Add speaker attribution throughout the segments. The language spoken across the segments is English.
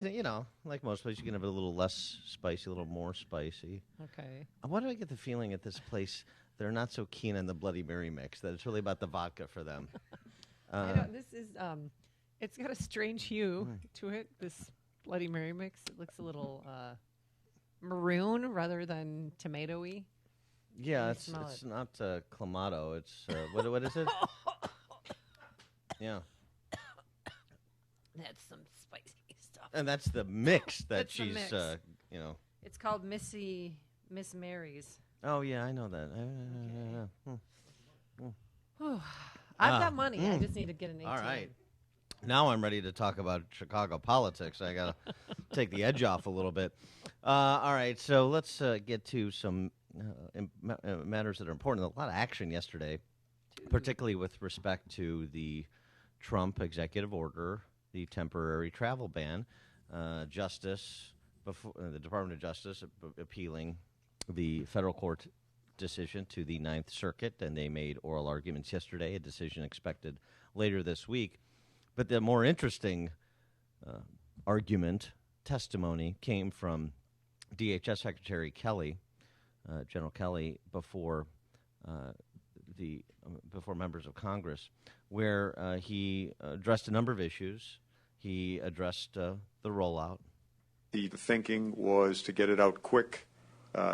Speaker 1: Like most places, you can have it a little less spicy, a little more spicy.
Speaker 2: Okay.
Speaker 1: Why do I get the feeling at this place they're not so keen on the Bloody Mary mix? That it's really about the vodka for them.
Speaker 2: I
Speaker 1: Uh,
Speaker 2: know this is it's got a strange hue
Speaker 1: mm.
Speaker 2: to it. This Bloody Mary mix. It looks a little maroon rather than tomatoey. Let
Speaker 1: Yeah,
Speaker 2: me
Speaker 1: it's
Speaker 2: smell it.
Speaker 1: it's not clamato. It's what is it? Yeah,
Speaker 2: That's some spicy stuff.
Speaker 1: and that's the mix that
Speaker 2: That's the
Speaker 1: she's
Speaker 2: mix.
Speaker 1: you know.
Speaker 2: It's called Miss Mary's.
Speaker 1: Oh yeah, I know that.
Speaker 2: Okay.
Speaker 1: Hmm.
Speaker 2: Whew. I've
Speaker 1: Ah,
Speaker 2: got money. I just need to get an ATM.
Speaker 1: all right. Now I'm ready to talk about Chicago politics. I gotta take the edge off a little bit. All right, so let's get to some matters that are important. A lot of action yesterday, particularly with respect to the Trump executive order, the temporary travel ban. Justice, the Department of Justice appealing the federal court decision to the Ninth Circuit, and they made oral arguments yesterday, a decision expected later this week. But the more interesting uh, argument, testimony, came from DHS Secretary Kelly, General Kelly, uh, before members of Congress, where he addressed a number of issues. He addressed the rollout.
Speaker 3: The thinking was to get it out quick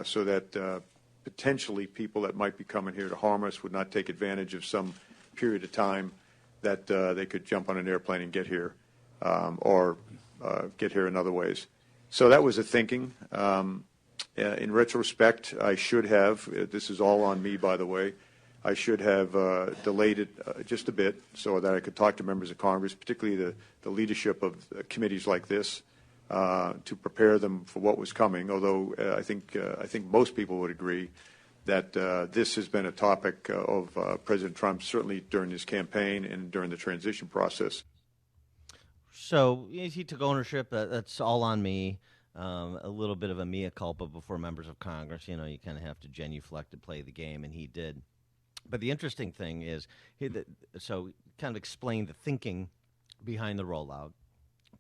Speaker 3: so that potentially people that might be coming here to harm us would not take advantage of some period of time that they could jump on an airplane and get here or get here in other ways. So that was the thinking. In retrospect, I should have, this is all on me, by the way, I should have delayed it just a bit so that I could talk to members of Congress, particularly the leadership of committees like this, to prepare them for what was coming. Although I think most people would agree that this has been a topic of President Trump, certainly during his campaign and during the transition process.
Speaker 1: So he took ownership. That's all on me. A little bit of a mea culpa before members of Congress. You kind of have to genuflect to play the game, and he did. But the interesting thing is, so kind of explained the thinking behind the rollout.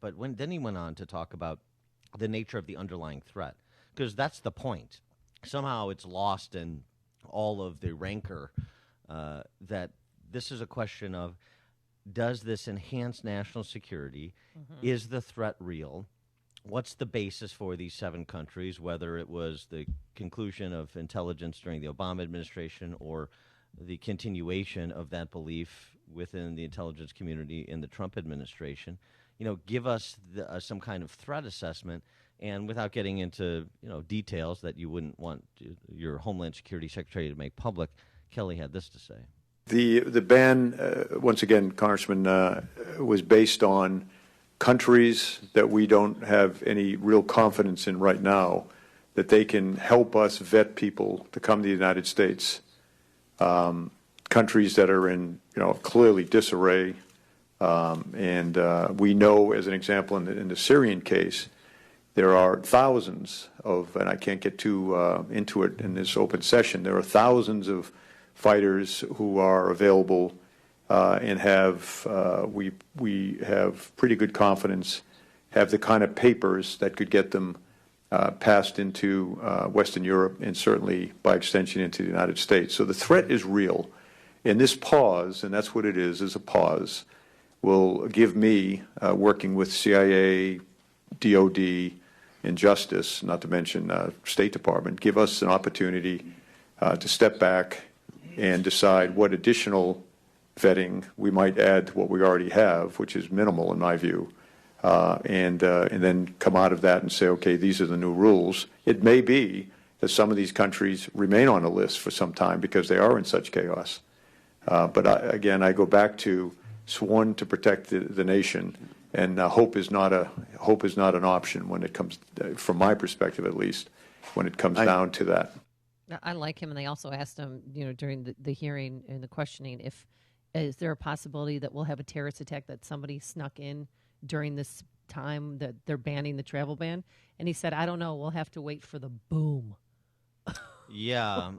Speaker 1: But then he went on to talk about the nature of the underlying threat, because that's the point. Somehow it's lost in all of the rancor that this is a question of, does this enhance national security?
Speaker 2: Mm-hmm.
Speaker 1: Is the threat real? What's the basis for these 7 countries, whether it was the conclusion of intelligence during the Obama administration or the continuation of that belief within the intelligence community in the Trump administration? Give us some kind of threat assessment, and without getting into details that you wouldn't want your Homeland Security Secretary to make public, Kelly had this to say.
Speaker 3: The ban, once again, Congressman, was based on countries that we don't have any real confidence in right now, that they can help us vet people to come to the United States. Countries that are in, clearly disarray. And we know, as an example, in the Syrian case, there are thousands of, and I can't get too into it in this open session, there are thousands of fighters who are available and have, we have pretty good confidence, have the kind of papers that could get them passed into Western Europe and certainly by extension into the United States. So the threat is real. And this pause, and that's what it is a pause, will give me, working with CIA, DOD, and Justice, not to mention State Department, give us an opportunity to step back and decide what additional vetting we might add to what we already have, which is minimal in my view, and then come out of that and say, okay, these are the new rules. It may be that some of these countries remain on the list for some time because they are in such chaos. But again, I go back to sworn to protect the nation, and hope is not an option when it comes, from my perspective at least, when it comes down to that.
Speaker 2: I like him, and they also asked him, during the hearing and the questioning, is there a possibility that we'll have a terrorist attack, that somebody snuck in during this time that they're banning the travel ban? And he said, I don't know. We'll have to wait for the boom.
Speaker 1: Yeah.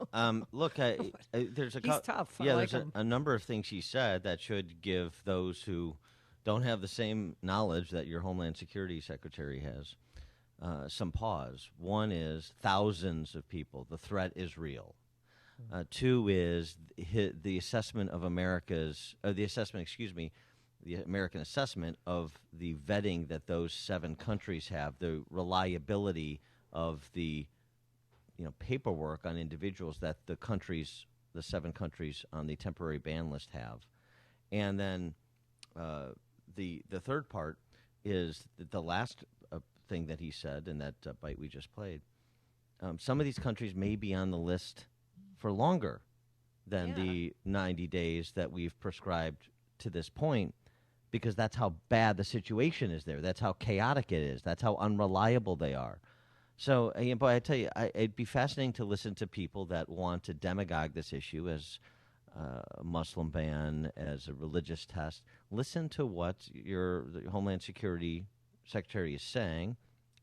Speaker 1: Look, there's
Speaker 2: He's tough. I
Speaker 1: Yeah,
Speaker 2: like
Speaker 1: there's
Speaker 2: him.
Speaker 1: a number of things he said that should give those who don't have the same knowledge that your Homeland Security Secretary has, some pause. One is thousands of people. The threat is real. Two is the assessment of the American assessment of the vetting that those 7 countries have, the reliability of the paperwork on individuals that the 7 countries on the temporary ban list have. And then the third part is the last thing that he said in that bite we just played. Some of these countries may be on the list for longer than the 90 days that we've prescribed to this point, because that's how bad the situation is there. That's how chaotic it is. That's how unreliable they are. So, but I tell you, it'd be fascinating to listen to people that want to demagogue this issue as a Muslim ban, as a religious test. Listen to what the Homeland Security Secretary is saying,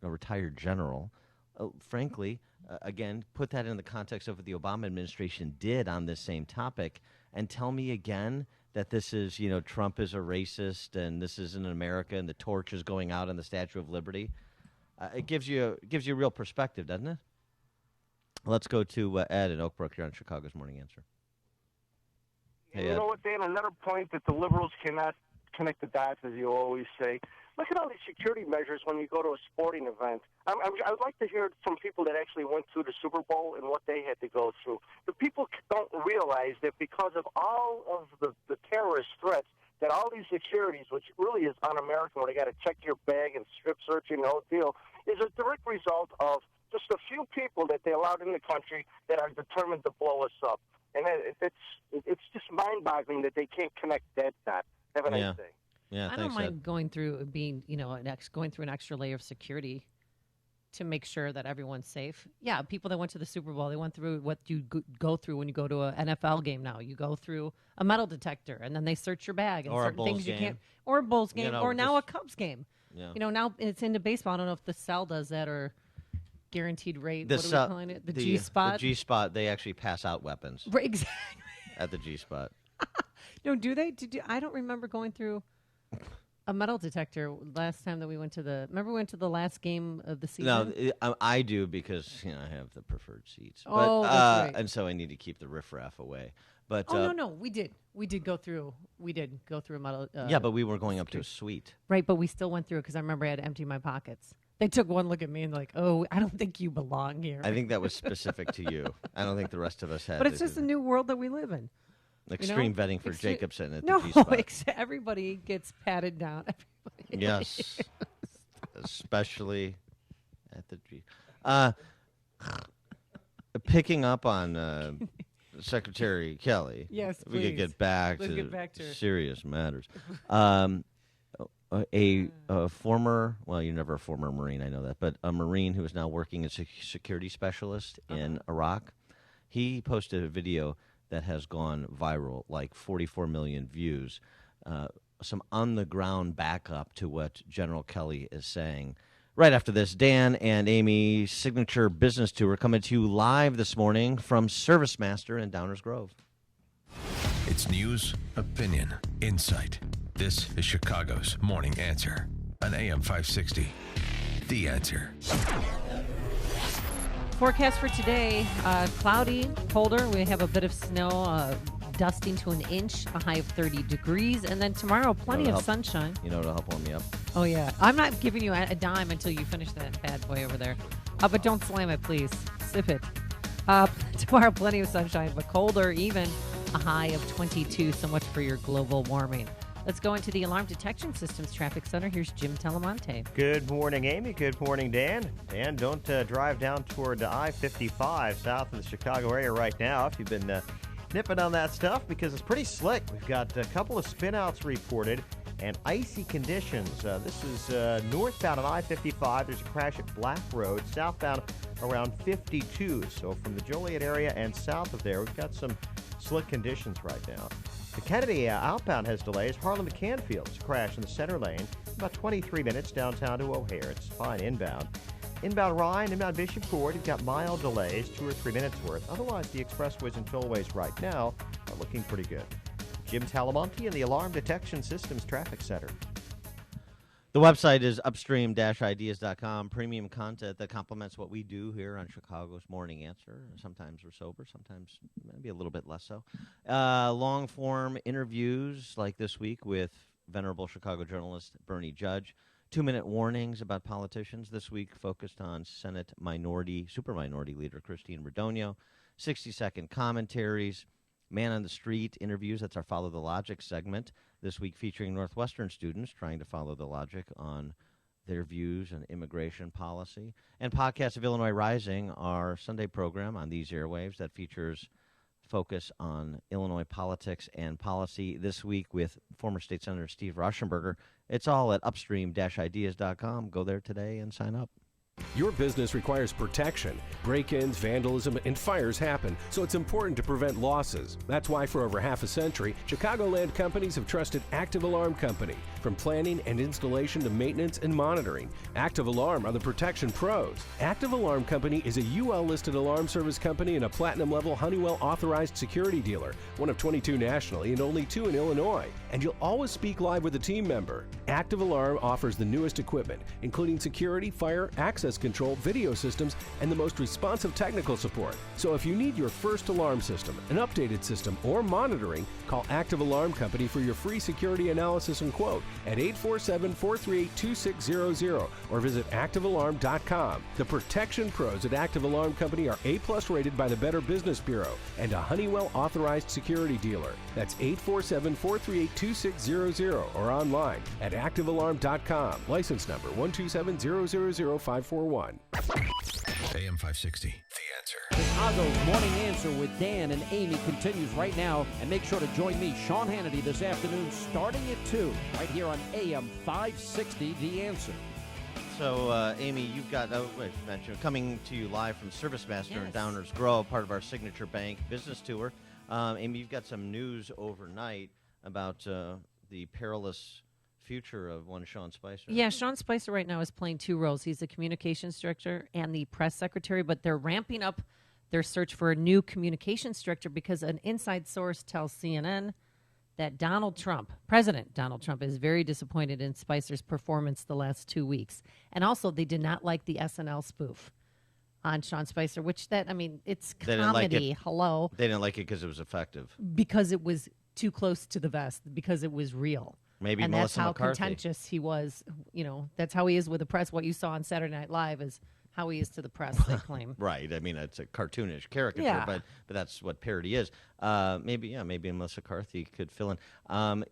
Speaker 1: a retired general. Frankly, again, put that in the context of what the Obama administration did on this same topic, and tell me again that this is, Trump is a racist and this isn't America and the torch is going out on the Statue of Liberty. It gives you real perspective, doesn't it? Let's go to Ed in Oak Brook. You're on Chicago's Morning Answer. Hey,
Speaker 4: you know what, Dan? Another point that the liberals cannot connect the dots, as you always say. Look at all these security measures when you go to a sporting event. I would like to hear from people that actually went through the Super Bowl and what they had to go through. The people don't realize that because of all of the terrorist threats, that all these securities, which really is un-American, where they got to check your bag and strip searching the whole deal, is a direct result of just a few people that they allowed in the country that are determined to blow us up. And it's just mind-boggling that they can't connect that dot. Have a nice day.
Speaker 1: Yeah,
Speaker 2: I don't mind going through going through an extra layer of security to make sure that everyone's safe. Yeah, people that went to the Super Bowl, they went through what you go through when you go to an NFL game now. You go through a metal detector, and then they search your bag. And
Speaker 1: or
Speaker 2: certain
Speaker 1: a Bulls
Speaker 2: things
Speaker 1: game.
Speaker 2: You can't. Or a Bulls game, or now a Cubs game.
Speaker 1: Yeah.
Speaker 2: Now it's into baseball. I don't know if the cell does that or guaranteed rate. What are we calling it? The G-spot?
Speaker 1: The G-spot, they actually pass out weapons.
Speaker 2: Right, exactly.
Speaker 1: At the G-spot.
Speaker 2: No, do they? I don't remember going through a metal detector last time that we went to remember we went to the last game of the season?
Speaker 1: No, I do because I have the preferred seats.
Speaker 2: Oh, that's right.
Speaker 1: And so I need to keep the riffraff away. But
Speaker 2: no, we did go through a metal.
Speaker 1: Yeah, but we were going up to a suite.
Speaker 2: Right, but we still went through it because I remember I had to empty my pockets. They took one look at me and like, oh, I don't think you belong here.
Speaker 1: I think that was specific to you. I don't think the rest of us had.
Speaker 2: But it's just a new world that we live in.
Speaker 1: Extreme vetting for Jacobson at the G-spot.
Speaker 2: Everybody gets patted down. Everybody.
Speaker 1: Yes, especially at the G. Picking up on Secretary Kelly.
Speaker 2: Yes,
Speaker 1: we could get back
Speaker 2: Let's
Speaker 1: to
Speaker 2: get back to
Speaker 1: serious matters. A former, well, you're never a former Marine, I know that, but a Marine who is now working as a security specialist in Iraq, he posted a video that has gone viral, like 44 million views, some on-the-ground backup to what General Kelly is saying. Right after this, Dan and Amy's signature business tour coming to you live this morning from Service Master in Downers Grove.
Speaker 5: It's news, opinion, insight. This is Chicago's Morning Answer on AM 560. The Answer.
Speaker 2: Forecast for today, cloudy, colder. We have a bit of snow, dusting to an inch, a high of 30 degrees. And then tomorrow, plenty of sunshine.
Speaker 1: You know what'll help warm me up?
Speaker 2: Oh, yeah. I'm not giving you a dime until you finish that bad boy over there. But don't slam it, please. Sip it. Tomorrow, plenty of sunshine, but colder even, a high of 22. So much for your global warming. Let's go into the Alarm Detection Systems Traffic Center. Here's Jim Telemonte.
Speaker 6: Good morning, Amy. Good morning, Dan. Dan, don't drive down toward I-55 south of the Chicago area right now if you've been nipping on that stuff because it's pretty slick. We've got a couple of spinouts reported and icy conditions. This is northbound on I-55. There's a crash at Black Road, southbound around 52. So from the Joliet area and south of there, we've got some slick conditions right now. The Kennedy outbound has delays. Harlem to Canfield's crash in the center lane. About 23 minutes downtown to O'Hare. It's fine inbound. Inbound Ryan, inbound Bishop Ford, you've got mild delays, 2 or 3 minutes worth. Otherwise, the expressways and tollways right now are looking pretty good. Jim Talamonte in the Alarm Detection Systems Traffic Center.
Speaker 1: The website is upstream-ideas.com, premium content that complements what we do here on Chicago's Morning Answer. Sometimes we're sober, sometimes maybe a little bit less so. Long-form interviews like this week with venerable Chicago journalist Bernie Judge. 2-minute warnings about politicians. This week focused on Senate superminority leader Christine Radogno. 60-second commentaries. Man on the Street interviews. That's our Follow the Logic segment. This week featuring Northwestern students trying to follow the logic on their views on immigration policy. And Podcast of Illinois Rising, our Sunday program on these airwaves that features focus on Illinois politics and policy. This week with former State Senator Steve Rauschenberger. It's all at upstream-ideas.com. Go there today and sign up.
Speaker 7: Your business requires protection. Break-ins, vandalism, and fires happen, so it's important to prevent losses. That's why for over half a century, Chicagoland companies have trusted Active Alarm Company. From planning and installation to maintenance and monitoring, Active Alarm are the protection pros. Active Alarm Company is a UL-listed alarm service company and a platinum-level Honeywell authorized security dealer, one of 22 nationally and only 2 in Illinois. And you'll always speak live with a team member. Active Alarm offers the newest equipment, including security, fire, access control, video systems, and the most responsive technical support. So if you need your first alarm system, an updated system, or monitoring, call Active Alarm Company for your free security analysis and quote at 847-438-2600 or visit activealarm.com. The protection pros at Active Alarm Company are A+ rated by the Better Business Bureau and a Honeywell authorized security dealer. That's 847-438-2600 or online at activealarm.com. License number 127000541.
Speaker 5: AM 560, The Answer.
Speaker 8: Chicago's Morning Answer with Dan and Amy continues right now. And make sure to join me, Sean Hannity, this afternoon starting at 2, right here on AM 560, The Answer.
Speaker 1: So, Amy, you've got, mentioned, coming to you live from ServiceMaster in Downers Grove, part of our Signature Bank business tour. Amy, you've got some news overnight about the perilous future of one Sean Spicer.
Speaker 2: Yeah, Sean Spicer right now is playing 2 roles. He's the communications director and the press secretary, but they're ramping up their search for a new communications director because an inside source tells CNN that President Donald Trump, is very disappointed in Spicer's performance the last 2 weeks. And also, they did not like the SNL spoof on Sean Spicer, it's comedy. Hello.
Speaker 1: They didn't like it because it was effective.
Speaker 2: Because it was too close to the vest, because it was real.
Speaker 1: Maybe
Speaker 2: and
Speaker 1: Melissa
Speaker 2: that's how
Speaker 1: McCarthy.
Speaker 2: Contentious he was. That's how he is with the press. What you saw on Saturday Night Live is how he is to the press, they claim.
Speaker 1: Right. I mean, it's a cartoonish caricature,
Speaker 2: Yeah.
Speaker 1: but that's what parody is. Maybe Melissa McCarthy could fill in.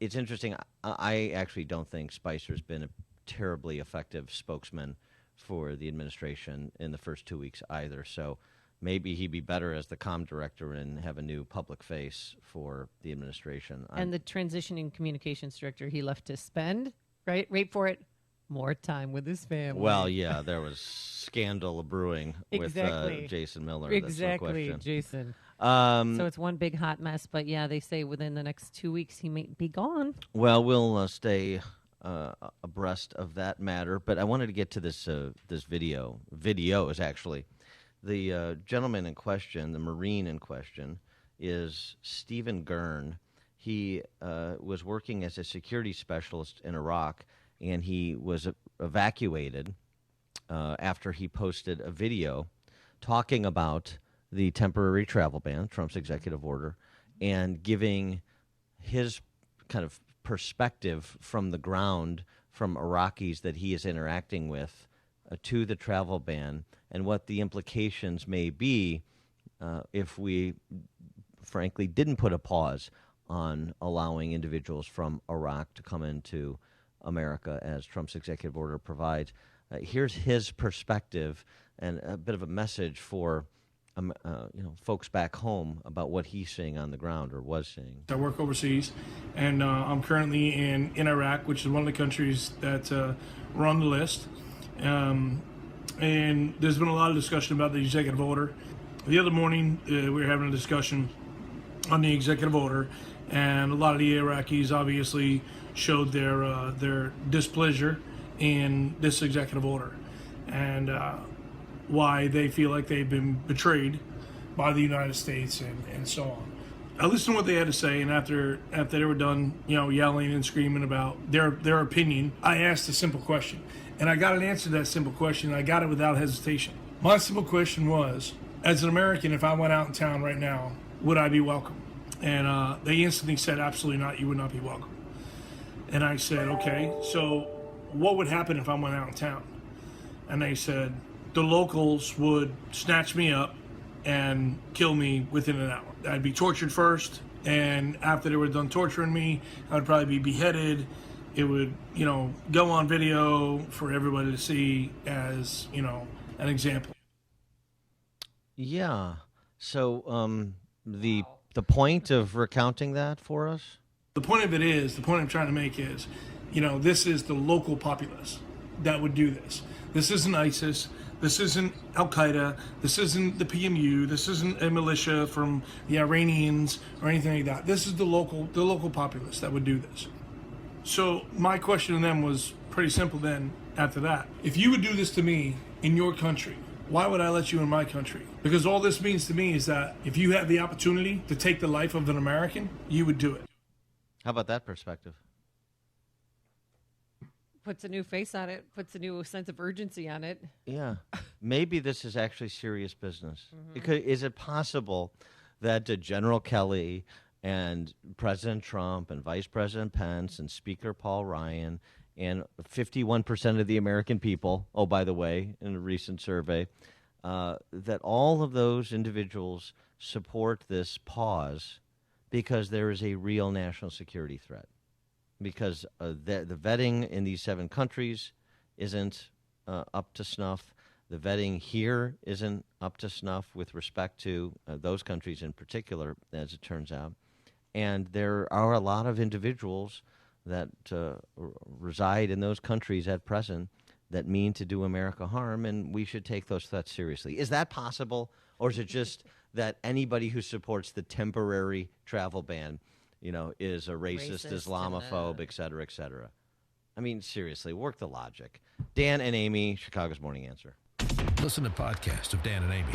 Speaker 1: It's interesting. I actually don't think Spicer's been a terribly effective spokesman for the administration in the first 2 weeks either. So maybe he'd be better as the comm director and have a new public face for the administration.
Speaker 2: And the transitioning communications director, he left to spend, right? Wait for it. More time with his family.
Speaker 1: Well, yeah, there was scandal brewing
Speaker 2: Exactly.
Speaker 1: with Jason Miller.
Speaker 2: Exactly,
Speaker 1: that's no
Speaker 2: Jason.
Speaker 1: question.
Speaker 2: So it's one big hot mess. But yeah, they say within the next 2 weeks he may be gone.
Speaker 1: Well, we'll stay abreast of that matter. But I wanted to get to this video. Videos, actually. The gentleman in question, the Marine in question, is Stephen Gurn. He was working as a security specialist in Iraq, and he was evacuated after he posted a video talking about the temporary travel ban, Trump's executive order, and giving his kind of perspective from the ground from Iraqis that he is interacting with to the travel ban and what the implications may be if we, frankly, didn't put a pause on allowing individuals from Iraq to come into America as Trump's executive order provides. Here's his perspective and a bit of a message for folks back home about what he's seeing on the ground or was seeing.
Speaker 9: I work overseas, and I'm currently in Iraq, which is one of the countries that were on the list. And there's been a lot of discussion about the executive order. The other morning, we were having a discussion on the executive order, and a lot of the Iraqis obviously showed their displeasure in this executive order and why they feel like they've been betrayed by the United States and so on. I listened to what they had to say, and after they were done, yelling and screaming about their opinion, I asked a simple question, and I got an answer to that simple question, and I got it without hesitation. My simple question was, as an American, if I went out in town right now, would I be welcome? And they instantly said, absolutely not, you would not be welcome. And I said, okay, so what would happen if I went out in town? And they said, the locals would snatch me up and kill me within an hour. I'd be tortured first, and after they were done torturing me, I'd probably be beheaded. It would, go on video for everybody to see as, an example.
Speaker 1: Yeah. So the point of recounting that for us?
Speaker 9: The point I'm trying to make is, this is the local populace that would do this. This isn't ISIS. This isn't Al-Qaeda. This isn't the PMU. This isn't a militia from the Iranians or anything like that. This is the local populace that would do this. So my question to them was pretty simple then after that. If you would do this to me in your country, why would I let you in my country? Because all this means to me is that if you have the opportunity to take the life of an American, you would do it.
Speaker 1: How about that perspective?
Speaker 2: Puts a new face on it, puts a new sense of urgency on it.
Speaker 1: Yeah. Maybe this is actually serious business. Is it possible that General Kelly and President Trump and Vice President Pence and Speaker Paul Ryan and 51% of the American people, oh, by the way, in a recent survey, that all of those individuals support this pause because there is a real national security threat? Because the vetting in these 7 countries isn't up to snuff. The vetting here isn't up to snuff with respect to those countries in particular, as it turns out. And there are a lot of individuals that reside in those countries at present that mean to do America harm, and we should take those threats seriously. Is that possible, or is it just that anybody who supports the temporary travel ban is a racist Islamophobe, et cetera, et cetera? I mean, seriously, work the logic. Dan and Amy, Chicago's Morning Answer.
Speaker 5: Listen to podcasts of Dan and Amy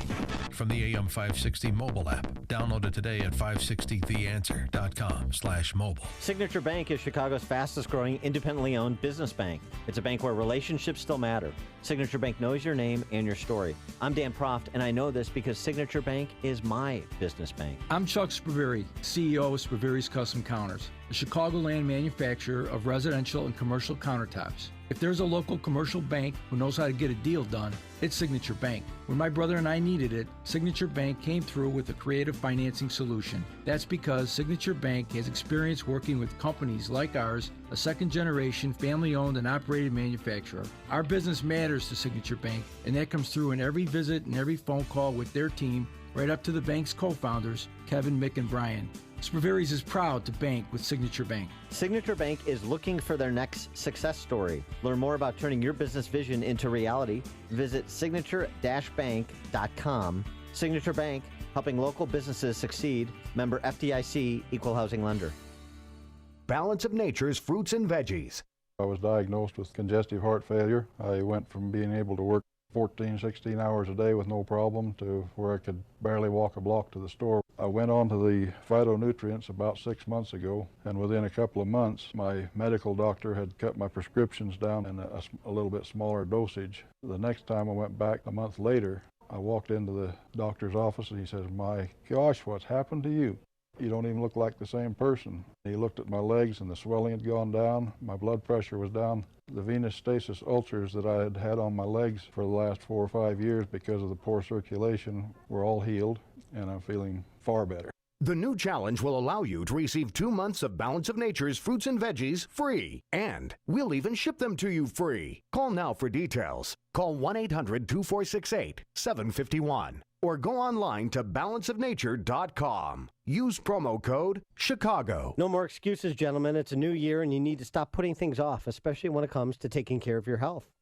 Speaker 5: from the AM 560 mobile app. Download it today at 560theanswer.com/mobile.
Speaker 6: Signature Bank is Chicago's fastest growing independently owned business bank. It's a bank where relationships still matter. Signature Bank knows your name and your story. I'm Dan Proft, and I know this because Signature Bank is my business bank.
Speaker 10: I'm Chuck Spaveri, CEO of Spaveri's Custom Counters, a Chicagoland manufacturer of residential and commercial countertops. If there's a local commercial bank who knows how to get a deal done, it's Signature Bank. When my brother and I needed it, Signature Bank came through with a creative financing solution. That's because Signature Bank has experience working with companies like ours, a second-generation, family-owned and operated manufacturer. Our business matters to Signature Bank, and that comes through in every visit and every phone call with their team, right up to the bank's co-founders, Kevin, Mick, and Brian. Spaveri's is proud to bank with Signature Bank.
Speaker 6: Signature Bank is looking for their next success story. Learn more about turning your business vision into reality. Visit signature-bank.com. Signature Bank, helping local businesses succeed. Member FDIC, Equal Housing Lender.
Speaker 11: Balance of Nature's fruits and veggies.
Speaker 12: I was diagnosed with congestive heart failure. I went from being able to work 14, 16 hours a day with no problem to where I could barely walk a block to the store. I went on to the phytonutrients about 6 months ago, and within a couple of months, my medical doctor had cut my prescriptions down in a little bit smaller dosage. The next time I went back a month later, I walked into the doctor's office and he says, "My gosh, what's happened to you? You don't even look like the same person." He looked at my legs and the swelling had gone down, my blood pressure was down. The venous stasis ulcers that I had had on my legs for the last 4 or 5 years because of the poor circulation were all healed, and I'm feeling far better.
Speaker 11: The new challenge will allow you to receive 2 months of Balance of Nature's fruits and veggies free, and we'll even ship them to you free. Call now for details. Call 1-800-246-8751 or go online to balanceofnature.com. Use promo code Chicago.
Speaker 6: No more excuses, gentlemen. It's a new year, and you need to stop putting things off, especially when it comes to taking care of your health.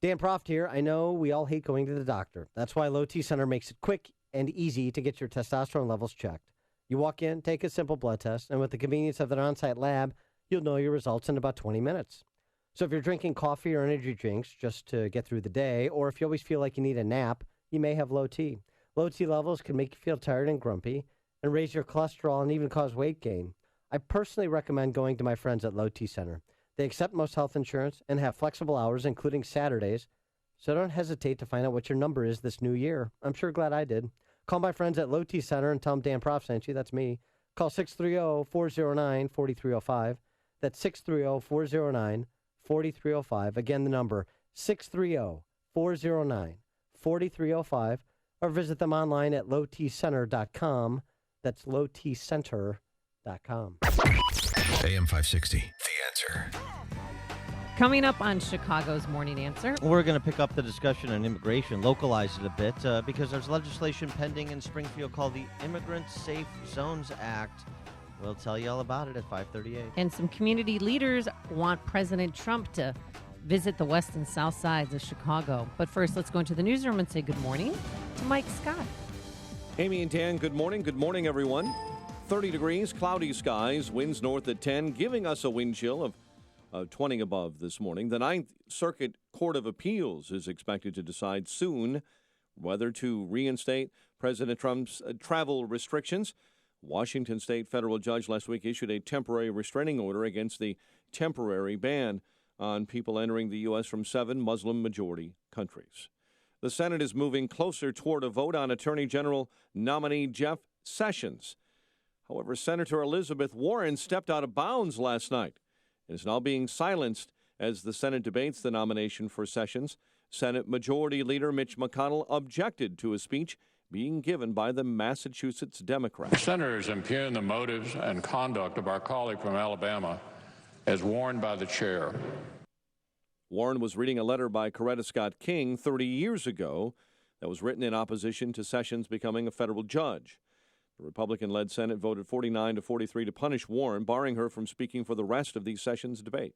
Speaker 6: Dan Proft here. I know we all hate going to the doctor. That's why Low T Center makes it quick and easy to get your testosterone levels checked. You walk in, take a simple blood test, and with the convenience of their on-site lab, you'll know your results in about 20 minutes. So if you're drinking coffee or energy drinks just to get through the day, or if you always feel like you need a nap, you may have low T. Low T levels can make you feel tired and grumpy,
Speaker 13: and raise your cholesterol and even cause weight gain. I personally recommend going to my friends at Low T Center. They accept most health insurance and have flexible hours, including Saturdays, so don't hesitate to find out what your number is this new year. I'm sure glad I did. Call my friends at Low T Center and tell them Dan Prof sent you. That's me. Call 630-409-4305. That's 630-409-4305. Again, the number 630-409-4305. Or visit them online at lowtcenter.com. That's lowtcenter.com.
Speaker 5: AM 560, The Answer.
Speaker 2: Coming up on Chicago's Morning Answer.
Speaker 1: We're going to pick up the discussion on immigration, localize it a bit, because there's legislation pending in Springfield called the Immigrant Safe Zones Act. We'll tell you all about it at 5:38.
Speaker 2: And some community leaders want President Trump to visit the west and south sides of Chicago. But first, let's go into the newsroom and say good morning to Mike Scott.
Speaker 14: Amy and Dan, good morning. Good morning, everyone. 30 degrees, cloudy skies, winds north at 10, giving us a wind chill of 20 above this morning. The Ninth Circuit Court of Appeals is expected to decide soon whether to reinstate President Trump's travel restrictions. Washington State federal judge last week issued a temporary restraining order against the temporary ban on people entering the U.S. from 7 Muslim-majority countries. The Senate is moving closer toward a vote on Attorney General nominee Jeff Sessions. However, Senator Elizabeth Warren stepped out of bounds last night and is now being silenced as the Senate debates the nomination for Sessions. Senate Majority Leader Mitch McConnell objected to a speech being given by the Massachusetts Democrat.
Speaker 15: Senators impugn the motives and conduct of our colleague from Alabama as warned by the chair.
Speaker 14: Warren was reading a letter by Coretta Scott King 30 years ago that was written in opposition to Sessions becoming a federal judge. The Republican-led Senate voted 49-43 to punish Warren, barring her from speaking for the rest of the Sessions debate.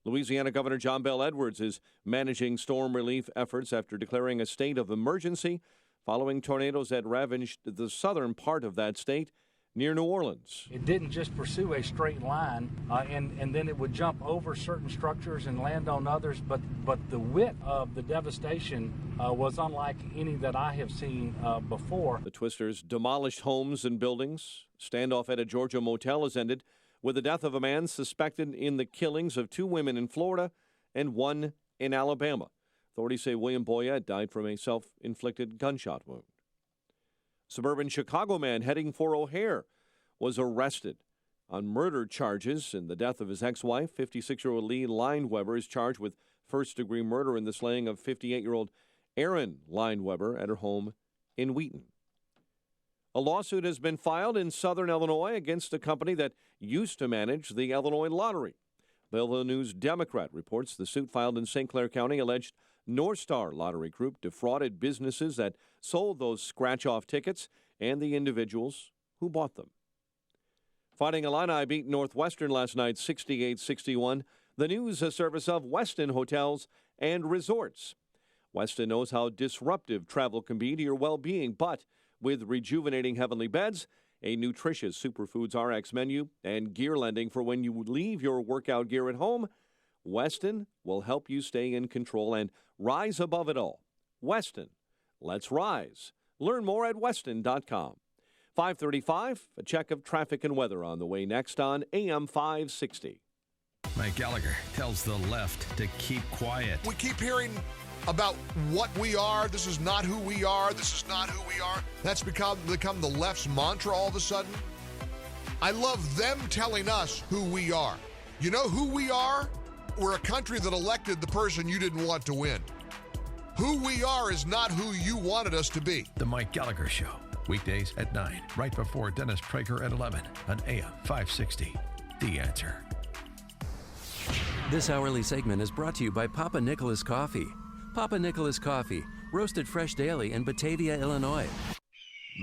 Speaker 14: Louisiana Governor John Bel Edwards is managing storm relief efforts after declaring a state of emergency following tornadoes that ravaged the southern part of that state near New Orleans.
Speaker 16: It didn't just pursue a straight line, and then it would jump over certain structures and land on others, but the width of the devastation was unlike any that I have seen before.
Speaker 14: The twisters demolished homes and buildings. Standoff at a Georgia motel has ended with the death of a man suspected in the killings of 2 women in Florida and 1 in Alabama. Authorities say William Boyette died from a self-inflicted gunshot wound. Suburban Chicago man heading for O'Hare was arrested on murder charges in the death of his ex-wife. 56-year-old Lee Lineweber is charged with first-degree murder in the slaying of 58-year-old Erin Lineweber at her home in Wheaton. A lawsuit has been filed in southern Illinois against a company that used to manage the Illinois lottery. Belleville News Democrat reports the suit filed in St. Clair County alleged North Star Lottery Group defrauded businesses that sold those scratch-off tickets and the individuals who bought them. Fighting Illini beat Northwestern last night 68-61. The news service of Westin Hotels and Resorts. Westin knows how disruptive travel can be to your well-being, but with rejuvenating heavenly beds, a nutritious Superfoods RX menu, and gear lending for when you leave your workout gear at home, Westin will help you stay in control and rise above it all. Westin, let's rise. Learn more at Westin.com. 5:35, a check of traffic and weather on the way next on AM 560.
Speaker 5: Mike Gallagher tells the left to keep quiet.
Speaker 17: We keep hearing about what we are. This is not who we are. This is not who we are. That's become the left's mantra all of a sudden. I love them telling us who we are. You know who we are? We're a country that elected the person you didn't want to win. Who we are is not who you wanted us to be.
Speaker 5: The Mike Gallagher Show, weekdays at 9, right before Dennis Prager at 11 on AM 560. The Answer.
Speaker 18: This hourly segment is brought to you by Papa Nicholas Coffee. Papa Nicholas Coffee, roasted fresh daily in Batavia, Illinois.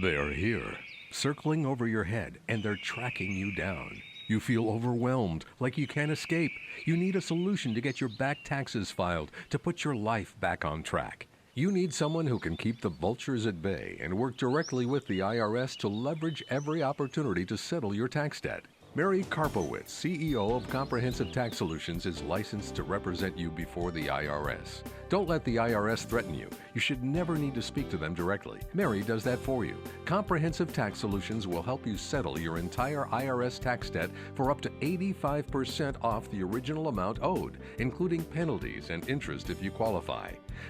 Speaker 7: They're here, circling over your head, and they're tracking you down. You feel overwhelmed, like you can't escape. You need a solution to get your back taxes filed, to put your life back on track. You need someone who can keep the vultures at bay and work directly with the IRS to leverage every opportunity to settle your tax debt. Mary Karpowitz, CEO of Comprehensive Tax Solutions, is licensed to represent you before the IRS. Don't let the IRS threaten you. You should never need to speak to them directly. Mary does that for you. Comprehensive Tax Solutions will help you settle your entire IRS tax debt for up to 85% off the original amount owed, including penalties and interest if you qualify.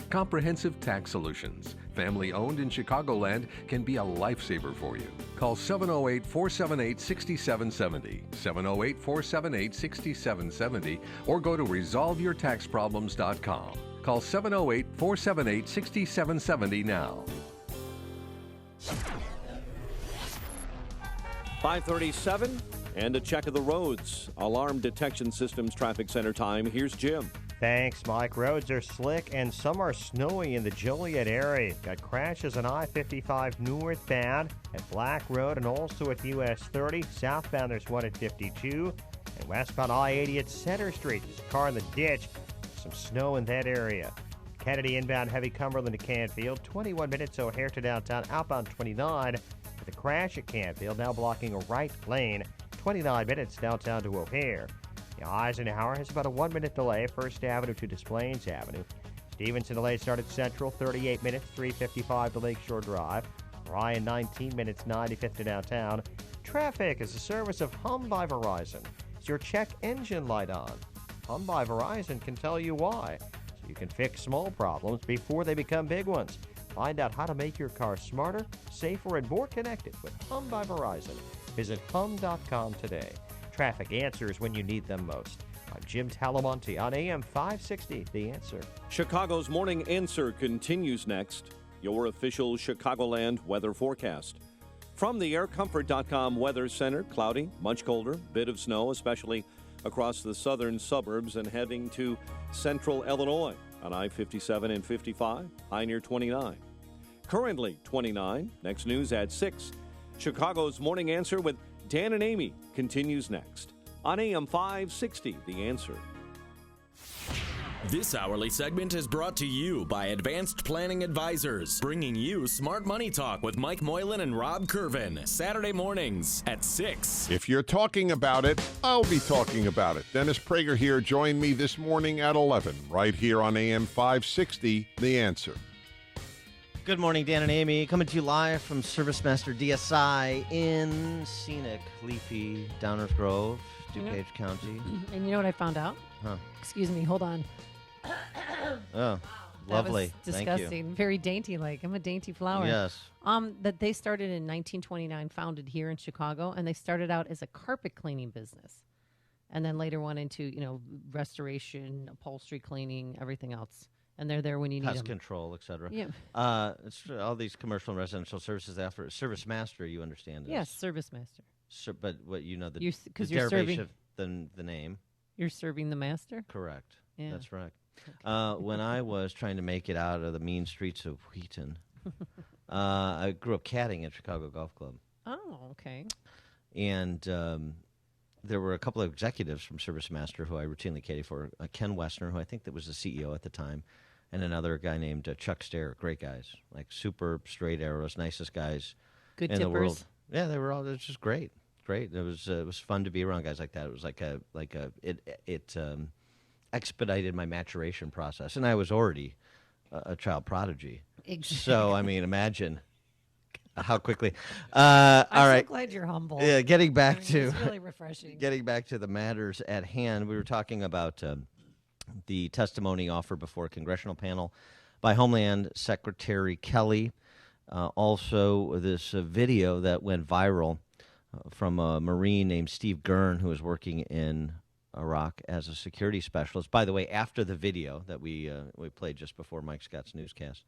Speaker 7: Comprehensive Tax Solutions, family-owned in Chicagoland, can be a lifesaver for you. Call 708-478-6770, 708-478-6770, or go to resolveyourtaxproblems.com. Call 708-478-6770 now.
Speaker 14: 5:37 and a check of the roads. Alarm Detection Systems Traffic Center time. Here's Jim.
Speaker 6: Thanks, Mike. Roads are slick and some are snowy in the Joliet area. Got crashes on I-55 northbound at Black Road and also at US 30. Southbound, there's one at 52. And westbound I-80 at Center Street. There's a car in the ditch. Some snow in that area. Kennedy inbound heavy Cumberland to Canfield. 21 minutes O'Hare to downtown. Outbound 29 with a crash at Canfield. Now blocking a right lane. 29 minutes downtown to O'Hare. Eisenhower has about a 1-minute delay, First Avenue to Des Plaines Avenue. Stevenson delay started Central, 38 minutes, 3:55 to Lakeshore Drive. Ryan, 19 minutes, 95th to downtown. Traffic is a service of Hum by Verizon. Is your check engine light on? Hum by Verizon can tell you why, so you can fix small problems before they become big ones. Find out how to make your car smarter, safer, and more connected with Hum by Verizon. Visit hum.com today. Traffic answers when you need them most. I'm Jim Talamonte on AM 560, The Answer.
Speaker 14: Chicago's Morning Answer continues next. Your official Chicagoland weather forecast. From the aircomfort.com Weather Center, cloudy, much colder, bit of snow, especially across the southern suburbs and heading to central Illinois on I-57 and 55, high near 29. Currently 29. Next news at 6. Chicago's Morning Answer with Dan and Amy continues next on AM 560, The Answer.
Speaker 19: This hourly segment is brought to you by Advanced Planning Advisors, bringing you Smart Money Talk with Mike Moylan and Rob Curvin, Saturday mornings at 6.
Speaker 20: If you're talking about it, I'll be talking about it. Dennis Prager here. Join me this morning at 11, right here on AM 560, The Answer.
Speaker 1: Good morning, Dan and Amy. Coming to you live from ServiceMaster DSI in scenic, leafy Downers Grove, DuPage County.
Speaker 2: And you know what I found out?
Speaker 1: Huh.
Speaker 2: Excuse me, hold on.
Speaker 1: Oh, lovely.
Speaker 2: That was disgusting.
Speaker 1: Thank you.
Speaker 2: Very dainty like. I'm a dainty flower.
Speaker 1: Yes.
Speaker 2: That they started in 1929, founded here in Chicago, and they started out as a carpet cleaning business. And then later went into, restoration, upholstery cleaning, everything else. And they're there when you need them.
Speaker 1: Pest control, et cetera.
Speaker 2: Yeah.
Speaker 1: It's all these commercial and residential services after ServiceMaster, you understand.
Speaker 2: Yes, ServiceMaster.
Speaker 1: But what you know, the
Speaker 2: you're
Speaker 1: derivation of the name.
Speaker 2: You're serving the master?
Speaker 1: Correct.
Speaker 2: Yeah.
Speaker 1: That's right. Okay. When I was trying to make it out of the mean streets of Wheaton, I grew up caddying at Chicago Golf Club.
Speaker 2: Oh, okay.
Speaker 1: And there were a couple of executives from ServiceMaster who I routinely caddied for. Ken Wessner, who I think that was the CEO at the time, and another guy named Chuck Stair. Great guys, like super straight arrows, nicest guys
Speaker 2: Good
Speaker 1: in
Speaker 2: tippers.
Speaker 1: the world. Yeah, they were all. It was just great. Great. It was fun to be around guys like that. It was it expedited my maturation process, and I was already a child prodigy.
Speaker 2: Exactly.
Speaker 1: So I mean, imagine how quickly.
Speaker 2: I'm
Speaker 1: all right.
Speaker 2: so glad you're humble.
Speaker 1: Yeah, getting back to
Speaker 2: it's really refreshing.
Speaker 1: Getting back to the matters at hand, we were talking about the testimony offered before a congressional panel by Homeland Secretary Kelly. Also, this video that went viral from a Marine named Steve Gurn, who was working in Iraq as a security specialist. By the way, after the video that we played just before Mike Scott's newscast,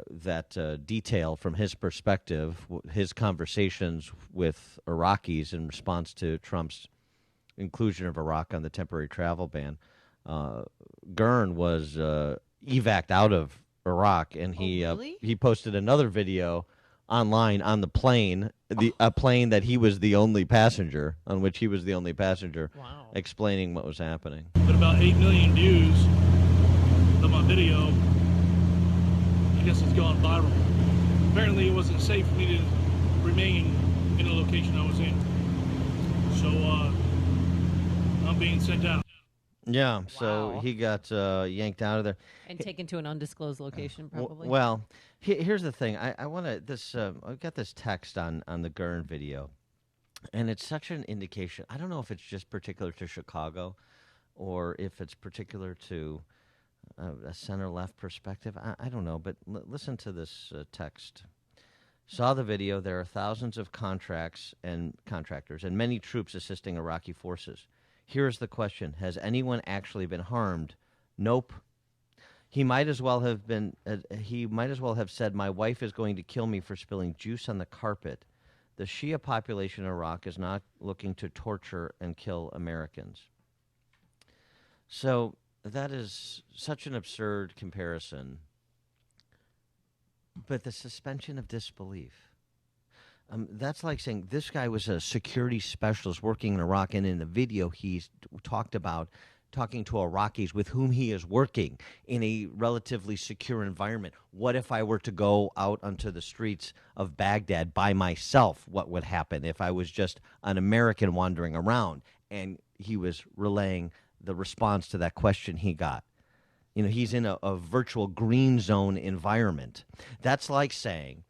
Speaker 1: that detail from his perspective, his conversations with Iraqis in response to Trump's inclusion of Iraq on the temporary travel ban. Gurn was evac'd out of Iraq, and he posted another video online on the plane, a plane that he was the only passenger, on which he was the only passenger, explaining what was happening.
Speaker 9: But about 8 million views of my video. I guess it's gone viral. Apparently it wasn't safe for me to remain in the location I was in. So I'm being sent out.
Speaker 1: Yeah, so he got yanked out of there.
Speaker 2: And taken to an undisclosed location, probably.
Speaker 1: Well, here's the thing. I want to this. I've got this text on the Gurn video, and it's such an indication. I don't know if it's just particular to Chicago, or if it's particular to a center-left perspective. I don't know, but listen to this text. Saw the video. There are thousands of contractors and many troops assisting Iraqi forces. Here's the question: has anyone actually been harmed? Nope. He might as well have been. He might as well have said, "My wife is going to kill me for spilling juice on the carpet." The Shia population in Iraq is not looking to torture and kill Americans. So that is such an absurd comparison. But the suspension of disbelief. That's like saying this guy was a security specialist working in Iraq, and in the video he's talked about talking to Iraqis with whom he is working in a relatively secure environment. What if I were to go out onto the streets of Baghdad by myself? What would happen if I was just an American wandering around? And he was relaying the response to that question he got. You know, he's in a virtual green zone environment. That's like saying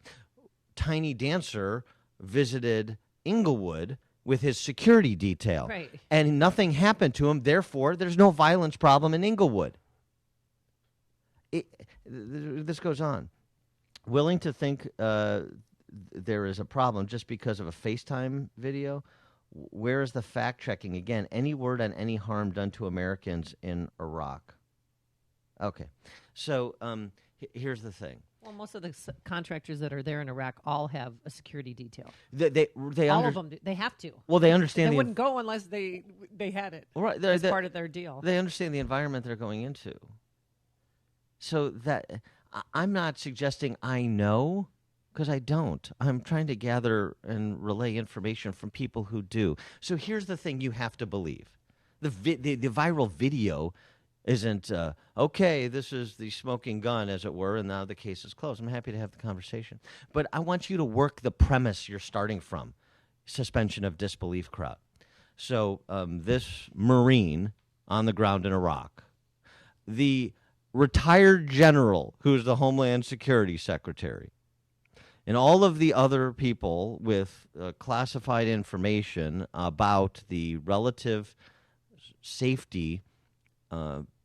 Speaker 1: Tiny Dancer visited Inglewood with his security detail.
Speaker 2: Right.
Speaker 1: And nothing happened to him. Therefore, there's no violence problem in Inglewood. This goes on. Willing to think there is a problem just because of a FaceTime video? Where is the fact-checking? Again, any word on any harm done to Americans in Iraq. Okay. So here's the thing.
Speaker 2: Well, most of the contractors that are there in Iraq all have a security detail.
Speaker 1: They
Speaker 2: all of them do. They have to.
Speaker 1: Well, they understand.
Speaker 2: They wouldn't go unless they had it.
Speaker 1: Right,
Speaker 2: as part of their deal.
Speaker 1: They understand the environment they're going into. So that I'm not suggesting I know, because I don't. I'm trying to gather and relay information from people who do. So here's the thing you have to believe. The viral video isn't, okay, this is the smoking gun, as it were, and now the case is closed. I'm happy to have the conversation. But I want you to work the premise you're starting from, suspension of disbelief crowd. So this Marine on the ground in Iraq, the retired general who's the Homeland Security Secretary, and all of the other people with classified information about the relative safety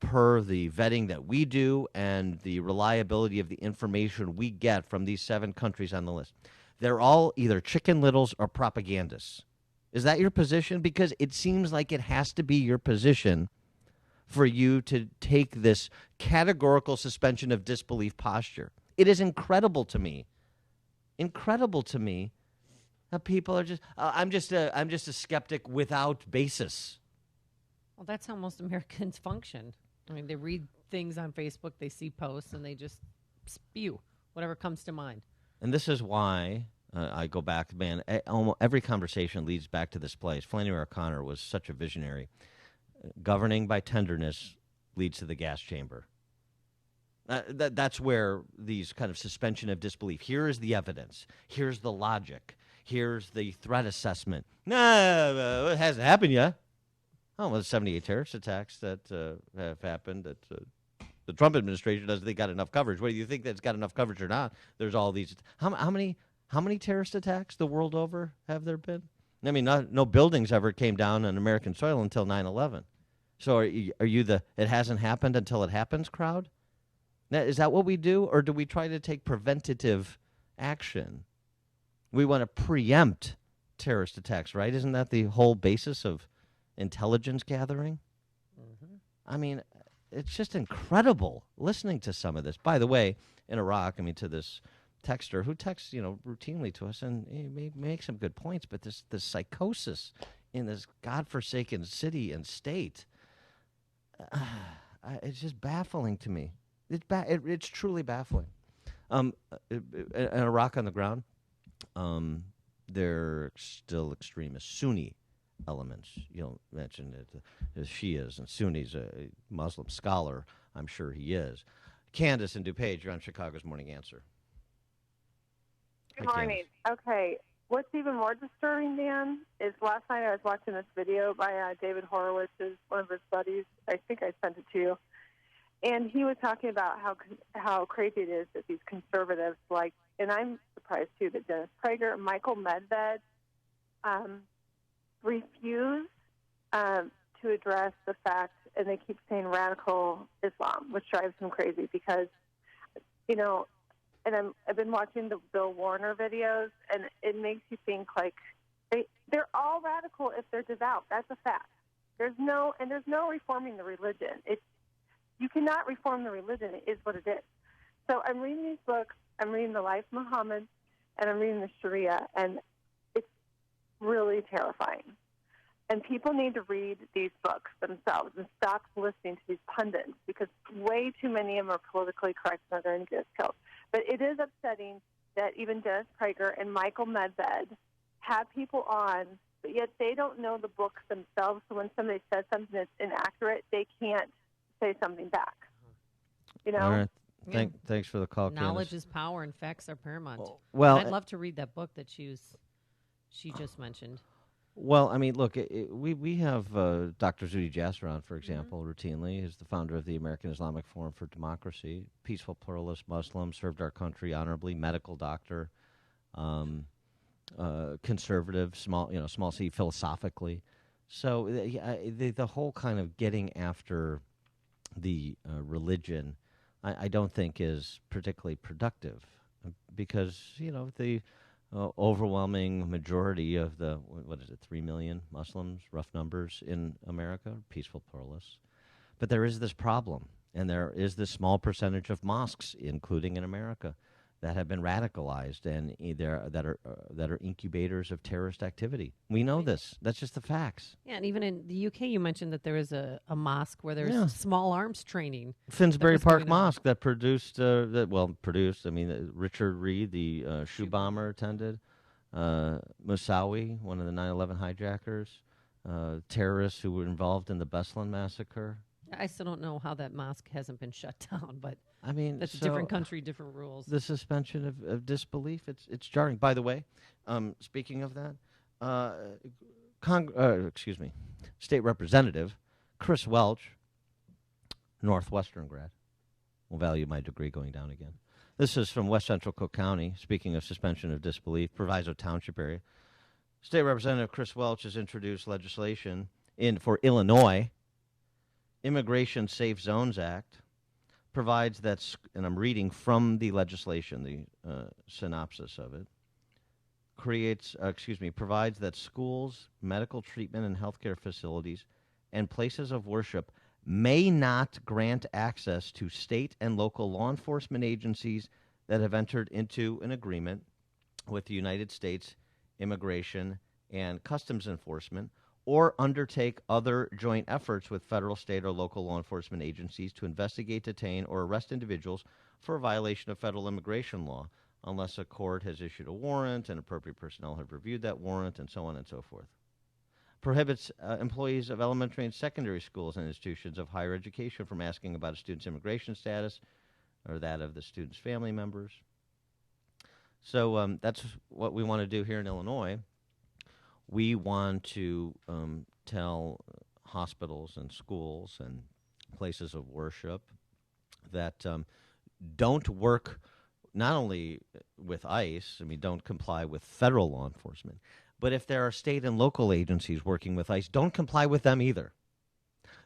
Speaker 1: per the vetting that we do and the reliability of the information we get from these 7 countries on the list. They're all either Chicken Littles or propagandists. Is that your position? Because it seems like it has to be your position for you to take this categorical suspension of disbelief posture. It is incredible to me that people are just, I'm just a skeptic without basis.
Speaker 2: Well, that's how most Americans function. I mean, they read things on Facebook, they see posts, and they just spew whatever comes to mind.
Speaker 1: And this is why I go back, man, almost every conversation leads back to this place. Flannery O'Connor was such a visionary. Governing by tenderness leads to the gas chamber. That's where these kind of suspension of disbelief. Here is the evidence. Here's the logic. Here's the threat assessment. No, it hasn't happened yet. Oh, well, 78 terrorist attacks that have happened that the Trump administration doesn't think got enough coverage. Whether you think that it's got enough coverage or not, there's all these. How many terrorist attacks the world over have there been? I mean, no buildings ever came down on American soil until 9/11. So are you the it hasn't happened until it happens crowd? Now, is that what we do, or do we try to take preventative action? We want to preempt terrorist attacks, right? Isn't that the whole basis of intelligence gathering? Mm-hmm. I mean, it's just incredible listening to some of this. By the way, in Iraq, I mean, to this texter who texts, routinely to us, and he makes some good points, but this psychosis in this godforsaken city and state, it's just baffling to me. It's truly baffling. In Iraq on the ground, they're still extremist Sunni elements. You mentioned it, the Shias and Sunnis. A Muslim scholar, I'm sure he is. Candace in DuPage, you're on Chicago's Morning Answer.
Speaker 21: Good morning. Okay, what's even more disturbing, Dan, is last night I was watching this video by David Horowitz, one of his buddies. I think I sent it to you. And he was talking about how crazy it is that these conservatives, like, and I'm surprised too, that Dennis Prager and Michael Medved refuse to address the fact, and they keep saying radical Islam, which drives them crazy because, you know, and I've been watching the Bill Warner videos, and it makes you think like they're all radical if they're devout. That's a fact. There's no reforming the religion. You cannot reform the religion. It is what it is. So I'm reading these books. I'm reading The Life of Muhammad, and I'm reading the Sharia, and it's really terrifying. And people need to read these books themselves and stop listening to these pundits because way too many of them are politically correct and they're going to get us killed. But it is upsetting that even Dennis Prager and Michael Medved have people on, but yet they don't know the books themselves. So when somebody says something that's inaccurate, they can't say something back. You know?
Speaker 1: All right. Thanks for the call,
Speaker 2: Knowledge
Speaker 1: Candace.
Speaker 2: is power and facts are paramount.
Speaker 1: Well,
Speaker 2: And I'd love to read that book that she just mentioned.
Speaker 1: Well, I mean, look, we have Dr. Zuhdi Jasser on, for example, routinely. He's the founder of the American Islamic Forum for Democracy, peaceful pluralist Muslim, served our country honorably, medical doctor, conservative, small c, philosophically. So the whole kind of getting after the religion, I don't think is particularly productive because, the overwhelming majority of the, 3 million Muslims, rough numbers, in America, peaceful pluralists. But there is this problem, and there is this small percentage of mosques, including in America, that have been radicalized and that are incubators of terrorist activity. We know this. That's just the facts.
Speaker 2: Yeah, and even in the UK, you mentioned that there is a mosque where there's small arms training.
Speaker 1: Finsbury Park Mosque that produced, Richard Reed, the shoe bomber, attended. Moussaoui, one of the 9/11 hijackers. Terrorists who were involved in the Beslan massacre.
Speaker 2: I still don't know how that mosque hasn't been shut down, but
Speaker 1: I mean,
Speaker 2: that's a different country, different rules.
Speaker 1: The suspension of disbelief, it's jarring. By the way, speaking of that, State Representative Chris Welch, Northwestern grad, will value my degree going down again. This is from West Central Cook County. Speaking of suspension of disbelief, Proviso Township area. State Representative Chris Welch has introduced legislation for Illinois. Immigration Safe Zones Act provides that, and I'm reading from the legislation, the synopsis of it, provides that schools, medical treatment and healthcare facilities, and places of worship may not grant access to state and local law enforcement agencies that have entered into an agreement with the United States Immigration and Customs Enforcement, or undertake other joint efforts with federal, state, or local law enforcement agencies to investigate, detain, or arrest individuals for a violation of federal immigration law, unless a court has issued a warrant and appropriate personnel have reviewed that warrant, and so on and so forth. Prohibits employees of elementary and secondary schools and institutions of higher education from asking about a student's immigration status or that of the student's family members. So that's what we want to do here in Illinois. We want to tell hospitals and schools and places of worship that don't work not only with ICE, don't comply with federal law enforcement, but if there are state and local agencies working with ICE, don't comply with them either.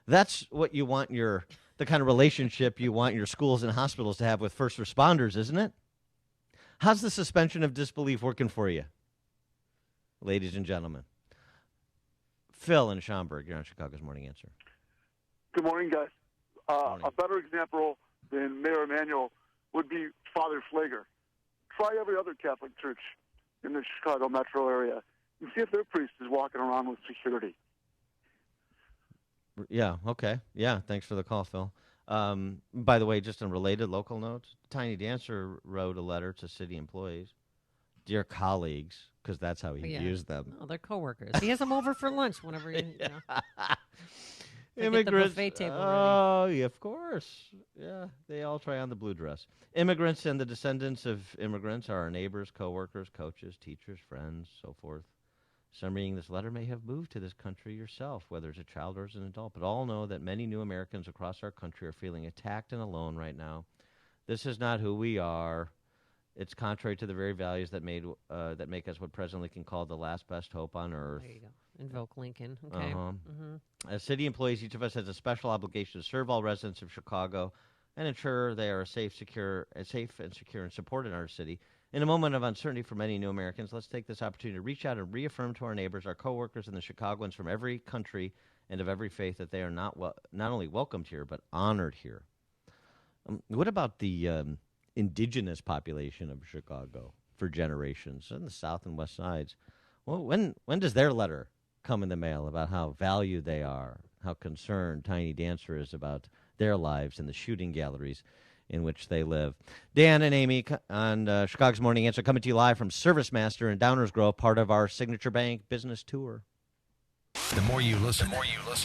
Speaker 1: That's what you want the kind of relationship you want your schools and hospitals to have with first responders, isn't it? How's the suspension of disbelief working for you? Ladies and gentlemen, Phil in Schaumburg, you're on Chicago's Morning Answer.
Speaker 22: Good morning, guys. A better example than Mayor Emanuel would be Father Flager. Try every other Catholic church in the Chicago metro area and see if their priest is walking around with security.
Speaker 1: Yeah, okay. Yeah, thanks for the call, Phil. By the way, just on related local notes, Tiny Dancer wrote a letter to city employees. Dear colleagues, because that's how he views them.
Speaker 2: Oh, they're coworkers. He has them over for lunch whenever you know. They get the
Speaker 1: Immigrants.
Speaker 2: buffet table ready.
Speaker 1: Oh, yeah, of course. Yeah, they all try on the blue dress. Immigrants and the descendants of immigrants are our neighbors, coworkers, coaches, teachers, friends, so forth. Some reading this letter may have moved to this country yourself, whether as a child or as an adult, but all know that many new Americans across our country are feeling attacked and alone right now. This is not who we are. It's contrary to the very values that make us what President Lincoln called the last best hope on earth.
Speaker 2: There you go. Invoke Lincoln. Okay.
Speaker 1: As city employees, each of us has a special obligation to serve all residents of Chicago and ensure they are safe and secure and supported in our city. In a moment of uncertainty for many new Americans, let's take this opportunity to reach out and reaffirm to our neighbors, our coworkers, and the Chicagoans from every country and of every faith that they are not only welcomed here but honored here. What about the indigenous population of Chicago for generations on the south and west sides? Well, when does their letter come in the mail about how valued they are, how concerned Tiny Dancer is about their lives in the shooting galleries in which they live? Dan and Amy on Chicago's Morning Answer coming to you live from Service Master in Downers Grove, part of our Signature Bank business tour.
Speaker 5: The more you listen,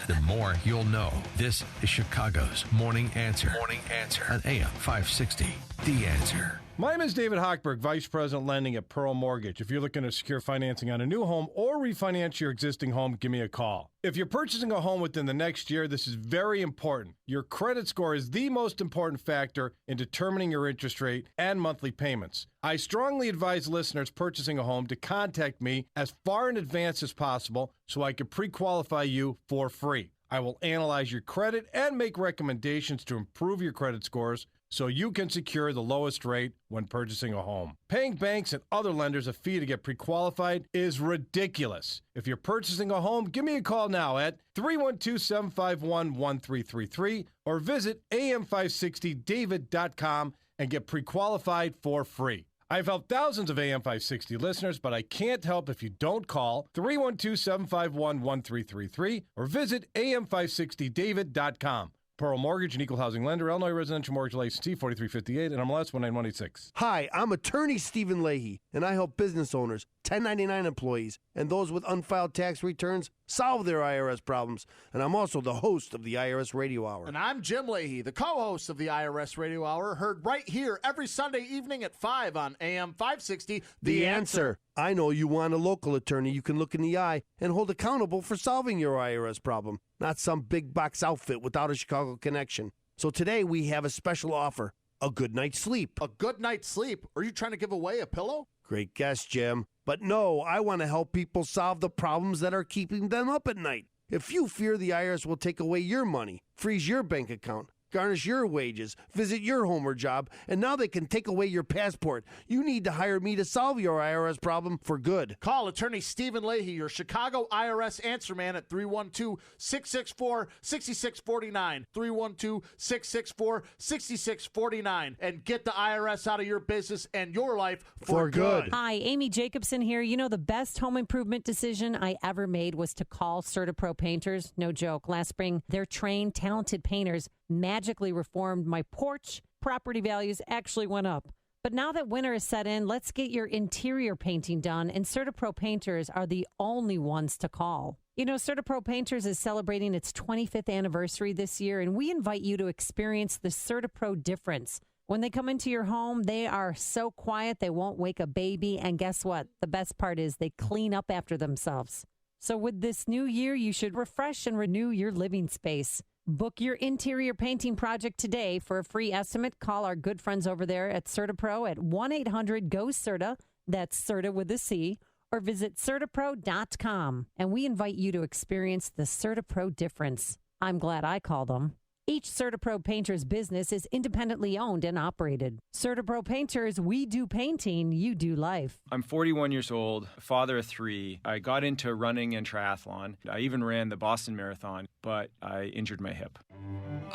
Speaker 5: the more you'll know. This is Chicago's Morning Answer. Morning Answer on AM 560. The Answer.
Speaker 3: My name is David Hochberg, Vice President Lending at Pearl Mortgage. If you're looking to secure financing on a new home or refinance your existing home, give me a call. If you're purchasing a home within the next year, this is very important. Your credit score is the most important factor in determining your interest rate and monthly payments. I strongly advise listeners purchasing a home to contact me as far in advance as possible so I can pre-qualify you for free. I will analyze your credit and make recommendations to improve your credit scores so you can secure the lowest rate when purchasing a home. Paying banks and other lenders a fee to get pre-qualified is ridiculous. If you're purchasing a home, give me a call now at 312-751-1333 or visit am560david.com and get pre-qualified for free. I've helped thousands of AM 560 listeners, but I can't help if you don't call 312-751-1333 or visit am560david.com. Pearl Mortgage, an equal housing lender, Illinois Residential Mortgage Licensee 4358 and MLS 19186.
Speaker 4: Hi, I'm attorney Stephen Leahy, and I help business owners, 1099 employees, and those with unfiled tax returns solve their IRS problems. And I'm also the host of the IRS Radio Hour.
Speaker 23: And I'm Jim Leahy, the co-host of the IRS Radio Hour, heard right here every Sunday evening at 5 on AM 560.
Speaker 4: The Answer. I know you want a local attorney you can look in the eye and hold accountable for solving your IRS problem, not some big box outfit without a Chicago connection. So today we have a special offer, a good night's sleep.
Speaker 23: A good night's sleep? Are you trying to give away a pillow?
Speaker 4: Great guess, Jim. But no, I want to help people solve the problems that are keeping them up at night. If you fear the IRS will take away your money, freeze your bank account, garnish your wages, visit your home or job, and now they can take away your passport, you need to hire me to solve your IRS problem for good.
Speaker 23: Call attorney Stephen Leahy, your Chicago IRS answer man at 312-664-6649, 312-664-6649, and get the IRS out of your business and your life for good.
Speaker 24: Hi, Amy Jacobson here. You know, the best home improvement decision I ever made was to call CertaPro Painters. No joke. Last spring, their trained, talented painters magically reformed my porch. Property values actually went up. But now that winter is set in, let's get your interior painting done, and CertaPro Painters are the only ones to call. You know, CertaPro Painters is celebrating its 25th anniversary this year, and we invite you to experience the CertaPro difference. When they come into your home, they are so quiet they won't wake a baby, and guess what? The best part is they clean up after themselves. So with this new year, you should refresh and renew your living space. Book your interior painting project today. For a free estimate, call our good friends over there at CertaPro at 1-800-GO-CERTA, that's CERTA with a C, or visit CertaPro.com. And we invite you to experience the CertaPro difference. I'm glad I called them. Each CertaPro Painter's business is independently owned and operated. CertaPro Painters, we do painting, you do life.
Speaker 25: I'm 41 years old, father of 3. I got into running and triathlon. I even ran the Boston Marathon, but I injured my hip.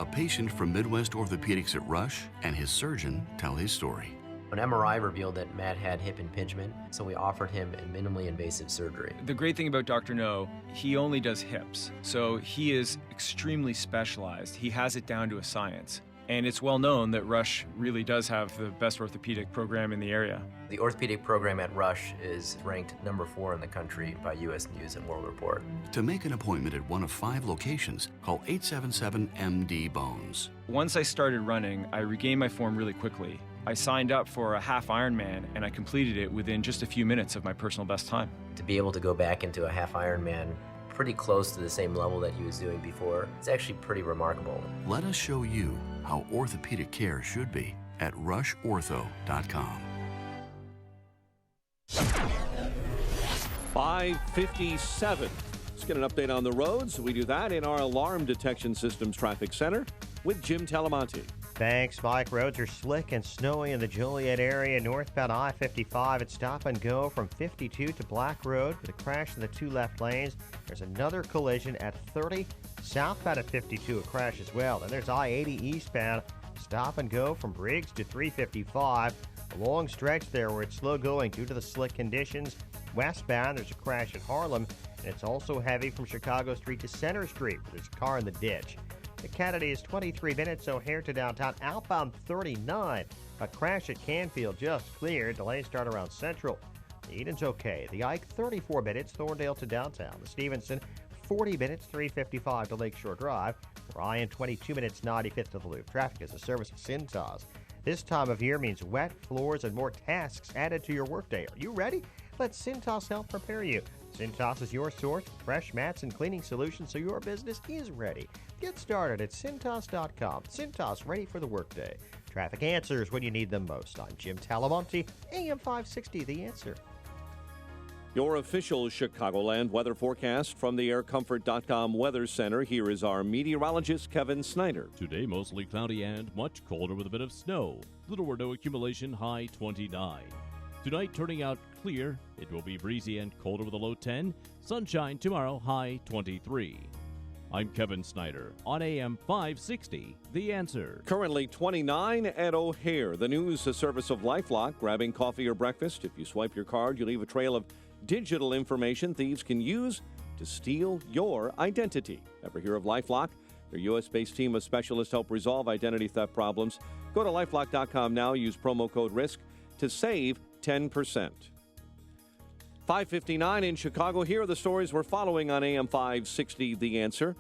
Speaker 26: A patient from Midwest Orthopedics at Rush and his surgeon tell his story.
Speaker 27: An MRI revealed that Matt had hip impingement, so we offered him a minimally invasive surgery.
Speaker 25: The great thing about Dr. No, he only does hips, so he is extremely specialized. He has it down to a science. And it's well known that Rush really does have the best orthopedic program in the area.
Speaker 27: The orthopedic program at Rush is ranked number 4 in the country by U.S. News and World Report.
Speaker 26: To make an appointment at one of 5 locations, call 877-MD-BONES.
Speaker 25: Once I started running, I regained my form really quickly. I signed up for a half Ironman, and I completed it within just a few minutes of my personal best time.
Speaker 27: To be able to go back into a half Ironman pretty close to the same level that he was doing before, it's actually pretty remarkable.
Speaker 26: Let us show you how orthopedic care should be at rushortho.com.
Speaker 14: 5:57. Let's get an update on the roads. We do that in our Alarm Detection Systems Traffic Center with Jim Talamonte.
Speaker 6: Thanks, Mike. Roads are slick and snowy in the Joliet area. Northbound I-55 at stop and go from 52 to Black Road with a crash in the 2 left lanes. There's another collision at 30. Southbound at 52, a crash as well. Then there's I-80 eastbound. Stop and go from Briggs to 355. A long stretch there where it's slow going due to the slick conditions. Westbound, there's a crash at Harlem, and it's also heavy from Chicago Street to Center Street, where there's a car in the ditch. The Kennedy is 23 minutes, O'Hare to downtown. Outbound 39. A crash at Canfield just cleared. Delays start around Central. The Eden's okay. The Ike 34 minutes, Thorndale to downtown. The Stevenson 40 minutes, 355 to Lakeshore Drive. Ryan 22 minutes, 95th to the Loop. Traffic is a service of Cintas. This time of year means wet floors and more tasks added to your workday. Are you ready? Let Cintas help prepare you. Cintas is your source for fresh mats and cleaning solutions so your business is ready. Get started at Cintas.com. Cintas, ready for the workday. Traffic answers when you need them most. I'm Jim Talamonte, AM 560, The Answer.
Speaker 14: Your official Chicagoland weather forecast from the AirComfort.com Weather Center. Here is our meteorologist, Kevin Snyder.
Speaker 8: Today, mostly cloudy and much colder with a bit of snow. Little or no accumulation, high 29. Tonight, turning out clear. It will be breezy and colder with a low 10. Sunshine tomorrow, high 23. I'm Kevin Snyder on AM 560, The Answer.
Speaker 14: Currently 29 at O'Hare. The news, a service of LifeLock. Grabbing coffee or breakfast. If you swipe your card, you leave a trail of digital information thieves can use to steal your identity. Ever hear of LifeLock? Their U.S.-based team of specialists help resolve identity theft problems. Go to LifeLock.com now. Use promo code RISK to save 10%. 5:59 in Chicago. Here are the stories we're following on AM 560, The Answer.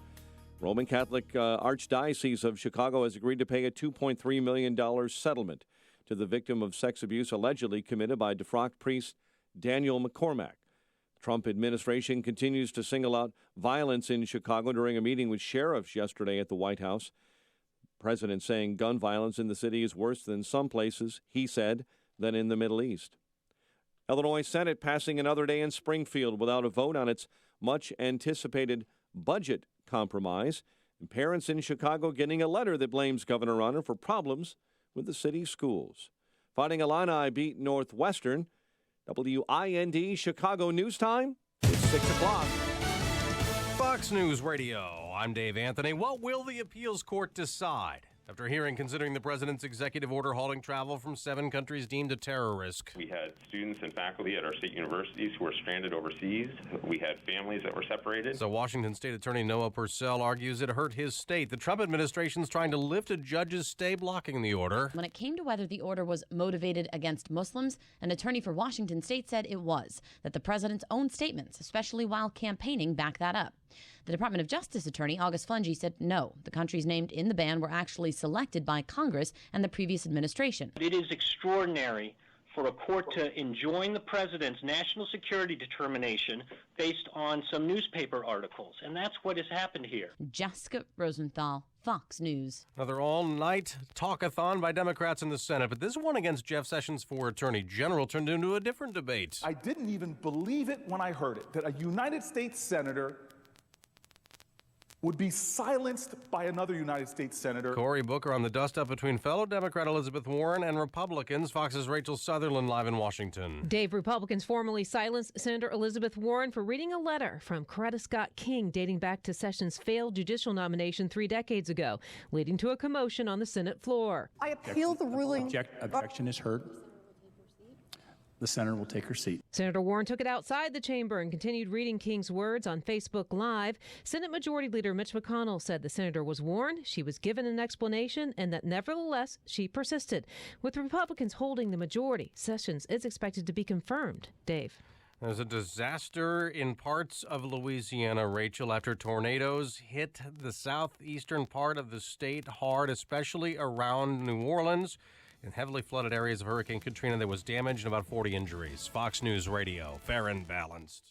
Speaker 14: Roman Catholic Archdiocese of Chicago has agreed to pay a $2.3 million settlement to the victim of sex abuse allegedly committed by defrocked priest Daniel McCormack. The Trump administration continues to single out violence in Chicago during a meeting with sheriffs yesterday at the White House. The president saying gun violence in the city is worse than some places, he said, than in the Middle East. Illinois Senate passing another day in Springfield without a vote on its much-anticipated budget compromise. And parents in Chicago getting a letter that blames Governor Rauner for problems with the city's schools. Fighting Illini beat Northwestern. WIND Chicago News Time. It's 6 o'clock.
Speaker 10: Fox News Radio. I'm Dave Anthony. What will the appeals court decide after hearing considering the president's executive order halting travel from 7 countries deemed a terror risk?
Speaker 11: We had students and faculty at our state universities who were stranded overseas. We had families that were separated.
Speaker 10: So Washington State Attorney Noah Purcell argues it hurt his state. The Trump administration's trying to lift a judge's stay blocking the order.
Speaker 12: When it came to whether the order was motivated against Muslims, an attorney for Washington State said it was, that the president's own statements, especially while campaigning, back that up. The Department of Justice attorney, August Fungi, said no. The countries named in the ban were actually selected by Congress and the previous administration.
Speaker 13: It is extraordinary for a court to enjoin the president's national security determination based on some newspaper articles, and that's what has happened here.
Speaker 12: Jessica Rosenthal, Fox News.
Speaker 10: Another all-night talkathon by Democrats in the Senate, but this one against Jeff Sessions for Attorney General turned into a different debate.
Speaker 15: I didn't even believe it when I heard it, that a United States senator would be silenced by another United States senator.
Speaker 10: Cory Booker on the dust-up between fellow Democrat Elizabeth Warren and Republicans. Fox's Rachel Sutherland live in Washington.
Speaker 16: Dave, Republicans formally silenced Senator Elizabeth Warren for reading a letter from Coretta Scott King dating back to Sessions' failed judicial nomination 3 decades ago, leading to a commotion on the Senate floor.
Speaker 28: I appeal the ruling.
Speaker 15: Objection is heard.
Speaker 7: the senator will take her seat.
Speaker 16: Senator Warren took it outside the chamber and continued reading King's words on Facebook Live. Senate Majority Leader Mitch McConnell said the senator was warned, she was given an explanation, and that nevertheless she persisted. With Republicans holding the majority, Sessions is expected to be confirmed. Dave.
Speaker 10: There's a disaster in parts of Louisiana, Rachel, after tornadoes hit the southeastern part of the state hard, especially around New Orleans. In heavily flooded areas of Hurricane Katrina, there was damage and about 40 injuries. Fox News Radio, fair and balanced.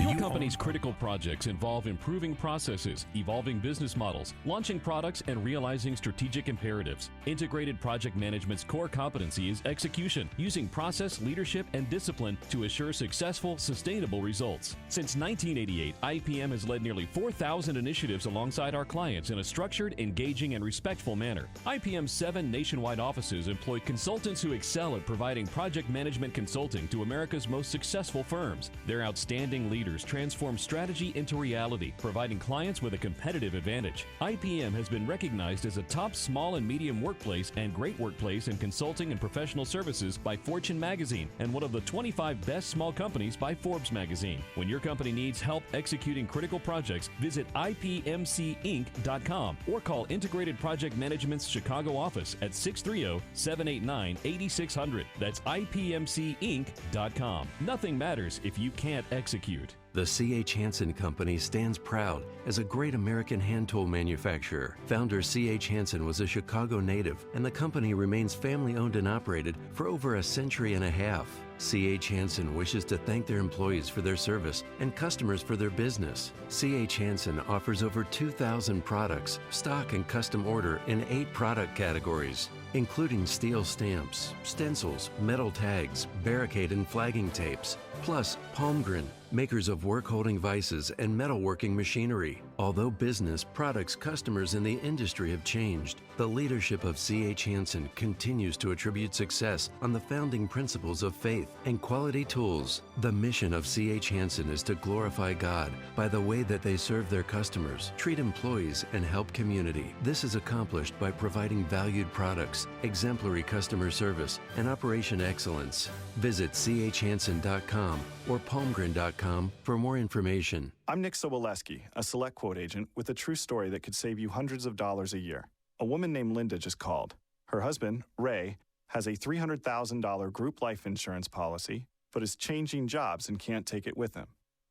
Speaker 9: Your company's critical projects involve improving processes, evolving business models, launching products, and realizing strategic imperatives. Integrated Project Management's core competency is execution, using process, leadership, and discipline to assure successful, sustainable results. Since 1988, IPM has led nearly 4,000 initiatives alongside our clients in a structured, engaging, and respectful manner. IPM's 7 nationwide offices employ consultants who excel at providing project management consulting to America's most successful firms. Their outstanding leaders transform strategy into reality, providing clients with a competitive advantage. IPM has been recognized as a top small and medium workplace and great workplace in consulting and professional services by Fortune magazine and one of the 25 best small companies by Forbes magazine. When your company needs help executing critical projects, visit IPMCinc.com or call Integrated Project Management's Chicago office at 630-789-8600. That's IPMCinc.com. Nothing matters if you can't execute.
Speaker 17: The C.H. Hansen Company stands proud as a great American hand tool manufacturer. Founder C.H. Hansen was a Chicago native, and the company remains family-owned and operated for over a century and a half. C.H. Hansen wishes to thank their employees for their service and customers for their business. C.H. Hansen offers over 2,000 products, stock and custom order in 8 product categories, including steel stamps, stencils, metal tags, barricade and flagging tapes, plus Palmgren, makers of work-holding vices and metalworking machinery. Although business, products, customers, and the industry have changed, the leadership of C.H. Hansen continues to attribute success on the founding principles of faith and quality tools. The mission of C.H. Hansen is to glorify God by the way that they serve their customers, treat employees, and help community. This is accomplished by providing valued products, exemplary customer service, and operation excellence. Visit chhansen.com or palmgren.com for more information.
Speaker 18: I'm Nick Soboleski, a Select Quote agent with a true story that could save you hundreds of dollars a year. A woman named Linda just called. Her husband, Ray, has a $300,000 group life insurance policy, but is changing jobs and can't take it with him.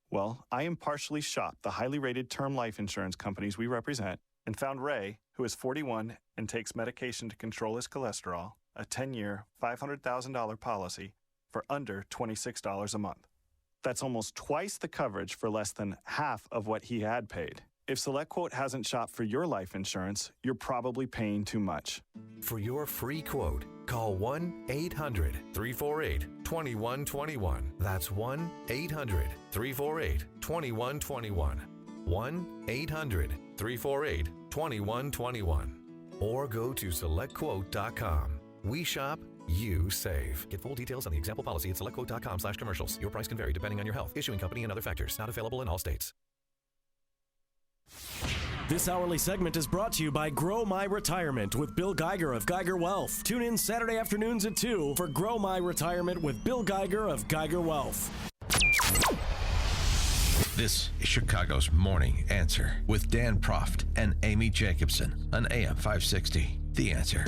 Speaker 18: Well, I impartially shopped the highly rated term life insurance companies we represent and found Ray, who is 41 and takes medication to control his cholesterol, a 10-year, $500,000 policy for under $26 a month. That's almost twice the coverage for less than half of what he had paid. If SelectQuote hasn't shopped for your life insurance, you're probably paying too much.
Speaker 19: For your free quote, call 1-800-348-2121. That's 1-800-348-2121. 1-800-348-2121. Or go to SelectQuote.com. We shop, you save. Get full details on the example policy at SelectQuote.com/commercials. Your price can vary depending on your health, issuing company, and other factors. Not available in all states.
Speaker 20: This hourly segment is brought to you by Grow My Retirement with Bill Geiger of Geiger Wealth. Tune in Saturday afternoons at 2 for Grow My Retirement with Bill Geiger of Geiger Wealth.
Speaker 5: This is Chicago's Morning Answer with Dan Proft and Amy Jacobson on AM 560. The Answer.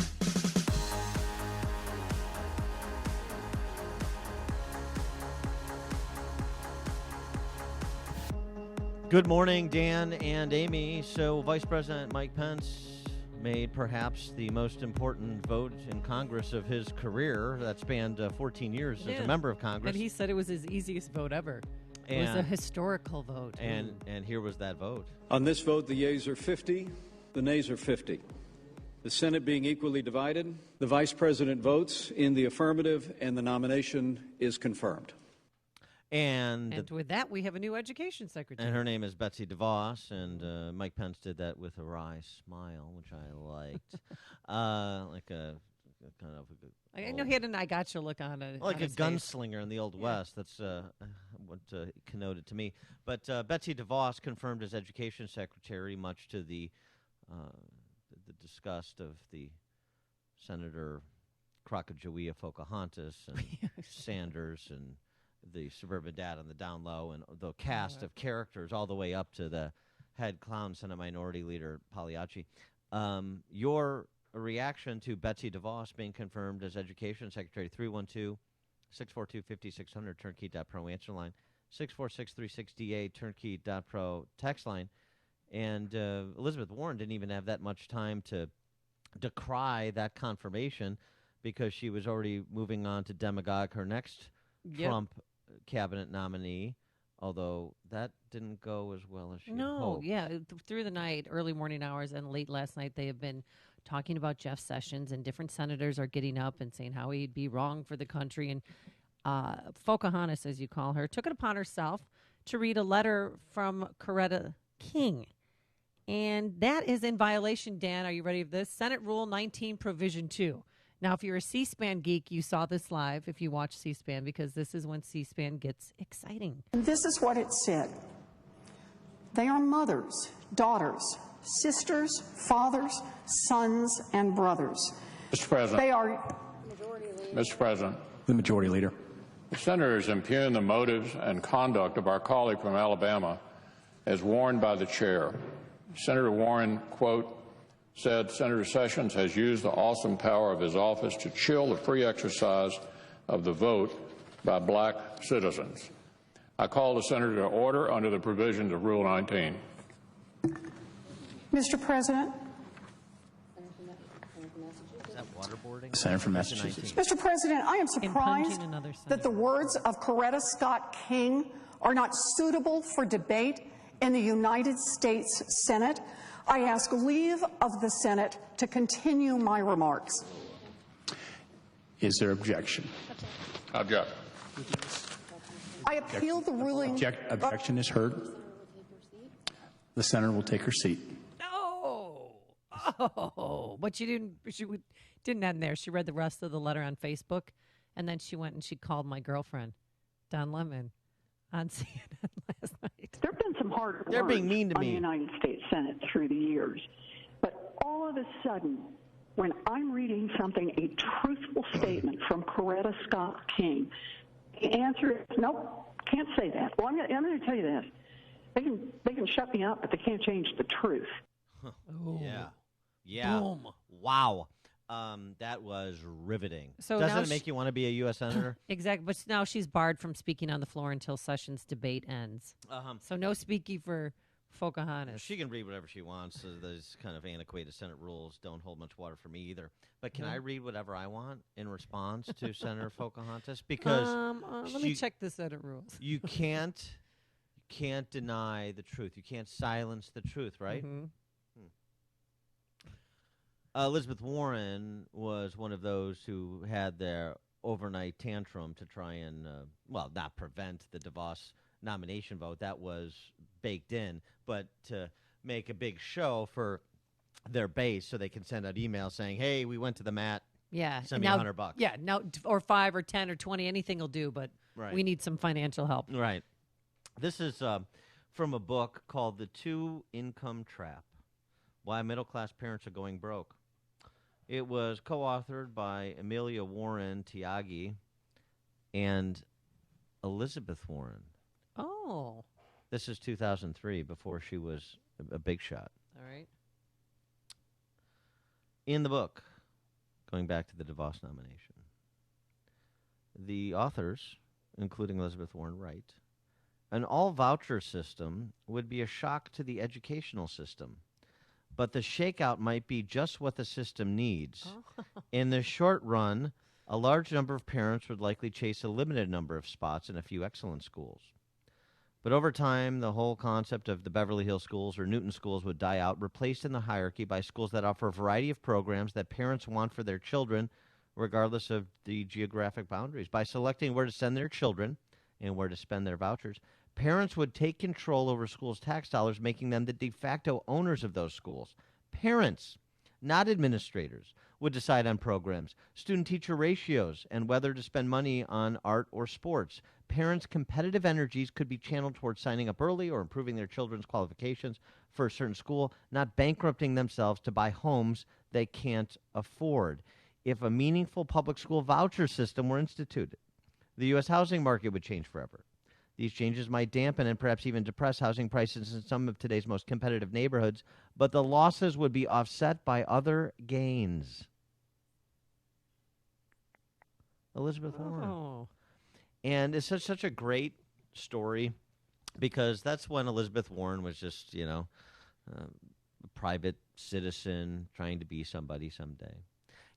Speaker 1: Good morning, Dan and Amy. So Vice President Mike Pence made perhaps the most important vote in Congress of his career that spanned 14 years as a member of Congress.
Speaker 2: And he said it was his easiest vote ever. It was a historical vote.
Speaker 1: And here was that vote.
Speaker 21: On this vote, the yeas are 50, the nays are 50. The Senate being equally divided, the Vice President votes in the affirmative and the nomination is confirmed.
Speaker 2: And with that, we have a new education secretary.
Speaker 1: And her name is Betsy DeVos, and Mike Pence did that with a wry smile, which I liked. Like a kind of
Speaker 2: I know he had an I gotcha look on it.
Speaker 1: Like a gunslinger in the Old West. That's what connoted to me. But Betsy DeVos confirmed as education secretary, much to the disgust of the Senator Crocodile, Pocahontas, and Sanders, and the Suburban Dad on the down low, and the cast of characters all the way up to the head clown, Senate Minority Leader Pagliacci. Your reaction to Betsy DeVos being confirmed as Education Secretary, 312-642-5600, turnkey.pro answer line, 646-368, turnkey.pro text line. And Elizabeth Warren didn't even have that much time to decry that confirmation because she was already moving on to demagogue her next Trump cabinet nominee, although that didn't go as well as she hoped.
Speaker 2: Through the night, early morning hours, and late last night, they have been talking about Jeff Sessions, and different senators are getting up and saying how he'd be wrong for the country. And Pocahontas, as you call her, took it upon herself to read a letter from Coretta King. And that is in violation, Dan. Are you ready for this? Senate Rule 19, Provision 2. Now, if you're a C-SPAN geek, you saw this live if you watch C-SPAN, because this is when C-SPAN gets exciting.
Speaker 3: This is what it said. They are mothers, daughters, sisters, fathers, sons, and brothers.
Speaker 4: Mr. President.
Speaker 3: They are...
Speaker 4: Mr. President.
Speaker 20: The Majority Leader.
Speaker 4: The senators impugn the motives and conduct of our colleague from Alabama as warned by the chair. Senator Warren, quote, said Senator Sessions has used the awesome power of his office to chill the free exercise of the vote by black citizens. I call the senator to order under the provisions of Rule 19.
Speaker 3: Mr. President.
Speaker 1: Is that waterboarding?
Speaker 20: Senator from Massachusetts.
Speaker 3: Mr. President, I am surprised that the words of Coretta Scott King are not suitable for debate in the United States Senate. I ask leave of the Senate to continue my remarks.
Speaker 20: Is there objection?
Speaker 4: Object.
Speaker 3: I appeal the ruling.
Speaker 20: Objection is heard. The senator will take her seat.
Speaker 2: Oh, but she didn't end there. She read the rest of the letter on Facebook, and then she went and she called my girlfriend, Don Lemon, on CNN last night.
Speaker 3: There have been some hard
Speaker 1: They're
Speaker 3: words
Speaker 1: being mean to
Speaker 3: on
Speaker 1: me.
Speaker 3: the United States Senate through the years. But all of a sudden, when I'm reading something, a truthful statement from Coretta Scott King, the answer is, nope, can't say that. Well, I'm going to tell you this. They can shut me up, but they can't change the truth.
Speaker 1: Yeah.
Speaker 2: Boom.
Speaker 1: Wow. That was riveting.
Speaker 2: So
Speaker 1: doesn't
Speaker 2: now
Speaker 1: it make you want to be a U.S. senator?
Speaker 2: Exactly. But now she's barred from speaking on the floor until Sessions' debate ends. So no speaking for Pocahontas.
Speaker 1: She can read whatever she wants. Those kind of antiquated Senate rules don't hold much water for me either. But can I read whatever I want in response to Senator Pocahontas? Because
Speaker 2: let me check the Senate rules.
Speaker 1: You can't deny the truth. You can't silence the truth, right?
Speaker 2: Mm-hmm.
Speaker 1: Elizabeth Warren was one of those who had their overnight tantrum to try and, not prevent the DeVos nomination vote. That was baked in, but to make a big show for their base so they can send out emails saying, hey, we went to the mat.
Speaker 2: Yeah.
Speaker 1: Send me $100.
Speaker 2: Yeah, now, or 5 or 10 or 20, anything will do, but we need some financial help.
Speaker 1: Right. This is from a book called The Two-Income Trap, Why Middle-Class Parents Are Going Broke. It was co-authored by Amelia Warren Tiagi and Elizabeth Warren.
Speaker 2: Oh.
Speaker 1: This is 2003, before she was a big shot.
Speaker 2: All right.
Speaker 1: In the book, going back to the DeVos nomination, the authors, including Elizabeth Warren, write, an all-voucher system would be a shock to the educational system. But the shakeout might be just what the system needs. In the short run, a large number of parents would likely chase a limited number of spots in a few excellent schools. But over time, the whole concept of the Beverly Hills schools or Newton schools would die out, replaced in the hierarchy by schools that offer a variety of programs that parents want for their children, regardless of the geographic boundaries. By selecting where to send their children and where to spend their vouchers, parents would take control over schools' tax dollars, making them the de facto owners of those schools. Parents, not administrators, would decide on programs, student-teacher ratios, and whether to spend money on art or sports. Parents' competitive energies could be channeled towards signing up early or improving their children's qualifications for a certain school, not bankrupting themselves to buy homes they can't afford. if a meaningful public school voucher system were instituted. The U.S. housing market would change forever. These changes might dampen and perhaps even depress housing prices in some of today's most competitive neighborhoods, but the losses would be offset by other gains. Elizabeth Warren. And it's such a great story because that's when Elizabeth Warren was just, a private citizen trying to be somebody someday.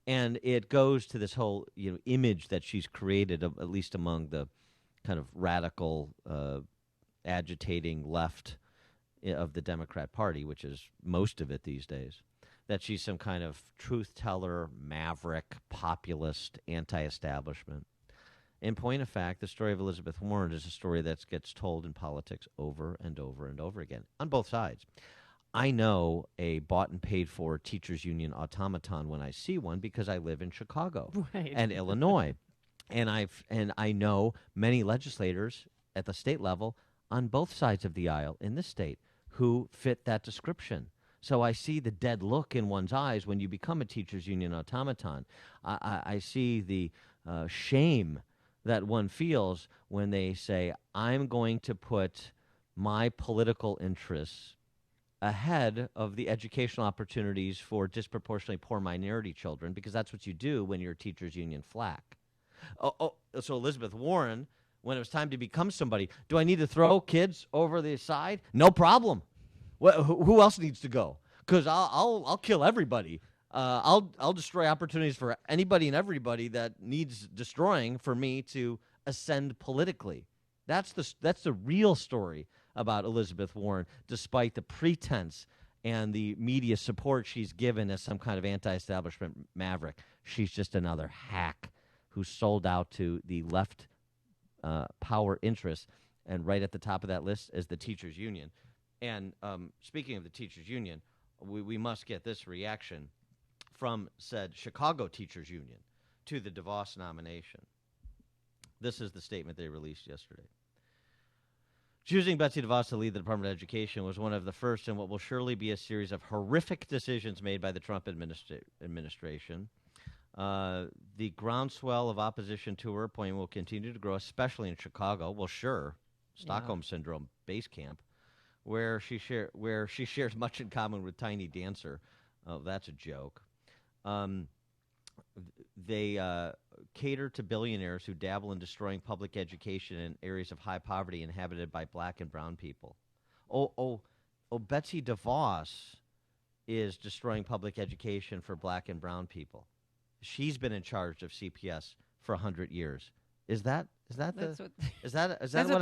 Speaker 1: And it goes to this whole, image that she's created, at least among the kind of radical, agitating left of the Democrat Party, which is most of it these days, that she's some kind of truth teller, maverick, populist, anti-establishment. In point of fact, the story of Elizabeth Warren is a story that gets told in politics over and over and over again, on both sides. I know a bought and paid for teachers union automaton when I see one because I live in Chicago and Illinois. And I know many legislators at the state level on both sides of the aisle in this state who fit that description. So I see the dead look in one's eyes when you become a teachers union automaton. I see the shame that one feels when they say, I'm going to put my political interests ahead of the educational opportunities for disproportionately poor minority children, because that's what you do when you're a teachers union flack. So Elizabeth Warren, when it was time to become somebody, do I need to throw kids over the side? No problem. Who else needs to go? Because I'll kill everybody. I'll destroy opportunities for anybody and everybody that needs destroying for me to ascend politically. That's the real story about Elizabeth Warren, despite the pretense and the media support she's given as some kind of anti-establishment maverick. She's just another hack who sold out to the left power interests. And right at the top of that list is the teachers union. And speaking of the teachers union, we must get this reaction from said Chicago teachers union to the DeVos nomination. This is the statement they released yesterday. Choosing Betsy DeVos to lead the Department of Education was one of the first in what will surely be a series of horrific decisions made by the Trump administration. The groundswell of opposition to her appointment will continue to grow, especially in Chicago. Well, sure, Stockholm Syndrome base camp, where she shares much in common with Tiny Dancer. Oh, that's a joke. They cater to billionaires who dabble in destroying public education in areas of high poverty inhabited by black and brown people. Betsy DeVos is destroying public education for black and brown people. She's been in charge of CPS for 100 years. Is that what I'm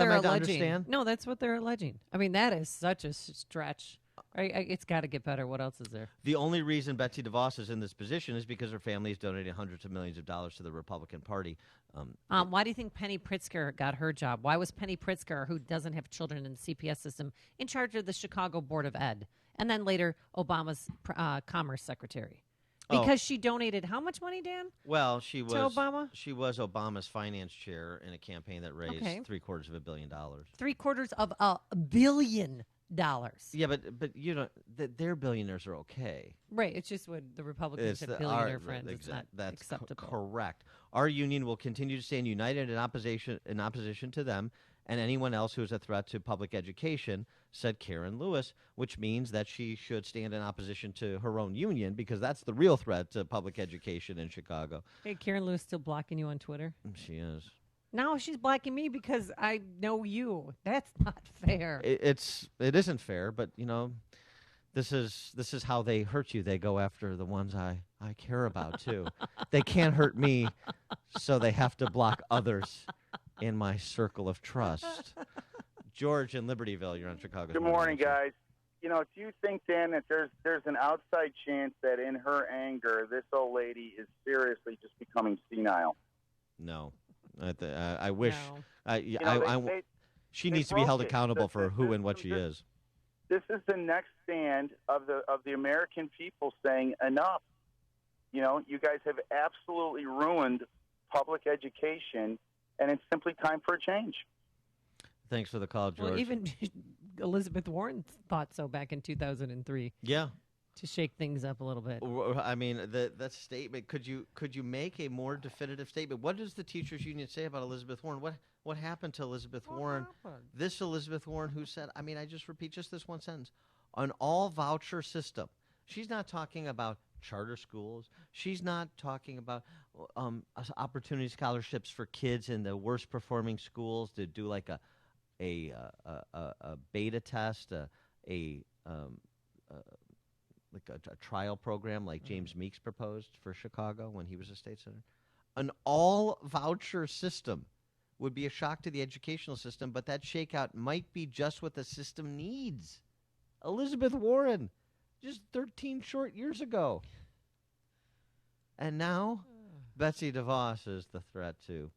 Speaker 1: meant to understand?
Speaker 2: No, that's what they're alleging. I mean, that is such a stretch. It's got to get better. What else is there?
Speaker 1: The only reason Betsy DeVos is in this position is because her family has donated hundreds of millions of dollars to the Republican Party.
Speaker 2: Why do you think Penny Pritzker got her job? Why was Penny Pritzker, who doesn't have children in the CPS system, in charge of the Chicago Board of Ed, and then later Obama's Commerce Secretary? Because she donated how much money, Dan?
Speaker 1: Well, she was
Speaker 2: to Obama?
Speaker 1: She was Obama's finance chair in a campaign that raised $750 million.
Speaker 2: $750 million.
Speaker 1: Yeah, but you know, their billionaires are okay.
Speaker 2: Right. It's just when the Republicans have billionaire friends.
Speaker 1: Exactly.
Speaker 2: That's acceptable.
Speaker 1: Correct. Our union will continue to stand united in opposition to them and anyone else who is a threat to public education, said Karen Lewis, which means that she should stand in opposition to her own union because that's the real threat to public education in Chicago.
Speaker 2: Hey, Karen Lewis still blocking you on Twitter?
Speaker 1: She is.
Speaker 2: No, she's blocking me because I know you. That's not fair.
Speaker 1: It isn't fair, but you know, this is how they hurt you. They go after the ones I care about too. They can't hurt me, so they have to block others in my circle of trust. George in Libertyville, you're on Chicago.
Speaker 7: Good morning, guys. You know, if you think, Dan, that there's an outside chance that in her anger, this old lady is seriously just becoming senile.
Speaker 1: No. I wish.
Speaker 7: No.
Speaker 1: She needs to be held accountable for who and what she is.
Speaker 7: This is the next stand of the American people saying enough. You know, you guys have absolutely ruined public education, and it's simply time for a change.
Speaker 1: Thanks for the call, George.
Speaker 2: Well, even Elizabeth Warren thought so back in 2003.
Speaker 1: Yeah.
Speaker 2: to shake things up a little bit.
Speaker 1: I mean, that statement. Could you make a more definitive statement? What does the teachers union say about Elizabeth Warren? What happened to Elizabeth Warren? This Elizabeth Warren who said, I mean, I just repeat just this one sentence, an all voucher system. She's not talking about charter schools. She's not talking about opportunity scholarships for kids in the worst performing schools to do like a beta test, a trial program like James Meeks proposed for Chicago when he was a state senator. An all voucher system would be a shock to the educational system, but that shakeout might be just what the system needs. Elizabeth Warren, just 13 short years ago. And now, Betsy DeVos is the threat to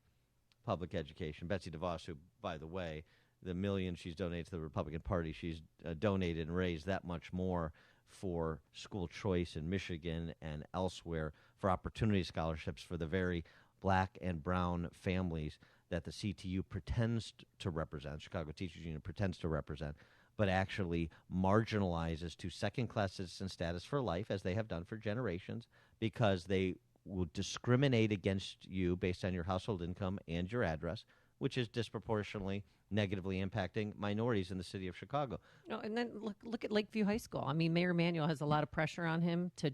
Speaker 1: public education. Betsy DeVos, who, by the way, the million she's donated to the Republican Party, she's donated and raised that much more for school choice in Michigan and elsewhere, for opportunity scholarships for the very black and brown families that the CTU pretends to represent, Chicago Teachers Union pretends to represent, but actually marginalizes to second-class citizen status for life, as they have done for generations, because they will discriminate against you based on your household income and your address, which is disproportionately negatively impacting minorities in the city of Chicago.
Speaker 2: No, and then look at Lakeview High School. I mean, Mayor Emanuel has a lot of pressure on him to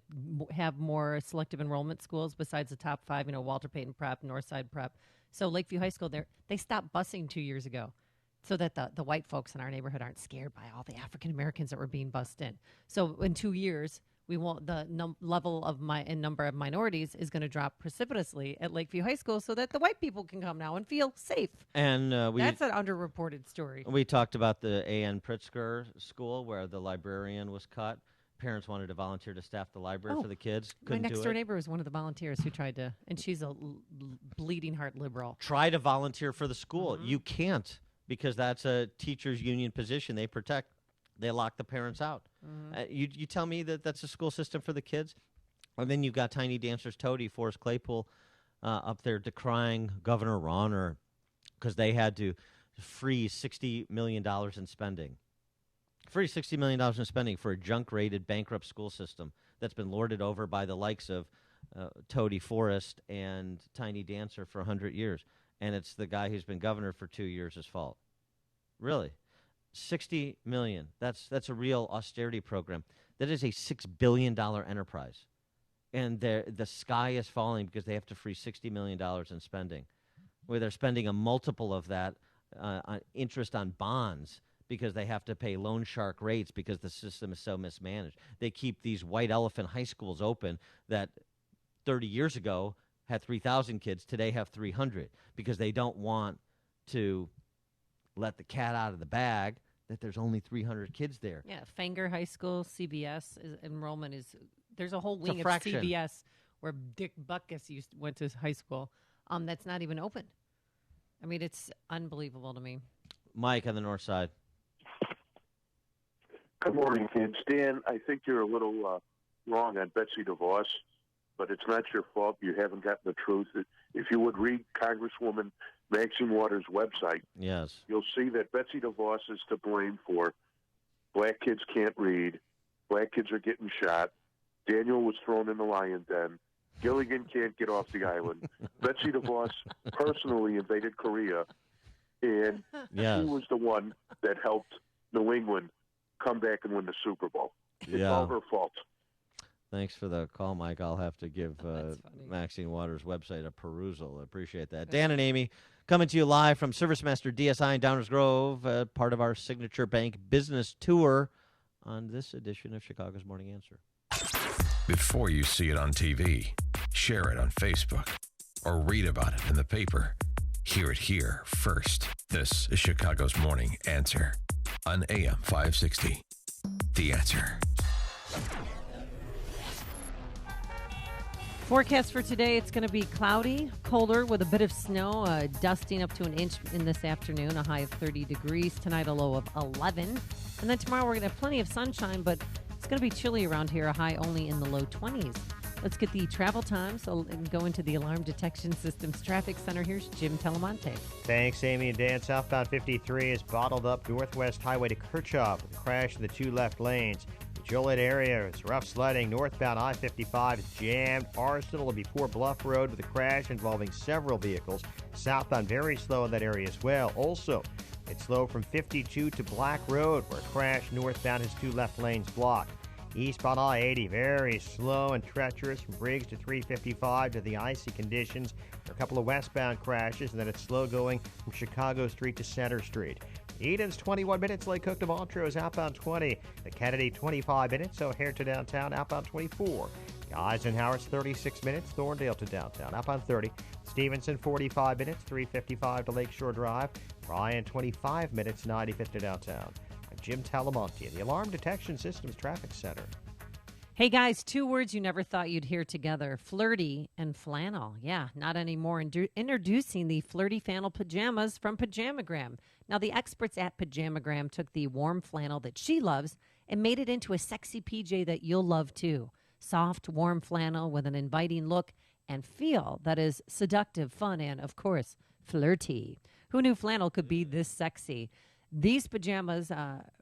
Speaker 2: have more selective enrollment schools besides the top 5, Walter Payton Prep, Northside Prep. So Lakeview High School, they stopped busing 2 years ago so that the white folks in our neighborhood aren't scared by all the African Americans that were being bussed in. So in 2 years, we won't. The level of number of minorities is going to drop precipitously at Lakeview High School, so that the white people can come now and feel safe.
Speaker 1: And
Speaker 2: that's an underreported story.
Speaker 1: We talked about the A.N. Pritzker school where the librarian was cut. Parents wanted to volunteer to staff the library for the kids. Couldn't
Speaker 2: my next
Speaker 1: do
Speaker 2: door
Speaker 1: it.
Speaker 2: neighbor was one of the volunteers who tried to, and she's a bleeding heart liberal.
Speaker 1: Try to volunteer for the school. You can't, because that's a teachers union position they protect. They lock the parents out. You tell me that that's a school system for the kids? And then you've got Tiny Dancers Toady, Forrest Claypool, up there decrying Governor Rauner because they had to freeze $60 million in spending. Freeze $60 million in spending for a junk-rated, bankrupt school system that's been lorded over by the likes of Toady Forrest and Tiny Dancer for 100 years. And it's the guy who's been governor for 2 years' fault. Really? $60 million. That's a real austerity program. That is a $6 billion enterprise. And the sky is falling because they have to freeze $60 million in spending, where they're spending a multiple of that on interest on bonds because they have to pay loan shark rates because the system is so mismanaged. They keep these white elephant high schools open that 30 years ago had 3,000 kids, today have 300, because they don't want to let the cat out of the bag that there's only 300 kids there.
Speaker 2: Yeah, Fanger High School, CBS enrollment is, there's a whole
Speaker 1: It's a
Speaker 2: wing of
Speaker 1: fraction.
Speaker 2: CBS where Dick Butkus went to high school that's not even open. I mean, it's unbelievable to me.
Speaker 1: Mike on the north side.
Speaker 6: Good morning, kids. Dan, I think you're a little wrong on Betsy DeVos, but it's not your fault. You haven't gotten the truth. If you would read Congresswoman Maxine Waters' website,
Speaker 1: yes,
Speaker 6: you'll see that Betsy DeVos is to blame for black kids can't read, black kids are getting shot, Daniel was thrown in the lion den, Gilligan can't get off the island. Betsy DeVos personally invaded Korea, and
Speaker 1: Yes.
Speaker 6: she was the one that helped New England come back and win the Super Bowl. It's
Speaker 1: Yeah.
Speaker 6: all her fault.
Speaker 1: Thanks for the call, Mike. I'll have to give Maxine Waters' website a perusal. I appreciate that. Dan and Amy coming to you live from ServiceMaster DSI in Downers Grove, part of our Signature Bank business tour on this edition of Chicago's Morning Answer.
Speaker 5: Before you see it on TV, share it on Facebook, or read about it in the paper, hear it here first. This is Chicago's Morning Answer on AM 560. The Answer.
Speaker 2: Forecast for today, it's going to be cloudy, colder with a bit of snow, dusting up to an inch in this afternoon, a high of 30 degrees. Tonight, a low of 11. And then tomorrow, we're going to have plenty of sunshine, but it's going to be chilly around here, a high only in the low 20s. Let's get the travel times and go into the Alarm Detection Systems Traffic Center. Here's Jim Telemonte.
Speaker 8: Thanks, Amy and Dan. Southbound 53 is bottled up Northwest Highway to Kirchhoff with a crash in the 2 left lanes. The Joliet area is rough sledding. Northbound I-55 is jammed. Arsenal before Bluff Road with a crash involving several vehicles. Southbound very slow in that area as well. Also, it's slow from 52 to Black Road where a crash northbound has 2 left lanes blocked. Eastbound I-80, very slow and treacherous from Briggs to 355 to the icy conditions. There are a couple of westbound crashes, and then it's slow going from Chicago Street to Center Street. Eden's 21 minutes, Lake Cook to Montrose, outbound 20. The Kennedy, 25 minutes, O'Hare to downtown, outbound 24. The Eisenhower's 36 minutes, Thorndale to downtown, outbound 30. Stevenson, 45 minutes, 355 to Lakeshore Drive. Bryan, 25 minutes, 95th to downtown. Jim Talamonte, the Alarm Detection Systems Traffic Center.
Speaker 2: Hey guys, 2 words you never thought you'd hear together: flirty and flannel. Yeah, not anymore. Introducing the flirty flannel pajamas from Pajamagram. Now, the experts at Pajamagram took the warm flannel that she loves and made it into a sexy PJ that you'll love too. Soft, warm flannel with an inviting look and feel that is seductive, fun, and, of course, flirty. Who knew flannel could be this sexy? These pajamas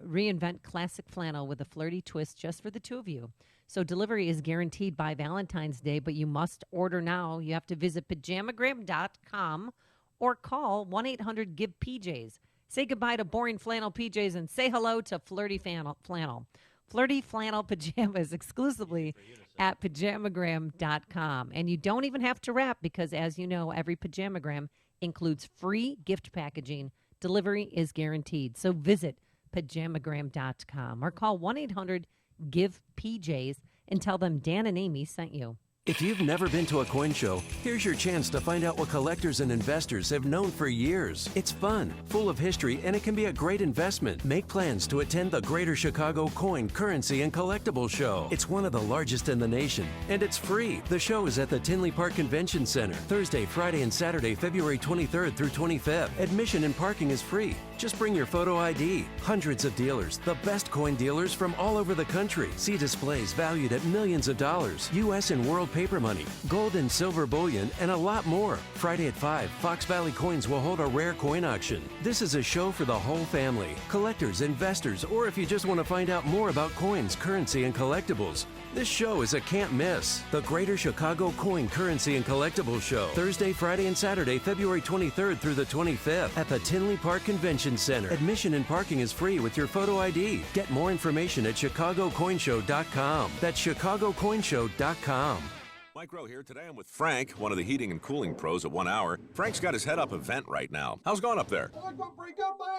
Speaker 2: reinvent classic flannel with a flirty twist just for the 2 of you. So delivery is guaranteed by Valentine's Day, but you must order now. You have to visit pajamagram.com or call 1-800-GIVE-PJs. Say goodbye to boring flannel PJs and say hello to flirty flannel. Flirty flannel pajamas exclusively at pajamagram.com. And you don't even have to wrap because, as you know, every Pajamagram includes free gift packaging. Delivery is guaranteed. So visit pajamagram.com or call 1-800-GIVE-PJs and tell them Dan and Amy sent you.
Speaker 17: If you've never been to a coin show, here's your chance to find out what collectors and investors have known for years. It's fun, full of history, and it can be a great investment. Make plans to attend the Greater Chicago Coin, Currency, and Collectible Show. It's one of the largest in the nation, and it's free. The show is at the Tinley Park Convention Center, Thursday, Friday, and Saturday, February 23rd through 25th. Admission and parking is free. Just bring your photo ID. Hundreds of dealers, the best coin dealers from all over the country. See displays valued at millions of dollars, U.S. and world paper money, gold and silver bullion, and a lot more. Friday at 5, Fox Valley Coins will hold a rare coin auction. This is a show for the whole family, collectors, investors, or if you just want to find out more about coins, currency, and collectibles. This show is a can't miss. The Greater Chicago Coin, Currency, and Collectible Show. Thursday, Friday, and Saturday, February 23rd through the 25th at the Tinley Park Convention Center. Admission and parking is free with your photo ID. Get more information at chicagocoinshow.com. That's chicagocoinshow.com.
Speaker 22: Mike Rowe here. Today I'm with Frank, one of the heating and cooling pros at 1 Hour. Frank's got his head up a vent right now. How's it going up there?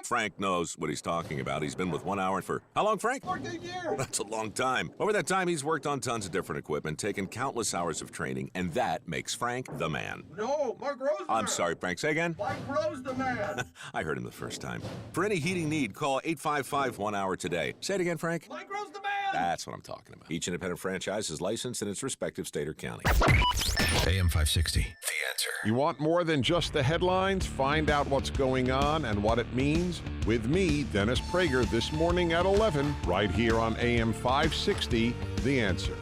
Speaker 22: Frank knows what he's talking about. He's been with 1 Hour for how long, Frank?
Speaker 23: 14 years.
Speaker 22: That's a long time. Over that time, he's worked on tons of different equipment, taken countless hours of training, and that makes Frank the man.
Speaker 23: No, Mark Rowe's the man.
Speaker 22: I'm sorry, Frank. Say again?
Speaker 23: Mike Rowe's the man.
Speaker 22: I heard him the first time. For any heating need, call 855 1 Hour today. Say it again, Frank.
Speaker 23: Mike Rowe's the man.
Speaker 22: That's what I'm talking about. Each independent franchise is licensed in its respective state or county.
Speaker 5: AM 560, The Answer.
Speaker 24: You want more than just the headlines? Find out what's going on and what it means with me, Dennis Prager, this morning at 11, right here on AM 560, The Answer.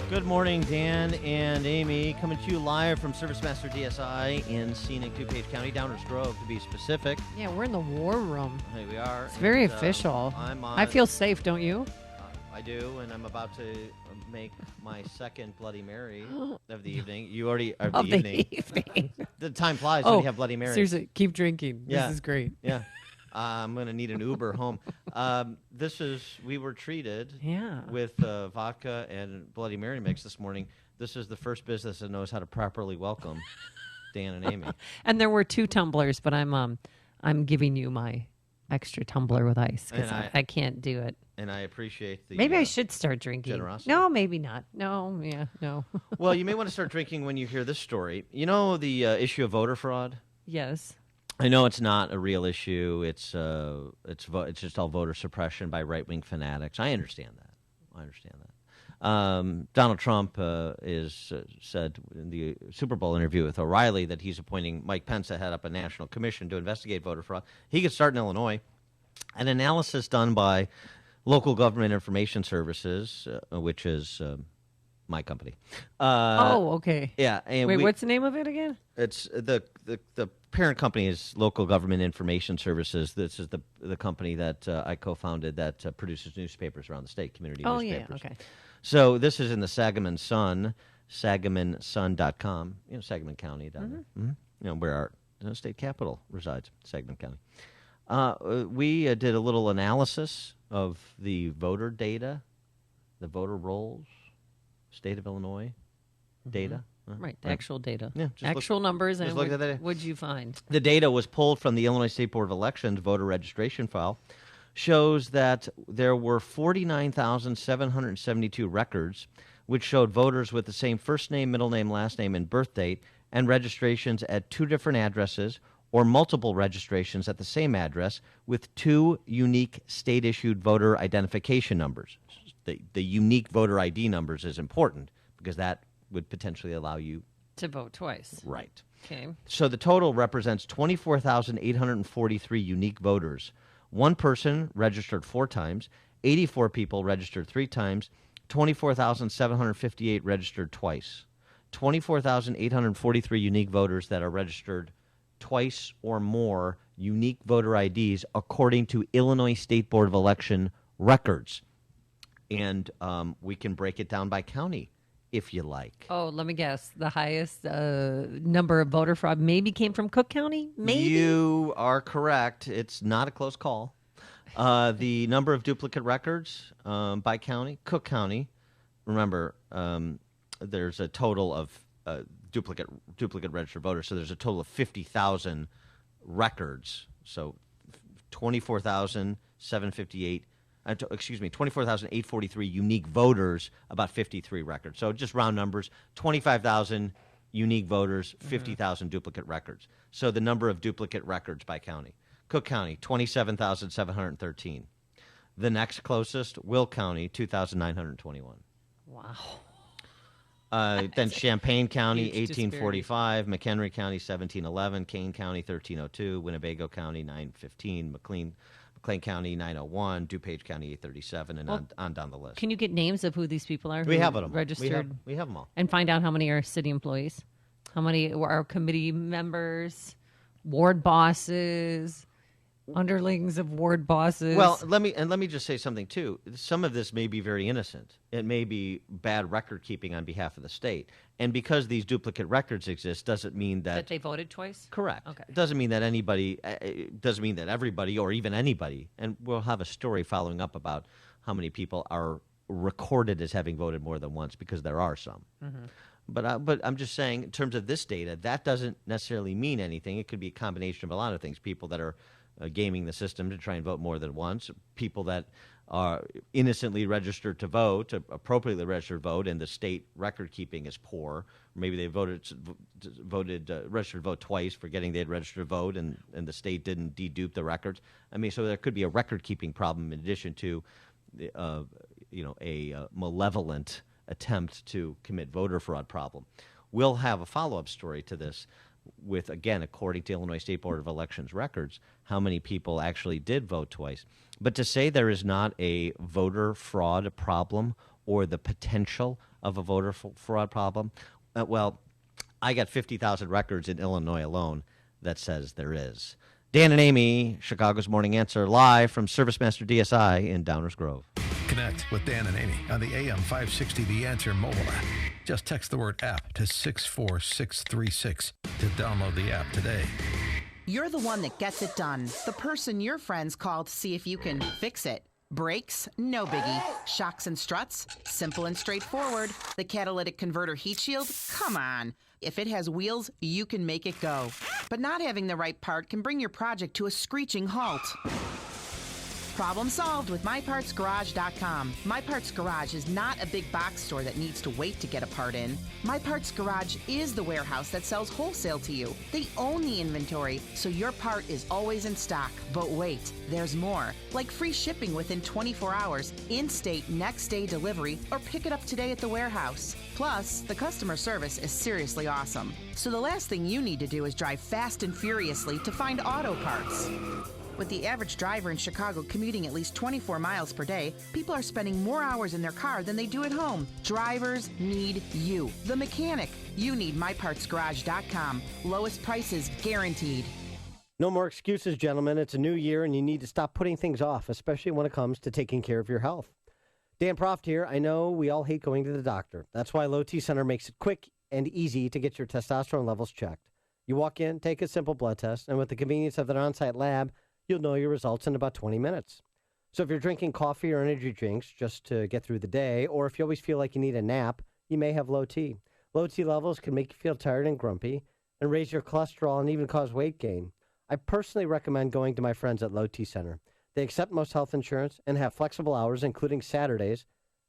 Speaker 1: Good morning, Dan and Amy, coming to you live from Service Master DSI in scenic DuPage County, Downers Grove, to be specific.
Speaker 2: Yeah, we're in the war room.
Speaker 1: Here we are.
Speaker 2: It's very official. I feel safe, don't you?
Speaker 1: I do, and I'm about to make my second Bloody Mary of the evening. You already are
Speaker 2: of the evening.
Speaker 1: The time flies when you have Bloody Mary.
Speaker 2: Seriously, keep drinking.
Speaker 1: Yeah.
Speaker 2: This is great.
Speaker 1: Yeah. I'm going to need an Uber home. We were treated with vodka and Bloody Mary mix this morning. This is the first business that knows how to properly welcome Dan and Amy.
Speaker 2: And there were 2 tumblers, but I'm giving you my extra tumbler with ice because I can't do it.
Speaker 1: And I appreciate the
Speaker 2: maybe I should start drinking.
Speaker 1: Generosity.
Speaker 2: No, maybe not. No.
Speaker 1: Well, you may want to start drinking when you hear this story. You know the issue of voter fraud?
Speaker 2: Yes.
Speaker 1: I know it's not a real issue. It's just all voter suppression by right-wing fanatics. I understand that. Donald Trump said in the Super Bowl interview with O'Reilly that he's appointing Mike Pence to head up a national commission to investigate voter fraud. He could start in Illinois. An analysis done by Local Government Information Services, which is my company.
Speaker 2: Okay.
Speaker 1: Yeah. And
Speaker 2: wait, what's the name of it again?
Speaker 1: It's the parent company is Local Government Information Services. This is the company that I co-founded that produces newspapers around the state, community newspapers.
Speaker 2: Yeah, okay.
Speaker 1: So this is in the Sangamon Sun, SangamonSun.com, Sangamon County down there. Mm-hmm. Where our state capital resides, Sangamon County. We did a little analysis of the voter data, the voter rolls, state of Illinois data.
Speaker 2: Right, actual data.
Speaker 1: Yeah,
Speaker 2: actual numbers. And
Speaker 1: look at that.
Speaker 2: What'd you find?
Speaker 1: The data was pulled from the Illinois State Board of Elections voter registration file. Shows that there were 49,772 records, which showed voters with the same first name, middle name, last name, and birth date, and registrations at 2 different addresses or multiple registrations at the same address with 2 unique state-issued voter identification numbers. The unique voter ID numbers is important because that would potentially allow you
Speaker 2: to vote twice.
Speaker 1: Right.
Speaker 2: Okay.
Speaker 1: So the total represents 24,843 unique voters. One person registered 4 times, 84 people registered 3 times, 24,758 registered twice. 24,843 unique voters that are registered twice or more unique voter IDs according to Illinois State Board of Election records. And we can break it down by county if you like.
Speaker 2: Oh, let me guess. The highest number of voter fraud maybe came from Cook County? Maybe?
Speaker 1: You are correct. It's not a close call. The number of duplicate records by county, Cook County, remember, there's a total of duplicate registered voters, so there's a total of 50,000 records. So 24,758 24,843 unique voters, about 53 records. So just round numbers, 25,000 unique voters, 50,000 duplicate records. So the number of duplicate records by county. Cook County, 27,713. The next closest, Will County, 2,921.
Speaker 2: Wow.
Speaker 1: Then Champaign County,
Speaker 2: huge
Speaker 1: 1845. McHenry County, 1711. Kane County, 1302. Winnebago County, 915. McLean County, 901. DuPage County, 837, and on down the list.
Speaker 2: Can you get names of who these people are?
Speaker 1: We
Speaker 2: who
Speaker 1: have them.
Speaker 2: Registered.
Speaker 1: We have them all.
Speaker 2: And find out how many are city employees, how many are committee members, ward bosses, underlings of ward bosses.
Speaker 1: Well, let me just say something too. Some of this may be very innocent. It may be bad record keeping on behalf of the state, and because these duplicate records exist, doesn't mean that
Speaker 2: they voted twice.
Speaker 1: Correct.
Speaker 2: Okay.
Speaker 1: It doesn't mean that anybody. It doesn't mean that everybody, or even anybody. And we'll have a story following up about how many people are recorded as having voted more than once, because there are some.
Speaker 2: Mm-hmm.
Speaker 1: But I'm just saying, in terms of this data, that doesn't necessarily mean anything. It could be a combination of a lot of things. People that are gaming the system to try and vote more than once. People that are innocently registered to vote, appropriately registered to vote, and the state record keeping is poor. Maybe they registered to vote twice, forgetting they had registered to vote, and the state didn't dedupe the records. I mean, so there could be a record keeping problem in addition to, a malevolent attempt to commit voter fraud problem. We'll have a follow-up story to this with, again, according to Illinois State Board of Elections records, how many people actually did vote twice. But to say there is not a voter fraud problem or the potential of a voter fraud problem, well, I got 50,000 records in Illinois alone that says there is. Dan and Amy, Chicago's Morning Answer, live from ServiceMaster DSI in Downers Grove.
Speaker 19: Connect with Dan and Amy on the AM 560 The Answer mobile app. Just text the word app to 64636 to download the app today.
Speaker 11: You're the one that gets it done. The person your friends call to see if you can fix it. Brakes? No biggie. Shocks and struts? Simple and straightforward. The catalytic converter heat shield? Come on. If it has wheels, you can make it go. But not having the right part can bring your project to a screeching halt. Problem solved with MyPartsGarage.com. My Parts Garage is not a big box store that needs to wait to get a part in. My Parts Garage is the warehouse that sells wholesale to you. They own the inventory, so your part is always in stock. But wait, there's more. Like free shipping within 24 hours, in-state next-day delivery, or pick it up today at the warehouse. Plus, the customer service is seriously awesome. So the last thing you need to do is drive fast and furiously to find auto parts. With the average driver in Chicago commuting at least 24 miles per day, people are spending more hours in their car than they do at home. Drivers need you, the mechanic. You need MyPartsGarage.com. Lowest prices guaranteed.
Speaker 12: No more excuses, gentlemen. It's a new year, and you need to stop putting things off, especially when it comes to taking care of your health. Dan Proft here. I know we all hate going to the doctor. That's why Low T Center makes it quick and easy to get your testosterone levels checked. You walk in, take a simple blood test, and with the convenience of their on-site lab, you'll know your results in about 20 minutes. So if you're drinking coffee or energy drinks just to get through the day, or if you always feel like you need a nap, you may have low T. Low T levels can make you feel tired and grumpy and raise your cholesterol and even cause weight gain. I personally recommend going to my friends at Low T Center. They accept most health insurance and have flexible hours, including Saturdays,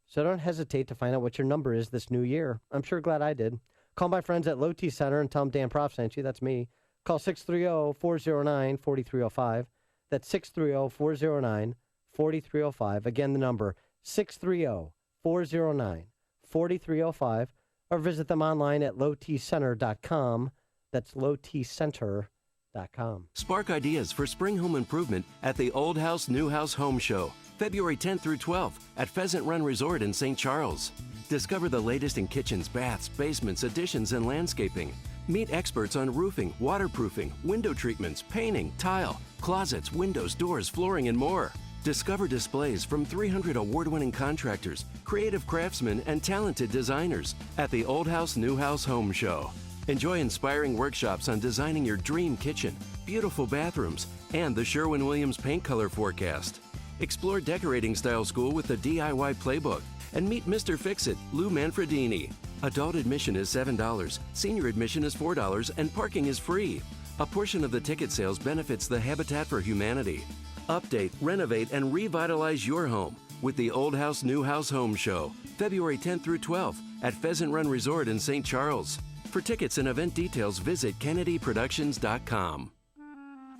Speaker 12: so don't hesitate to find out what your number is this new year. I'm sure glad I did. Call my friends at Low T Center and tell them Dan Proft sent you. That's me. Call 630-409-4305. That's 630-409-4305. Again, the number 630-409-4305. Or visit them online at lowtcenter.com. That's lowtcenter.com.
Speaker 17: Spark ideas for spring home improvement at the Old House New House Home Show, February 10th through 12th at Pheasant Run Resort in St. Charles. Discover the latest in kitchens, baths, basements, additions, and landscaping. Meet experts on roofing, waterproofing, window treatments, painting, tile, closets, windows, doors, flooring, and more. Discover displays from 300 award-winning contractors, creative craftsmen, and talented designers at the Old House New House Home Show. Enjoy inspiring workshops on designing your dream kitchen, beautiful bathrooms, and the Sherwin-Williams paint color forecast. Explore decorating style school with the DIY playbook and meet Mr. Fix-It, Lou Manfredini. Adult admission is $7, senior admission is $4, and parking is free. A portion of the ticket sales benefits the Habitat for Humanity. Update, renovate, and revitalize your home with the Old House New House Home Show, February 10th through 12th at Pheasant Run Resort in St. Charles. For tickets and event details, visit KennedyProductions.com.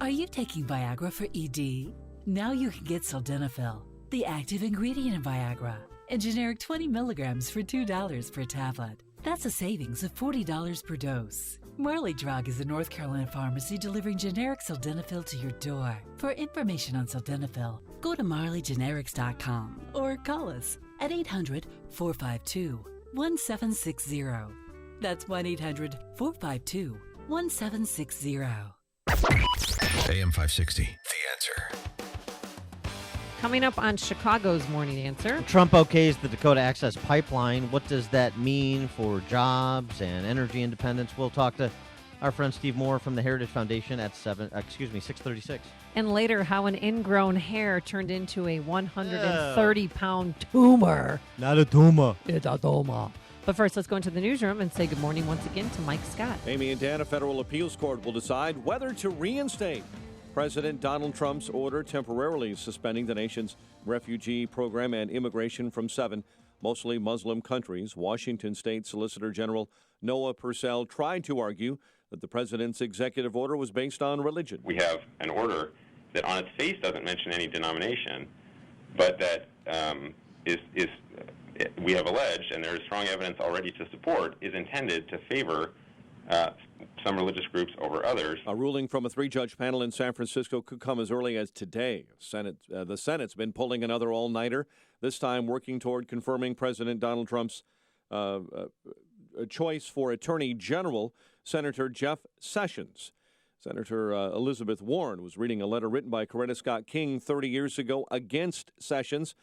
Speaker 13: Are you taking Viagra for ED? Now you can get Sildenafil, the active ingredient in Viagra, and generic 20 milligrams for $2 per tablet. That's a savings of $40 per dose. Marley Drug is a North Carolina pharmacy delivering generic Sildenafil to your door. For information on Sildenafil, go to marleygenerics.com or call us at 800-452-1760. That's 1-800-452-1760.
Speaker 5: AM 560, The Answer.
Speaker 2: Coming up on Chicago's Morning Answer.
Speaker 1: Trump okays the Dakota Access Pipeline. What does that mean for jobs and energy independence? We'll talk to our friend Steve Moore from the Heritage Foundation at 6:36.
Speaker 2: And later, how an ingrown hair turned into a 130-pound tumor.
Speaker 1: Not a tumor.
Speaker 2: It's a tumor. But first, let's go into the newsroom and say good morning once again to Mike Scott.
Speaker 14: Amy and Dan, a federal appeals court will decide whether to reinstate President Donald Trump's order temporarily suspending the nation's refugee program and immigration from 7 mostly Muslim countries. Washington State Solicitor General Noah Purcell tried to argue that the president's executive order was based on religion.
Speaker 15: We have an order that on its face doesn't mention any denomination, but that we have alleged, and there is strong evidence already to support, is intended to favor some religious groups over others.
Speaker 14: A ruling from a 3-judge panel in San Francisco could come as early as today. The Senate's been pulling another all-nighter, this time working toward confirming President Donald Trump's choice for Attorney General, Senator Jeff Sessions. Senator Elizabeth Warren was reading a letter written by Coretta Scott King 30 years ago against Sessions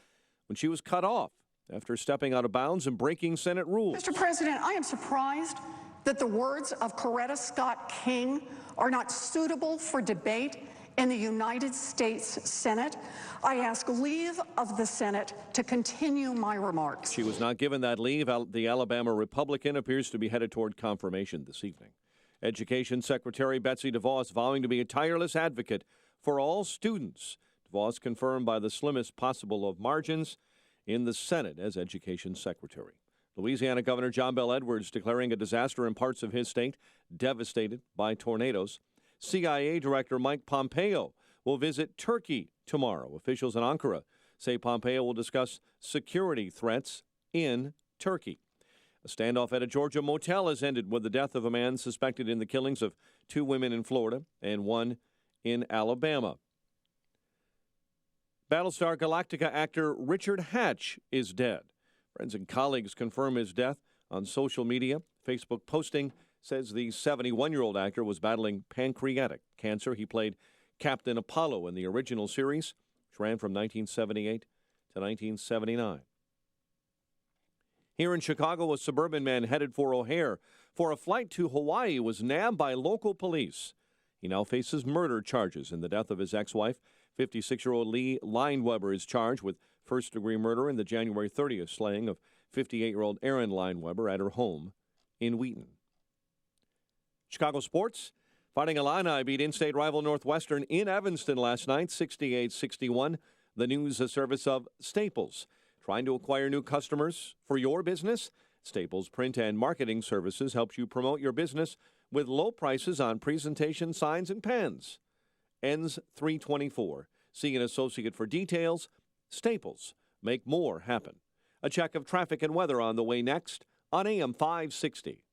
Speaker 14: when she was cut off after stepping out of bounds and breaking Senate rules.
Speaker 25: Mr. President, I am surprised that the words of Coretta Scott King are not suitable for debate in the United States Senate. I ask leave of the Senate to continue my remarks.
Speaker 14: She was not given that leave. The Alabama Republican appears to be headed toward confirmation this evening. Education Secretary Betsy DeVos vowing to be a tireless advocate for all students. DeVos confirmed by the slimmest possible of margins in the Senate as Education Secretary. Louisiana Governor John Bel Edwards declaring a disaster in parts of his state devastated by tornadoes. CIA Director Mike Pompeo will visit Turkey tomorrow. Officials in Ankara say Pompeo will discuss security threats in Turkey. A standoff at a Georgia motel has ended with the death of a man suspected in the killings of 2 women in Florida and 1 in Alabama. Battlestar Galactica actor Richard Hatch is dead. Friends and colleagues confirm his death on social media. Facebook posting says the 71-year-old actor was battling pancreatic cancer. He played Captain Apollo in the original series, which ran from 1978 to 1979. Here in Chicago, a suburban man headed for O'Hare for a flight to Hawaii was nabbed by local police. He now faces murder charges in the death of his ex-wife. 56-year-old Lee Lineweber is charged with first-degree murder in the January 30th slaying of 58-year-old Erin Lineweber at her home in Wheaton. Chicago sports. Fighting Illini beat in-state rival Northwestern in Evanston last night, 68-61. The news a service of Staples. Trying to acquire new customers for your business? Staples Print and Marketing Services helps you promote your business with low prices on presentation signs and pens. Ends 324. See an associate for details. Staples. Make more happen. A check of traffic and weather on the way next on AM 560.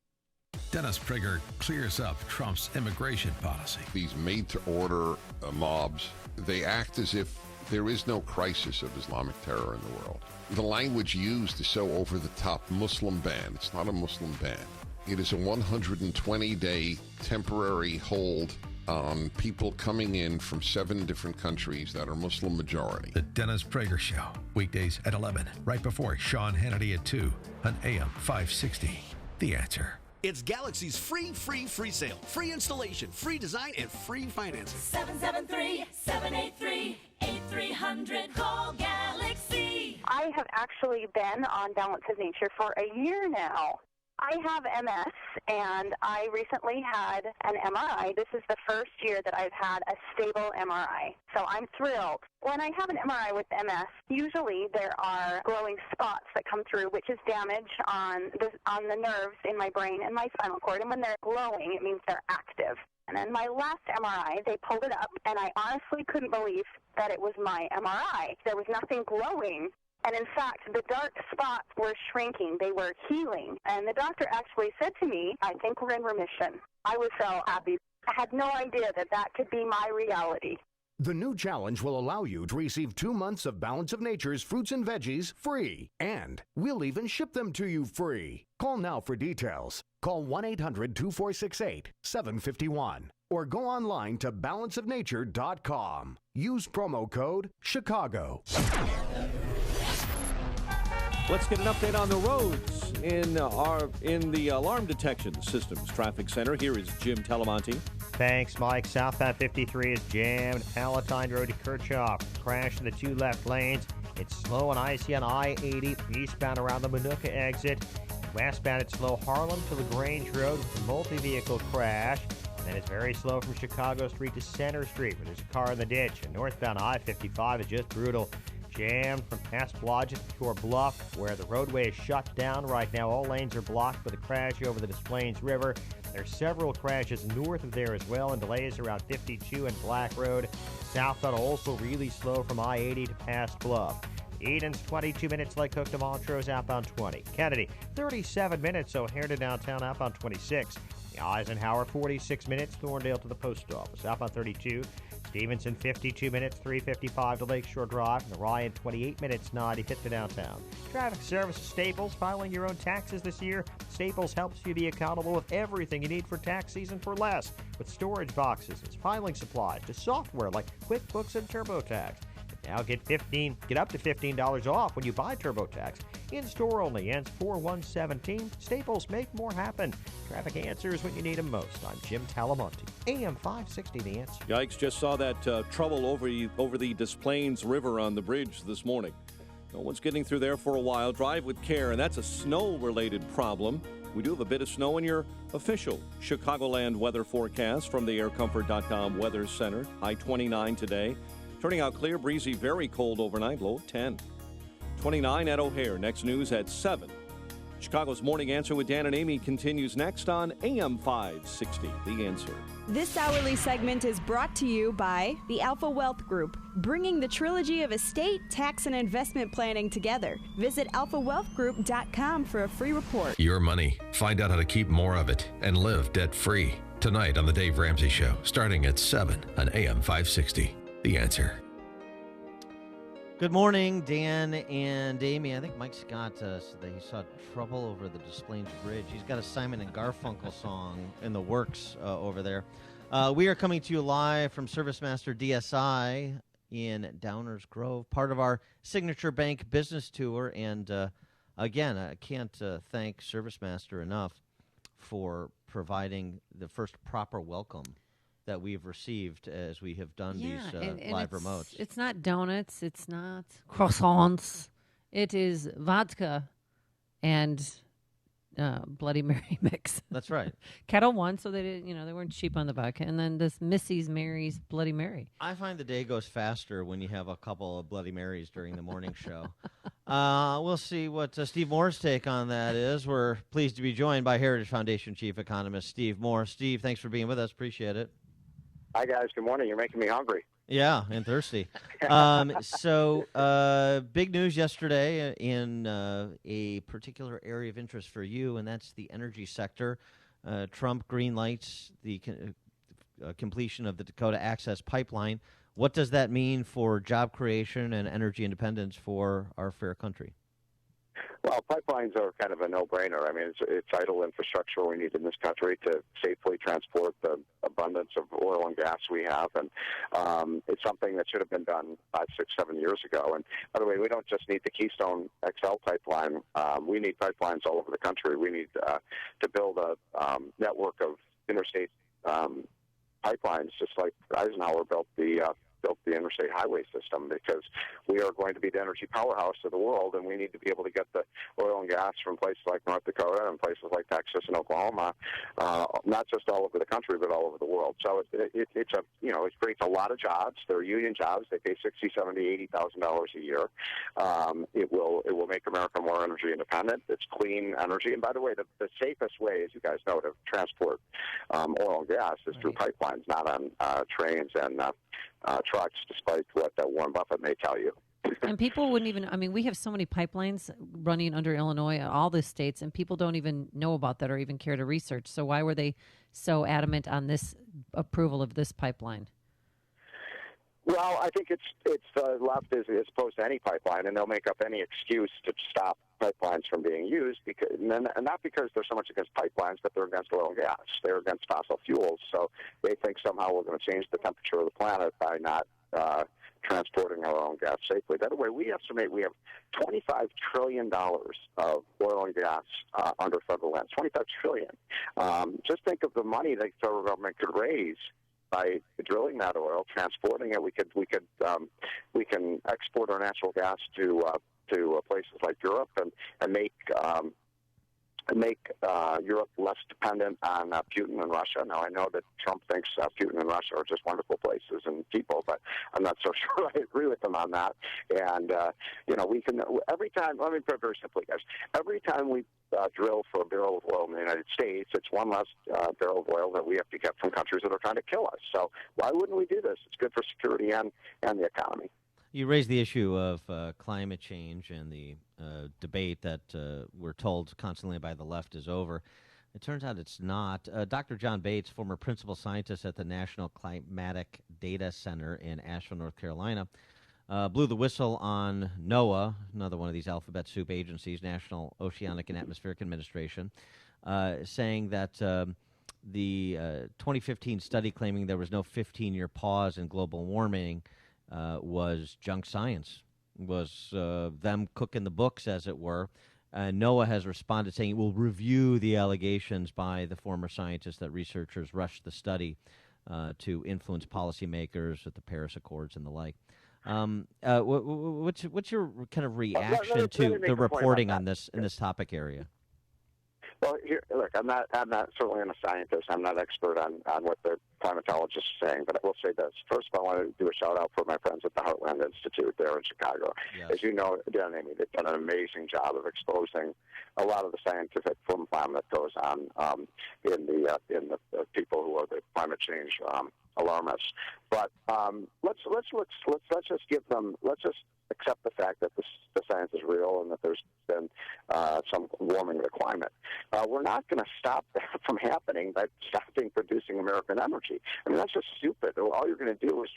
Speaker 5: Dennis Prager clears up Trump's immigration policy.
Speaker 24: These made-to-order mobs, they act as if there is no crisis of Islamic terror in the world. The language used is so over-the-top. Muslim ban. It's not a Muslim ban. It is a 120-day temporary hold on people coming in from 7 different countries that are Muslim majority.
Speaker 5: The Dennis Prager Show, weekdays at 11, right before Sean Hannity at 2 on AM 560. The Answer.
Speaker 9: It's Galaxy's free sale. Free installation, free design, and free financing.
Speaker 10: 773-783-8300. Call Galaxy.
Speaker 16: I have actually been on Balance of Nature for a year now. I have MS, and I recently had an MRI. This is the first year that I've had a stable MRI, so I'm thrilled. When I have an MRI with MS, usually there are glowing spots that come through, which is damage on the nerves in my brain and my spinal cord, and when they're glowing, it means they're active. And then my last MRI, they pulled it up, and I honestly couldn't believe that it was my MRI. There was nothing glowing. And in fact, the dark spots were shrinking. They were healing. And the doctor actually said to me, I think we're in remission. I was so happy. I had no idea that that could be my reality.
Speaker 18: The new challenge will allow you to receive 2 months of Balance of Nature's fruits and veggies free. And we'll even ship them to you free. Call now for details. Call 1-800-246-8751. Or go online to balanceofnature.com. Use promo code Chicago.
Speaker 14: Let's get an update on the roads in the Alarm Detection Systems Traffic Center. Here is Jim Telemonte.
Speaker 8: Thanks, Mike. Southbound 53 is jammed. Palatine Road to Kirchhoff. Crash in the 2 left lanes. It's slow and icy on I-80 eastbound around the Manuka exit. Westbound, it's slow Harlem to LaGrange Road with a multi-vehicle crash. And then it's very slow from Chicago Street to Center Street, where there's a car in the ditch. And northbound I-55 is just brutal. Jammed from past Blodgett to Shore Bluff, where the roadway is shut down right now. All lanes are blocked with a crash over the Des Plaines River. There's several crashes north of there as well, and delays around 52 and Black Road. Southbound also really slow from I-80 to past Bluff. Eden's 22 minutes, Lake Cook to Montrose, outbound 20. Kennedy, 37 minutes, O'Hare to downtown, outbound 26. The Eisenhower, 46 minutes, Thorndale to the post office, outbound 32. Stevenson, 52 minutes, 355 to Lakeshore Drive. And the Ryan, 28 minutes, 95 to downtown. Traffic Service Staples, filing your own taxes this year. Staples helps you be accountable with everything you need for tax season for less. With storage boxes, it's filing supplies, to software like QuickBooks and TurboTax. Now get up to $15 off when you buy TurboTax. In store only, ends 4/1/17. Staples, make more happen. Traffic answers when you need them most. I'm Jim Talamonte, AM 560 The Answer.
Speaker 14: Yikes, just saw that trouble over the Des Plaines River on the bridge this morning. No one's getting through there for a while. Drive with care, and that's a snow-related problem. We do have a bit of snow in your official Chicagoland weather forecast from the aircomfort.com Weather Center. High 29 today. Turning out clear, breezy, very cold overnight, low 10. 29 at O'Hare. Next news at 7. Chicago's Morning Answer with Dan and Amy continues next on AM 560. The Answer.
Speaker 21: This hourly segment is brought to you by the Alpha Wealth Group, bringing the trilogy of estate, tax, and investment planning together. Visit alphawealthgroup.com for a free report.
Speaker 5: Your money. Find out how to keep more of it and live debt-free. Tonight on The Dave Ramsey Show, starting at 7 on AM 560. The Answer.
Speaker 1: Good morning, Dan and Amy. I think Mike Scott said that he saw trouble over the Des Plaines Bridge. He's got a Simon and Garfunkel song in the works over there. We are coming to you live from ServiceMaster DSI in Downers Grove, part of our Signature Bank business tour. And again, I can't thank ServiceMaster enough for providing the first proper welcome that we've received as we have done these live remotes.
Speaker 2: It's not donuts. It's not croissants. It is vodka and Bloody Mary mix.
Speaker 1: That's right.
Speaker 2: Kettle One, so they didn't, they weren't cheap on the vodka, and then this Mrs. Mary's Bloody Mary.
Speaker 1: I find the day goes faster when you have a couple of Bloody Marys during the morning show. We'll see what Steve Moore's take on that is. We're pleased to be joined by Heritage Foundation Chief Economist Steve Moore. Steve, thanks for being with us. Appreciate it.
Speaker 3: Hi, guys. Good morning. You're making me hungry.
Speaker 1: Yeah, and thirsty. So, big news yesterday in a particular area of interest for you, and that's the energy sector. Trump green lights the completion of the Dakota Access Pipeline. What does that mean for job creation and energy independence for our fair country?
Speaker 3: Well, pipelines are kind of a no-brainer. I mean, it's vital infrastructure we need in this country to safely transport the abundance of oil and gas we have, and it's something that should have been done 5, 6, 7 years ago. And by the way, we don't just need the Keystone XL pipeline. We need pipelines all over the country. We need to build a network of interstate pipelines, just like Eisenhower built the interstate highway system, because we are going to be the energy powerhouse of the world, and we need to be able to get the oil and gas from places like North Dakota and places like Texas and Oklahoma, not just all over the country, but all over the world. So it creates a lot of jobs. They're union jobs. They pay $60,000, $70,000, $80,000 a year. It will make America more energy independent. It's clean energy. And by the way, the safest way, as you guys know, to transport oil and gas is through pipelines, not on trains and trucks, despite what Warren Buffett may tell you.
Speaker 2: And people wouldn't even, we have so many pipelines running under Illinois, all the states, and people don't even know about that or even care to research. So why were they so adamant on this approval of this pipeline?
Speaker 3: Well, I think it's the left as opposed to any pipeline, and they'll make up any excuse to stop pipelines from being used, and not because they're so much against pipelines, but they're against oil and gas. They're against fossil fuels, so they think somehow we're going to change the temperature of the planet by not transporting our own gas safely. By the way, we estimate we have $25 trillion of oil and gas under federal lands. $25 trillion. Just think of the money that the federal government could raise by drilling that oil, transporting it. We can export our natural gas to places like Europe and make Europe less dependent on Putin and Russia. Now, I know that Trump thinks Putin and Russia are just wonderful places and people, but I'm not so sure I agree with him on that. And, we can, every time, let me put it very simply, guys, every time we drill for a barrel of oil in the United States, it's one less barrel of oil that we have to get from countries that are trying to kill us. So why wouldn't we do this? It's good for security and the economy.
Speaker 1: You raised the issue of climate change and the debate that we're told constantly by the left is over. It turns out it's not. Dr. John Bates, former principal scientist at the National Climatic Data Center in Asheville, North Carolina, blew the whistle on NOAA, another one of these alphabet soup agencies, National Oceanic and Atmospheric Administration, saying that the 2015 study claiming there was no 15-year pause in global warming was junk science, was them cooking the books, as it were. NOAA has responded saying it will review the allegations by the former scientists that researchers rushed the study to influence policymakers at the Paris Accords and the like. What's your kind of reaction to the reporting on this in this topic area?
Speaker 3: Well, look, I'm not certainly a scientist. I'm not expert on what the climatologists are saying, but I will say this. First of all, I want to do a shout-out for my friends at the Heartland Institute there in Chicago. Yes. As you know, Dan and Amy, they've done an amazing job of exposing a lot of the scientific flim-flam that goes on in the people who are the climate change alarmists. But let's just give them, let's just accept the fact that the science is real and that there's been some warming of the climate. We're not going to stop that from happening by stopping producing American energy. I mean, that's just stupid. All you're going to do is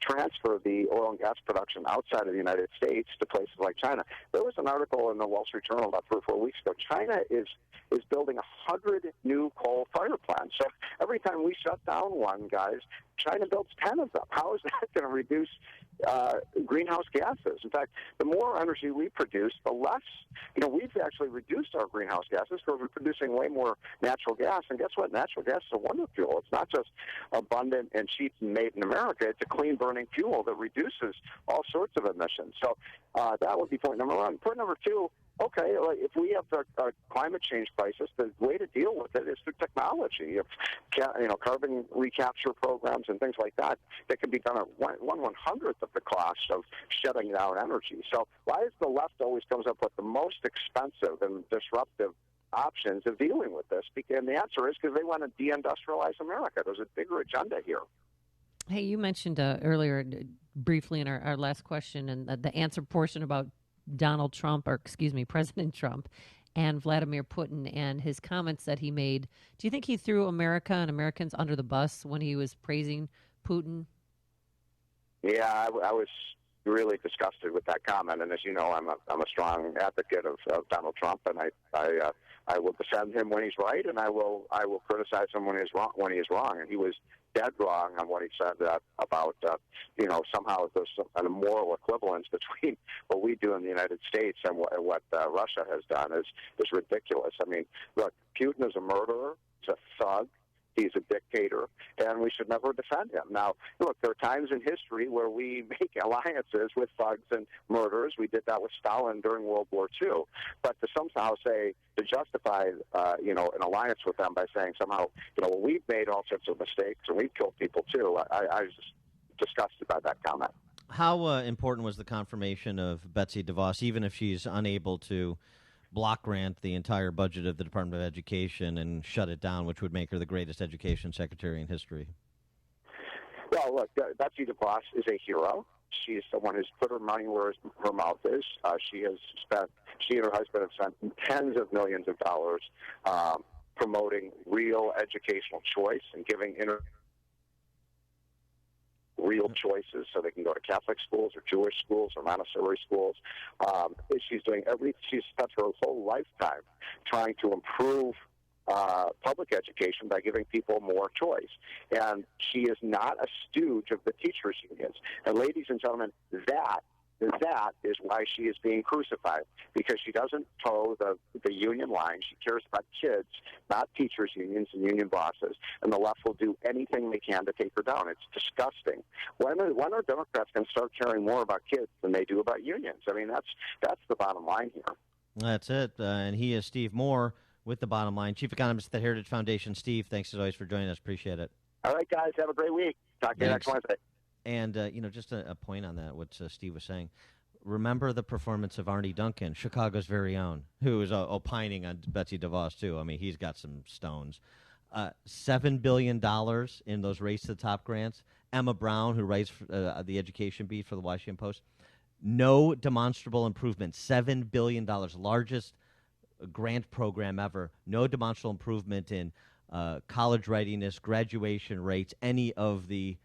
Speaker 3: transfer the oil and gas production outside of the United States to places like China. There was an article in the Wall Street Journal about 3 or 4 weeks ago. China is building 100 new coal fire plants. So every time we shut down one, guys, China builds 10 of them. How is that going to reduce greenhouse gases? In fact, the more energy we produce, the less, we've actually reduced our greenhouse gases because we're producing way more natural gas. And guess what? Natural gas is a wonder fuel. It's not just abundant and cheap and made in America. It's a clean burning fuel that reduces all sorts of emissions. So that would be point number one. Point number two, okay, if we have a climate change crisis, the way to deal with it is through technology. Carbon recapture programs and things like that can be done at 1/100th of the cost of shutting down energy. So why is the left always comes up with the most expensive and disruptive options of dealing with this? And the answer is because they want to deindustrialize America. There's a bigger agenda here.
Speaker 2: Hey, you mentioned earlier briefly in our last question and the answer portion about President Trump and Vladimir Putin and his comments that he made. Do you think he threw America and Americans under the bus when he was praising Putin?
Speaker 3: Yeah, I was really disgusted with that comment. And as you know, I'm a strong advocate of Donald Trump, and I will defend him when he's right, and I will criticize him when he is wrong. And he was dead wrong on what he said about somehow there's an immoral equivalence between what we do in the United States and what Russia has done is ridiculous. I mean, look, Putin is a murderer, he's a thug, he's a dictator, and we should never defend him. Now, look, there are times in history where we make alliances with thugs and murderers. We did that with Stalin during World War II. But to somehow say, to justify, an alliance with them by saying somehow, we've made all sorts of mistakes and we've killed people too, I was just disgusted by that comment.
Speaker 1: How important was the confirmation of Betsy DeVos, even if she's unable to block grant the entire budget of the Department of Education and shut it down, which would make her the greatest education secretary in history?
Speaker 3: Well, look, Betsy DeVos is a hero. She's someone who's put her money where her mouth is. She and her husband have spent tens of millions of dollars promoting real educational choice and giving real choices so they can go to Catholic schools or Jewish schools or Montessori schools. She's spent her whole lifetime trying to improve public education by giving people more choice. And she is not a stooge of the teachers' unions. And ladies and gentlemen, that is why she is being crucified, because she doesn't toe the union line. She cares about kids, not teachers' unions and union bosses, and the left will do anything they can to take her down. It's disgusting. When are Democrats going to start caring more about kids than they do about unions? I mean, that's the bottom line here.
Speaker 1: That's it. And he is Steve Moore with the Bottom Line, Chief Economist at the Heritage Foundation. Steve, thanks as always for joining us. Appreciate it.
Speaker 3: All right, guys. Have a great week. Talk to you next Wednesday.
Speaker 1: And, just a point on that, what Steve was saying. Remember the performance of Arnie Duncan, Chicago's very own, who is opining on Betsy DeVos, too. I mean, he's got some stones. $7 billion in those Race to the Top grants. Emma Brown, who writes the education beat for the Washington Post. No demonstrable improvement. $7 billion, largest grant program ever. No demonstrable improvement in college readiness, graduation rates, any of the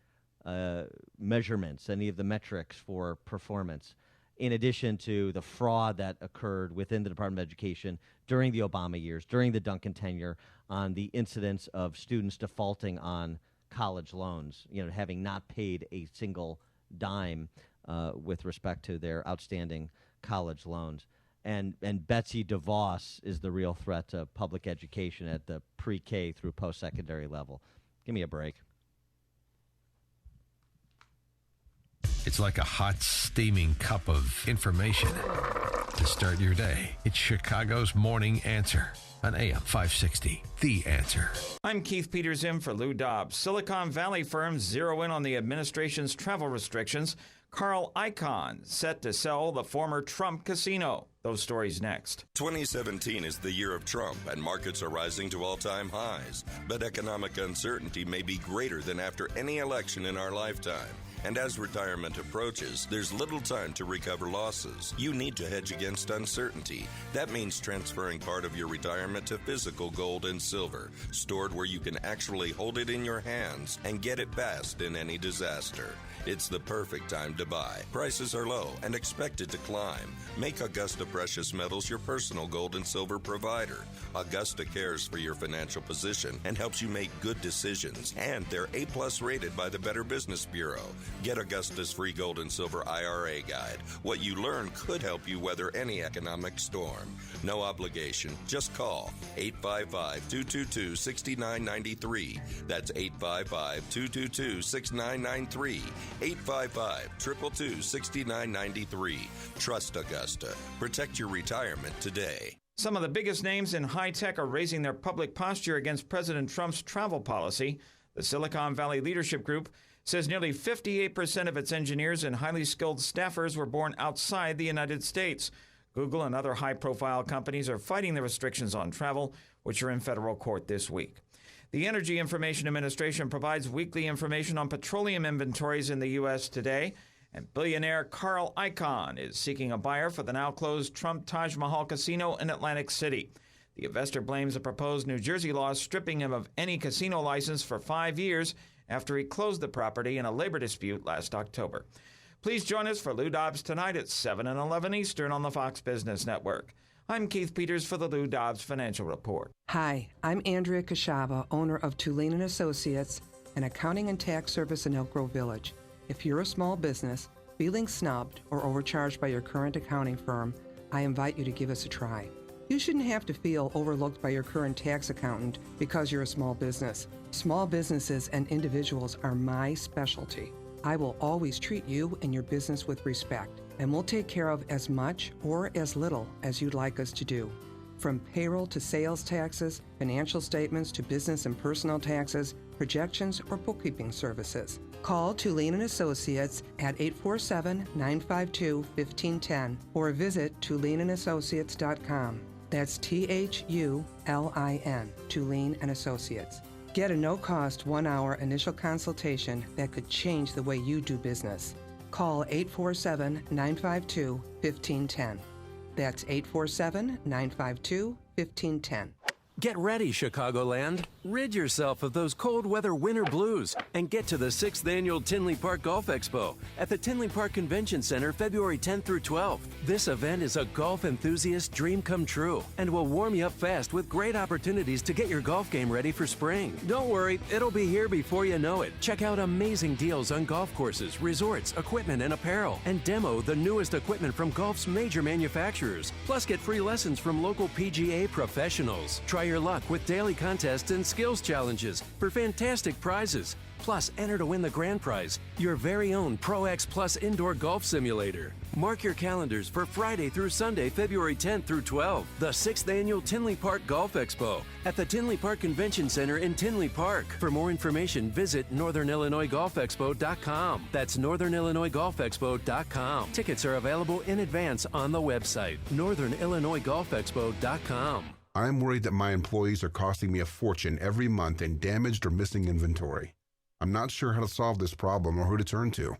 Speaker 1: measurements, any of the metrics for performance, in addition to the fraud that occurred within the Department of Education during the Obama years, during the Duncan tenure, on the incidence of students defaulting on college loans, having not paid a single dime with respect to their outstanding college loans. And Betsy DeVos is the real threat to public education at the pre-K through post-secondary level. Give me a break.
Speaker 5: It's like a hot, steaming cup of information to start your day. It's Chicago's Morning Answer on AM 560, The Answer.
Speaker 4: I'm Keith Peters in for Lou Dobbs. Silicon Valley firms zero in on the administration's travel restrictions. Carl Icahn set to sell the former Trump casino. Those stories next.
Speaker 6: 2017 is the year of Trump, and markets are rising to all-time highs. But economic uncertainty may be greater than after any election in our lifetime. And as retirement approaches, there's little time to recover losses. You need to hedge against uncertainty. That means transferring part of your retirement to physical gold and silver, stored where you can actually hold it in your hands and get it fast in any disaster. It's the perfect time to buy. Prices are low and expected to climb. Make Augusta Precious Metals your personal gold and silver provider. Augusta cares for your financial position and helps you make good decisions. And they're A-plus rated by the Better Business Bureau. Get Augusta's free gold and silver IRA guide. What you learn could help you weather any economic storm. No obligation. Just call 855-222-6993. That's 855-222-6993. 855-222-6993. Trust Augusta. Protect your retirement today.
Speaker 4: Some of the biggest names in high tech are raising their public posture against President Trump's travel policy. The Silicon Valley Leadership Group says nearly 58% of its engineers and highly skilled staffers were born outside the United States. Google and other high-profile companies are fighting the restrictions on travel, which are in federal court this week. The Energy Information Administration provides weekly information on petroleum inventories in the U.S. today, and billionaire Carl Icahn is seeking a buyer for the now-closed Trump Taj Mahal Casino in Atlantic City. The investor blames a proposed New Jersey law stripping him of any casino license for 5 years after he closed the property in a labor dispute last October. Please join us for Lou Dobbs tonight at 7 and 11 Eastern on the Fox Business Network. I'm Keith Peters for the Lou Dobbs Financial Report.
Speaker 7: Hi, I'm Andrea Kashaba, owner of Tulane & Associates, an accounting and tax service in Elk Grove Village. If you're a small business, feeling snubbed or overcharged by your current accounting firm, I invite you to give us a try. You shouldn't have to feel overlooked by your current tax accountant because you're a small business. Small businesses and individuals are my specialty. I will always treat you and your business with respect, and we'll take care of as much or as little as you'd like us to do. From payroll to sales taxes, financial statements to business and personal taxes, projections, or bookkeeping services. Call Tulane & Associates at 847-952-1510 or visit TulaneandAssociates.com. That's THULIN, Tulane & Associates. Get a no-cost 1-hour initial consultation that could change the way you do business. Call 847-952-1510. That's 847-952-1510.
Speaker 17: Get ready, Chicagoland. Rid yourself of those cold weather winter blues and get to the 6th Annual Tinley Park Golf Expo at the Tinley Park Convention Center February 10th through 12th. This event is a golf enthusiast's dream come true and will warm you up fast with great opportunities to get your golf game ready for spring. Don't worry, it'll be here before you know it. Check out amazing deals on golf courses, resorts, equipment, and apparel, and demo the newest equipment from golf's major manufacturers. Plus, get free lessons from local PGA professionals. Try your luck with daily contests and skills challenges for fantastic prizes. Plus, enter to win the grand prize, your very own Pro X Plus indoor golf simulator. Mark your calendars for Friday through Sunday, February 10th through 12th, the 6th Annual Tinley Park Golf Expo at the Tinley Park Convention Center in Tinley Park. For more information, visit northernillinoisgolfexpo.com. That's northernillinoisgolfexpo.com. Tickets are available in advance on the website, northernillinoisgolfexpo.com.
Speaker 19: I'm worried that my employees are costing me a fortune every month in damaged or missing inventory. I'm not sure how to solve this problem or who to turn to.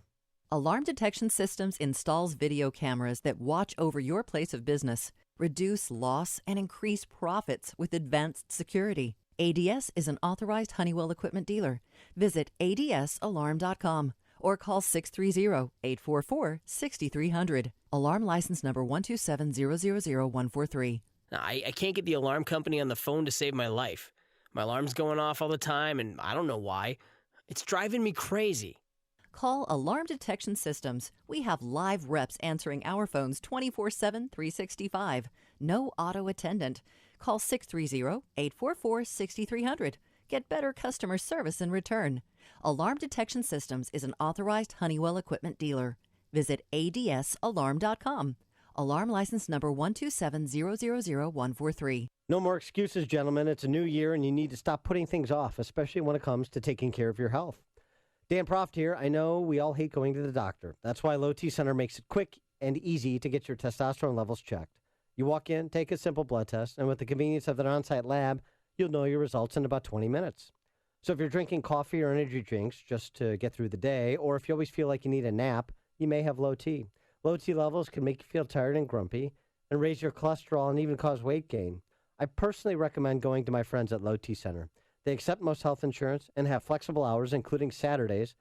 Speaker 20: Alarm Detection Systems installs video cameras that watch over your place of business, reduce loss, and increase profits with advanced security. ADS is an authorized Honeywell equipment dealer. Visit adsalarm.com or call 630-844-6300. Alarm license number 127000143.
Speaker 22: I can't get the alarm company on the phone to save my life. My alarm's going off all the time, and I don't know why. It's driving me crazy.
Speaker 20: Call Alarm Detection Systems. We have live reps answering our phones 24/7, 365. No auto attendant. Call 630-844-6300. Get better customer service in return. Alarm Detection Systems is an authorized Honeywell equipment dealer. Visit adsalarm.com. Alarm license number 127000143.
Speaker 12: No more excuses, gentlemen. It's a new year, and you need to stop putting things off, especially when it comes to taking care of your health. Dan Proft here. I know we all hate going to the doctor. That's why Low T Center makes it quick and easy to get your testosterone levels checked. You walk in, take a simple blood test, and with the convenience of their on-site lab, you'll know your results in about 20 minutes. So if you're drinking coffee or energy drinks just to get through the day, or if you always feel like you need a nap, you may have low T. Low T levels can make you feel tired and grumpy and raise your cholesterol and even cause weight gain. I personally recommend going to my friends at Low T Center. They accept most health insurance and have flexible hours, including Saturdays.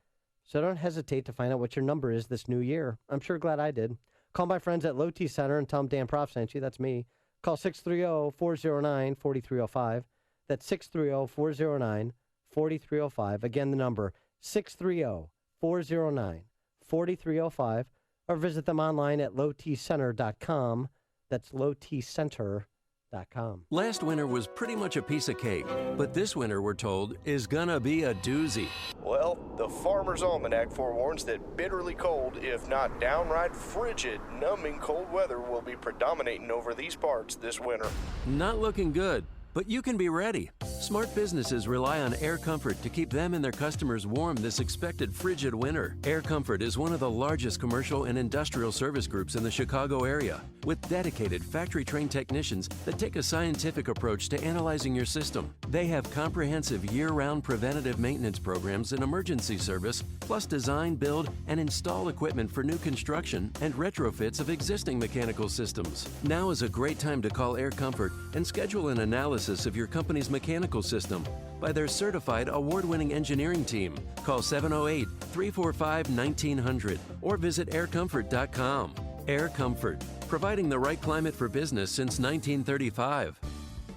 Speaker 12: So don't hesitate to find out what your number is this new year. I'm sure glad I did. Call my friends at Low T Center and tell them Dan Prof sent you. That's me. Call 630-409-4305. That's 630-409-4305. Again, the number 630-409-4305. Or visit them online at lowtcenter.com. That's lowtcenter.com.
Speaker 17: Last winter was pretty much a piece of cake, but this winter, we're told, is gonna be a doozy.
Speaker 11: Well, the Farmer's Almanac forewarns that bitterly cold, if not downright frigid, numbing cold weather will be predominating over these parts this winter.
Speaker 17: Not looking good, but you can be ready. Smart businesses rely on Air Comfort to keep them and their customers warm this expected frigid winter. Air Comfort is one of the largest commercial and industrial service groups in the Chicago area, with dedicated factory-trained technicians that take a scientific approach to analyzing your system. They have comprehensive year-round preventative maintenance programs and emergency service, plus design, build, and install equipment for new construction and retrofits of existing mechanical systems. Now is a great time to call Air Comfort and schedule an analysis of your company's mechanical system by their certified award-winning engineering team. Call 708-345-1900 or visit aircomfort.com. Air Comfort, providing the right climate for business since 1935.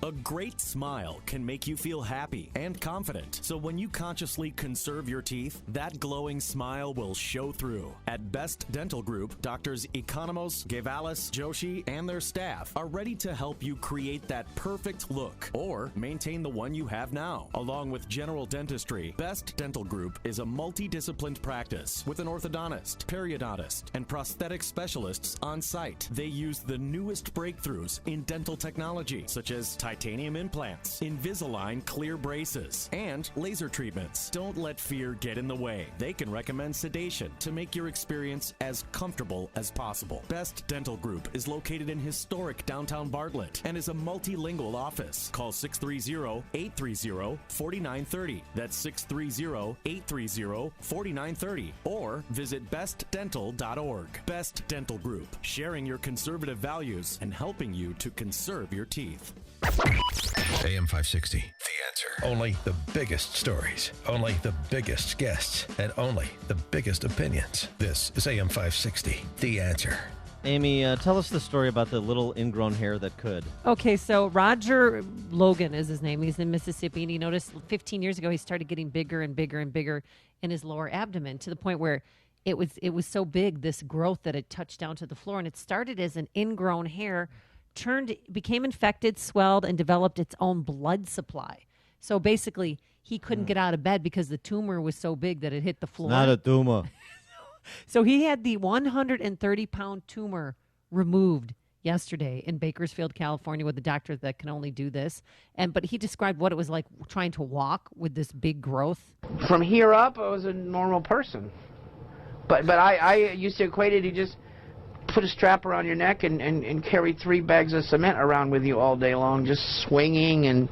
Speaker 13: A great smile can make you feel happy and confident. So when you consciously conserve your teeth, that glowing smile will show through. At Best Dental Group, Doctors Economos, Gevalis, Joshi, and their staff are ready to help you create that perfect look or maintain the one you have now. Along with general dentistry, Best Dental Group is a multidisciplined practice with an orthodontist, periodontist, and prosthetic specialists on site. They use the newest breakthroughs in dental technology, such as titanium implants, Invisalign clear braces, and laser treatments. Don't let fear get in the way. They can recommend sedation to make your experience as comfortable as possible. Best Dental Group is located in historic downtown Bartlett and is a multilingual office. Call 630-830-4930. That's 630-830-4930. Or visit bestdental.org. Best Dental Group, sharing your conservative values and helping you to conserve your teeth.
Speaker 5: AM 560, The Answer. Only the biggest stories, only the biggest guests, and only the biggest opinions. This is AM 560, The Answer.
Speaker 1: Amy, tell us the story about the little ingrown hair that could.
Speaker 2: Okay, so Roger Logan is his name. He's in Mississippi, and he noticed 15 years ago he started getting bigger and bigger and bigger in his lower abdomen to the point where it was so big, this growth, that it touched down to the floor. And it started as an ingrown hair, became infected, swelled, and developed its own blood supply. So basically, he couldn't get out of bed because the tumor was so big that it hit the floor.
Speaker 1: It's not a tumor.
Speaker 2: So he had the 130-pound tumor removed yesterday in Bakersfield, California, with a doctor that can only do this. But he described what it was like trying to walk with this big growth.
Speaker 15: From here up, I was a normal person. But I used to equate it, you just put a strap around your neck and carry 3 bags of cement around with you all day long, just swinging and...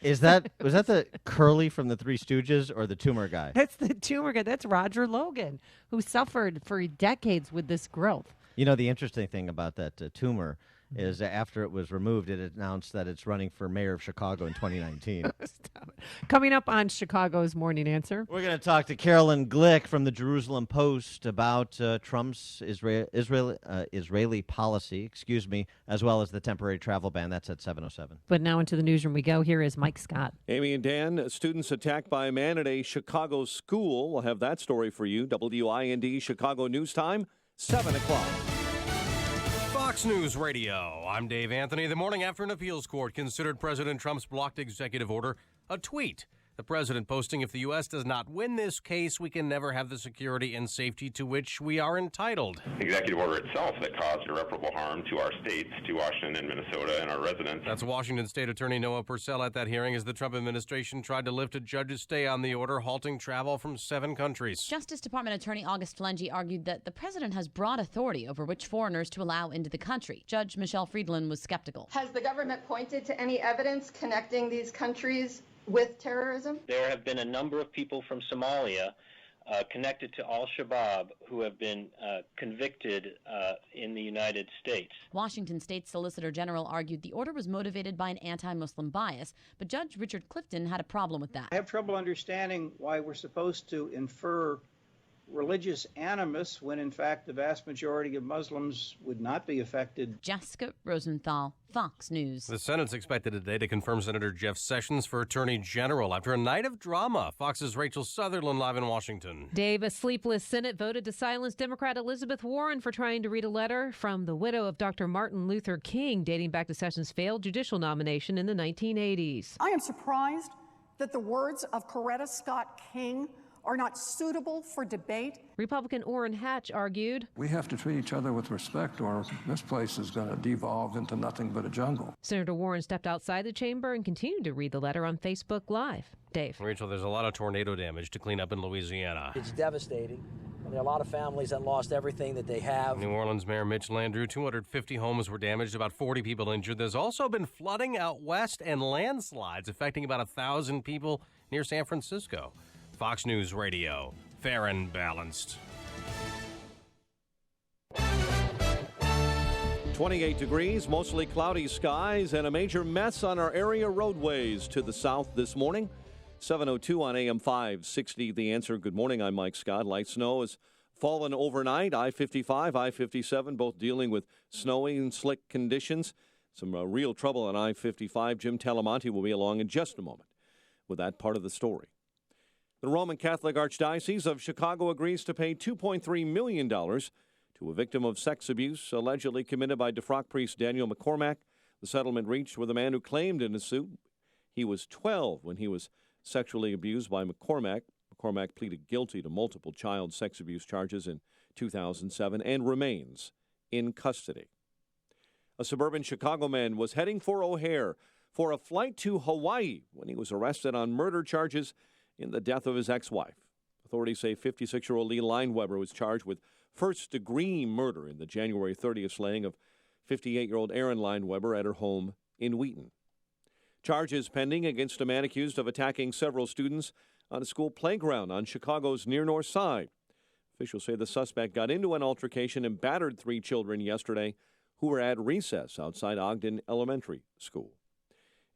Speaker 1: Was that the Curly from the Three Stooges or the tumor guy?
Speaker 2: That's the tumor guy. That's Roger Logan, who suffered for decades with this growth.
Speaker 1: You know, the interesting thing about that tumor is after it was removed, it announced that it's running for mayor of Chicago in 2019.
Speaker 2: Stop it. Coming up on Chicago's Morning Answer.
Speaker 1: We're going to talk to Carolyn Glick from the Jerusalem Post about Trump's Israeli policy, as well as the temporary travel ban. That's at 7:07.
Speaker 2: But now into the newsroom we go. Here is Mike Scott.
Speaker 14: Amy and Dan, students attacked by a man at a Chicago school. We'll have that story for you. WIND Chicago News Time, 7 o'clock.
Speaker 23: Fox News Radio. I'm Dave Anthony. The morning after an appeals court considered President Trump's blocked executive order a tweet. The president posting, "If the U.S. does not win this case, we can never have the security and safety to which we are entitled."
Speaker 25: The executive order itself that caused irreparable harm to our states, to Washington and Minnesota and our residents.
Speaker 23: That's Washington State Attorney Noah Purcell at that hearing as the Trump administration tried to lift a judge's stay on the order, halting travel from 7 countries.
Speaker 26: Justice Department Attorney August Felengi argued that the president has broad authority over which foreigners to allow into the country. Judge Michelle Friedland was skeptical.
Speaker 27: Has the government pointed to any evidence connecting these countries
Speaker 8: with terrorism?
Speaker 9: There have been a number of people from Somalia connected to al-Shabaab who have been convicted in the United States.
Speaker 26: Washington State Solicitor General argued the order was motivated by an anti-Muslim bias, but Judge Richard Clifton had a problem with that.
Speaker 10: I have trouble understanding why we're supposed to infer religious animus when, in fact, the vast majority of Muslims would not be affected.
Speaker 26: Jessica Rosenthal, Fox News.
Speaker 23: The Senate's expected today to confirm Senator Jeff Sessions for Attorney General after a night of drama. Fox's Rachel Sutherland live in Washington.
Speaker 16: Dave, a sleepless Senate voted to silence Democrat Elizabeth Warren for trying to read a letter from the widow of Dr. Martin Luther King dating back to Sessions' failed judicial nomination in the 1980s.
Speaker 18: I am surprised that the words of Coretta Scott King are not suitable for debate.
Speaker 16: Republican Orrin Hatch argued,
Speaker 24: we have to treat each other with respect or this place is going to devolve into nothing but a jungle.
Speaker 16: Senator Warren stepped outside the chamber and continued to read the letter on Facebook Live. Dave.
Speaker 23: Rachel, there's a lot of tornado damage to clean up in Louisiana.
Speaker 27: It's devastating. And there are a lot of families that lost everything that they have.
Speaker 23: New Orleans Mayor Mitch Landrieu, 250 homes were damaged, about 40 people injured. There's also been flooding out west and landslides affecting about 1,000 people near San Francisco. Fox News Radio, fair and balanced.
Speaker 14: 28 degrees, mostly cloudy skies, and a major mess on our area roadways to the south this morning. 7:02 on AM 560. The Answer. Good morning. I'm Mike Scott. Light snow has fallen overnight. I-55, I-57, both dealing with snowy and slick conditions. Some real trouble on I-55. Jim Talamonte will be along in just a moment with that part of the story. The Roman Catholic Archdiocese of Chicago agrees to pay $2.3 million to a victim of sex abuse allegedly committed by DeFrock priest Daniel McCormack. The settlement reached with a man who claimed in a suit he was 12 when he was sexually abused by McCormack. McCormack pleaded guilty to multiple child sex abuse charges in 2007 and remains in custody. A suburban Chicago man was heading for O'Hare for a flight to Hawaii when he was arrested on murder charges in the death of his ex-wife. Authorities say 56-year-old Lee Lineweber was charged with first-degree murder in the January 30th slaying of 58-year-old Erin Lineweber at her home in Wheaton. Charges pending against a man accused of attacking several students on a school playground on Chicago's near North Side. Officials say the suspect got into an altercation and battered 3 children yesterday who were at recess outside Ogden Elementary School.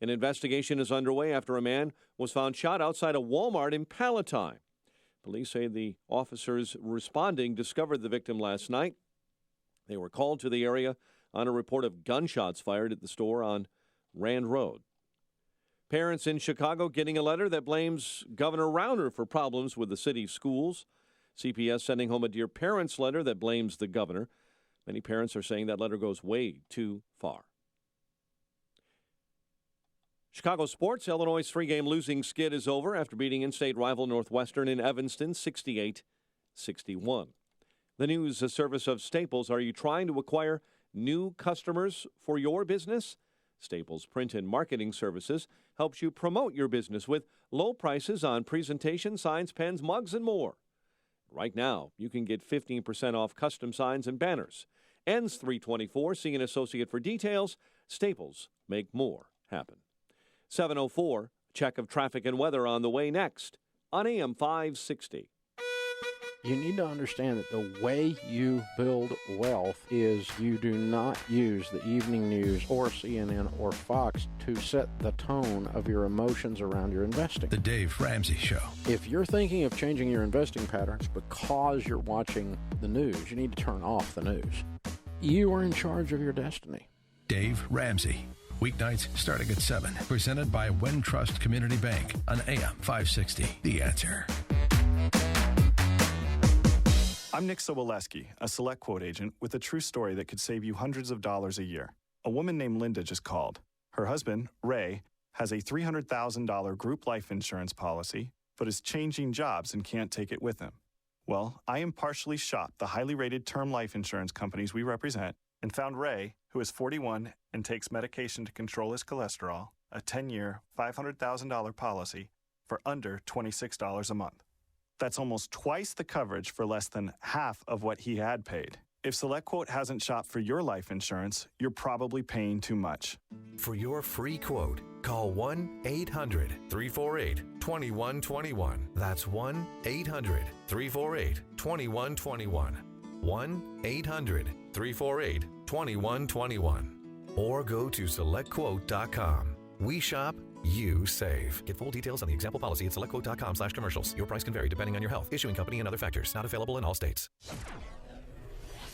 Speaker 14: An investigation is underway after a man was found shot outside a Walmart in Palatine. Police say the officers responding discovered the victim last night. They were called to the area on a report of gunshots fired at the store on Rand Road. Parents in Chicago getting a letter that blames Governor Rauner for problems with the city's schools. CPS sending home a Dear Parents letter that blames the governor. Many parents are saying that letter goes way too far. Chicago sports, Illinois' 3-game losing skid is over after beating in-state rival Northwestern in Evanston 68-61. The news service of Staples. Are you trying to acquire new customers for your business? Staples Print and Marketing Services helps you promote your business with low prices on presentation, signs, pens, mugs, and more. Right now, you can get 15% off custom signs and banners. Ends 3/24. See an associate for details. Staples, make more happen. 7:04, check of traffic and weather on the way next on AM 560.
Speaker 28: You need to understand that the way you build wealth is you do not use the evening news or CNN or Fox to set the tone of your emotions around your investing.
Speaker 5: The Dave Ramsey Show.
Speaker 28: If you're thinking of changing your investing patterns because you're watching the news, you need to turn off the news. You are in charge of your destiny.
Speaker 5: Dave Ramsey. Weeknights starting at 7. Presented by Wintrust Community Bank on AM 560. The Answer.
Speaker 29: I'm Nick Soboleski, a Select Quote agent with a true story that could save you hundreds of dollars a year. A woman named Linda just called. Her husband, Ray, has a $300,000 group life insurance policy, but is changing jobs and can't take it with him. Well, I impartially shopped the highly rated term life insurance companies we represent and found Ray, who is 41 and takes medication to control his cholesterol, a 10-year, $500,000 policy for under $26 a month. That's almost twice the coverage for less than half of what he had paid. If SelectQuote hasn't shopped for your life insurance, you're probably paying too much.
Speaker 5: For your free quote, call 1-800-348-2121. That's 1-800-348-2121. 1-800-348-2121. Or go to SelectQuote.com. We shop, you save. Get full details on the example policy at SelectQuote.com/commercials. Your price can vary depending on your health, issuing company, and other factors. Not available in all states.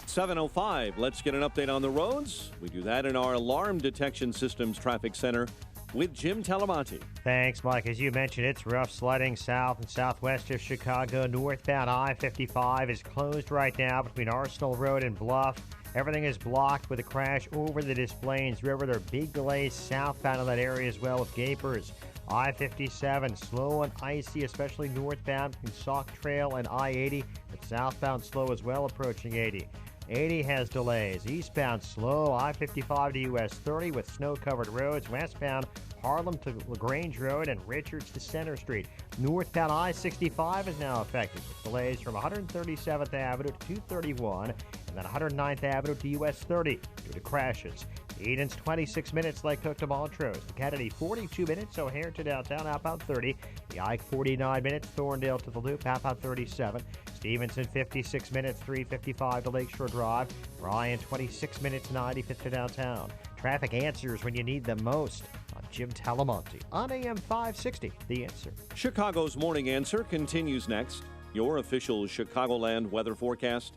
Speaker 14: 7:05. Let's get an update on the roads. We do that in our Alarm Detection Systems Traffic Center with Jim Talamonte.
Speaker 3: Thanks, Mike. As you mentioned, it's rough sledding south and southwest of Chicago. Northbound I-55 is closed right now between Arsenal Road and Bluff. Everything is blocked with a crash over the Des Plaines River. There are big delays southbound in that area as well with Gapers. I-57 slow and icy, especially northbound between Sauk Trail and I-80, but southbound slow as well approaching 80. 80 has delays. Eastbound slow, I-55 to US 30 with snow-covered roads. Westbound Harlem to LaGrange Road and Richards to Center Street. Northbound I-65 is now affected with delays from 137th Avenue to 231 and then 109th Avenue to US 30 due to crashes. Eden's 26 minutes, Lake Cook to Montrose. The Kennedy 42 minutes, O'Hare to downtown, outbound 30. The Ike 49 minutes, Thorndale to the Loop, outbound 37. Stevenson 56 minutes, 355 to Lakeshore Drive. Ryan 26 minutes, 95th to downtown. Traffic answers when you need them most. I'm Jim Talamonte on AM 560, The Answer.
Speaker 14: Chicago's Morning Answer continues next. Your official Chicagoland weather forecast.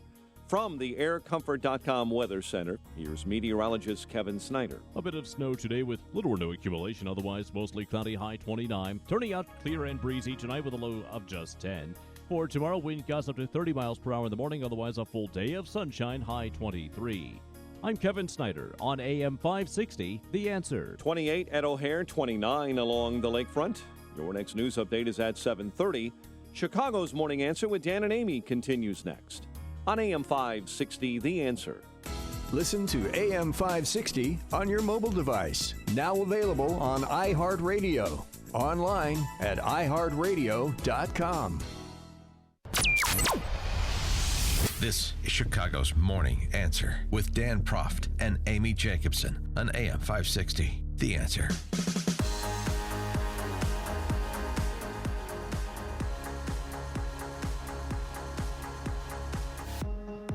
Speaker 14: From the AirComfort.com Weather Center, here's meteorologist Kevin Snyder.
Speaker 4: A bit of snow today with little or no accumulation, otherwise mostly cloudy, high 29. Turning out clear and breezy tonight with a low of just 10. For tomorrow, wind gusts up to 30 miles per hour in the morning, otherwise a full day of sunshine, high 23. I'm Kevin Snyder on AM 560, The Answer.
Speaker 14: 28 at O'Hare, 29 along the lakefront. Your next news update is at 7:30. Chicago's Morning Answer with Dan and Amy continues next on AM 560, The Answer.
Speaker 6: Listen to AM 560 on your mobile device. Now available on iHeartRadio. Online at iHeartRadio.com.
Speaker 5: This is Chicago's Morning Answer with Dan Proft and Amy Jacobson on AM 560, The Answer.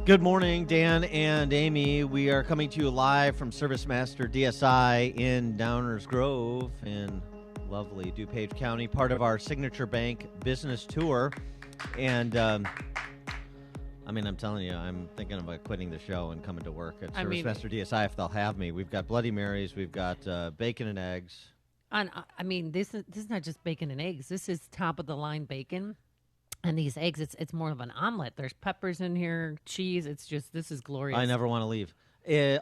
Speaker 1: Good morning, Dan and Amy. We are coming to you live from ServiceMaster DSI in Downers Grove in lovely DuPage County, part of our Signature Bank business tour. And, I'm telling you, I'm thinking about quitting the show and coming to work at ServiceMaster DSI if they'll have me. We've got Bloody Marys. We've got bacon and eggs.
Speaker 2: This is not just bacon and eggs. This is top-of-the-line bacon. And these eggs, it's more of an omelet. There's peppers in here, cheese. This is glorious.
Speaker 1: I never want to leave.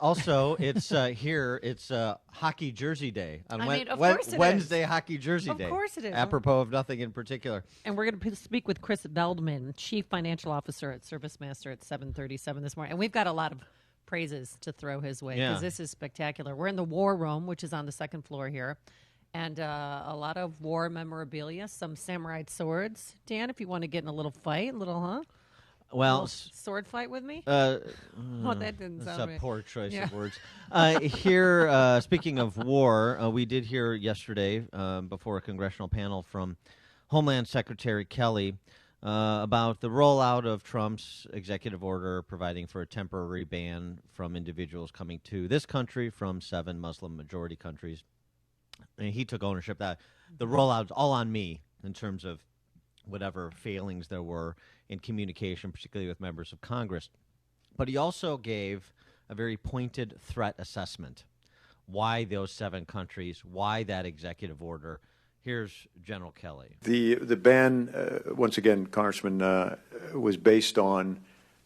Speaker 1: Also, it's here. It's Hockey Jersey Day on Wednesday. Hockey Jersey Day.
Speaker 2: Of course it is.
Speaker 1: Apropos of nothing in particular.
Speaker 2: And we're going to speak with Chris Beldman, Chief Financial Officer at ServiceMaster at 7:37 this morning. And we've got a lot of praises to throw his way because this is spectacular. We're in the War Room, which is on the second floor here. And a lot of war memorabilia, some samurai swords. Dan, if you want to get in a little fight,
Speaker 1: Well,
Speaker 2: sword fight with me?
Speaker 1: That
Speaker 2: didn't sound
Speaker 1: that's a
Speaker 2: right.
Speaker 1: poor choice of words. Here, speaking of war, we did hear yesterday before a congressional panel from Homeland Secretary Kelly about the rollout of Trump's executive order providing for a temporary ban from individuals coming to this country from 7 Muslim-majority countries. And he took ownership that the rollout's all on me in terms of whatever failings there were in communication, particularly with members of Congress. But he also gave a very pointed threat assessment. Why those 7 countries? Why that executive order? Here's General Kelly.
Speaker 7: The ban, once again, Congressman, was based on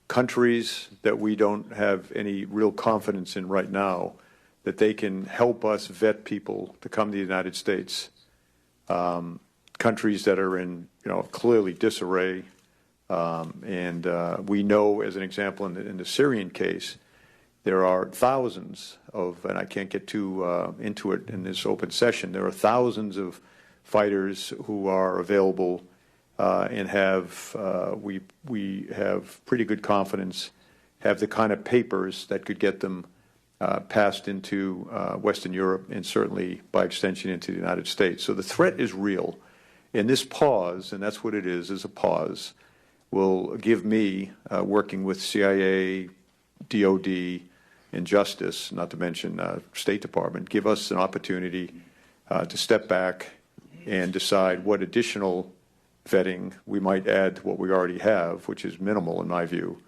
Speaker 7: countries that we don't have any real confidence in right now, that they can help us vet people to come to the United States. Countries that are in, clearly disarray. And we know, as an example, in the Syrian case, there are thousands of, and I can't get too into it in this open session, there are thousands of fighters who are available and we have pretty good confidence have the kind of papers that could get them passed into Western Europe and certainly by extension into the United States. So the threat is real. And this pause, and that's what it is a pause, will give me, working with CIA, DOD, and Justice, not to mention State Department, give us an opportunity to step back and decide what additional vetting we might add to what we already have, which is minimal in my view,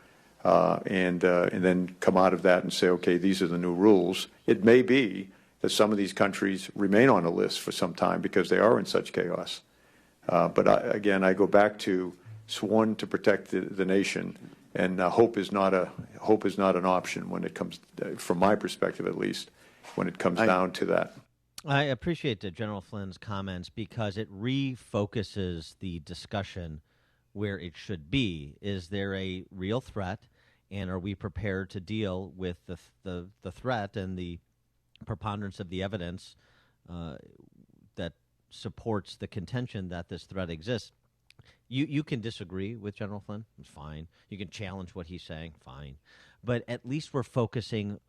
Speaker 7: and then come out of that and say, okay, these are the new rules. It may be that some of these countries remain on the list for some time because they are in such chaos. But again, I go back to sworn to protect the nation, and hope is not an option when it comes, from my perspective at least, when it comes down to that.
Speaker 1: I appreciate General Flynn's comments because it refocuses the discussion where it should be. Is there a real threat, and are we prepared to deal with the threat and the preponderance of the evidence that supports the contention that this threat exists? You can disagree with General Flynn. It's fine. You can challenge what he's saying. Fine. But at least we're focusing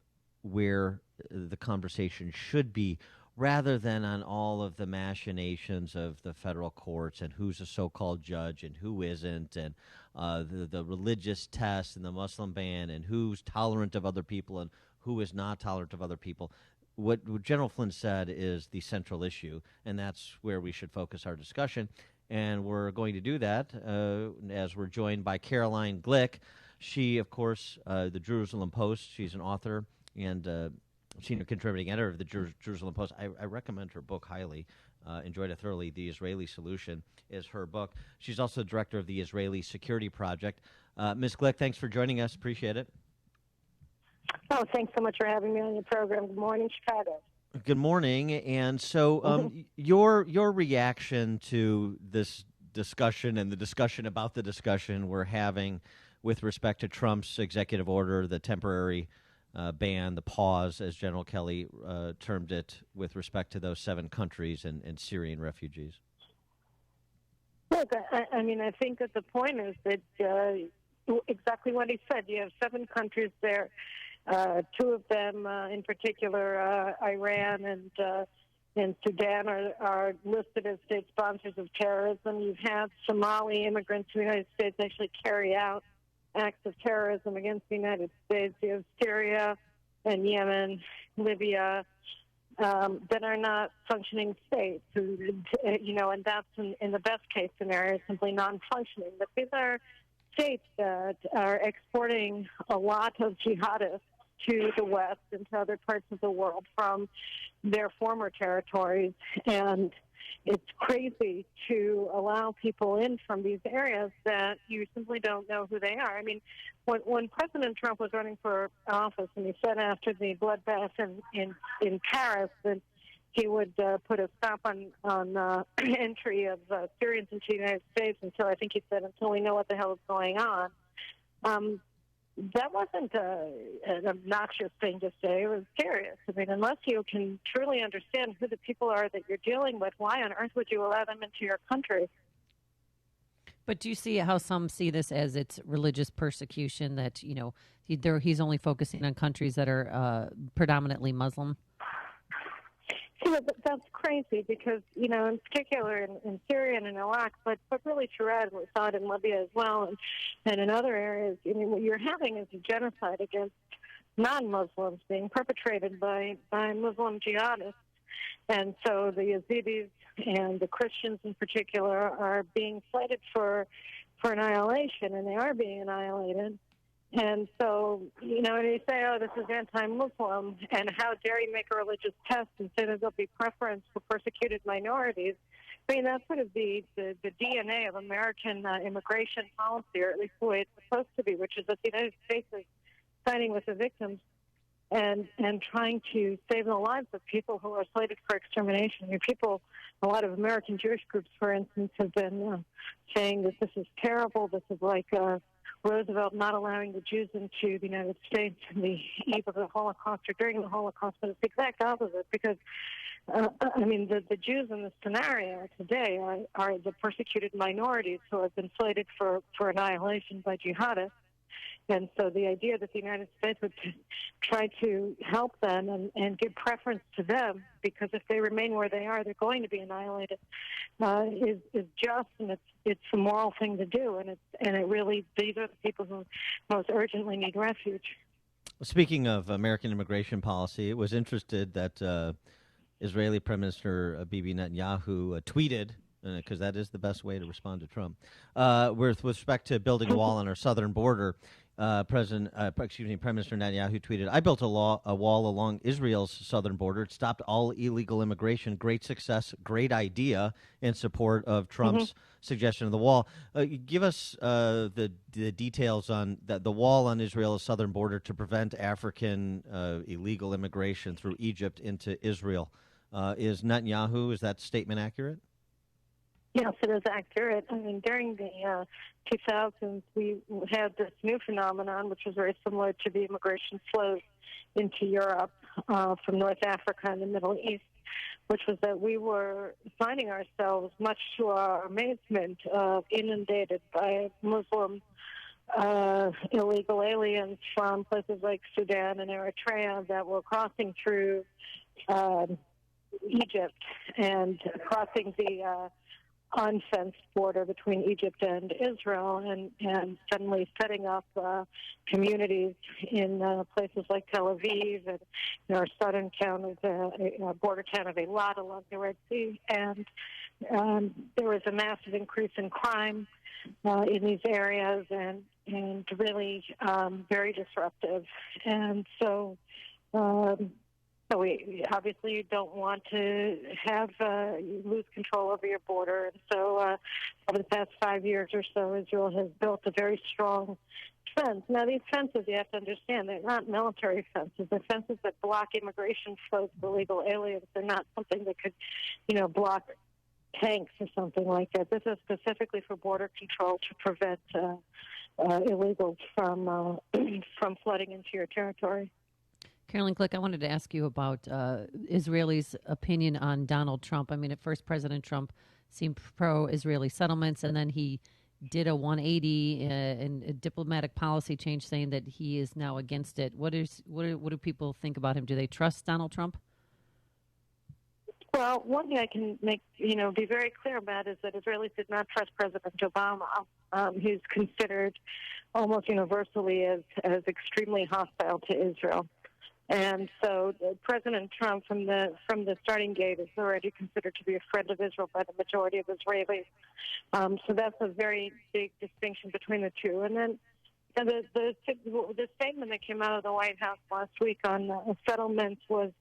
Speaker 1: where the conversation should be, rather than on all of the machinations of the federal courts and who's a so-called judge and who isn't, and the religious test and the Muslim ban and who's tolerant of other people and who is not tolerant of other people. What General Flynn said is the central issue, and that's where we should focus our discussion. And we're going to do that as we're joined by Caroline Glick. She, of course, the Jerusalem Post, she's an author and senior contributing editor of the Jerusalem Post. I recommend her book highly. Enjoyed it thoroughly. The Israeli Solution is her book. She's also director of the Israeli Security Project. Ms. Glick, thanks for joining us. Appreciate it.
Speaker 8: Oh, thanks so much for having me on your program. Good morning, Chicago.
Speaker 1: Good morning. And so your reaction to this discussion and the discussion about the discussion we're having with respect to Trump's executive order, the temporary ban, the pause, as General Kelly termed it, with respect to those 7 countries and Syrian refugees?
Speaker 8: Look, I mean, I think that the point is that exactly what he said. You have 7 countries there. 2 of them, in particular, Iran and Sudan, are listed as state sponsors of terrorism. You've had Somali immigrants to the United States actually carry out acts of terrorism against the United States. You have Syria and Yemen, Libya, that are not functioning states, and that's in the best case scenario simply non-functioning. But these are states that are exporting a lot of jihadists to the West and to other parts of the world from their former territories. And it's crazy to allow people in from these areas that you simply don't know who they are. I mean, when President Trump was running for office, and he said after the bloodbath in Paris that he would put a stop on entry of Syrians into the United States until we know what the hell is going on. That wasn't an obnoxious thing to say. It was serious. I mean, unless you can truly understand who the people are that you're dealing with, why on earth would you allow them into your country?
Speaker 2: But do you see how some see this as it's religious persecution, that, he's only focusing on countries that are predominantly Muslim?
Speaker 8: See, that's crazy because, in particular in Syria and in Iraq, but really throughout, we saw it in Libya as well and in other areas. I mean, what you're having is a genocide against non-Muslims being perpetrated by Muslim jihadists. And so the Yazidis and the Christians in particular are being slated for annihilation, and they are being annihilated. And so, and you say, oh, this is anti-Muslim, and how dare you make a religious test and say that there'll be preference for persecuted minorities. I mean, that's sort of the DNA of American immigration policy, or at least the way it's supposed to be, which is that the United States is siding with the victims and trying to save the lives of people who are slated for extermination. I mean, a lot of American Jewish groups, for instance, have been saying that this is terrible. This is like Roosevelt not allowing the Jews into the United States in the eve of the Holocaust or during the Holocaust, but it's the exact opposite because, the Jews in this scenario today are the persecuted minorities who have been slated for annihilation by jihadists. And so the idea that the United States would try to help them and give preference to them, because if they remain where they are, they're going to be annihilated, is just, and it's a moral thing to do. And it really, these are the people who most urgently need refuge.
Speaker 1: Speaking of American immigration policy, it was interested that Israeli Prime Minister Bibi Netanyahu tweeted, because that is the best way to respond to Trump, with respect to building a wall on our southern border. Prime Minister Netanyahu tweeted, "I built a wall along Israel's southern border. It stopped all illegal immigration. Great success, great idea in support of Trump's suggestion of the wall." Give us the details on the wall on Israel's southern border to prevent African illegal immigration through Egypt into Israel. Is that statement accurate?
Speaker 8: Yes, it is accurate. I mean, during the 2000s, we had this new phenomenon, which was very similar to the immigration flows into Europe from North Africa and the Middle East, which was that we were finding ourselves, much to our amazement, inundated by Muslim illegal aliens from places like Sudan and Eritrea that were crossing through Egypt and crossing the unfenced border between Egypt and Israel, and suddenly setting up communities in places like Tel Aviv and our southern town of border town of Eilat along the Red Sea. And there was a massive increase in crime in these areas, and really very disruptive. And so we obviously don't want to have lose control over your border. And so over the past 5 years or so, Israel has built a very strong fence. Now, these fences, you have to understand, they're not military fences. They're fences that block immigration flows of illegal aliens. They're not something that could, block tanks or something like that. This is specifically for border control to prevent illegals from flooding into your territory.
Speaker 2: Carolyn Glick, I wanted to ask you about Israelis' opinion on Donald Trump. I mean, at first, President Trump seemed pro-Israeli settlements, and then he did a 180 and a diplomatic policy change, saying that he is now against it. What do people think about him? Do they trust Donald Trump?
Speaker 8: Well, one thing I can be very clear about is that Israelis did not trust President Obama. He's considered almost universally as extremely hostile to Israel. And so President Trump, from the starting gate, is already considered to be a friend of Israel by the majority of Israelis. So that's a very big distinction between the two. And then the statement that came out of the White House last week on settlements was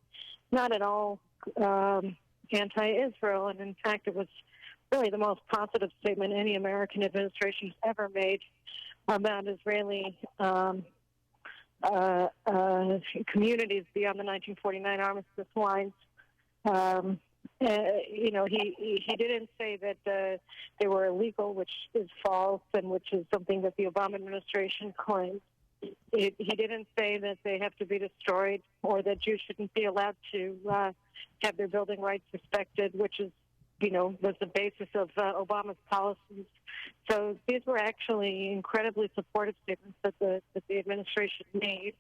Speaker 8: not at all anti-Israel. And in fact, it was really the most positive statement any American administration has ever made about Israeli communities beyond the 1949 armistice lines. He didn't say that they were illegal, which is false, and which is something that the Obama administration claims. He didn't say that they have to be destroyed or that Jews shouldn't be allowed to have their building rights respected, which is was the basis of Obama's policies. So these were actually incredibly supportive statements that the administration made.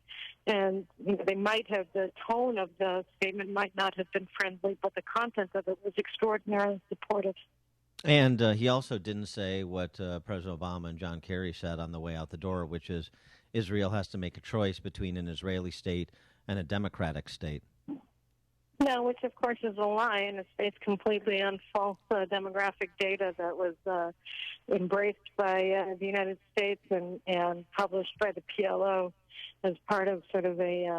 Speaker 8: And they might have, the tone of the statement might not have been friendly, but the content of it was extraordinarily supportive.
Speaker 1: And he also didn't say what President Obama and John Kerry said on the way out the door, which is Israel has to make a choice between an Israeli state and a democratic state.
Speaker 8: No, which of course is a lie, and it's based completely on false demographic data that was embraced by the United States and published by the PLO as part of sort of a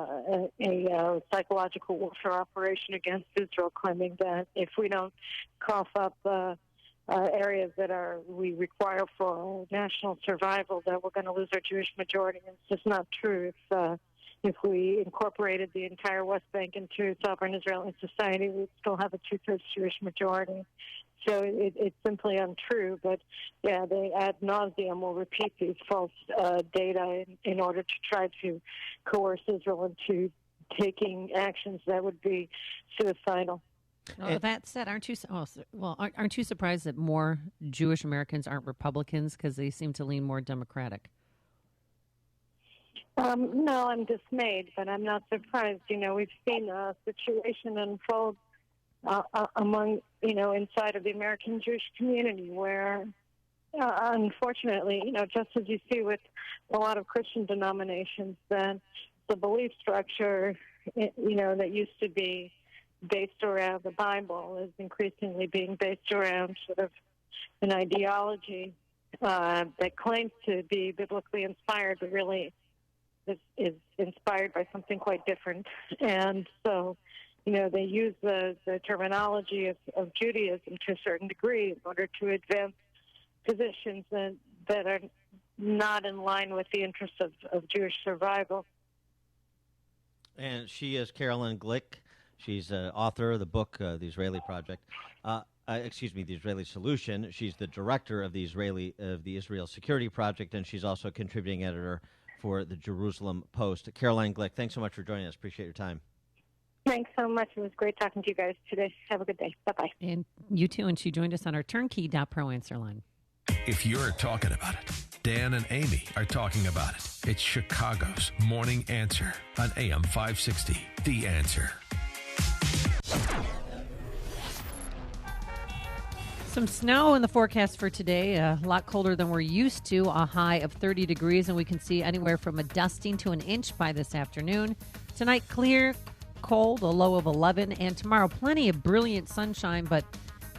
Speaker 8: psychological warfare operation against Israel, claiming that if we don't cough up areas that we require for national survival, that we're going to lose our Jewish majority. And it's just not true. If we incorporated the entire West Bank into sovereign Israeli society, we'd still have a two-thirds Jewish majority. So it's simply untrue. But, yeah, they ad nauseum will repeat these false data in order to try to coerce Israel into taking actions that would be suicidal.
Speaker 2: Well, that said, aren't you surprised that more Jewish Americans aren't Republicans because they seem to lean more Democratic?
Speaker 8: No, I'm dismayed, but I'm not surprised. We've seen a situation unfold among, inside of the American Jewish community where, unfortunately, just as you see with a lot of Christian denominations, that the belief structure, that used to be based around the Bible is increasingly being based around sort of an ideology that claims to be biblically inspired, but really is inspired by something quite different. And so, they use the terminology of Judaism to a certain degree in order to advance positions that are not in line with the interests of Jewish survival.
Speaker 1: And she is Carolyn Glick. She's author of the book, The Israeli Project. The Israeli Solution. She's the director of the Israel Security Project, and she's also a contributing editor for the Jerusalem Post. Caroline Glick, thanks so much for joining us. Appreciate your time.
Speaker 8: Thanks so much. It was great talking to you guys today. Have a good day. Bye-bye.
Speaker 2: And you too. And she joined us on our turnkey.pro answer line.
Speaker 5: If you're talking about it, Dan and Amy are talking about it. It's Chicago's Morning Answer on AM 560. The Answer.
Speaker 2: Some snow in the forecast for today, a lot colder than we're used to, a high of 30 degrees, and we can see anywhere from a dusting to an inch by this afternoon. Tonight, clear, cold, a low of 11, and tomorrow, plenty of brilliant sunshine, but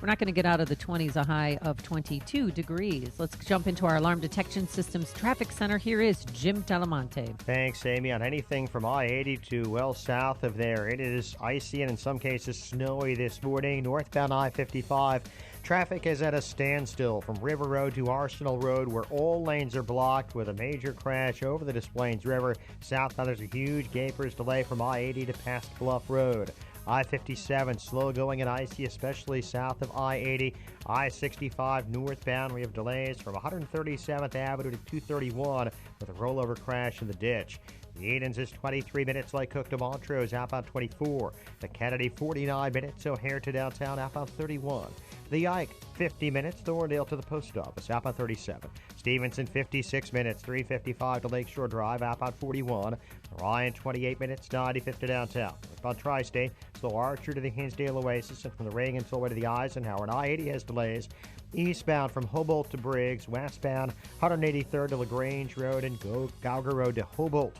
Speaker 2: we're not going to get out of the 20s, a high of 22 degrees. Let's jump into our Alarm Detection Systems Traffic Center. Here is Jim Talamonte.
Speaker 3: Thanks, Amy. On anything from I-80 to well south of there, it is icy and in some cases snowy this morning. Northbound I-55. Traffic is at a standstill from River Road to Arsenal Road, where all lanes are blocked with a major crash over the Des Plaines River. Southbound, there's a huge gapers delay from I-80 to past Bluff Road. I-57 slow going and icy, especially south of I-80. I-65 northbound, we have delays from 137th Avenue to 231 with a rollover crash in the ditch. The Edens is 23 minutes, like Cook to Montrose, outbound 24. The Kennedy, 49 minutes, O'Hare to downtown, outbound 31. The Ike, 50 minutes, Thorndale to the post office, outbound 37. Stevenson, 56 minutes, 355 to Lakeshore Drive, outbound 41. Ryan, 28 minutes, 95th to downtown. Northbound Tri-State, slow Archer to the Hinsdale Oasis, and from the Reagan Tollway to the Eisenhower. And I-80 has delays. Eastbound from Hobart to Briggs, westbound 183rd to LaGrange Road and Gauger Road to Hobart.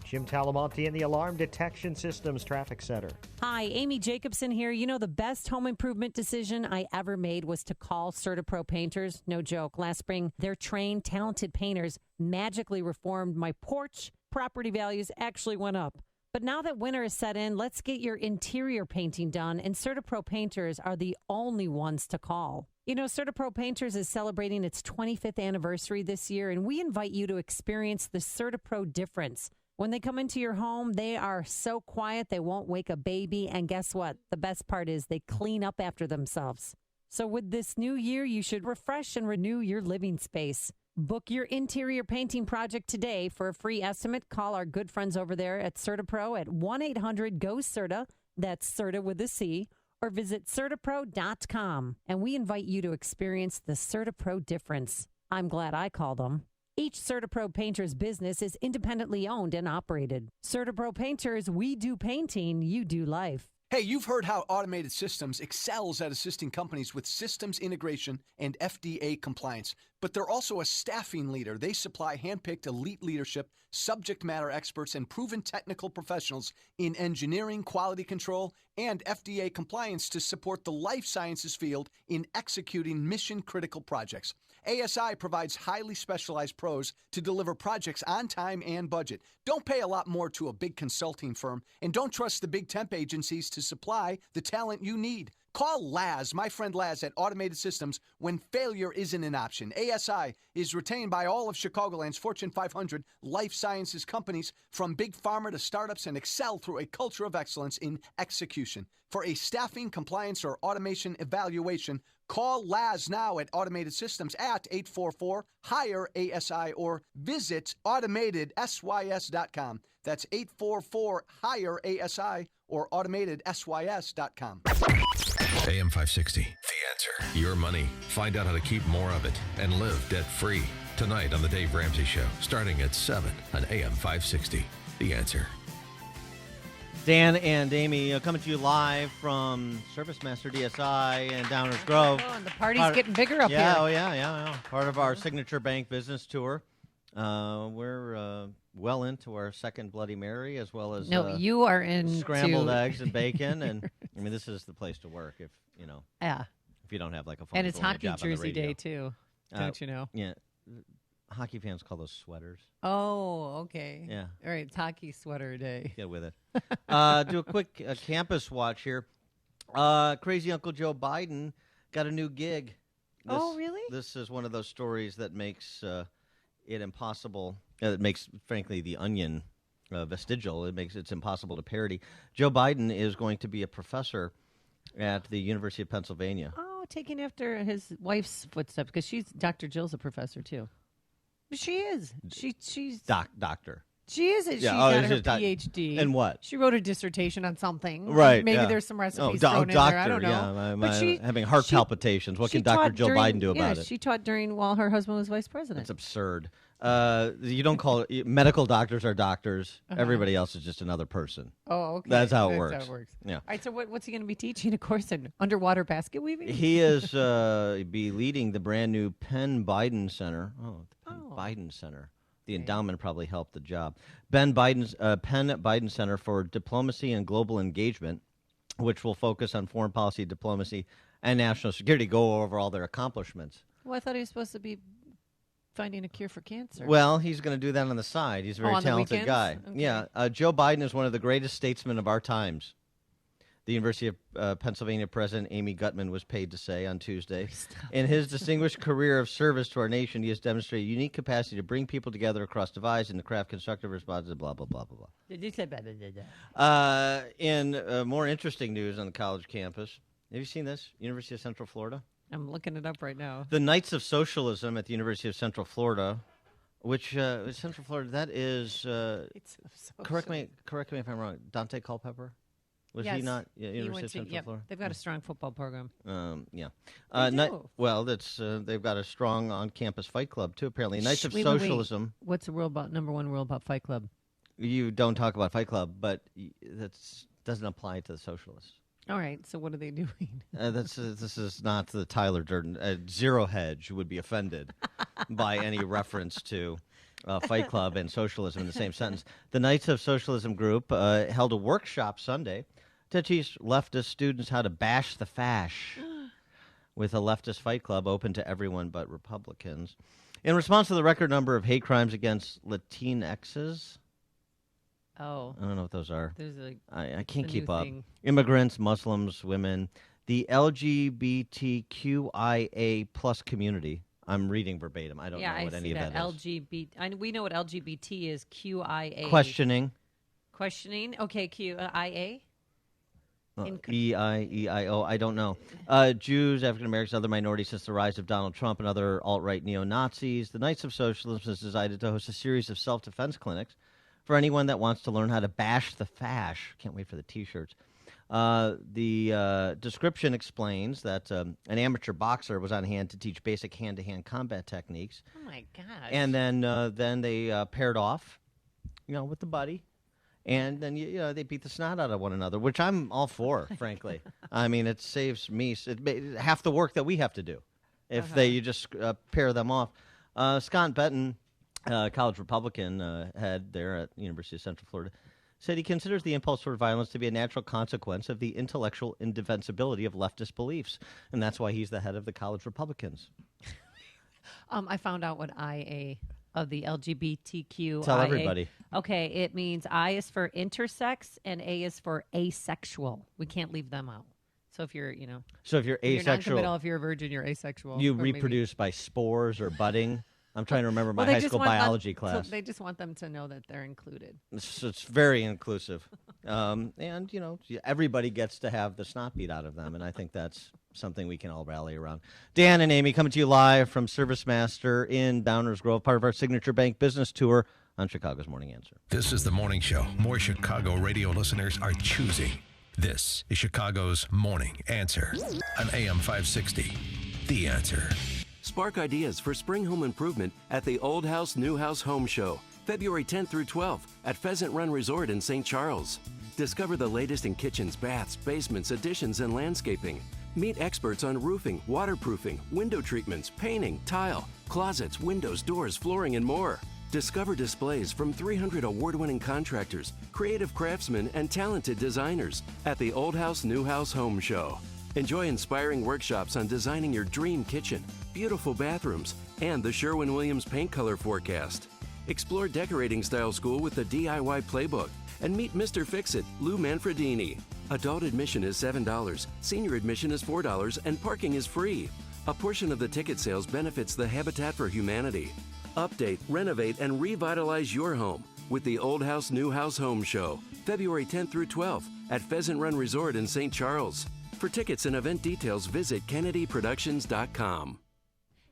Speaker 3: Jim Talamonte in the Alarm Detection Systems Traffic Center.
Speaker 11: Hi, Amy Jacobson here. You know, the best home improvement decision I ever made was to call CertaPro Painters. No joke. Last spring, their trained, talented painters magically reformed my porch. Property values actually went up. But now that winter is set in, let's get your interior painting done, and CertaPro Painters are the only ones to call. You know, CertaPro Painters is celebrating its 25th anniversary this year, and we invite you to experience the CertaPro difference. When they come into your home, they are so quiet they won't wake a baby. And guess what? The best part is they clean up after themselves. So with this new year, you should refresh and renew your living space. Book your interior painting project today. For a free estimate, call our good friends over there at CertaPro at 1-800-GO-CERTA. That's Certa with a C. Or visit CertaPro.com. And we invite you to experience the CertaPro difference. I'm glad I called them. Each CertaPro Painters business is independently owned and operated. CertaPro Painters, we do painting, you do life.
Speaker 12: Hey, you've heard how Automated Systems excels at assisting companies with systems integration and FDA compliance, but they're also a staffing leader. They supply handpicked elite leadership, subject matter experts, and proven technical professionals in engineering, quality control, and FDA compliance to support the life sciences field in executing mission-critical projects. ASI provides highly specialized pros to deliver projects on time and budget. Don't pay a lot more to a big consulting firm, and don't trust the big temp agencies to supply the talent you need. Call Laz, my friend Laz, at Automated Systems when failure isn't an option. ASI is retained by all of Chicagoland's Fortune 500 life sciences companies, from big pharma to startups, and excel through a culture of excellence in execution. For a staffing, compliance, or automation evaluation, call Laz now at Automated Systems at 844-HIRE-ASI or visit AutomatedSYS.com. That's 844-HIRE-ASI or AutomatedSYS.com.
Speaker 5: AM 560, The Answer. Your money. Find out how to keep more of it and live debt-free. Tonight on The Dave Ramsey Show, starting at 7 on AM 560. The Answer.
Speaker 1: Dan and Amy coming to you live from Service Master DSI in Downers Grove.
Speaker 2: Oh, and the party's getting bigger up here.
Speaker 1: Oh, yeah. Part of our Signature Bank business tour. We're well into our second Bloody Mary, as well as
Speaker 2: you are in
Speaker 1: scrambled eggs and bacon. And I mean, this is the place to work if you don't have like a phone.
Speaker 2: And it's hockey jersey day too. Don't you know?
Speaker 1: Yeah. Hockey fans call those sweaters.
Speaker 2: Oh, okay.
Speaker 1: Yeah.
Speaker 2: All right, it's hockey sweater day.
Speaker 1: Get with it. Do a quick campus watch here. Crazy Uncle Joe Biden got a new gig.
Speaker 2: Oh, really?
Speaker 1: This is one of those stories that makes it impossible. It makes, frankly, The Onion vestigial. It's impossible to parody. Joe Biden is going to be a professor at the University of Pennsylvania.
Speaker 2: Oh, taking after his wife's footsteps, because Dr. Jill's a professor too. She is. She's
Speaker 1: doctor.
Speaker 2: She is. She's
Speaker 1: Yeah,
Speaker 2: got
Speaker 1: is
Speaker 2: her
Speaker 1: it doc-
Speaker 2: PhD.
Speaker 1: And what?
Speaker 2: She wrote a dissertation on something.
Speaker 1: Right.
Speaker 2: Maybe
Speaker 1: yeah.
Speaker 2: there's some recipes
Speaker 1: doctor,
Speaker 2: thrown in there. I don't know.
Speaker 1: Yeah,
Speaker 2: But she-
Speaker 1: having heart
Speaker 2: she-
Speaker 1: palpitations. What
Speaker 2: she
Speaker 1: can Dr.
Speaker 2: taught
Speaker 1: Jill
Speaker 2: during-
Speaker 1: Biden do about it?
Speaker 2: She taught while her husband was vice president.
Speaker 1: It's absurd. You don't call it medical doctors are doctors. Everybody else is just another person.
Speaker 2: Oh, okay.
Speaker 1: That's how it works. Yeah.
Speaker 2: All right. So what's he going to be teaching? A course in underwater basket weaving?
Speaker 1: He is be leading the brand new Penn Biden Center. Oh, the Penn Biden Center. The endowment probably helped the job. Penn Biden Center for Diplomacy and Global Engagement, which will focus on foreign policy, diplomacy, and national security. Go over all their accomplishments.
Speaker 2: Well, I thought he was supposed to be finding a cure for cancer.
Speaker 1: Well, he's going to do that on the side. He's a very
Speaker 2: on the
Speaker 1: talented
Speaker 2: weekends?
Speaker 1: guy.
Speaker 2: Okay.
Speaker 1: Yeah. Joe Biden is one of the greatest statesmen of our times. The University of Pennsylvania President Amy Gutmann was paid to say on Tuesday. In his distinguished career of service to our nation, he has demonstrated unique capacity to bring people together across divides and to craft constructive responses, blah, blah, blah, blah, blah.
Speaker 2: Did you say blah, blah, blah, blah?
Speaker 1: In more interesting news on the college campus, have you seen this? University of Central Florida?
Speaker 2: I'm looking it up right now.
Speaker 1: The Knights of Socialism at the University of Central Florida, which Central Florida, that is, correct me if I'm wrong, Dante Culpepper? Was he not University of Central Florida?
Speaker 2: They've got a strong football program.
Speaker 1: Yeah.
Speaker 2: They do.
Speaker 1: Well, that's they've got a strong on-campus fight club too. Apparently, Knights of
Speaker 2: Wait.
Speaker 1: Socialism.
Speaker 2: What's the number one rule about Fight Club?
Speaker 1: You don't talk about Fight Club, but that doesn't apply to the socialists.
Speaker 2: All right. So what are they doing?
Speaker 1: This is not the Tyler Durden. Zero Hedge would be offended by any reference to Fight Club and socialism in the same sentence. The Knights of Socialism group held a workshop Sunday to teach leftist students how to bash the fash with a leftist fight club open to everyone but Republicans. In response to the record number of hate crimes against Latinxes,
Speaker 2: Oh.
Speaker 1: I don't know what those are.
Speaker 2: There's
Speaker 1: I can't keep
Speaker 2: new
Speaker 1: up.
Speaker 2: thing.
Speaker 1: Immigrants, Muslims, women, the LGBTQIA plus community. I'm reading verbatim. I don't know what any of that is.
Speaker 2: LGBT. We know what LGBT is. QIA.
Speaker 1: Questioning.
Speaker 2: Okay. QIA.
Speaker 1: EIO. I don't know. Jews, African Americans, other minorities since the rise of Donald Trump and other alt-right neo-Nazis. The Knights of Socialism has decided to host a series of self-defense clinics for anyone that wants to learn how to bash the fash. Can't wait for the T-shirts. The description explains that an amateur boxer was on hand to teach basic hand-to-hand combat techniques.
Speaker 2: Oh, my gosh.
Speaker 1: And then they paired off, with the buddy. And then they beat the snot out of one another, which I'm all for, frankly. I mean, it saves me half the work that we have to do if you just pair them off. Scott Benton, college Republican head there at University of Central Florida, said he considers the impulse toward violence to be a natural consequence of the intellectual indefensibility of leftist beliefs, and that's why he's the head of the college Republicans.
Speaker 2: I found out what IA of the LGBTQ.
Speaker 1: Tell everybody.
Speaker 2: Okay, it means I is for intersex and A is for asexual. We can't leave them out. So if you're,
Speaker 1: So if you're
Speaker 2: if you're
Speaker 1: asexual,
Speaker 2: non-committal, if you're a virgin, you're asexual.
Speaker 1: you
Speaker 2: Or maybe-
Speaker 1: reproduce by spores or budding. I'm trying to remember my
Speaker 2: Well, they
Speaker 1: high
Speaker 2: just
Speaker 1: school
Speaker 2: want them-
Speaker 1: biology
Speaker 2: so
Speaker 1: class.
Speaker 2: they just want them to know that they're included.
Speaker 1: It's very inclusive. And, everybody gets to have the snot beat out of them, and I think that's something we can all rally around. Dan and Amy coming to you live from Service Master in Downers Grove, part of our Signature Bank business tour on Chicago's Morning Answer.
Speaker 5: This is the morning show more Chicago radio listeners are choosing. This is Chicago's Morning Answer on AM 560. The Answer.
Speaker 9: Spark ideas for spring home improvement at the Old House New House Home Show, February 10th through 12th at Pheasant Run Resort in St. Charles. Discover the latest in kitchens, baths, basements, additions, and landscaping. Meet experts on roofing, waterproofing, window treatments, painting, tile, closets, windows, doors, flooring, and more. Discover displays from 300 award-winning contractors, creative craftsmen, and talented designers at the Old House New House Home Show. Enjoy inspiring workshops on designing your dream kitchen, beautiful bathrooms, and the Sherwin-Williams paint color forecast. Explore decorating style school with the DIY playbook and meet Mr. Fix-It, Lou Manfredini. Adult admission is $7, senior admission is $4, and parking is free. A portion of the ticket sales benefits the Habitat for Humanity. Update, renovate, and revitalize your home with the Old House New House Home Show, February 10th through 12th at Pheasant Run Resort in St. Charles. For tickets and event details, visit KennedyProductions.com.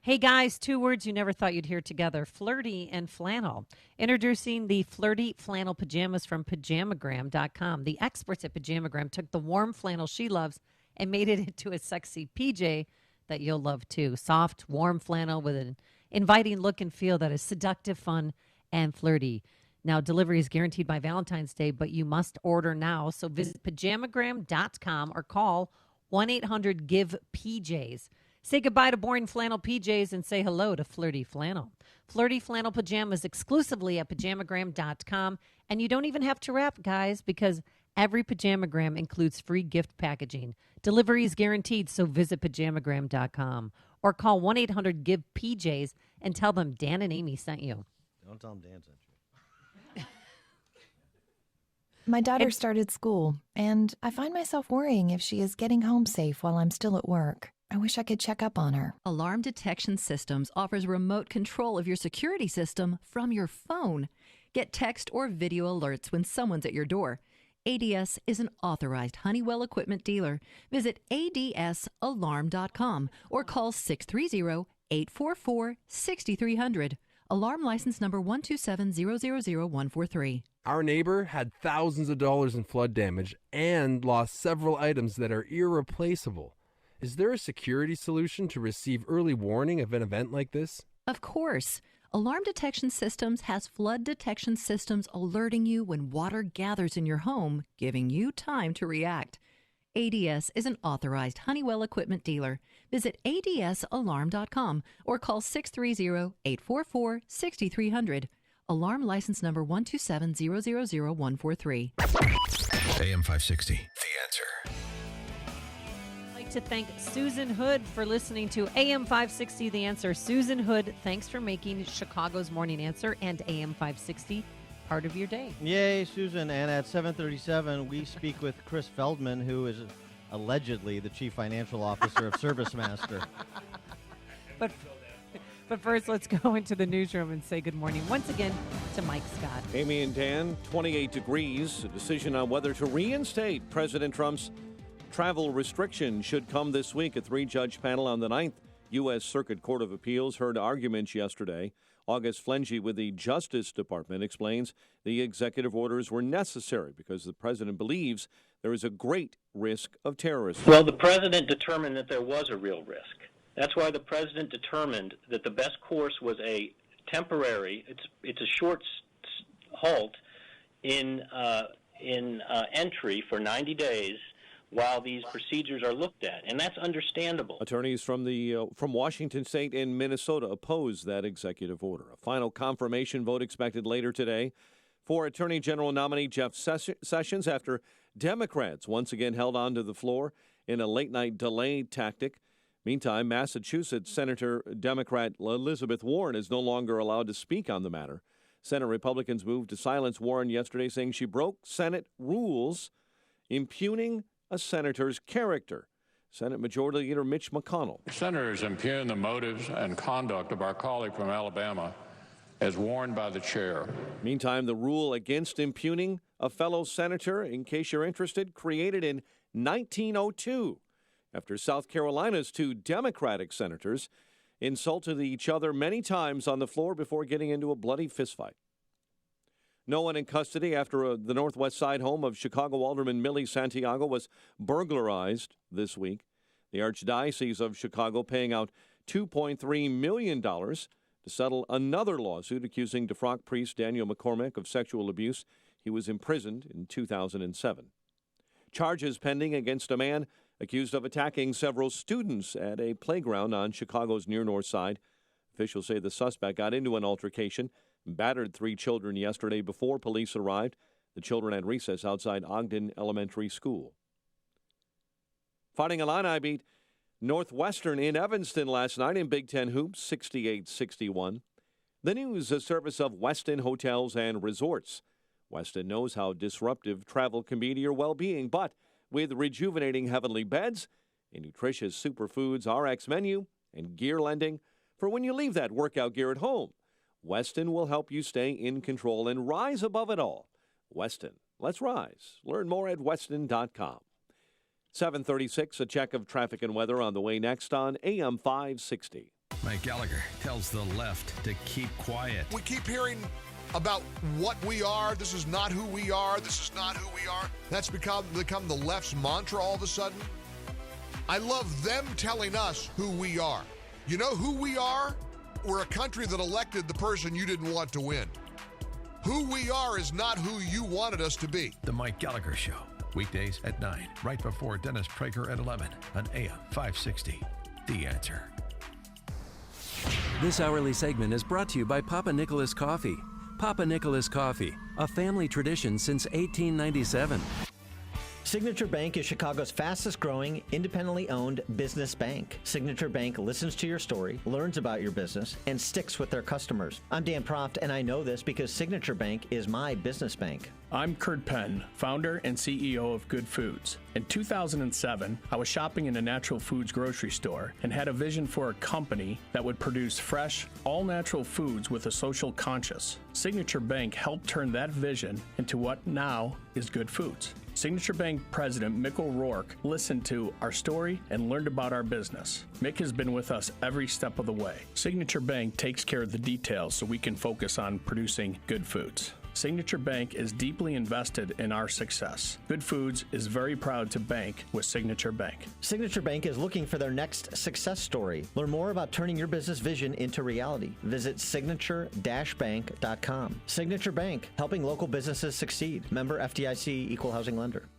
Speaker 2: Hey guys, 2 words you never thought you'd hear together, flirty and flannel. Introducing the flirty flannel pajamas from Pajamagram.com. The experts at Pajamagram took the warm flannel she loves and made it into a sexy PJ that you'll love too. Soft, warm flannel with an inviting look and feel that is seductive, fun, and flirty. Now, delivery is guaranteed by Valentine's Day, but you must order now. So visit Pajamagram.com or call 1-800-GIVE-PJs. Say goodbye to boring flannel PJs and say hello to flirty flannel. Flirty flannel pajamas exclusively at Pajamagram.com. And you don't even have to wrap, guys, because every Pajamagram includes free gift packaging. Delivery is guaranteed, so visit Pajamagram.com. Or call 1-800-GIVE-PJs and tell them Dan and Amy sent you.
Speaker 1: Don't tell them Dan sent you.
Speaker 13: My daughter started school, and I find myself worrying if she is getting home safe while I'm still at work. I wish I could check up on her.
Speaker 15: Alarm Detection Systems offers remote control of your security system from your phone. Get text or video alerts when someone's at your door. ADS is an authorized Honeywell equipment dealer. Visit adsalarm.com or call 630-844-6300. Alarm license number 127000143.
Speaker 17: Our neighbor had thousands of dollars in flood damage and lost several items that are irreplaceable. Is there a security solution to receive early warning of an event like this?
Speaker 15: Of course. Alarm Detection Systems has flood detection systems alerting you when water gathers in your home, giving you time to react. ADS is an authorized Honeywell equipment dealer. Visit adsalarm.com or call 630-844-6300. Alarm license number 127000143.
Speaker 5: AM 560, The Answer.
Speaker 2: To thank Susan Hood for listening to AM 560 The Answer. Susan Hood, thanks for making Chicago's Morning Answer and AM 560 part of your day.
Speaker 1: Yay, Susan. And at 7:37, we speak with Chris Feldman, who is allegedly the chief financial officer of ServiceMaster.
Speaker 2: But first, let's go into the newsroom and say good morning once again to Mike Scott.
Speaker 14: Amy and Dan, 28 degrees. A decision on whether to reinstate President Trump's travel restriction should come this week. A 3-judge panel on the 9th U.S. Circuit Court of Appeals heard arguments yesterday. August Flengy with the Justice Department explains the executive orders were necessary because the president believes there is a great risk of terrorism.
Speaker 19: Well, the president determined that there was a real risk. That's why the president determined that the best course was a temporary, it's a short halt in entry for 90 days while these procedures are looked at, and that's understandable.
Speaker 14: Attorneys from Washington State and Minnesota oppose that executive order. A final confirmation vote expected later today for Attorney General nominee Jeff Sessions after Democrats once again held on to the floor in a late-night delay tactic. Meantime, Massachusetts Senator Democrat Elizabeth Warren is no longer allowed to speak on the matter. Senate Republicans moved to silence Warren yesterday, saying she broke Senate rules, impugning a senator's character. Senate Majority Leader Mitch McConnell.
Speaker 9: Senators impugn the motives and conduct of our colleague from Alabama as warned by the chair.
Speaker 14: Meantime, the rule against impugning a fellow senator, in case you're interested, created in 1902 after South Carolina's 2 Democratic senators insulted each other many times on the floor before getting into a bloody fistfight. No one in custody after the Northwest Side home of Chicago Alderman Millie Santiago was burglarized this week. The Archdiocese of Chicago paying out $2.3 million to settle another lawsuit accusing DeFrock priest Daniel McCormick of sexual abuse. He was imprisoned in 2007. Charges pending against a man accused of attacking several students at a playground on Chicago's near north side. Officials say the suspect got into an altercation and battered 3 children yesterday before police arrived. The children had recess outside Ogden Elementary School. Fighting Illini beat Northwestern in Evanston last night in Big Ten hoops, 68-61. The news, a service of Westin Hotels and Resorts. Westin knows how disruptive travel can be to your well-being, but with rejuvenating heavenly beds, a nutritious superfoods RX menu, and gear lending for when you leave that workout gear at home, Westin will help you stay in control and rise above it all. Westin, let's rise. Learn more at westin.com. 7:36, a check of traffic and weather on the way next on AM 560.
Speaker 5: Mike Gallagher tells the left to keep quiet.
Speaker 10: We keep hearing about what we are. This is not who we are. This is not who we are. That's become the left's mantra all of a sudden. I love them telling us who we are. You know who we are? We're a country that elected the person you didn't want to win. Who we are is not who you wanted us to be.
Speaker 5: The Mike Gallagher Show, weekdays at 9, right before Dennis Prager at 11 on AM 560. The Answer.
Speaker 9: This hourly segment is brought to you by Papa Nicholas Coffee. Papa Nicholas Coffee, a family tradition since 1897.
Speaker 16: Signature Bank is Chicago's fastest growing, independently owned business bank. Signature Bank listens to your story, learns about your business, and sticks with their customers. I'm Dan Proft, and I know this because Signature Bank is my business bank.
Speaker 18: I'm Kurt Penn, founder and CEO of Good Foods. In 2007, I was shopping in a natural foods grocery store and had a vision for a company that would produce fresh, all-natural foods with a social conscience. Signature Bank helped turn that vision into what now is Good Foods. Signature Bank President Mick O'Rourke listened to our story and learned about our business. Mick has been with us every step of the way. Signature Bank takes care of the details so we can focus on producing good foods. Signature Bank is deeply invested in our success. Good Foods is very proud to bank with Signature Bank.
Speaker 16: Signature Bank is looking for their next success story. Learn more about turning your business vision into reality. Visit signature-bank.com. Signature Bank, helping local businesses succeed. Member FDIC, Equal Housing Lender.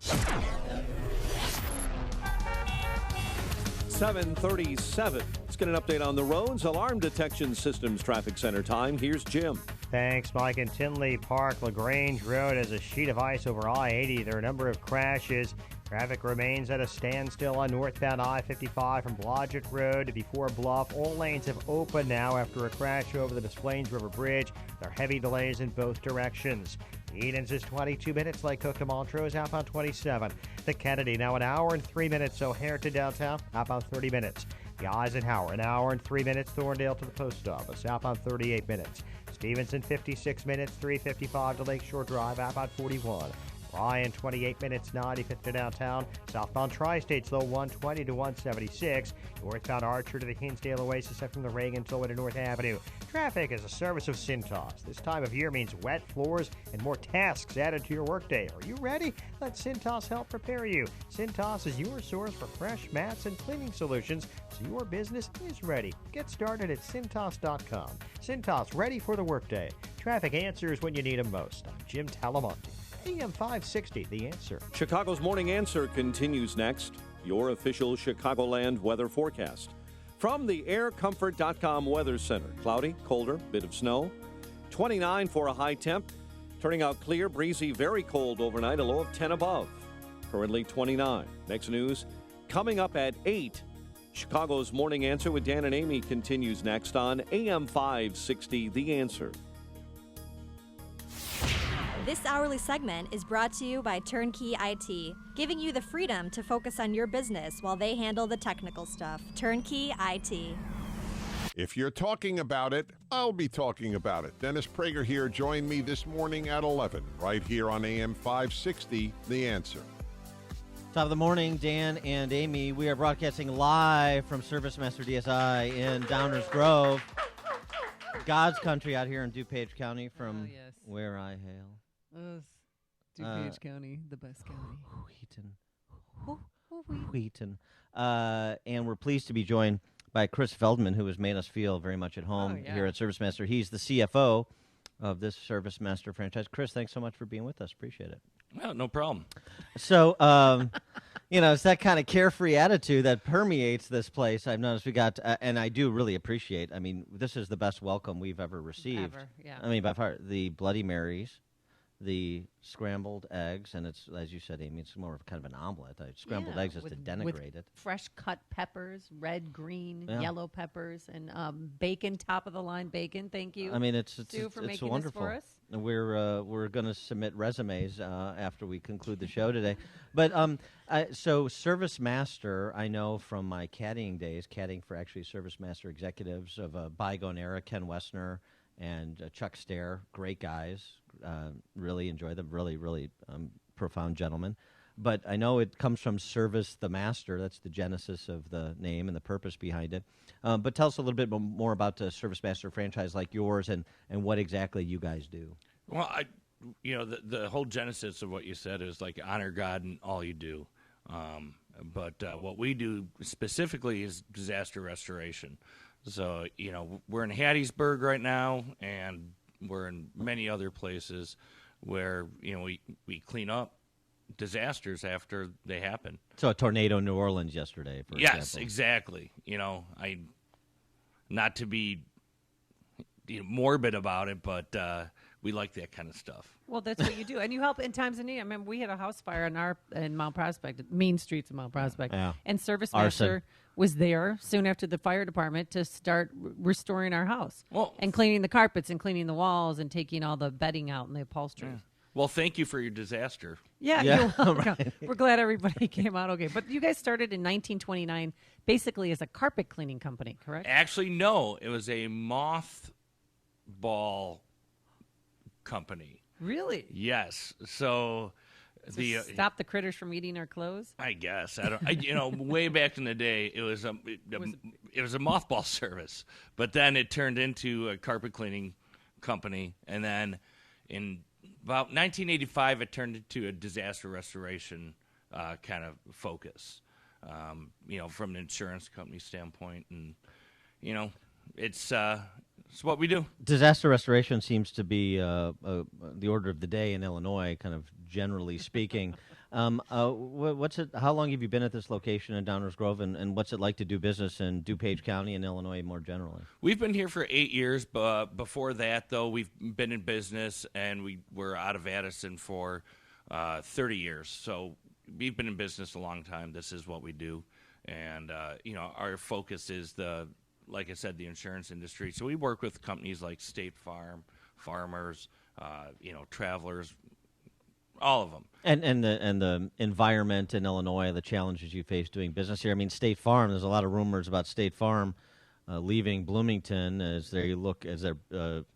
Speaker 14: 7:37. Let's get an update on the roads. Alarm Detection Systems Traffic Center time. Here's Jim.
Speaker 3: Thanks, Mike. In Tinley Park, LaGrange Road has a sheet of ice over I-80. There are a number of crashes. Traffic remains at a standstill on northbound I-55 from Blodgett Road to before Bluff. All lanes have opened now after a crash over the Des Plaines River Bridge. There are heavy delays in both directions. Edens is 22 minutes, Lake Cook to Montrose, outbound 27. The Kennedy, now an hour and 3 minutes, O'Hare to downtown, outbound 30 minutes. The Eisenhower, an hour and 3 minutes, Thorndale to the post office, outbound 38 minutes. Stevenson, 56 minutes, 355 to Lakeshore Drive, outbound 41. Bryan, 28 minutes, 95th to downtown. Southbound Tri-States, though, 120 to 176. Northbound Archer to the Hinsdale Oasis from the Reagan Tollway to North Avenue. Traffic is a service of Cintas. This time of year means wet floors and more tasks added to your workday. Are you ready? Let Cintas help prepare you. Cintas is your source for fresh mats and cleaning solutions, so your business is ready. Get started at Cintas.com. Cintas, ready for the workday. Traffic answers when you need them most. I'm Jim Talamonte. AM 560, The Answer.
Speaker 14: Chicago's Morning Answer continues next. Your official Chicagoland weather forecast. From the aircomfort.com Weather Center. Cloudy, colder, bit of snow. 29 for a high temp. Turning out clear, breezy, very cold overnight, a low of 10 above. Currently 29. Next news coming up at 8. Chicago's Morning Answer with Dan and Amy continues next on AM 560, The Answer.
Speaker 20: This hourly segment is brought to you by Turnkey IT, giving you the freedom to focus on your business while they handle the technical stuff. Turnkey IT.
Speaker 21: If you're talking about it, I'll be talking about it. Dennis Prager here. Join me this morning at 11, right here on AM 560, The Answer.
Speaker 1: Top of the morning, Dan and Amy. We are broadcasting live from Service Master DSI in Downers Grove, God's country out here in DuPage County, from where I hail.
Speaker 22: DuPage County, the best county.
Speaker 1: Wheaton. And we're pleased to be joined by Chris Feldman, who has made us feel very much at home here at ServiceMaster. He's the CFO of this ServiceMaster franchise. Chris, thanks so much for being with us. Appreciate it.
Speaker 4: Well, no problem.
Speaker 1: So, it's that kind of carefree attitude that permeates this place. I've noticed we got, and I do really appreciate, I mean, this is the best welcome we've ever received.
Speaker 2: Ever, yeah.
Speaker 1: I mean, by far, the Bloody Marys, the scrambled eggs, and it's, as you said, Amy, it's more of kind of an omelet. Scrambled eggs is to denigrate it.
Speaker 2: Fresh cut peppers, red, green,
Speaker 1: Yeah.
Speaker 2: yellow peppers, and bacon, top of the line bacon. Thank you.
Speaker 1: I mean, it's
Speaker 2: Sue, for making
Speaker 1: wonderful.
Speaker 2: this for us.
Speaker 1: And we're going to submit resumes after we conclude the show today. But so ServiceMaster, I know from my caddying days, caddying for actually ServiceMaster executives of a bygone era, Ken Wessner and Chuck Stair, great guys. Really enjoy them. Really, really profound gentlemen. But I know it comes from Service the Master. That's the genesis of the name and the purpose behind it. But tell us a little bit more about the ServiceMaster franchise like yours and what exactly you guys do.
Speaker 4: Well, the whole genesis of what you said is like honor God in all you do. But what we do specifically is disaster restoration. So, we're in Hattiesburg right now, and we're in many other places where, we clean up disasters after they happen.
Speaker 1: So a tornado in New Orleans yesterday, for example.
Speaker 4: Yes, exactly. Not to be morbid about it, but we like that kind of stuff.
Speaker 2: Well, that's what you do, and you help in times of need. I remember we had a house fire in Mount Prospect, Main Streets of Mount Prospect, and ServiceMaster was there soon after the fire department to start restoring our house and cleaning the carpets and cleaning the walls and taking all the bedding out and the upholstery.
Speaker 4: Yeah. Well, thank you for your disaster.
Speaker 2: Yeah. You're welcome. Right. We're glad everybody came out okay. But you guys started in 1929 basically as a carpet cleaning company, correct?
Speaker 4: Actually, no. It was a mothball company.
Speaker 2: Really?
Speaker 4: Yes. So
Speaker 2: stop the critters from eating our clothes?
Speaker 4: I guess. Way back in the day, it was a mothball service. But then it turned into a carpet cleaning company. And then in about 1985, it turned into a disaster restoration kind of focus, from an insurance company standpoint. And, it's what we do.
Speaker 1: Disaster restoration seems to be the order of the day in Illinois, kind of generally speaking. What's it? How long have you been at this location in Downers Grove, and what's it like to do business in DuPage County and Illinois more generally?
Speaker 4: We've been here for 8 years, but before that, though, we've been in business, and we were out of Addison for 30 years. So we've been in business a long time. This is what we do, and our focus is like I said, the insurance industry. So we work with companies like State Farm, Farmers, Travelers, all of them.
Speaker 1: And the environment in Illinois, the challenges you face doing business here. I mean, State Farm. There's a lot of rumors about State Farm leaving Bloomington as they're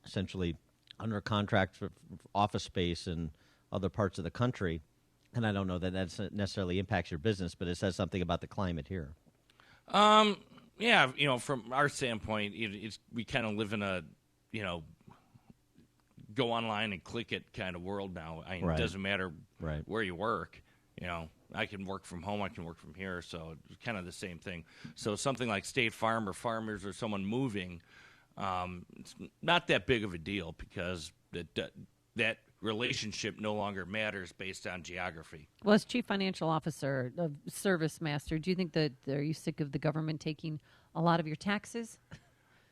Speaker 1: essentially under contract for office space in other parts of the country. And I don't know that necessarily impacts your business, but it says something about the climate here.
Speaker 4: Yeah, from our standpoint, we kind of live in a, go online and click it kind of world now. It doesn't matter where you work. I can work from home, I can work from here, so it's kind of the same thing. So something like State Farm or Farmers or someone moving, it's not that big of a deal because that relationship no longer matters based on geography.
Speaker 2: Well, as Chief Financial Officer of ServiceMaster, do you think are you sick of the government taking a lot of your taxes?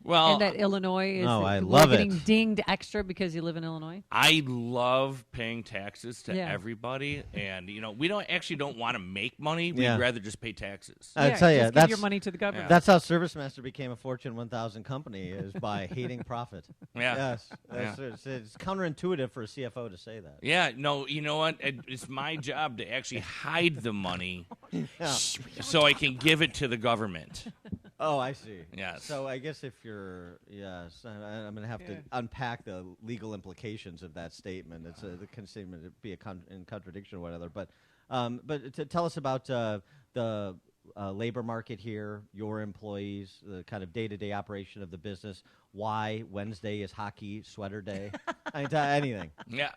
Speaker 4: Well,
Speaker 2: and that Illinois is
Speaker 1: I love
Speaker 2: getting dinged extra because you live in Illinois?
Speaker 4: I love paying taxes to everybody, and we don't want to make money. We'd rather just pay taxes.
Speaker 1: I tell you, that's
Speaker 2: your money to the government.
Speaker 1: That's how ServiceMaster became a Fortune 1000 company, is by hating profit.
Speaker 4: Yeah.
Speaker 1: Yes. It's counterintuitive for a CFO to say that.
Speaker 4: Yeah. No. You know what? It's my job to actually hide the money, so I can give it to the government.
Speaker 1: Oh, I see.
Speaker 4: Yes.
Speaker 1: So I guess if I'm going to have to unpack the legal implications of that statement. It's the statement to be in contradiction or whatever. But to tell us about the labor market here, your employees, the kind of day-to-day operation of the business. Why Wednesday is hockey sweater day? Anything.
Speaker 4: Yeah.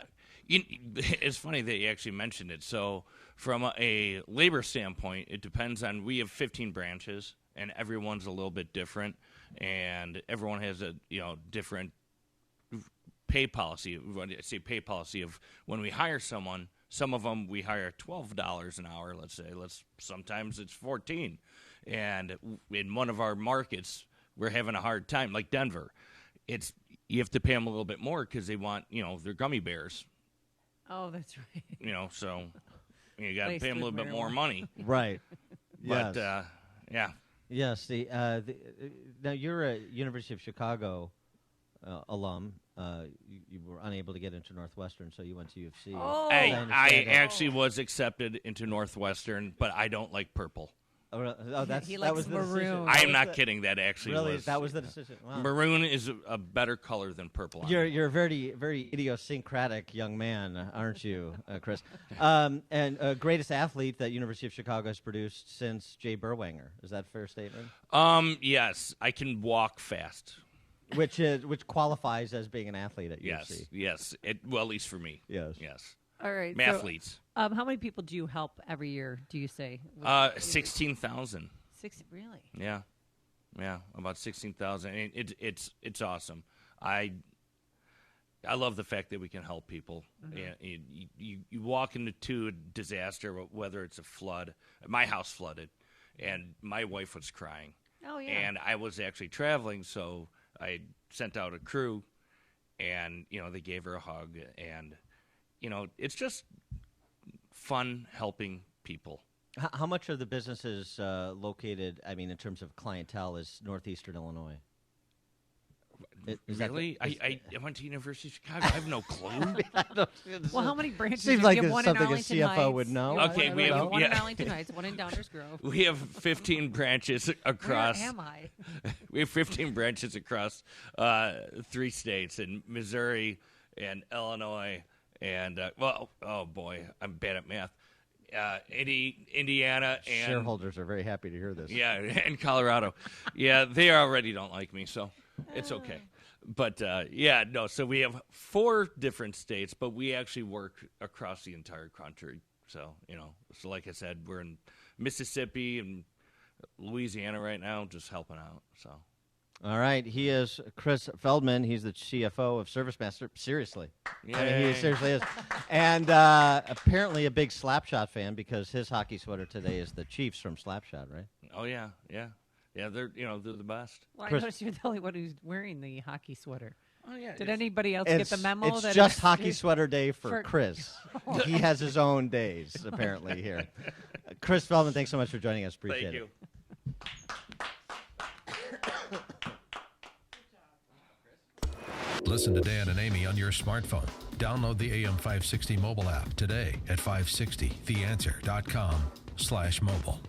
Speaker 4: It's funny that you actually mentioned it. So from a labor standpoint, it depends on, we have 15 branches, and everyone's a little bit different, and everyone has a different pay policy. When I say pay policy of when we hire someone, some of them we hire $12 an hour. Let's say, sometimes it's $14, and in one of our markets we're having a hard time, like Denver. You have to pay them a little bit more because they want their gummy bears.
Speaker 2: Oh, that's right.
Speaker 4: So you got to pay them a little bit more money,
Speaker 1: right?
Speaker 4: But
Speaker 1: yeah. Yes. Now you're a University of Chicago alum. You were unable to get into Northwestern, so you went to U of C.
Speaker 2: Oh.
Speaker 4: I actually was accepted into Northwestern, but I don't like purple.
Speaker 1: Oh,
Speaker 2: he
Speaker 1: that
Speaker 2: likes
Speaker 1: was the
Speaker 2: maroon.
Speaker 1: decision.
Speaker 4: I am not kidding. That actually
Speaker 1: really
Speaker 4: was.
Speaker 1: That was the decision. Wow.
Speaker 4: Maroon is a better color than purple.
Speaker 1: You're a very, very idiosyncratic young man, aren't you, Chris? And greatest athlete that University of Chicago has produced since Jay Berwanger. Is that a fair statement?
Speaker 4: Yes, I can walk fast.
Speaker 1: Which qualifies as being an athlete at UFC.
Speaker 4: Yes. Well, at least for me.
Speaker 1: Yes.
Speaker 2: All right.
Speaker 4: Mathletes.
Speaker 2: So, how many people do you help every year, do you say?
Speaker 4: 16,000.
Speaker 2: 60, really?
Speaker 4: Yeah, about 16,000. It's awesome. I love the fact that we can help people. Mm-hmm. You walk into a disaster, whether it's a flood. My house flooded, and my wife was crying.
Speaker 2: Oh, yeah.
Speaker 4: And I was actually traveling, so I sent out a crew, and they gave her a hug, and it's just fun helping people.
Speaker 1: How much of the business is located, in terms of clientele, is Northeastern Illinois?
Speaker 4: Really? I went to University of Chicago. I have no clue.
Speaker 2: Well, how many branches?
Speaker 1: Seems
Speaker 2: do
Speaker 1: like
Speaker 2: you have?
Speaker 1: it's
Speaker 2: one
Speaker 1: something
Speaker 2: in
Speaker 1: a
Speaker 2: Arlington
Speaker 1: CFO
Speaker 2: Heights.
Speaker 1: would know.
Speaker 4: Okay, we have
Speaker 2: one in Arlington Heights, one in Downers Grove.
Speaker 4: We have 15 branches across.
Speaker 2: Where am I?
Speaker 4: We have 15 branches across 3 states, in Missouri and Illinois, and oh boy, I'm bad at math. Indiana, and
Speaker 1: shareholders are very happy to hear this.
Speaker 4: Yeah, and Colorado. Yeah, they already don't like me, so it's okay. But so we have 4 different states, but we actually work across the entire country. So so like I said, we're in Mississippi and Louisiana right now, just helping out. So.
Speaker 1: All right, he is Chris Feldman. He's the CFO of ServiceMaster. Seriously, he seriously is, and apparently a big Slapshot fan because his hockey sweater today is the Chiefs from Slapshot, right?
Speaker 4: Oh yeah. They're they're the best.
Speaker 2: Well, I noticed you're the only one who's wearing the hockey sweater.
Speaker 4: Oh yeah.
Speaker 2: Did anybody else get the memo?
Speaker 1: It's just hockey sweater day for Chris. He has his own days apparently here. Chris Feldman, thanks so much for joining us. Appreciate it.
Speaker 5: Listen to Dan and Amy on your smartphone. Download the AM560 mobile app today at 560theanswer.com/mobile.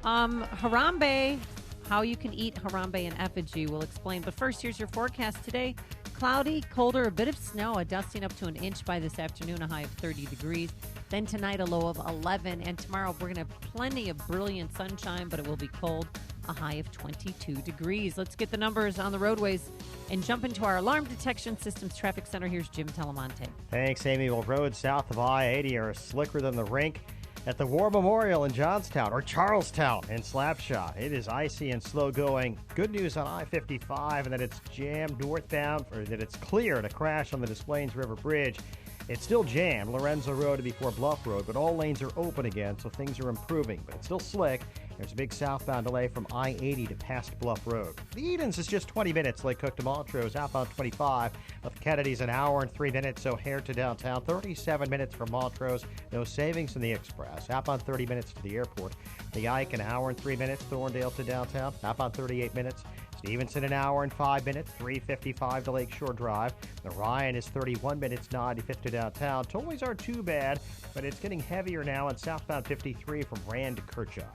Speaker 2: Harambe, how you can eat Harambe in effigy, we'll explain. But first, here's your forecast today. Cloudy, colder, a bit of snow, a dusting up to an inch by this afternoon, a high of 30 degrees. Then tonight, a low of 11. And tomorrow, we're going to have plenty of brilliant sunshine, but it will be cold, a high of 22 degrees. Let's get the numbers on the roadways and jump into our Alarm Detection Systems Traffic Center. Here's Jim Telemonte.
Speaker 3: Thanks, Amy. Well, roads south of I-80 are slicker than the rink at the War Memorial in Johnstown, or Charlestown in Slapshot. It is icy and slow going. Good news on I-55, and that it's jammed northbound, or that it's clear to crash on the Des Plaines River Bridge. It's still jammed, Lorenzo Road before Bluff Road, but all lanes are open again, so things are improving. But it's still slick. There's a big southbound delay from I-80 to past Bluff Road. The Edens is just 20 minutes, Lake Cook to Montrose, outbound 25. Of Kennedy's an hour and 3 minutes, O'Hare to downtown, 37 minutes from Montrose. No savings in the Express. Outbound 30 minutes to the airport. The Ike an hour and 3 minutes, Thorndale to downtown, outbound 38 minutes. Stevenson an hour and 5 minutes, 3:55 to Lakeshore Drive. The Ryan is 31 minutes, 95th to downtown. Tollways aren't too bad, but it's getting heavier now on southbound 53 from Rand to Kirchhoff.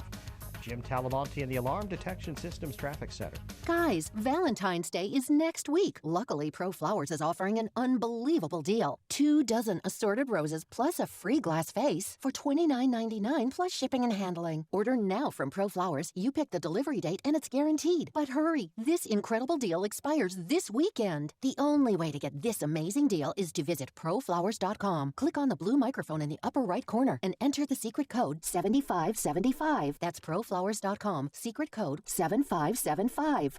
Speaker 3: Jim Talamonte in the Alarm Detection Systems Traffic Center.
Speaker 6: Guys, Valentine's Day is next week. Luckily, Pro Flowers is offering an unbelievable deal. 2 dozen assorted roses plus a free glass vase for $29.99 plus shipping and handling. Order now from Pro Flowers. You pick the delivery date and it's guaranteed. But hurry, this incredible deal expires this weekend. The only way to get this amazing deal is to visit proflowers.com. Click on the blue microphone in the upper right corner and enter the secret code 7575. That's proflowers.com. Secret code 7575.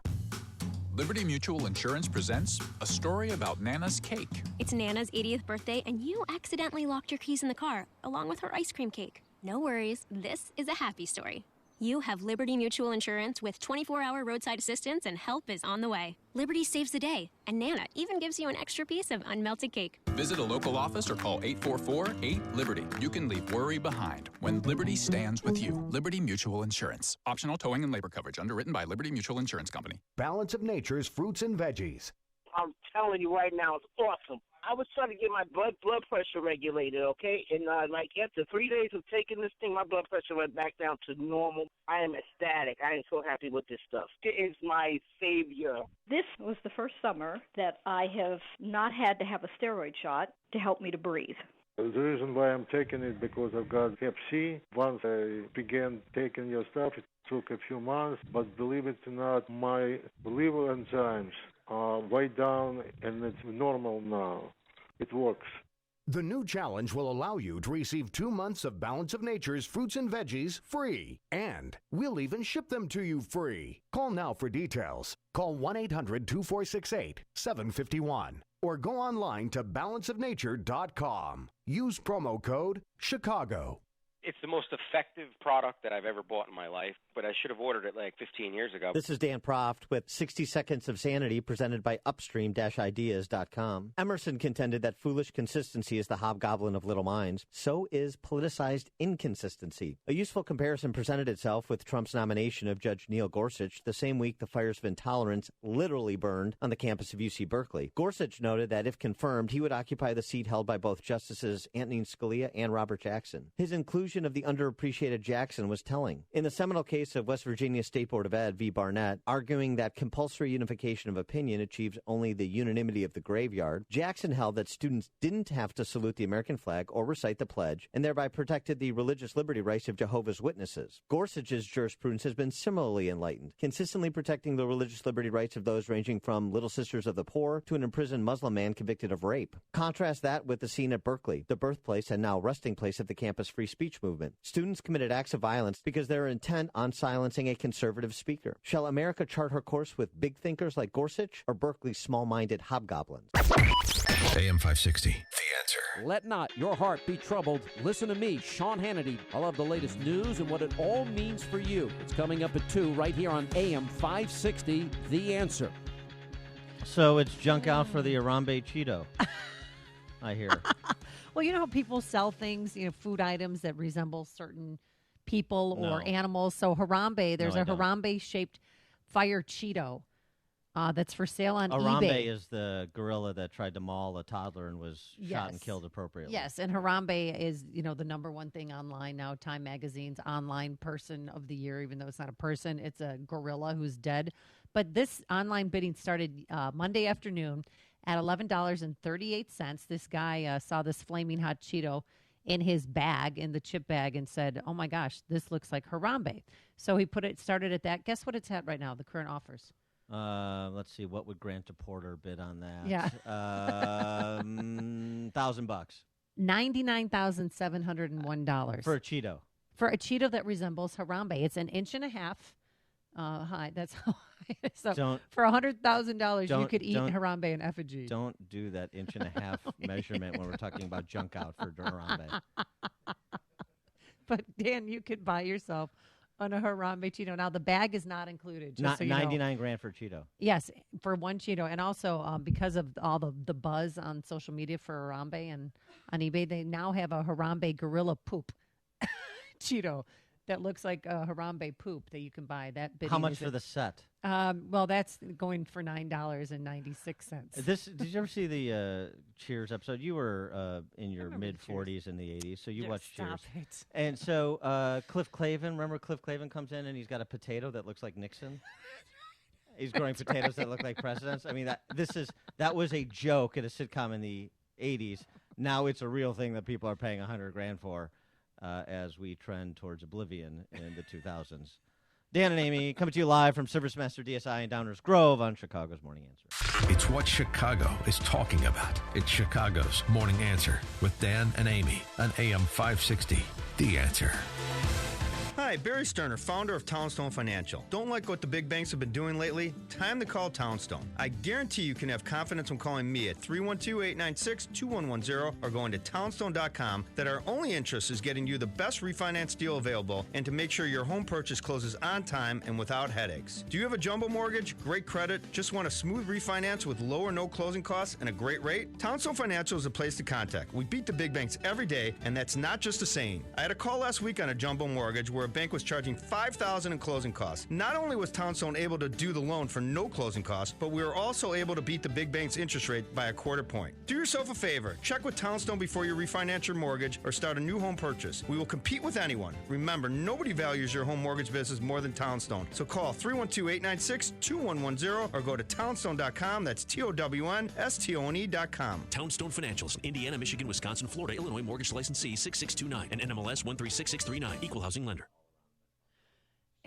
Speaker 7: Liberty Mutual Insurance presents a story about Nana's cake.
Speaker 23: It's Nana's 80th birthday, and you accidentally locked your keys in the car, along with her ice cream cake. No worries, this is a happy story. You have Liberty Mutual Insurance with 24-hour roadside assistance, and help is on the way. Liberty saves the day, and Nana even gives you an extra piece of unmelted cake.
Speaker 7: Visit a local office or call 844-8-LIBERTY. You can leave worry behind when Liberty stands with you. Liberty Mutual Insurance. Optional towing and labor coverage. Underwritten by Liberty Mutual Insurance Company.
Speaker 24: Balance of Nature's fruits and veggies.
Speaker 25: I'm telling you right now, it's awesome. I was trying to get my blood pressure regulated, okay? And like after 3 days of taking this thing, my blood pressure went back down to normal. I am ecstatic. I am so happy with this stuff. It is my savior.
Speaker 26: This was the first summer that I have not had to have a steroid shot to help me to breathe.
Speaker 27: The reason why I'm taking it because I've got Hep C. Once I began taking your stuff, it took a few months, but believe it or not, my liver enzymes are way down and it's normal now. It works.
Speaker 24: The new challenge will allow you to receive 2 months of Balance of Nature's fruits and veggies free. And we'll even ship them to you free. Call now for details. Call 1-800-246-8751 or go online to balanceofnature.com. Use promo code Chicago.
Speaker 28: It's the most effective product that I've ever bought in my life, but I should have ordered it like 15 years ago.
Speaker 16: This is Dan Proft with 60 Seconds of Sanity presented by Upstream-Ideas.com. Emerson contended that foolish consistency is the hobgoblin of little minds. So is politicized inconsistency. A useful comparison presented itself with Trump's nomination of Judge Neil Gorsuch the same week the fires of intolerance literally burned on the campus of UC Berkeley. Gorsuch noted that if confirmed, he would occupy the seat held by both Justices Antonin Scalia and Robert Jackson. His inclusion of the underappreciated Jackson was telling. In the seminal case of West Virginia State Board of Ed v. Barnett, arguing that compulsory unification of opinion achieves only the unanimity of the graveyard, Jackson held that students didn't have to salute the American flag or recite the pledge, and thereby protected the religious liberty rights of Jehovah's Witnesses. Gorsuch's jurisprudence has been similarly enlightened, consistently protecting the religious liberty rights of those ranging from Little Sisters of the Poor to an imprisoned Muslim man convicted of rape. Contrast that with the scene at Berkeley, the birthplace and now resting place of the campus free speech movement. Students committed acts of violence because they were intent on silencing a conservative speaker. Shall America chart her course with big thinkers like Gorsuch or Berkeley's small-minded hobgoblins?
Speaker 5: AM 560, The Answer.
Speaker 29: Let not your heart be troubled. Listen to me, Sean Hannity. I'll have the latest news and what it all means for you. It's coming up at 2 right here on AM 560, The Answer.
Speaker 1: So it's junk out for the Harambe Cheeto, I hear.
Speaker 2: Well, you know how people sell things, food items that resemble certain people or animals. So Harambe, there's a Harambe-shaped fire Cheeto that's for sale on
Speaker 1: Harambe
Speaker 2: eBay.
Speaker 1: is the gorilla that tried to maul a toddler and was shot and killed appropriately.
Speaker 2: Yes, and Harambe is, the number one thing online now. Time Magazine's online person of the year, even though it's not a person, it's a gorilla who's dead. But this online bidding started Monday afternoon at $11.38. This guy saw this flaming hot Cheeto in his bag, in the chip bag, and said, oh my gosh, this looks like Harambe. So he started at that. Guess what it's at right now, the current offers?
Speaker 1: Let's see, what would Grant DePorter bid on that?
Speaker 2: Yeah.
Speaker 1: $1,000.
Speaker 2: $99,701.
Speaker 1: For a Cheeto.
Speaker 2: For a Cheeto that resembles Harambe. It's an inch and a half high. That's how high. So for $100,000, you could eat Harambe in effigy.
Speaker 1: Don't do that inch and a half measurement when we're talking about junk out for Harambe.
Speaker 2: But, Dan, you could buy yourself on a Harambe Cheeto. Now, the bag is not included. Just so you know.
Speaker 1: $99,000 for Cheeto.
Speaker 2: Yes, for one Cheeto. And also, because of all the buzz on social media for Harambe and on eBay, they now have a Harambe Gorilla Poop Cheeto. that looks like Harambe poop that you can buy. That bidding
Speaker 1: How much
Speaker 2: is
Speaker 1: for the set?
Speaker 2: Well, that's going for $9.96.
Speaker 1: Did you ever see the Cheers episode? You were in your mid-40s in the 80s, so you
Speaker 2: Yeah,
Speaker 1: watched
Speaker 2: stop
Speaker 1: Cheers.
Speaker 2: it.
Speaker 1: And so Cliff Clavin, remember Cliff Clavin comes in and he's got a potato that looks like Nixon? He's growing potatoes that look like presidents. I mean, that was a joke at a sitcom in the 80s. Now it's a real thing that people are paying $100,000 for as we trend towards oblivion in the 2000s. Dan and Amy coming to you live from Service Master DSI in Downers Grove on Chicago's Morning Answer.
Speaker 5: It's what Chicago is talking about. It's Chicago's Morning Answer with Dan and Amy on AM 560. The Answer.
Speaker 8: Hi, Barry Sterner, founder of Townstone Financial. Don't like what the big banks have been doing lately? Time to call Townstone. I guarantee you can have confidence when calling me at 312-896-2110 or going to townstone.com that our only interest is getting you the best refinance deal available and to make sure your home purchase closes on time and without headaches. Do you have a jumbo mortgage, great credit, just want a smooth refinance with low or no closing costs and a great rate? Townstone Financial is the place to contact. We beat the big banks every day, and that's not just a saying. I had a call last week on a jumbo mortgage where a bank was charging $5,000 in closing costs. Not only was Townstone able to do the loan for no closing costs, but we were also able to beat the big bank's interest rate by a quarter point. Do yourself a favor. Check with Townstone before you refinance your mortgage or start a new home purchase. We will compete with anyone. Remember, nobody values your home mortgage business more than Townstone. So call 312-896-2110 or go to townstone.com. That's TOWNSTONE.com.
Speaker 9: Townstone Financials, Indiana, Michigan, Wisconsin, Florida, Illinois, mortgage licensee 6629 and NMLS 136639, equal housing lender.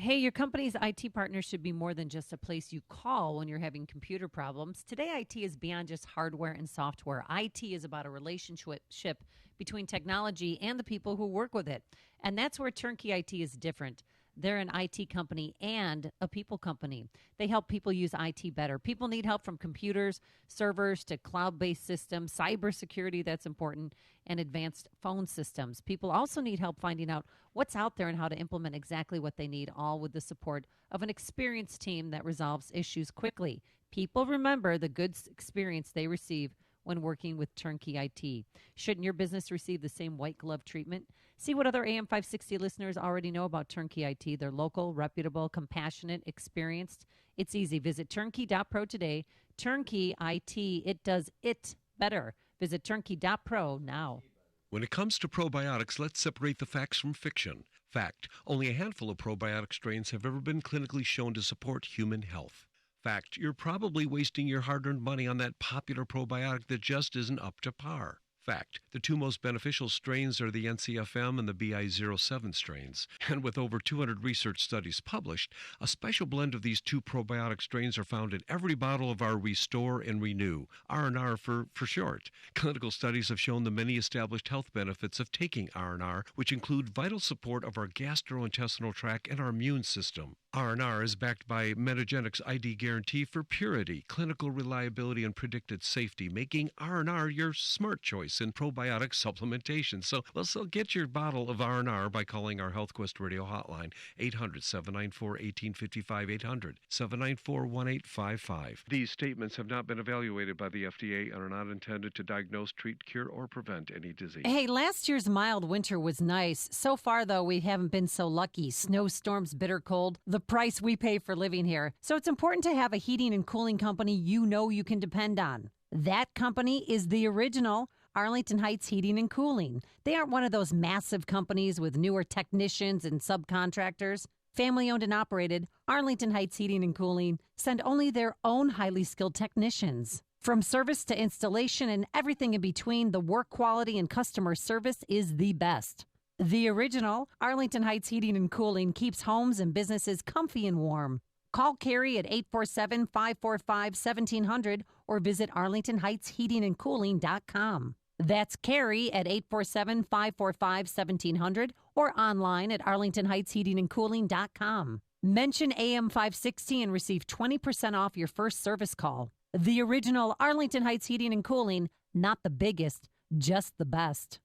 Speaker 2: Hey, your company's IT partner should be more than just a place you call when you're having computer problems. Today, IT is beyond just hardware and software. IT is about a relationship between technology and the people who work with it. And that's where Turnkey IT is different. They're an IT company and a people company. They help people use IT better. People need help from computers, servers, to cloud-based systems, cybersecurity, that's important, and advanced phone systems. People also need help finding out what's out there and how to implement exactly what they need, all with the support of an experienced team that resolves issues quickly. People remember the good experience they receive when working with Turnkey IT. Shouldn't your business receive the same white glove treatment? See what other AM 560 listeners already know about Turnkey IT. They're local, reputable, compassionate, experienced. It's easy. Visit turnkey.pro today. Turnkey IT, it does it better. Visit turnkey.pro now.
Speaker 10: When it comes to probiotics, let's separate the facts from fiction. Fact, only a handful of probiotic strains have ever been clinically shown to support human health. Fact, you're probably wasting your hard-earned money on that popular probiotic that just isn't up to par. Fact, the two most beneficial strains are the NCFM and the BI07 strains. And with over 200 research studies published, a special blend of these two probiotic strains are found in every bottle of our Restore and Renew, R&R for short. Clinical studies have shown the many established health benefits of taking R&R, which include vital support of our gastrointestinal tract and our immune system. R&R is backed by Metagenics ID guarantee for purity, clinical reliability, and predicted safety, making R&R your smart choice in probiotic supplementation. So get your bottle of R&R by calling our HealthQuest radio hotline, 800-794-1855, 800-794-1855. These statements have not been evaluated by the FDA and are not intended to diagnose, treat, cure, or prevent any disease.
Speaker 2: Hey, last year's mild winter was nice. So far, though, we haven't been so lucky. Snowstorms, bitter cold, the price we pay for living here. So it's important to have a heating and cooling company you know you can depend on. That company is the original Arlington Heights Heating and Cooling. They aren't one of those massive companies with newer technicians and subcontractors. Family-owned and operated, Arlington Heights Heating and Cooling send only their own highly skilled technicians. From service to installation and everything in between, the work quality and customer service is the best. The original Arlington Heights Heating and Cooling keeps homes and businesses comfy and warm. Call Carrie at 847-545-1700 or visit arlingtonheightsheatingandcooling.com. That's Carrie at 847-545-1700 or online at arlingtonheightsheatingandcooling.com. Mention AM 560 and receive 20% off your first service call. The original Arlington Heights Heating and Cooling, not the biggest, just the best.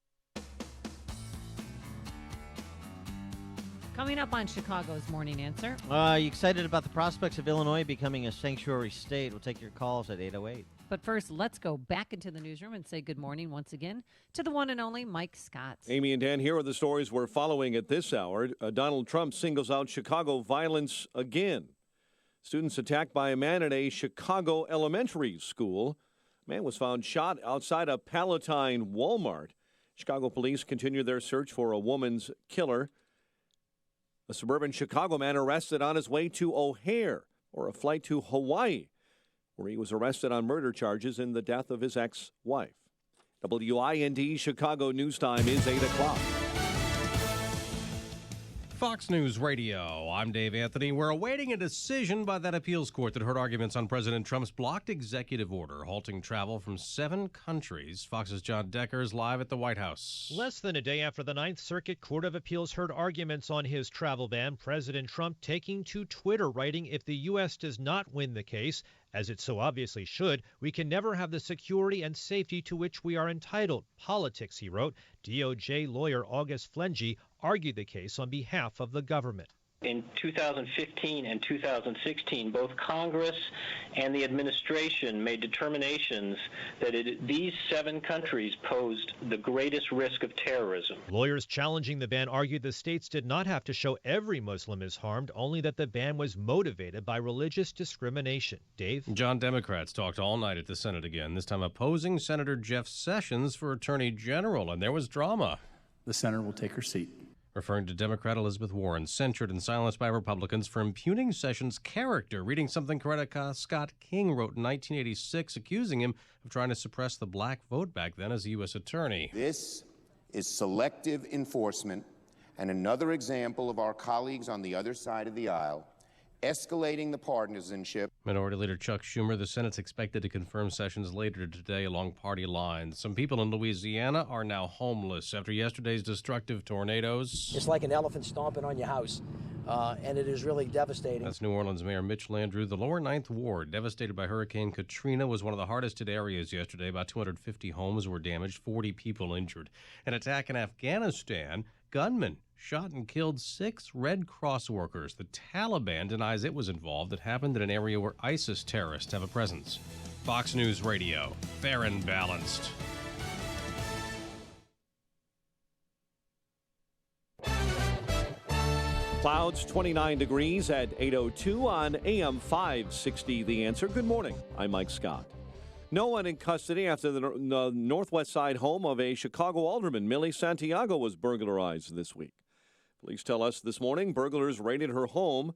Speaker 2: Coming up on Chicago's Morning Answer.
Speaker 1: You excited about the prospects of Illinois becoming a sanctuary state? We'll take your calls at 808.
Speaker 2: But first, let's go back into the newsroom and say good morning once again to the one and only Mike Scott.
Speaker 11: Amy and Dan, here are the stories we're following at this hour. Donald Trump singles out Chicago violence again. Students attacked by a man at a Chicago elementary school. A man was found shot outside a Palatine Walmart. Chicago police continue their search for a woman's killer. A suburban Chicago man arrested on his way to O'Hare or a flight to Hawaii, where he was arrested on murder charges in the death of his ex-wife. WIND Chicago News Time is 8 o'clock.
Speaker 12: Fox News Radio, I'm Dave Anthony. We're awaiting a decision by that appeals court that heard arguments on President Trump's blocked executive order halting travel from 7 countries. Fox's John Decker is live at the White House.
Speaker 13: Less than a day after the Ninth Circuit Court of Appeals heard arguments on his travel ban, President Trump taking to Twitter, writing, "If the U.S. does not win the case, as it so obviously should, we can never have the security and safety to which we are entitled. Politics," he wrote. DOJ lawyer August Flengy argued the case on behalf of the government.
Speaker 14: In 2015 and 2016, both Congress and the administration made determinations that these 7 countries posed the greatest risk of terrorism.
Speaker 13: Lawyers challenging the ban argued the states did not have to show every Muslim is harmed, only that the ban was motivated by religious discrimination. Dave?
Speaker 12: John, Democrats talked all night at the Senate again, this time opposing Senator Jeff Sessions for Attorney General, and there was drama.
Speaker 15: The senator will take her seat.
Speaker 12: Referring to Democrat Elizabeth Warren, censured and silenced by Republicans for impugning Sessions' character, reading something Coretta Scott King wrote in 1986, accusing him of trying to suppress the black vote back then as a U.S. attorney.
Speaker 17: This is selective enforcement and another example of our colleagues on the other side of the aisle escalating the partisanship.
Speaker 12: Minority Leader Chuck Schumer, the Senate's expected to confirm Sessions later today along party lines. Some people in Louisiana are now homeless after yesterday's destructive tornadoes.
Speaker 18: It's like an elephant stomping on your house, and it is really devastating.
Speaker 12: That's New Orleans Mayor Mitch Landrieu. The lower Ninth Ward, devastated by Hurricane Katrina, was one of the hardest hit areas yesterday. About 250 homes were damaged, 40 people injured. An attack in Afghanistan, gunmen shot and killed 6 Red Cross workers. The Taliban denies it was involved. It happened in an area where ISIS terrorists have a presence. Fox News Radio, fair and balanced.
Speaker 11: Clouds 29 degrees at 8:02 on AM 560. The Answer. Good morning. I'm Mike Scott. No one in custody after the Northwest Side home of a Chicago alderman, Millie Santiago, was burglarized this week. Police tell us this morning burglars raided her home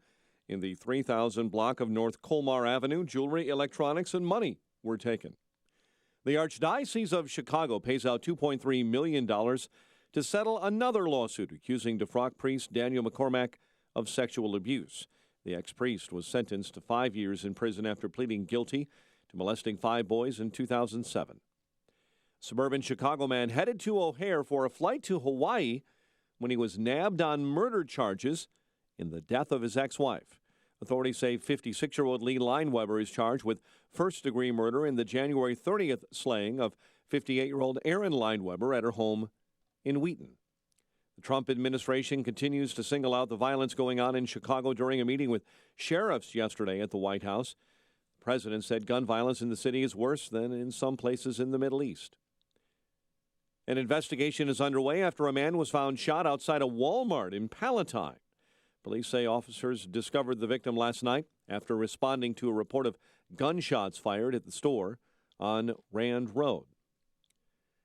Speaker 11: in the 3000 block of North Colmar Avenue. Jewelry, electronics, and money were taken. The Archdiocese of Chicago pays out $2.3 million to settle another lawsuit accusing DeFrock priest Daniel McCormack of sexual abuse. The ex-priest was sentenced to 5 years in prison after pleading guilty to molesting 5 boys in 2007. Suburban Chicago man headed to O'Hare for a flight to Hawaii when he was nabbed on murder charges in the death of his ex-wife. Authorities say 56-year-old Lee Lineweber is charged with first-degree murder in the January 30th slaying of 58-year-old Erin Lineweber at her home in Wheaton. The Trump administration continues to single out the violence going on in Chicago during a meeting with sheriffs yesterday at the White House. The president said gun violence in the city is worse than in some places in the Middle East. An investigation is underway after a man was found shot outside a Walmart in Palatine. Police say officers discovered the victim last night after responding to a report of gunshots fired at the store on Rand Road.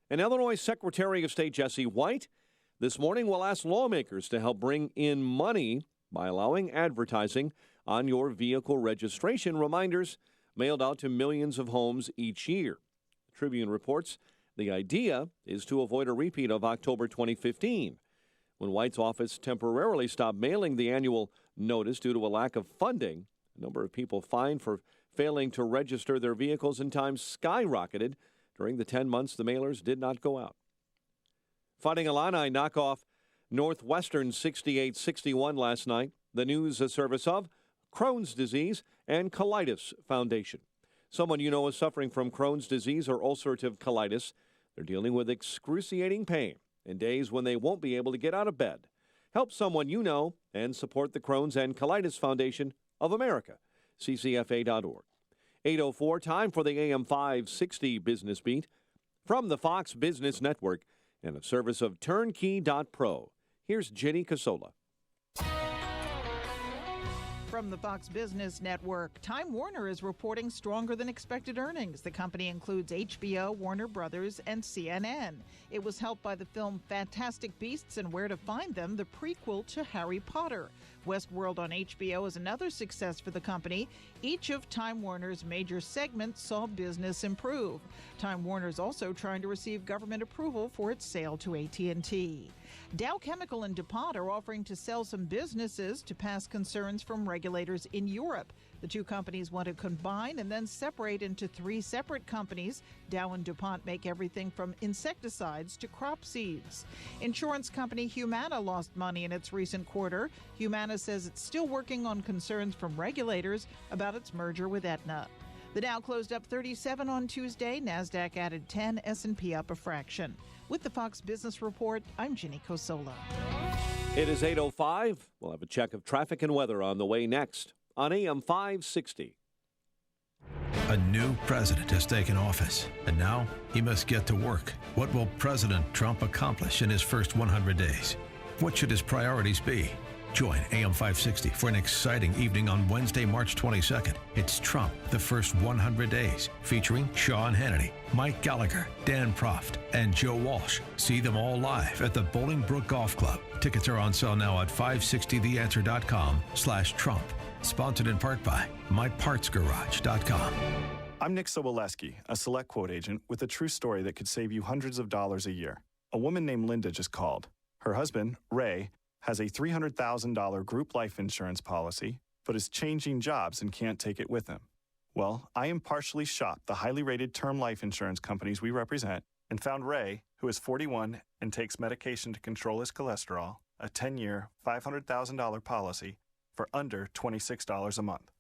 Speaker 11: And Illinois Secretary of State Jesse White this morning will ask lawmakers to help bring in money by allowing advertising on your vehicle registration reminders mailed out to millions of homes each year. The Tribune reports the idea is to avoid a repeat of October 2015, when White's office temporarily stopped mailing the annual notice due to a lack of funding. The number of people fined for failing to register their vehicles in time skyrocketed during the 10 months the mailers did not go out. Fighting Illini knock off Northwestern 68-61 last night. The news a service of Crohn's Disease and Colitis Foundation. Someone you know is suffering from Crohn's disease or ulcerative colitis. They're dealing with excruciating pain and days when they won't be able to get out of bed. Help someone you know and support the Crohn's and Colitis Foundation of America, ccfa.org. 8:04, time for the AM 560 Business Beat from the Fox Business Network and a service of Turnkey.pro. Here's Jenny Casola.
Speaker 3: From the Fox Business Network, Time Warner is reporting stronger than expected earnings. The company includes HBO, Warner Brothers, and CNN. It was helped by the film Fantastic Beasts and Where to Find Them, the prequel to Harry Potter. Westworld on HBO is another success for the company. Each of Time Warner's major segments saw business improve. Time Warner is also trying to receive government approval for its sale to AT&T. Dow Chemical and DuPont are offering to sell some businesses to pass concerns from regulators in Europe. The two companies want to combine and then separate into three separate companies. Dow and DuPont make everything from insecticides to crop seeds. Insurance company Humana lost money in its recent quarter. Humana says it's still working on concerns from regulators about its merger with Aetna. The Dow closed up 37 on Tuesday. NASDAQ added 10, S&P up a fraction. With the Fox Business Report, I'm Ginny Cosola.
Speaker 11: It is 8:05. We'll have a check of traffic and weather on the way next on AM 560.
Speaker 5: A new president has taken office, and now he must get to work. What will President Trump accomplish in his first 100 days? What should his priorities be? Join AM 560 for an exciting evening on Wednesday, March 22nd. It's Trump, the first 100 days, featuring Sean Hannity, Mike Gallagher, Dan Proft, and Joe Walsh. See them all live at the Bolingbrook Golf Club. Tickets are on sale now at 560theanswer.com/Trump. Sponsored in part by MyPartsGarage.com.
Speaker 15: I'm Nick Soboleski, a Select Quote agent with a true story that could save you hundreds of dollars a year. A woman named Linda just called. Her husband, Ray, has a $300,000 group life insurance policy, but is changing jobs and can't take it with him. Well, I impartially shopped the highly rated term life insurance companies we represent and found Ray, who is 41 and takes medication to control his cholesterol, a 10-year, $500,000 policy for under $26 a month.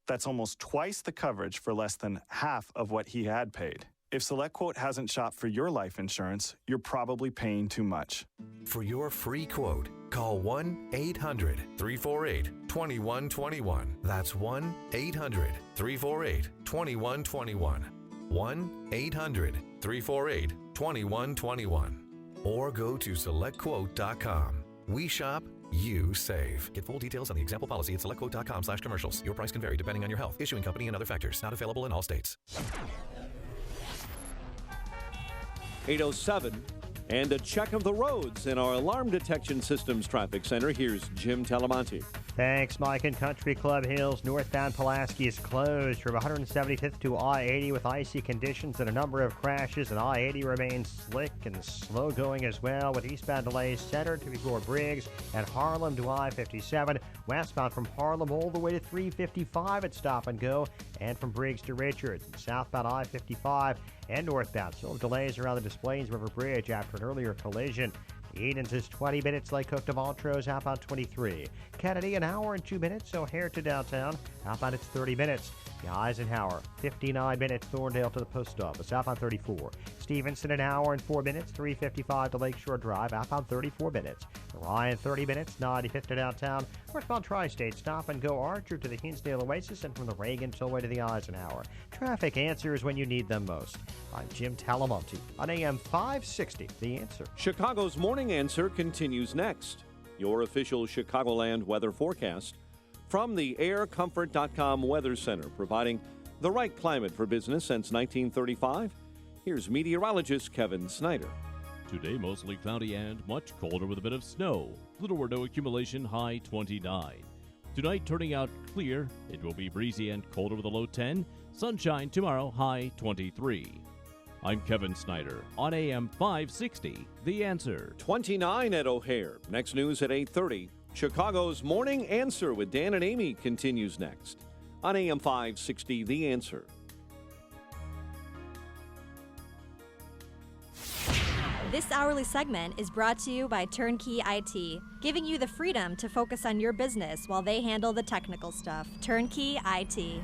Speaker 15: That's almost twice the coverage for less than half of what he had paid. If SelectQuote hasn't shopped for your life insurance, you're probably paying too much.
Speaker 4: For your free quote, call 1-800-348-2121. That's 1-800-348-2121. 1-800-348-2121. Or go to SelectQuote.com. We shop, you save. Get full details on the example policy at SelectQuote.com/commercials. Your price can vary depending on your health, issuing company, and other factors. Not available in all states.
Speaker 11: 8:07, and a check of the roads in our Alarm Detection Systems Traffic Center. Here's Jim Talamonte.
Speaker 6: Thanks, Mike. In Country Club Hills, northbound Pulaski is closed from 175th to I-80 with icy conditions and a number of crashes, and I-80 remains slick and slow going as well with eastbound delays centered to before Briggs and Harlem to I-57, westbound from Harlem all the way to 355 at Stop and Go, and from Briggs to Richards, and southbound I-55 and northbound. Still delays around the Displays River Bridge after an earlier collision. Edens is 20 minutes. Lake Hook to Montrose, outbound 23. Kennedy, an hour and 2 minutes. O'Hare to downtown, outbound it's 30 minutes. The Eisenhower, 59 minutes. Thorndale to the post office, outbound 34. Stevenson, an hour and 4 minutes. 355 to Lakeshore Drive, outbound 34 minutes. Ryan, 30 minutes. 95th to downtown. Northbound Tri-State, Stop and Go Archer to the Hinsdale Oasis, and from the Reagan Tollway to the Eisenhower. Traffic answers when you need them most. I'm Jim Talamonte on AM 560, The Answer.
Speaker 11: Chicago's Morning Answer continues next. Your official Chicagoland weather forecast from the AirComfort.com Weather Center, providing the right climate for business since 1935. Here's meteorologist Kevin Snyder.
Speaker 7: Today, mostly cloudy and much colder with a bit of snow. Little or no accumulation, high 29. Tonight, turning out clear. It will be breezy and colder with a low 10. Sunshine tomorrow, high 23. I'm Kevin Snyder on AM 560, The Answer.
Speaker 11: 29 at O'Hare. Next news at 8:30. Chicago's Morning Answer with Dan and Amy continues next on AM 560, The Answer.
Speaker 19: This hourly segment is brought to you by Turnkey IT, giving you the freedom to focus on your business while they handle the technical stuff. Turnkey IT.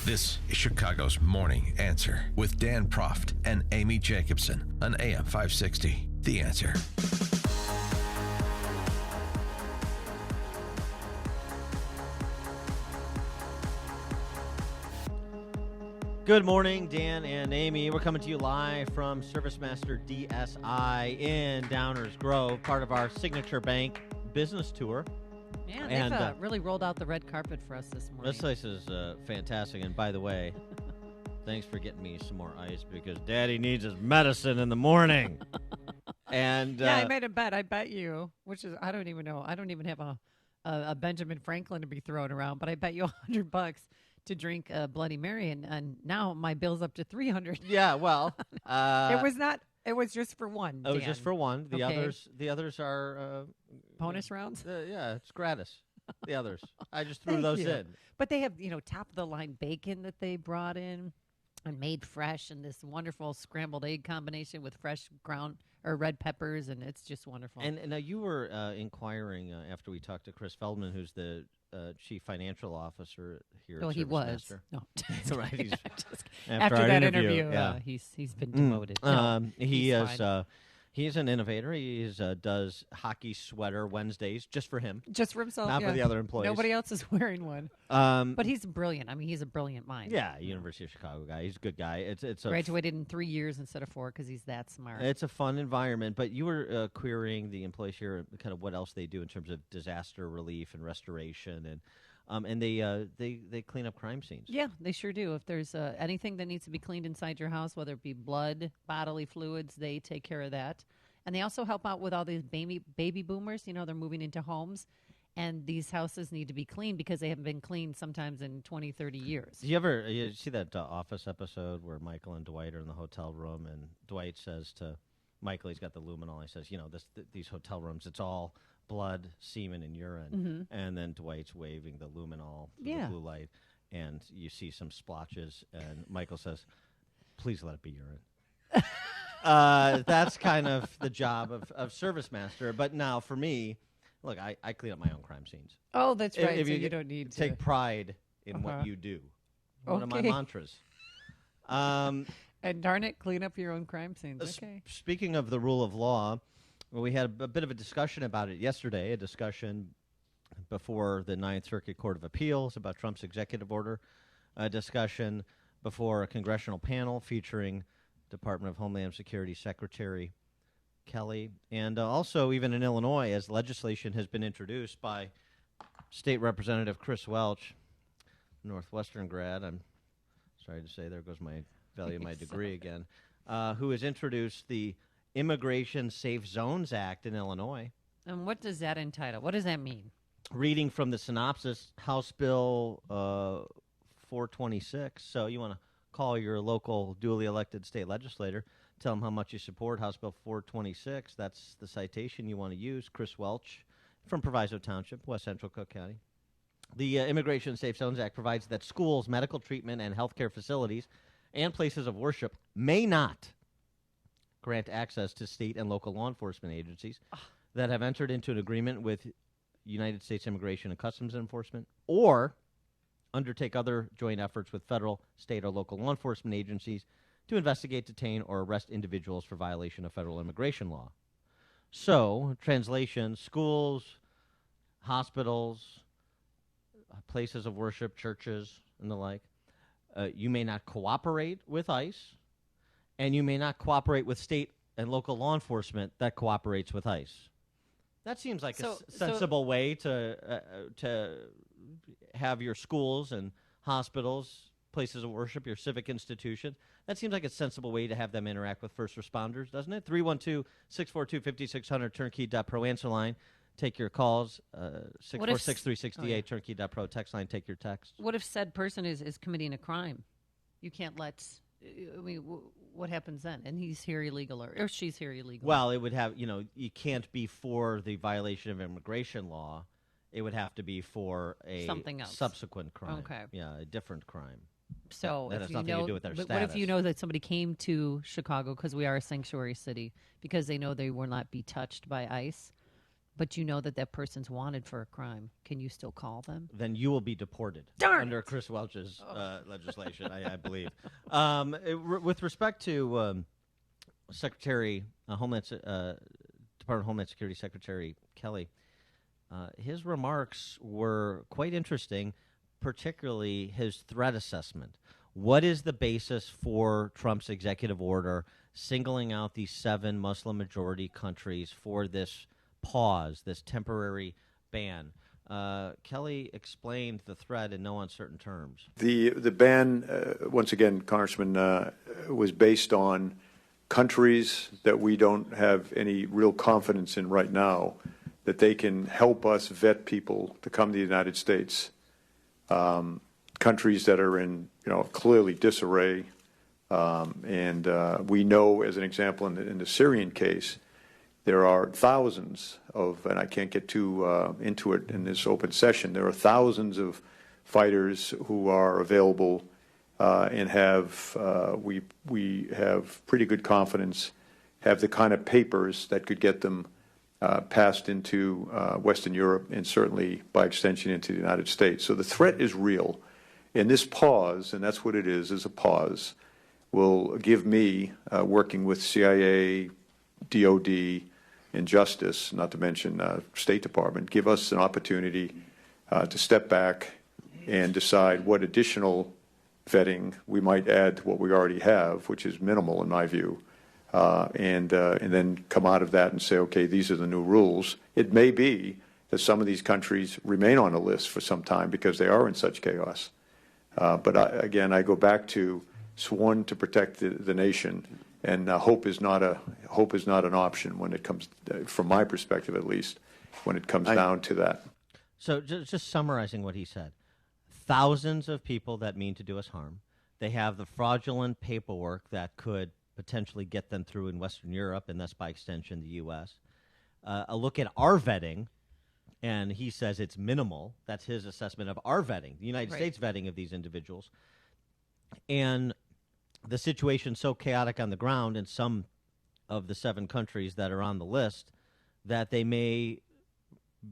Speaker 5: This is Chicago's Morning Answer with Dan Proft and Amy Jacobson on AM 560, The Answer.
Speaker 1: Good morning, Dan and Amy. We're coming to you live from ServiceMaster DSI in Downers Grove, part of our Signature Bank business tour.
Speaker 2: Yeah, they've really rolled out the red carpet for us this morning.
Speaker 1: This place is fantastic. And by the way, thanks for getting me some more ice because Daddy needs his medicine in the morning. And
Speaker 2: yeah, I made a bet. I bet you, which is, I don't even know. I don't even have a Benjamin Franklin to be thrown around, but I bet you $100 to drink a Bloody Mary, and now my bill's up to $300.
Speaker 1: Yeah, well,
Speaker 2: it was not. It was just for one.
Speaker 1: It was just for one. The
Speaker 2: Okay.
Speaker 1: others are
Speaker 2: Bonus rounds.
Speaker 1: Yeah, it's gratis. The others, I just threw
Speaker 2: Thank
Speaker 1: those
Speaker 2: you.
Speaker 1: in.
Speaker 2: But they have, top of the line bacon that they brought in and made fresh, and this wonderful scrambled egg combination with fresh ground or red peppers, and it's just wonderful.
Speaker 1: And now you were inquiring after we talked to Chris Feldman, who's the chief financial officer here.
Speaker 2: Well,
Speaker 1: at
Speaker 2: he was.
Speaker 1: ServiceMaster.
Speaker 2: No,
Speaker 1: right. He's,
Speaker 2: after
Speaker 1: our
Speaker 2: that
Speaker 1: interview,
Speaker 2: he's been demoted. No,
Speaker 1: he
Speaker 2: he's
Speaker 1: is.
Speaker 2: fine.
Speaker 1: He's an innovator. He does hockey sweater Wednesdays just for him,
Speaker 2: Just for himself,
Speaker 1: not for
Speaker 2: yeah.
Speaker 1: the other employees.
Speaker 2: Nobody else is wearing one. But he's brilliant. I mean, he's a brilliant mind.
Speaker 1: Yeah, University of Chicago guy. He's a good guy. It's
Speaker 2: Graduated in 3 years instead of 4 because he's that smart.
Speaker 1: It's a fun environment. But you were querying the employees here, kind of what else they do in terms of disaster relief and restoration, and they clean up crime scenes.
Speaker 2: Yeah, they sure do. If there's anything that needs to be cleaned inside your house, whether it be blood, bodily fluids, they take care of that. And they also help out with all these baby boomers. They're moving into homes, and these houses need to be cleaned because they haven't been cleaned sometimes in 20, 30 years.
Speaker 1: Do you see that Office episode where Michael and Dwight are in the hotel room, and Dwight says to Michael, he's got the luminol, he says, these hotel rooms, it's all blood, semen, and urine.
Speaker 2: Mhm.
Speaker 1: And then Dwight's waving the luminol through
Speaker 2: Yeah.
Speaker 1: the blue light, and you see some splotches, and Michael says, please let it be urine. That's kind of the job of ServiceMaster. But now for me, look, I clean up my own crime scenes.
Speaker 2: Oh, that's right.
Speaker 1: If
Speaker 2: so you don't need to
Speaker 1: take pride in
Speaker 2: Uh-huh.
Speaker 1: what you do. One of my
Speaker 2: Okay.
Speaker 1: mantras.
Speaker 2: And darn it, clean up your own crime scenes. Okay.
Speaker 1: Speaking of the rule of law, well, we had a bit of a discussion about it yesterday, a discussion before the Ninth Circuit Court of Appeals about Trump's executive order, a discussion before a congressional panel featuring Department of Homeland Security Secretary Kelly, and also even in Illinois, as legislation has been introduced by State Representative Chris Welch, Northwestern grad. I'm sorry to say, there goes my value of my degree again, who has introduced the Immigration Safe Zones Act in Illinois.
Speaker 2: And what does that entitle? What does that mean?
Speaker 1: Reading from the synopsis, House Bill 426. So you want to call your local duly elected state legislator, tell them how much you support House Bill 426. That's the citation you want to use. Chris Welch from Proviso Township, West Central Cook County. The Immigration Safe Zones Act provides that schools, medical treatment, and healthcare facilities and places of worship may not grant access to state and local law enforcement agencies that have entered into an agreement with United States Immigration and Customs Enforcement or undertake other joint efforts with federal, state, or local law enforcement agencies to investigate, detain, or arrest individuals for violation of federal immigration law. So, translation, schools, hospitals, places of worship, churches, and the like, you may not cooperate with ICE, and you may not cooperate with state and local law enforcement that cooperates with ICE. That seems like a sensible way to have your schools and hospitals, places of worship, your civic institutions. That seems like a sensible way to have them interact with first responders, doesn't it? 312-642-5600, turnkey.pro answer line. Take your calls, 646-368, turnkey.pro text line. Take your text.
Speaker 2: What if said person is committing a crime? You can't let. I mean, what happens then? And he's here illegal, or she's here illegal.
Speaker 1: Well, it would have, you can't be for the violation of immigration law. It would have to be for a
Speaker 2: Something else.
Speaker 1: Subsequent crime.
Speaker 2: Okay.
Speaker 1: Yeah, a different crime.
Speaker 2: So
Speaker 1: that
Speaker 2: if
Speaker 1: has
Speaker 2: you
Speaker 1: nothing
Speaker 2: know,
Speaker 1: to do with their
Speaker 2: but
Speaker 1: status.
Speaker 2: what if you know that somebody came to Chicago because we are a sanctuary city, because they know they will not be touched by ICE, but you know that that person's wanted for a crime? Can you still call them?
Speaker 1: Then you will be deported
Speaker 2: Darn
Speaker 1: under
Speaker 2: it!
Speaker 1: Chris Welch's legislation, I believe. With respect to Secretary Department of Homeland Security Secretary Kelly, his remarks were quite interesting, particularly his threat assessment. What is the basis for Trump's executive order singling out these 7 Muslim-majority countries for this pause, this temporary ban? Kelly explained the threat in no uncertain terms.
Speaker 20: The ban, once again, Congressman, was based on countries that we don't have any real confidence in right now that they can help us vet people to come to the United States. Countries that are in, clearly disarray, and we know, as an example, in the Syrian case, there are thousands of, and I can't get too into it in this open session, there are thousands of fighters who are available and have, we have pretty good confidence, have the kind of papers that could get them passed into Western Europe and certainly by extension into the United States. So the threat is real. And this pause, and that's what it is a pause, will give me, working with CIA, DOD, and Justice, not to mention State Department, give us an opportunity to step back and decide what additional vetting we might add to what we already have, which is minimal in my view, and then come out of that and say, okay, these are the new rules. It may be that some of these countries remain on the list for some time because they are in such chaos. But again, I go back to sworn to protect the nation, and hope is not an option when it comes, from my perspective at least, when it comes down to that.
Speaker 1: So just summarizing what he said, thousands of people that mean to do us harm. They have the fraudulent paperwork that could potentially get them through in Western Europe, and thus by extension the U.S. A look at our vetting, and he says it's minimal. That's his assessment of our vetting, the United States vetting of these individuals. And the situation so chaotic on the ground in some of the 7 countries that are on the list that they may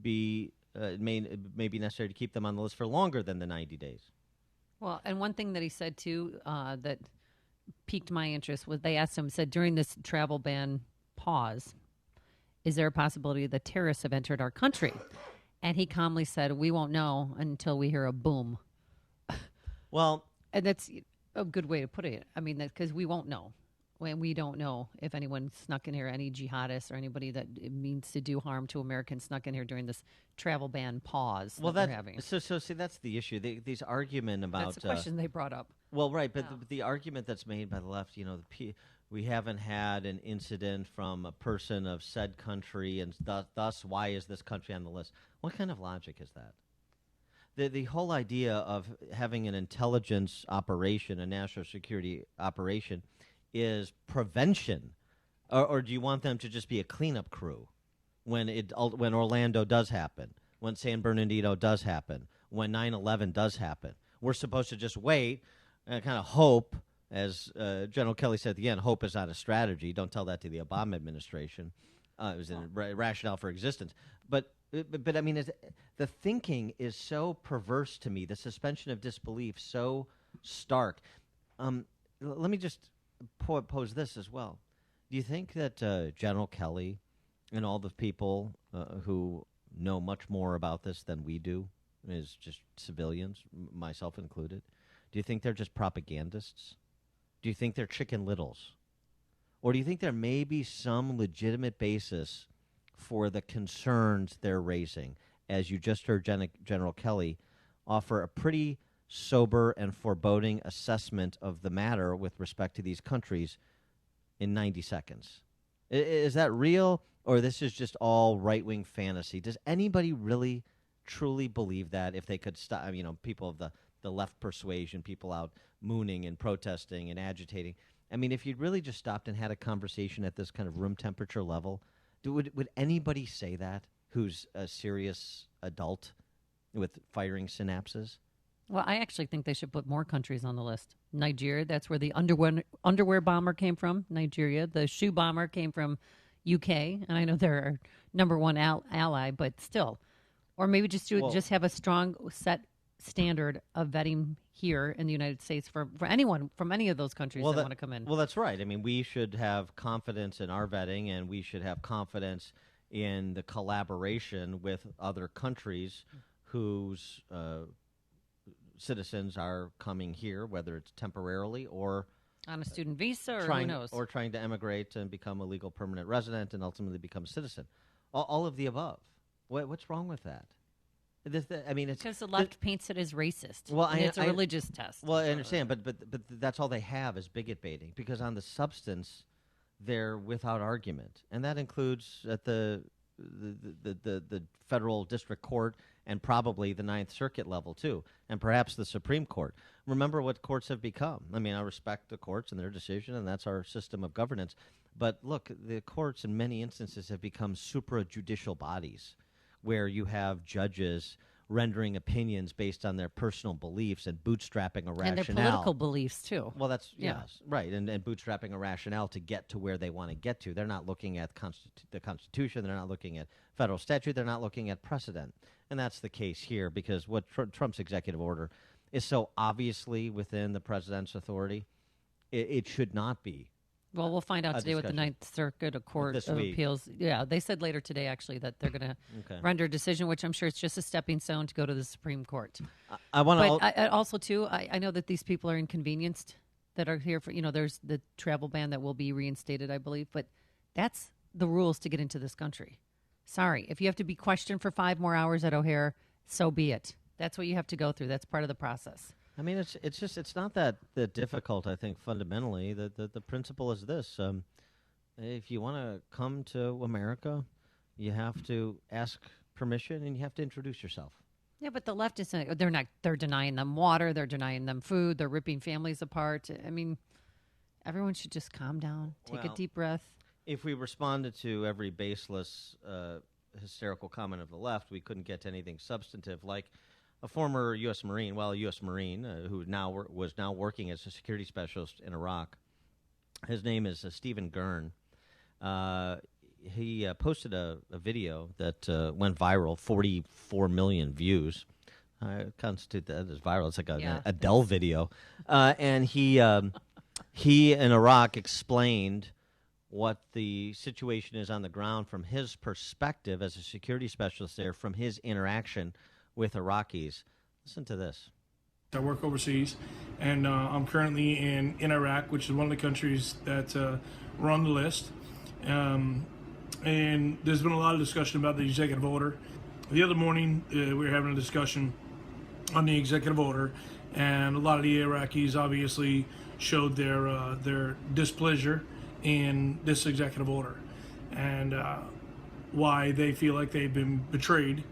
Speaker 1: be may be necessary to keep them on the list for longer than the 90 days.
Speaker 2: Well, and one thing that he said too that piqued my interest was they asked him, said during this travel ban pause, is there a possibility that terrorists have entered our country? And he calmly said, we won't know until we hear a boom.
Speaker 1: Well,
Speaker 2: and that's a good way to put it. I mean, because we won't know. When we don't know if anyone snuck in here, any jihadists or anybody that means to do harm to Americans snuck in here during this travel ban pause that we're having.
Speaker 1: So see, that's the issue. These argument about
Speaker 2: that's the question they brought up.
Speaker 1: Well, right, but the argument that's made by the left, we haven't had an incident from a person of said country, and thus why is this country on the list? What kind of logic is that? The whole idea of having an intelligence operation, a national security operation, is prevention, or do you want them to just be a cleanup crew when Orlando does happen, when San Bernardino does happen, when 9/11 does happen? We're supposed to just wait and kind of hope, as General Kelly said at the end, hope is not a strategy. Don't tell that to the Obama administration. It was a rationale for existence. But I mean, the thinking is so perverse to me, the suspension of disbelief so stark. Let me just pose this as well. Do you think that General Kelly and all the people who know much more about this than we do, is just civilians, myself included, do you think they're just propagandists? Do you think they're Chicken Littles? Or do you think there may be some legitimate basis for the concerns they're raising, as you just heard General Kelly offer a pretty sober and foreboding assessment of the matter with respect to these countries in 90 seconds? Is that real, or this is just all right-wing fantasy? Does anybody really, truly believe that if they could stop, people of the left persuasion, people out mooning and protesting and agitating? I mean, if you'd really just stopped and had a conversation at this kind of room temperature level, would anybody say that who's a serious adult with firing synapses?
Speaker 2: Well, I actually think they should put more countries on the list. Nigeria, that's where the underwear bomber came from, Nigeria. The shoe bomber came from UK, and I know they're our number one ally, but still. Or maybe just have a strong set standard of vetting here in the United States for anyone from any of those countries that want to come in.
Speaker 1: Well, that's right. I mean, we should have confidence in our vetting, and we should have confidence in the collaboration with other countries whose citizens are coming here, whether it's temporarily or
Speaker 2: on a student visa, or
Speaker 1: trying,
Speaker 2: who knows?
Speaker 1: or trying to emigrate and become a legal permanent resident and ultimately become a citizen. All of the above. What's wrong with that? I mean, it's
Speaker 2: because the left paints it as racist.
Speaker 1: Well,
Speaker 2: and it's a religious test.
Speaker 1: Well, I understand, but that's all they have is bigot baiting, because on the substance, they're without argument, and that includes at the federal district court and probably the Ninth Circuit level too, and perhaps the Supreme Court. Remember what courts have become. I mean, I respect the courts and their decision, and that's our system of governance. But look, the courts in many instances have become suprajudicial bodies, where you have judges rendering opinions based on their personal beliefs and bootstrapping a rationale.
Speaker 2: And their political beliefs, too.
Speaker 1: Well, that's,
Speaker 2: Yeah.
Speaker 1: yes, right, and bootstrapping a rationale to get to where they want to get to. They're not looking at the Constitution. They're not looking at federal statute. They're not looking at precedent. And that's the case here, because what Trump's executive order is so obviously within the president's authority, it should not be.
Speaker 2: Well, we'll find out today with the Ninth Circuit, a court
Speaker 1: This
Speaker 2: of
Speaker 1: week.
Speaker 2: appeals. Yeah, they said later today, actually, that they're going to render a decision, which I'm sure it's just a stepping stone to go to the Supreme Court.
Speaker 1: I want to.
Speaker 2: But I also, too, I know that these people are inconvenienced that are here for, there's the travel ban that will be reinstated, I believe. But that's the rules to get into this country. Sorry. If you have to be questioned for 5 more hours at O'Hare, so be it. That's what you have to go through. That's part of the process.
Speaker 1: I mean, it's not that difficult. I think fundamentally, the principle is this: if you want to come to America, you have to ask permission and you have to introduce yourself.
Speaker 2: Yeah, but the left isn't. They're denying them water. They're denying them food. They're ripping families apart. I mean, everyone should just calm down, take a deep breath.
Speaker 1: If we responded to every baseless, hysterical comment of the left, we couldn't get to anything substantive, like a former U.S. Marine, who was now working as a security specialist in Iraq. His name is Stephen Gurn. He posted a video that went viral, 44 million views. I constitute that as viral. It's like an Adele video. And he in Iraq explained what the situation is on the ground from his perspective as a security specialist there, from his interaction with Iraqis. Listen to this.
Speaker 16: I work overseas, and I'm currently in Iraq, which is one of the countries that were on the list. And there's been a lot of discussion about the executive order. The other morning, we were having a discussion on the executive order, and a lot of the Iraqis obviously showed their displeasure in this executive order, and why they feel like they've been betrayed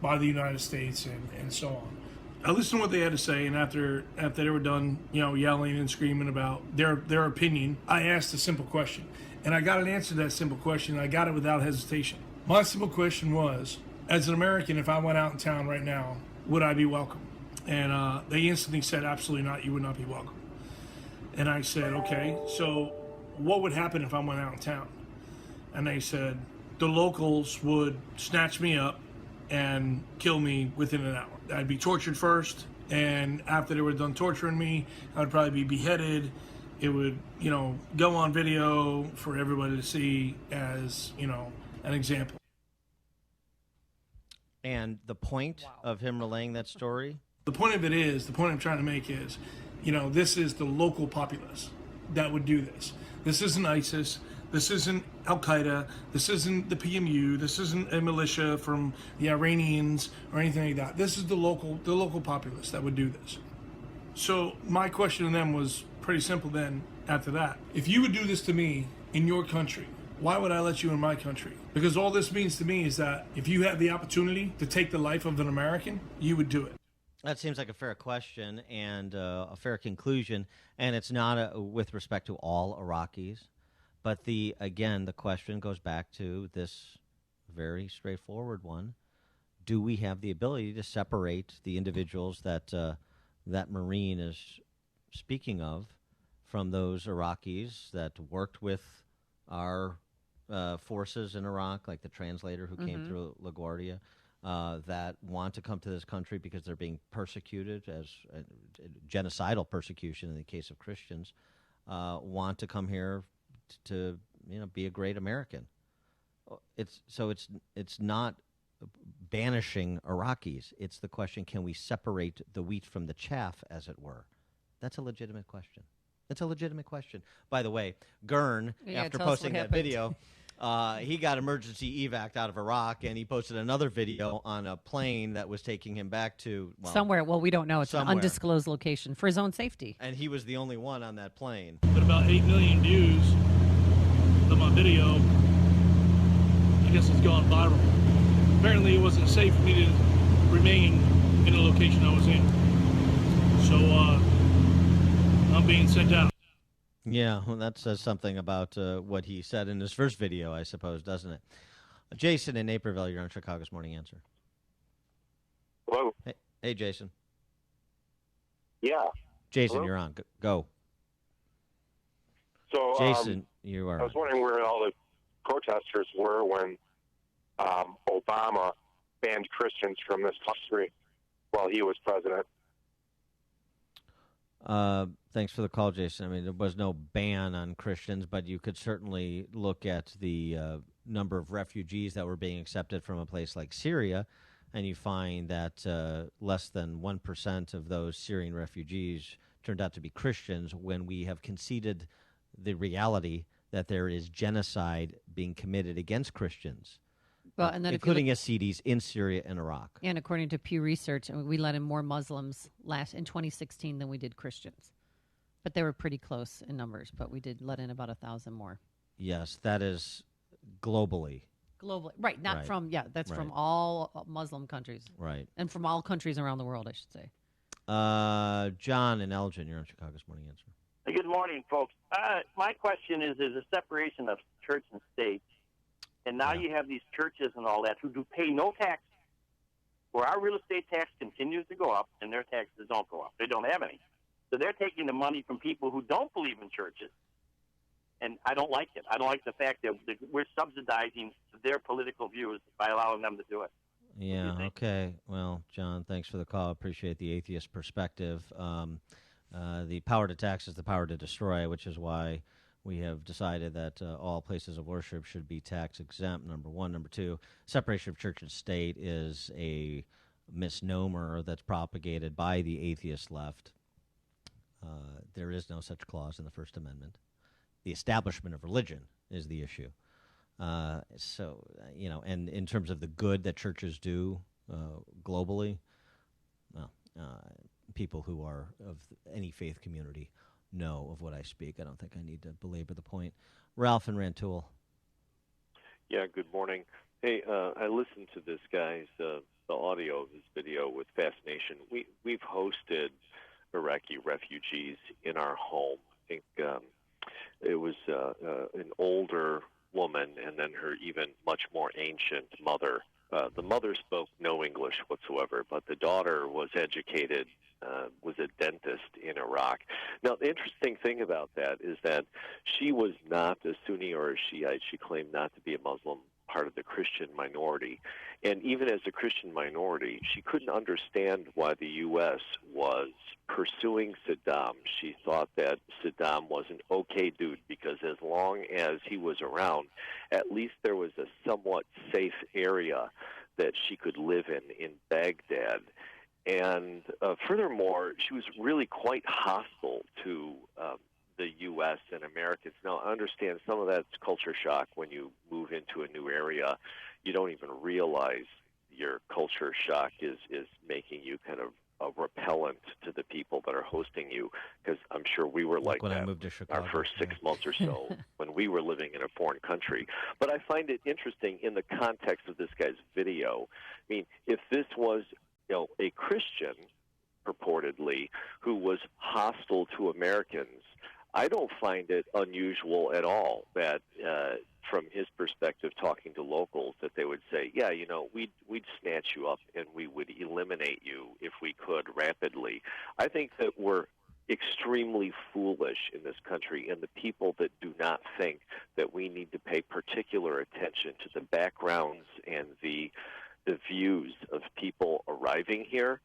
Speaker 16: by the United States and so on. I listened to what they had to say, and after they were done, yelling and screaming about their opinion, I asked a simple question, and I got an answer to that simple question, and I got it without hesitation. My simple question was, as an American, if I went out in town right now, would I be welcome? And they instantly said, absolutely not, you would not be welcome. And I said, okay, so what would happen if I went out in town? And they said, the locals would snatch me up and kill me within an hour. I'd be tortured first, and after they were done torturing me, I'd probably be beheaded. It would, go on video for everybody to see as, an example.
Speaker 1: And the point of him relaying that story?
Speaker 16: The point I'm trying to make is, this is the local populace that would do this. This isn't ISIS. This isn't Al-Qaeda. This isn't the PMU. This isn't a militia from the Iranians or anything like that. This is the local populace that would do this. So my question to them was pretty simple then after that. If you would do this to me in your country, why would I let you in my country? Because all this means to me is that if you had the opportunity to take the life of an American, you would do it.
Speaker 1: That seems like a fair question and a fair conclusion, and it's not with respect to all Iraqis. But the question goes back to this very straightforward one. Do we have the ability to separate the individuals that that Marine is speaking of from those Iraqis that worked with our forces in Iraq, like the translator who came through LaGuardia, that want to come to this country because they're being persecuted, as genocidal persecution in the case of Christians, want to come here to be a great American. It's not banishing Iraqis. It's the question, can we separate the wheat from the chaff, as it were? That's a legitimate question. It's a legitimate question. By the way, Gurn, after posting that video, he got emergency evac out of Iraq, and he posted another video on a plane that was taking him back to
Speaker 2: somewhere. Well, we don't know. It's
Speaker 1: somewhere.
Speaker 2: an undisclosed location for his own safety.
Speaker 1: And he was the only one on that plane.
Speaker 16: But about 8 million views of my video. I guess it's gone viral. Apparently, it wasn't safe for me to remain in the location I was in. So I'm being sent out.
Speaker 1: Yeah, well, that says something about what he said in his first video, I suppose, doesn't it? Jason in Naperville, you're on Chicago's Morning Answer.
Speaker 21: Hello.
Speaker 1: Hey, Jason.
Speaker 21: Yeah.
Speaker 1: Jason,
Speaker 21: Hello?
Speaker 1: you're on. Go.
Speaker 21: So,
Speaker 1: Jason, you are.
Speaker 21: I was wondering where all the protesters were when Obama banned Christians from this country while he was president.
Speaker 1: Thanks for the call, Jason. I mean, there was no ban on Christians, but you could certainly look at the number of refugees that were being accepted from a place like Syria, and you find that less than 1% of those Syrian refugees turned out to be Christians, when we have conceded the reality that there is genocide being committed against Christians,
Speaker 2: Well, and then
Speaker 1: including Yazidis in Syria and Iraq.
Speaker 2: And according to Pew Research, we let in more Muslims in 2016 than we did Christians. But they were pretty close in numbers, but we did let in about 1,000 more.
Speaker 1: Yes, that is globally.
Speaker 2: Globally. Right, not
Speaker 1: Right.
Speaker 2: from, that's
Speaker 1: Right.
Speaker 2: from all Muslim countries.
Speaker 1: Right.
Speaker 2: And from all countries around the world, I should say.
Speaker 1: John in Elgin, you're on Chicago's Morning Answer.
Speaker 22: Good morning, folks. My question is a separation of church and state. And now you have these churches and all that who do pay no tax, where our real estate tax continues to go up and their taxes don't go up. They don't have any. So they're taking the money from people who don't believe in churches. And I don't like it. I don't like the fact that we're subsidizing their political views by allowing them to do it.
Speaker 1: Yeah, okay. Well, John, thanks for the call. Appreciate the atheist perspective. The power to tax is the power to destroy, which is why we have decided that all places of worship should be tax exempt, number one. Number two, separation of church and state is a misnomer that's propagated by the atheist left. There is no such clause in the First Amendment. The establishment of religion is the issue. And in terms of the good that churches do globally, well, people who are of any faith community know of what I speak. I don't think I need to belabor the point. Ralph and Rantoul.
Speaker 23: Yeah, good morning. Hey, I listened to this guy's the audio of his video with fascination. We've hosted Iraqi refugees in our home. I think it was an older woman and then her even much more ancient mother. The mother spoke no English whatsoever, but the daughter was educated, was a dentist in Iraq. Now, the interesting thing about that is that she was not a Sunni or a Shiite. She claimed not to be a Muslim, part of the Christian minority. And even as a Christian minority, she couldn't understand why the U.S. was pursuing Saddam. She thought that Saddam was an okay dude because as long as he was around, at least there was a somewhat safe area that she could live in Baghdad. And furthermore, she was really quite hostile to the U.S. and Americans. Now, I understand some of that's culture shock. When you move into a new area, you don't even realize your culture shock is making you kind of a repellent to the people that are hosting you, because I'm sure we were like
Speaker 1: when
Speaker 23: that
Speaker 1: I moved to Chicago,
Speaker 23: our first 6 months or so when we were living in a foreign country. But I find it interesting in the context of this guy's video. I mean, if this was a Christian, purportedly, who was hostile to Americans, I don't find it unusual at all that, from his perspective, talking to locals, that they would say, yeah, we'd snatch you up and we would eliminate you if we could rapidly. I think that we're extremely foolish in this country, and the people that do not think that we need to pay particular attention to the backgrounds and the views of people arriving here,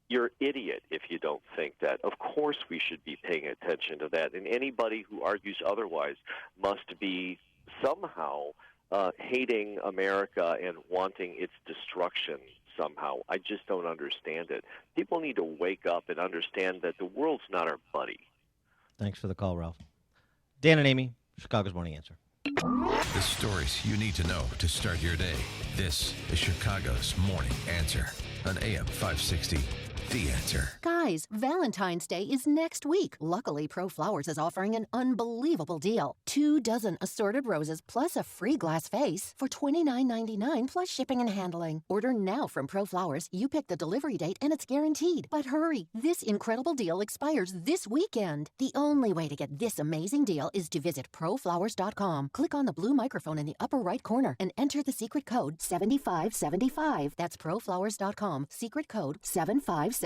Speaker 23: you're an idiot if you don't think that. Of course we should be paying attention to that, and anybody who argues otherwise must be somehow hating America and wanting its destruction somehow. I just don't understand it. People need to wake up and understand that the world's not our buddy.
Speaker 1: Thanks for the call, Ralph. Dan and Amy, Chicago's Morning Answer.
Speaker 5: The stories you need to know to start your day. This is Chicago's Morning Answer on AM 560. The Answer.
Speaker 8: Guys, Valentine's Day is next week. Luckily, ProFlowers is offering an unbelievable deal. 2 dozen assorted roses plus a free glass vase for $29.99 plus shipping and handling. Order now from ProFlowers. You pick the delivery date and it's guaranteed. But hurry, this incredible deal expires this weekend. The only way to get this amazing deal is to visit proflowers.com. Click on the blue microphone in the upper right corner and enter the secret code 7575. That's proflowers.com. Secret code 7575.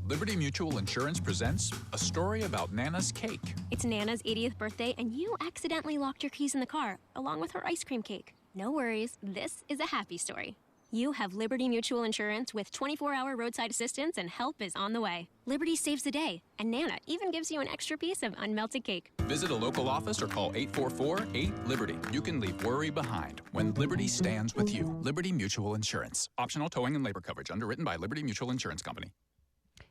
Speaker 9: Liberty Mutual Insurance presents a story about Nana's cake.
Speaker 10: It's Nana's 80th birthday, and you accidentally locked your keys in the car, along with her ice cream cake. No worries, this is a happy story. You have Liberty Mutual Insurance with 24-hour roadside assistance, and help is on the way. Liberty saves the day, and Nana even gives you an extra piece of unmelted cake.
Speaker 9: Visit a local office or call 844-8-LIBERTY. You can leave worry behind when Liberty stands with you. Liberty Mutual Insurance. Optional towing and labor coverage. Underwritten by Liberty Mutual Insurance Company.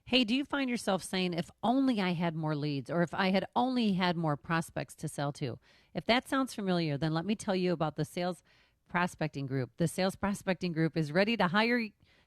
Speaker 2: Hey, do you find yourself saying, if only I had more leads, or if I had only had more prospects to sell to? If that sounds familiar, then let me tell you about the Sales Prospecting Group. The Sales Prospecting Group is ready to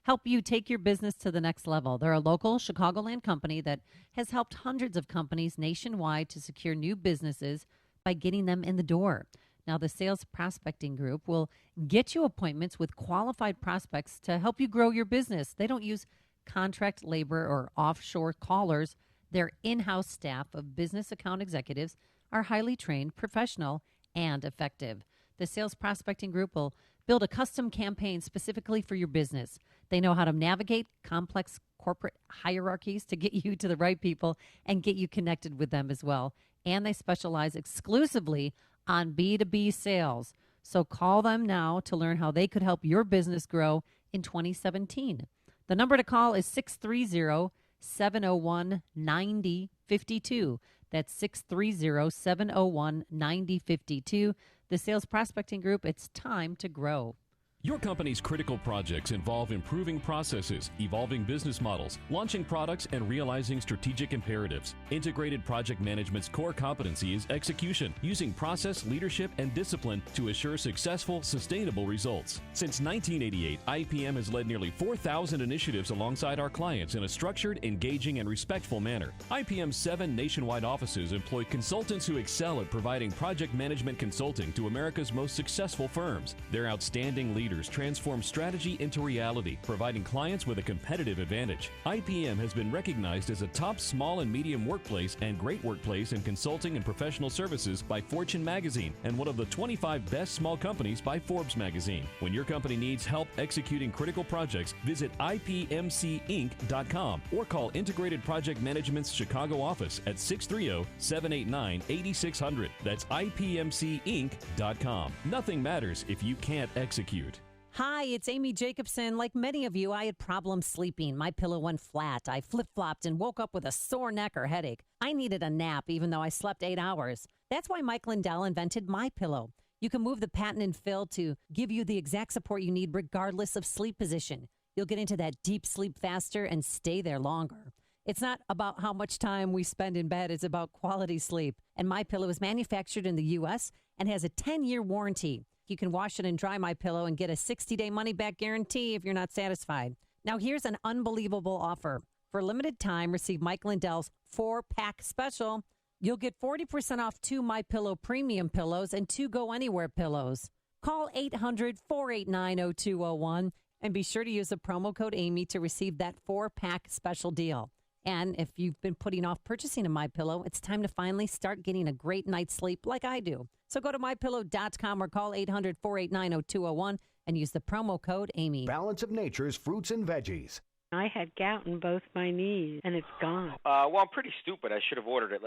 Speaker 2: help you take your business to the next level. They're a local Chicagoland company that has helped hundreds of companies nationwide to secure new businesses by getting them in the door. Now, the Sales Prospecting Group will get you appointments with qualified prospects to help you grow your business. They don't use contract labor or offshore callers. Their in-house staff of business account executives are highly trained, professional, and effective. The Sales Prospecting Group will build a custom campaign specifically for your business. They know how to navigate complex corporate hierarchies to get you to the right people and get you connected with them as well. And they specialize exclusively on B2B sales. So call them now to learn how they could help your business grow in 2017. The number to call is 630-701-9052. That's 630-701-9052. The Sales Prospecting Group, it's time to grow.
Speaker 24: Your company's critical projects involve improving processes, evolving business models, launching products, and realizing strategic imperatives. Integrated Project Management's core competency is execution, using process, leadership, and discipline to assure successful, sustainable results. Since 1988, IPM has led nearly 4,000 initiatives alongside our clients in a structured, engaging, and respectful manner. IPM's 7 nationwide offices employ consultants who excel at providing project management consulting to America's most successful firms. Their outstanding leaders transform strategy into reality, providing clients with a competitive advantage. IPM has been recognized as a top small and medium workplace and great workplace in consulting and professional services by Fortune magazine and one of the 25 best small companies by Forbes magazine. When your company needs help executing critical projects, visit IPMCinc.com or call Integrated Project Management's Chicago office at 630-789-8600. That's IPMCinc.com. Nothing matters if you can't execute.
Speaker 25: Hi, it's Amy Jacobson. Like many of you, I had problems sleeping. My pillow went flat. I flip-flopped and woke up with a sore neck or headache. I needed a nap even though I slept 8 hours. That's why Mike Lindell invented My Pillow. You can move the patent fill to give you the exact support you need regardless of sleep position. You'll get into that deep sleep faster and stay there longer. It's not about how much time we spend in bed. It's about quality sleep. And My Pillow is manufactured in the U.S. and has a 10-year warranty. You can wash it and dry My Pillow and get a 60-day money-back guarantee if you're not satisfied. Now, here's an unbelievable offer. For a limited time, receive Mike Lindell's 4-pack special. You'll get 40% off 2 My Pillow premium pillows and 2 Go Anywhere pillows. Call 800-489-0201 and be sure to use the promo code Amy to receive that 4-pack special deal. And if you've been putting off purchasing a My Pillow, it's time to finally start getting a great night's sleep like I do. So go to MyPillow.com or call 800-489-0201 and use the promo code Amy.
Speaker 26: Balance of Nature's fruits and veggies.
Speaker 27: I had gout in both my knees, and it's gone.
Speaker 28: Well, I'm pretty stupid. I should have ordered it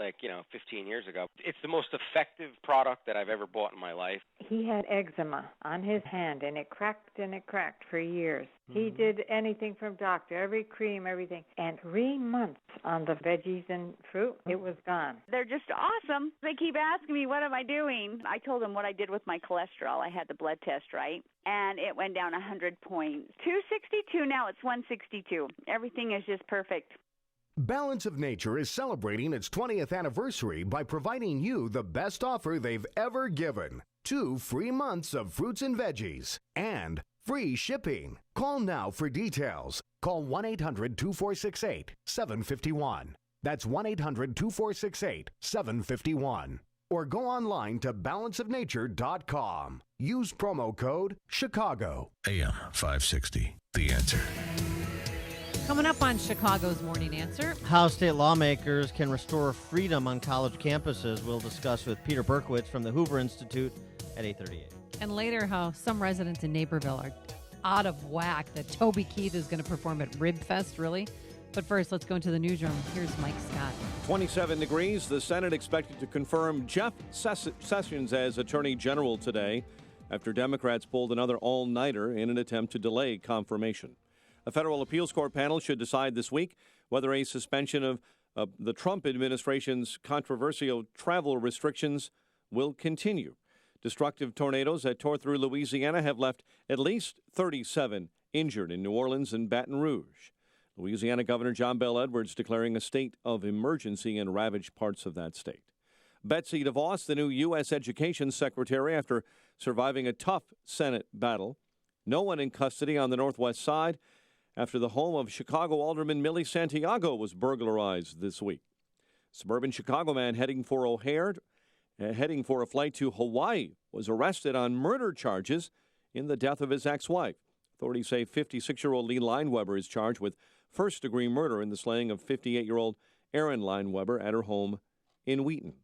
Speaker 28: 15 years ago. It's the most effective product that I've ever bought in my life.
Speaker 29: He had eczema on his hand, and it cracked for years.
Speaker 3: He did anything from doctor, every cream, everything. And 3 months on the veggies and fruit, it was gone.
Speaker 4: They're just awesome. They keep asking me, what am I doing? I told them what I did with my cholesterol. I had the blood test, right? And it went down 100 points. 262, now it's 162. Everything is just perfect.
Speaker 26: Balance of Nature is celebrating its 20th anniversary by providing you the best offer they've ever given. 2 free months of fruits and veggies and free shipping. Call now for details. Call 1-800-2468-751. That's 1-800-2468-751. Or go online to balanceofnature.com. Use promo code Chicago.
Speaker 5: AM 560, The Answer.
Speaker 2: Coming up on Chicago's Morning Answer.
Speaker 1: How state lawmakers can restore freedom on college campuses. We'll discuss with Peter Berkowitz from the Hoover Institute at 8:38.
Speaker 2: And later, how some residents in Naperville are out of whack that Toby Keith is going to perform at Rib Fest, really. But first, let's go into the newsroom. Here's Mike Scott.
Speaker 11: 27 degrees. The Senate expected to confirm Jeff Sessions as Attorney General today after Democrats pulled another all-nighter in an attempt to delay confirmation. A federal appeals court panel should decide this week whether a suspension of the Trump administration's controversial travel restrictions will continue. Destructive tornadoes that tore through Louisiana have left at least 37 injured in New Orleans and Baton Rouge. Louisiana Governor John Bel Edwards declaring a state of emergency in ravaged parts of that state. Betsy DeVos, the new U.S. Education Secretary, after surviving a tough Senate battle. No one in custody on the Northwest Side after the home of Chicago Alderman Millie Santiago was burglarized this week. Suburban Chicago man heading for a flight to Hawaii was arrested on murder charges in the death of his ex-wife. Authorities say 56-year-old Lee Lineweber is charged with first-degree murder in the slaying of 58-year-old Erin Lineweber at her home in Wheaton.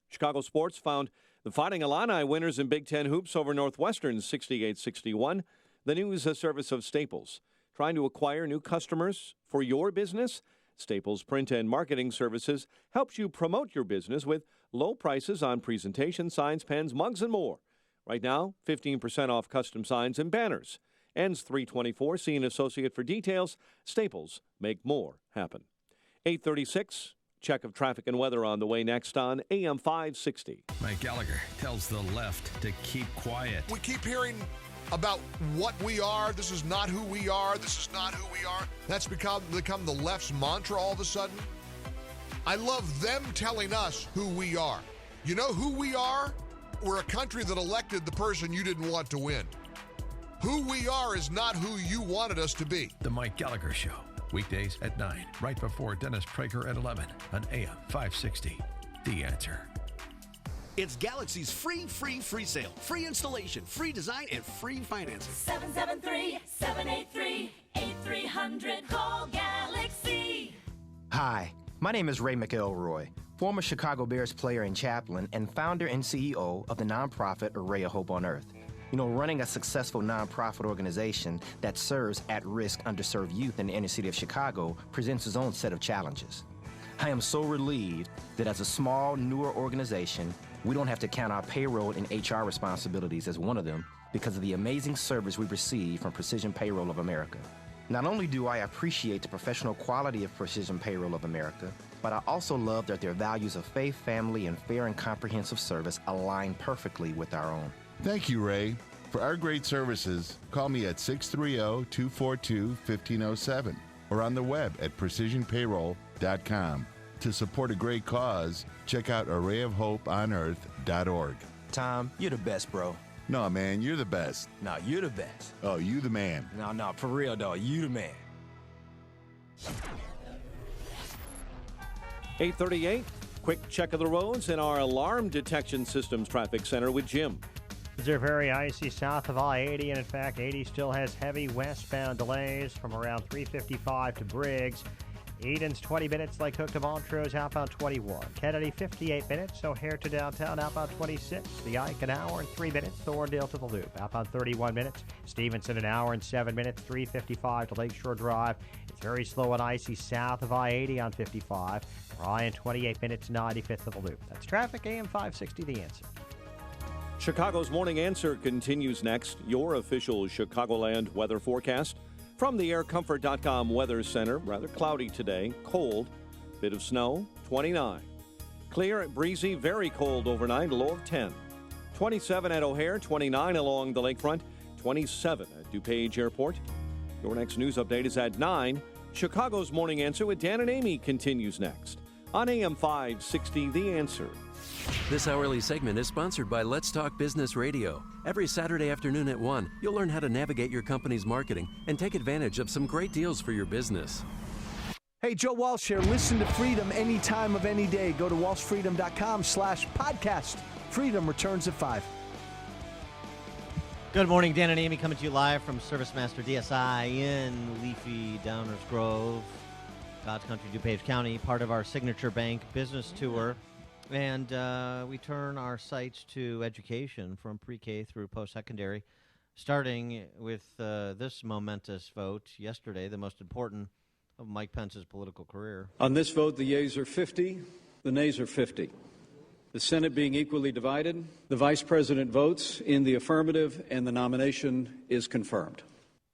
Speaker 11: Chicago sports found the Fighting Illini winners in Big Ten hoops over Northwestern 68-61. The news a service of Staples. Trying to acquire new customers for your business? Staples Print and Marketing Services helps you promote your business with low prices on presentation, signs, pens, mugs, and more. Right now, 15% off custom signs and banners. Ends 3/24. See an associate for details. Staples, make more happen. 8:36. Check of traffic and weather on the way next on AM 560.
Speaker 5: Mike Gallagher tells the left to keep quiet.
Speaker 12: We keep hearing about what we are. This is not who we are. This is not who we are. That's become the left's mantra all of a sudden. I love them telling us who we are. You know who we are? We're a country that elected the person you didn't want to win. Who we are is not who you wanted us to be.
Speaker 5: The Mike Gallagher Show. Weekdays at 9, right before Dennis Prager at 11 on AM 560. The Answer.
Speaker 13: It's Galaxy's free sale. Free installation, free design, and free financing.
Speaker 14: 773-783-8300. Call Galaxy.
Speaker 15: Hi, my name is Ray McElroy, former Chicago Bears player and chaplain, and founder and CEO of the nonprofit Array of Hope on Earth. You know, running a successful nonprofit organization that serves at-risk, underserved youth in the inner city of Chicago presents its own set of challenges. I am so relieved that as a small, newer organization, we don't have to count our payroll and HR responsibilities as one of them because of the amazing service we receive from Precision Payroll of America. Not only do I appreciate the professional quality of Precision Payroll of America, but I also love that their values of faith, family, and fair and comprehensive service align perfectly with our own.
Speaker 17: Thank you, Ray. For our great services, call me at 630-242-1507 or on the web at precisionpayroll.com. To support a great cause, check out arrayofhopeonearth.org.
Speaker 15: Tom, you're the best, bro.
Speaker 17: No, man, you're the best.
Speaker 15: No, you're the best.
Speaker 17: Oh, you the man.
Speaker 15: No, for real, dog. You the man.
Speaker 11: 8:38. Quick check of the roads in our Alarm Detection Systems Traffic Center with Jim.
Speaker 6: They're very icy south of I-80, and in fact, 80 still has heavy westbound delays from around 355 to Briggs. Eden's 20 minutes, Lake Hook to Montrose, outbound 21. Kennedy, 58 minutes, O'Hare to downtown, outbound 26. The Ike, an hour and 3 minutes, Thorndale to the Loop, outbound 31 minutes. Stevenson, an hour and 7 minutes, 355 to Lakeshore Drive. It's very slow and icy south of I-80 on 55. Ryan, 28 minutes, 95th to the Loop. That's traffic, AM 560, The Answer.
Speaker 11: Chicago's Morning Answer continues next. Your official Chicagoland weather forecast from the AirComfort.com Weather Center. Rather cloudy today, cold, bit of snow, 29. Clear, breezy, very cold overnight, low of 10. 27 at O'Hare, 29 along the lakefront, 27 at DuPage Airport. Your next news update is at 9. Chicago's Morning Answer with Dan and Amy continues next on AM 560, The Answer.
Speaker 7: This hourly segment is sponsored by Let's Talk Business Radio. Every Saturday afternoon at 1, you'll learn how to navigate your company's marketing and take advantage of some great deals for your business.
Speaker 16: Hey, Joe Walsh here. Listen to Freedom any time of any day. Go to walshfreedom.com/podcast. Freedom returns at 5.
Speaker 1: Good morning, Dan and Amy coming to you live from ServiceMaster DSI in leafy Downers Grove, God's Country, DuPage County, part of our Signature Bank business tour. And we turn our sights to education from pre-K through post-secondary, starting with this momentous vote yesterday, the most important of Mike Pence's political career.
Speaker 18: On this vote, the yeas are 50, the nays are 50. The Senate being equally divided, the Vice President votes in the affirmative, and the nomination is confirmed.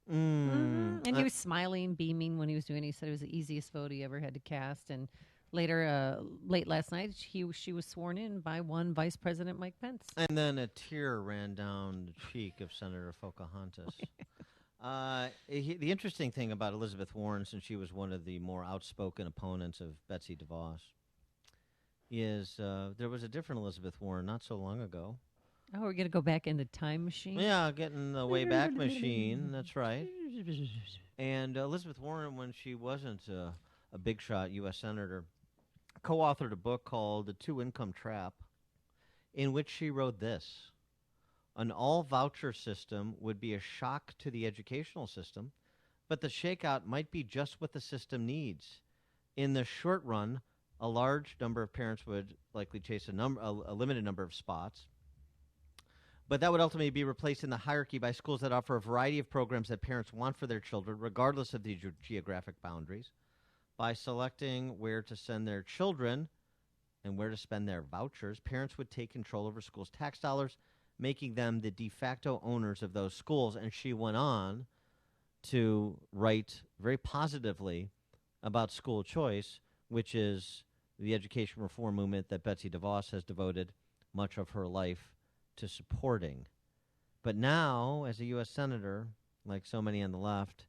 Speaker 2: And he was smiling, beaming when he was doing it. He said it was the easiest vote he ever had to cast. And later, late last night, she was sworn in by one Vice President Mike Pence.
Speaker 1: And then a tear ran down the cheek of Senator Pocahontas. The interesting thing about Elizabeth Warren, since she was one of the more outspoken opponents of Betsy DeVos, is there was a different Elizabeth Warren not so long ago.
Speaker 2: Oh, we're going to go back in the time machine?
Speaker 1: Yeah, getting the Wayback Machine. That's right. And Elizabeth Warren, when she wasn't a big shot U.S. Senator, co-authored a book called The Two-Income Trap, in which she wrote this: an all-voucher system would be a shock to the educational system, but the shakeout might be just what the system needs. In the short run, a large number of parents would likely chase a limited number of spots, but that would ultimately be replaced in the hierarchy by schools that offer a variety of programs that parents want for their children, regardless of the geographic boundaries. By selecting where to send their children and where to spend their vouchers, parents would take control over schools' tax dollars, making them the de facto owners of those schools. And she went on to write very positively about school choice, which is the education reform movement that Betsy DeVos has devoted much of her life to supporting. But now, as a U.S. Senator, like so many on the left,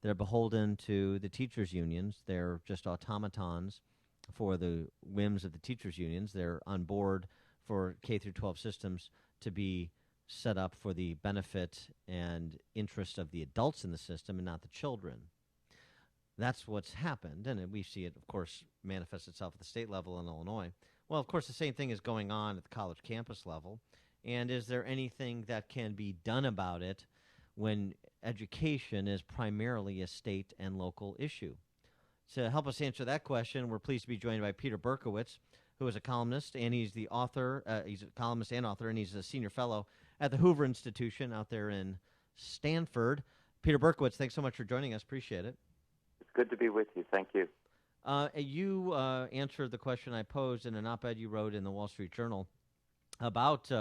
Speaker 1: they're beholden to the teachers' unions. They're just automatons for the whims of the teachers' unions. They're on board for K-12 systems to be set up for the benefit and interest of the adults in the system and not the children. That's what's happened, and we see it, of course, manifest itself at the state level in Illinois. Well, of course, the same thing is going on at the college campus level. And is there anything that can be done about it when education is primarily a state and local issue? To help us answer that question, we're pleased to be joined by Peter Berkowitz, who is a columnist, and he's the author. He's a columnist and author, and he's a senior fellow at the Hoover Institution out there in Stanford. Peter Berkowitz, thanks so much for joining us. Appreciate it.
Speaker 19: It's good to be with you. Thank you.
Speaker 1: You answered the question I posed in an op-ed you wrote in the Wall Street Journal about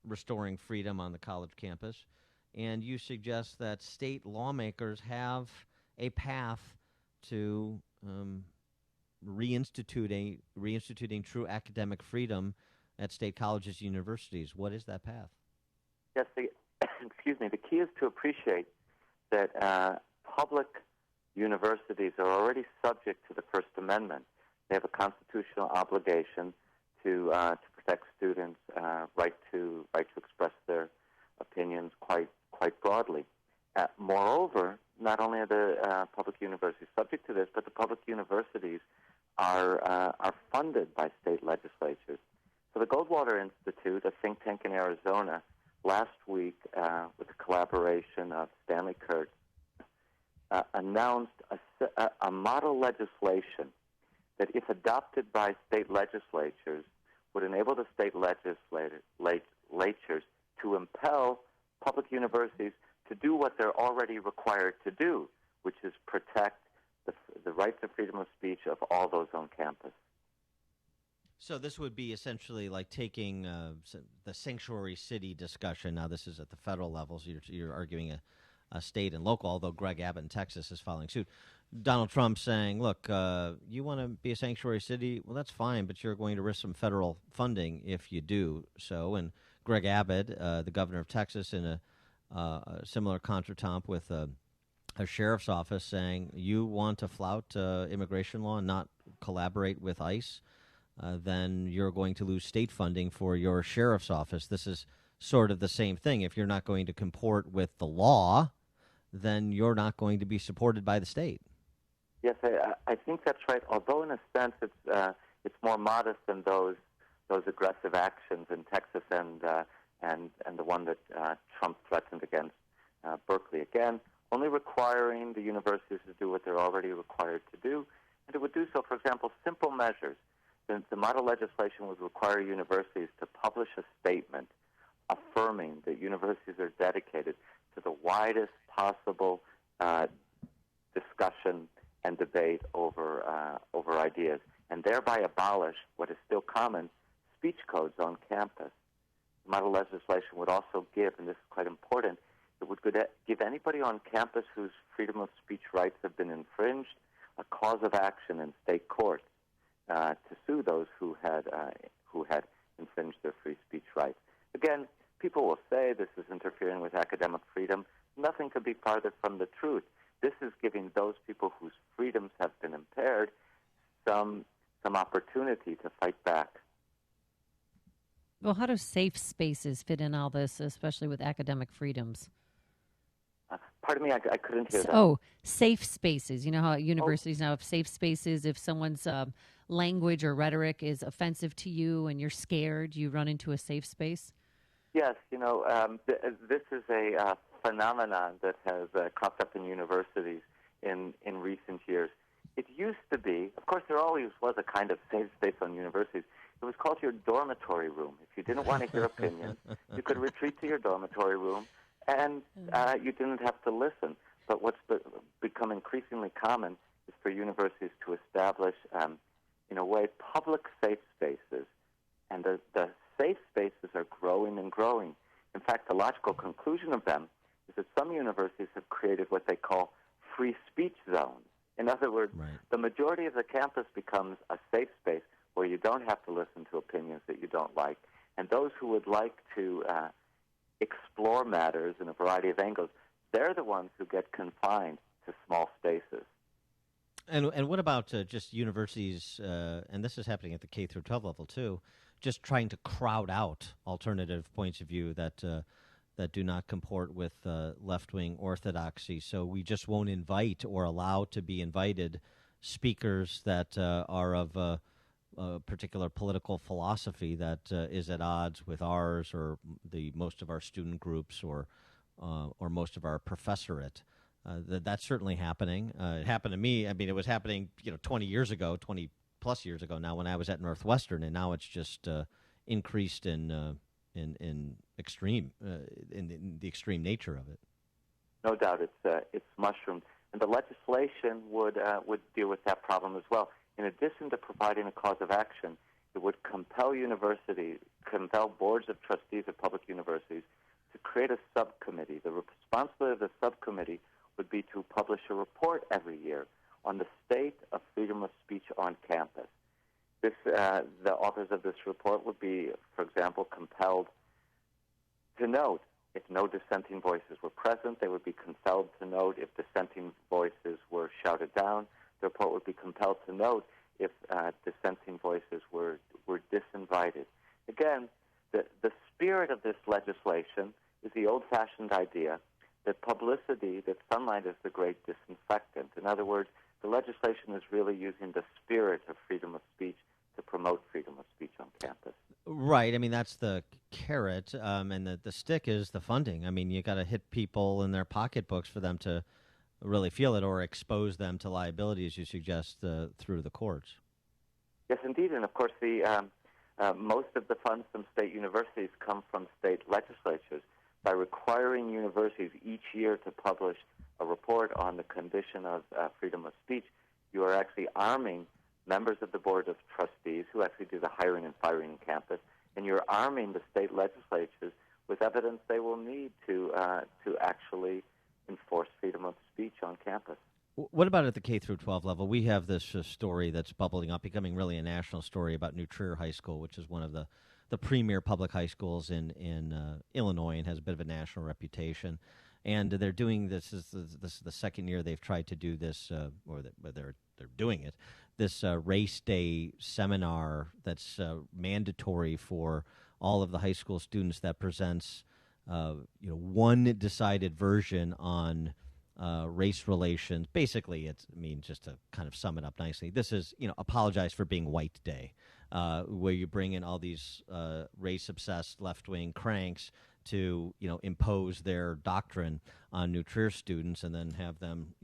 Speaker 1: restoring freedom on the college campus, and you suggest that state lawmakers have a path to reinstituting true academic freedom at state colleges and universities. What is that path?
Speaker 19: Yes, excuse me. The key is to appreciate that public universities are already subject to the First Amendment. They have a constitutional obligation to protect students' right to express their opinions quite broadly. Moreover, not only are the public universities subject to this, but the public universities are funded by state legislatures. So the Goldwater Institute, a think tank in Arizona, last week, with the collaboration of Stanley Kurtz, announced a model legislation that, if adopted by state legislatures, would enable the state legislatures to impel public universities to do what they're already required to do, which is protect the rights and freedom of speech of all those on campus.
Speaker 1: So this would be essentially like taking the sanctuary city discussion. Now, this is at the federal level, so you're arguing a state and local, although Greg Abbott in Texas is following suit. Donald Trump saying, look, you want to be a sanctuary city? Well, that's fine, but you're going to risk some federal funding if you do so. And Greg Abbott, the governor of Texas, in a similar contretemps with a sheriff's office saying, you want to flout immigration law and not collaborate with ICE, then you're going to lose state funding for your sheriff's office. This is sort of the same thing. If you're not going to comport with the law, then you're not going to be supported by the state.
Speaker 19: Yes, I think that's right. Although in a sense it's more modest than those aggressive actions in Texas and the one that Trump threatened against Berkeley. Again, only requiring the universities to do what they're already required to do, and it would do so, for example, simple measures. The model legislation would require universities to publish a statement affirming that universities are dedicated to the widest possible discussion and debate over ideas, and thereby abolish what is still common, speech codes on campus. The model legislation would also give, and this is quite important, it would give anybody on campus whose freedom of speech rights have been infringed a cause of action in state courts to sue those who had infringed their free speech rights. Again, people will say this is interfering with academic freedom. Nothing could be farther from the truth. This is giving those people whose freedoms have been impaired some opportunity to fight back.
Speaker 2: Well, how do safe spaces fit in all this, especially with academic freedoms?
Speaker 19: Pardon me, I couldn't hear that.
Speaker 2: Oh, safe spaces. You know how universities now have safe spaces. If someone's language or rhetoric is offensive to you and you're scared, you run into a safe space?
Speaker 19: Yes, this is a phenomenon that has cropped up in universities in recent years. It used to be, of course, there always was a kind of safe space on universities. It was called your dormitory room. If you didn't want to hear opinions, you could retreat to your dormitory room, and you didn't have to listen. But what's become increasingly common is for universities to establish, in a way, public safe spaces. And the safe spaces are growing and growing. In fact, the logical conclusion of them is that some universities have created what they call free speech zones. In other words, the majority of the campus becomes a safe space where you don't have to listen to opinions that you don't like. And those who would like to explore matters in a variety of angles, they're the ones who get confined to small spaces.
Speaker 1: And what about just universities, and this is happening at the K through 12 level too, just trying to crowd out alternative points of view that do not comport with left-wing orthodoxy. So we just won't invite or allow to be invited speakers that are of a particular political philosophy that is at odds with ours or most of our student groups or most of our professorate. That's certainly happening. It happened to me. I mean, it was happening 20 years ago, 20 plus years ago now when I was at Northwestern, and now it's just increased in extreme in the extreme nature of it.
Speaker 19: No doubt, it's mushroomed, and the legislation would deal with that problem as well. In addition to providing a cause of action, it would compel boards of trustees of public universities to create a subcommittee. The responsibility of the subcommittee would be to publish a report every year on the state of freedom of speech on campus. The authors of this report would be, for example, compelled to note if no dissenting voices were present. They would be compelled to note if dissenting voices were shouted down. The report would be compelled to note if dissenting voices were disinvited. Again, the spirit of this legislation is the old-fashioned idea that publicity, that sunlight is the great disinfectant. In other words, the legislation is really using the spirit of freedom of speech to promote freedom of speech on campus.
Speaker 1: Right. I mean, that's the carrot, and the stick is the funding. I mean, you got to hit people in their pocketbooks for them to really feel it or expose them to liability, as you suggest, through the courts.
Speaker 19: Yes, indeed. And, of course, most of the funds from state universities come from state legislatures. By requiring universities each year to publish a report on the condition of freedom of speech, you are actually arming members of the Board of Trustees who actually do the hiring and firing in campus, and you're arming the state legislatures with evidence they will need to actually enforce freedom of speech on campus.
Speaker 1: What about at the K through 12 level? We have this story that's bubbling up, becoming really a national story about New Trier High School, which is one of the premier public high schools in Illinois and has a bit of a national reputation. And they're doing this is the second year they've tried to do this, they're doing it. This race day seminar that's mandatory for all of the high school students that presents, one decided version on race relations. Basically, just to kind of sum it up nicely, this is, apologize for being white day, where you bring in all these race-obsessed left-wing cranks to, impose their doctrine on New Trier students and then have them,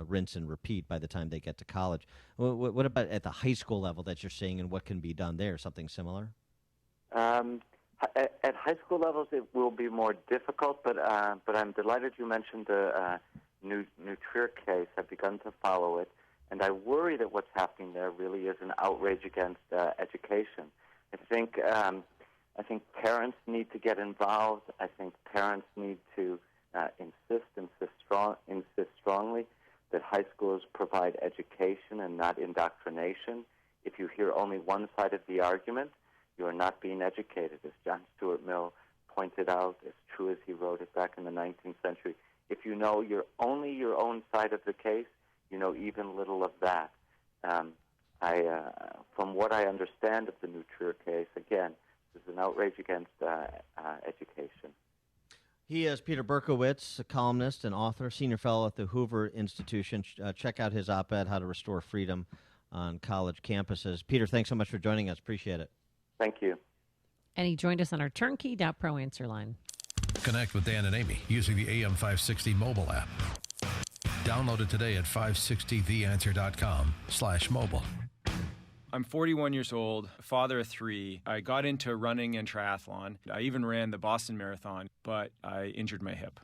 Speaker 1: rinse and repeat by the time they get to college. What about at the high school level that you're seeing, and what can be done there? Something similar?
Speaker 19: At high school levels, it will be more difficult, but I'm delighted you mentioned the New Trier case. I've begun to follow it, and I worry that what's happening there really is an outrage against education. I think parents need to get involved. I think parents need to insist strongly that high schools provide education and not indoctrination. If you hear only one side of the argument, you are not being educated. As John Stuart Mill pointed out, as true as he wrote it back in the 19th century, if you know only your own side of the case, you know even little of that. From what I understand of the New Trier case, again, this is an outrage against education.
Speaker 1: He is Peter Berkowitz, a columnist and author, senior fellow at the Hoover Institution. Check out his op-ed, How to Restore Freedom on College Campuses. Peter, thanks so much for joining us. Appreciate it.
Speaker 19: Thank you.
Speaker 2: And he joined us on our turnkey.pro answer line.
Speaker 5: Connect with Dan and Amy using the AM560 mobile app. Download it today at 560theanswer.com/mobile.
Speaker 8: I'm 41 years old, father of 3. I got into running and triathlon. I even ran the Boston Marathon, but I injured my hip.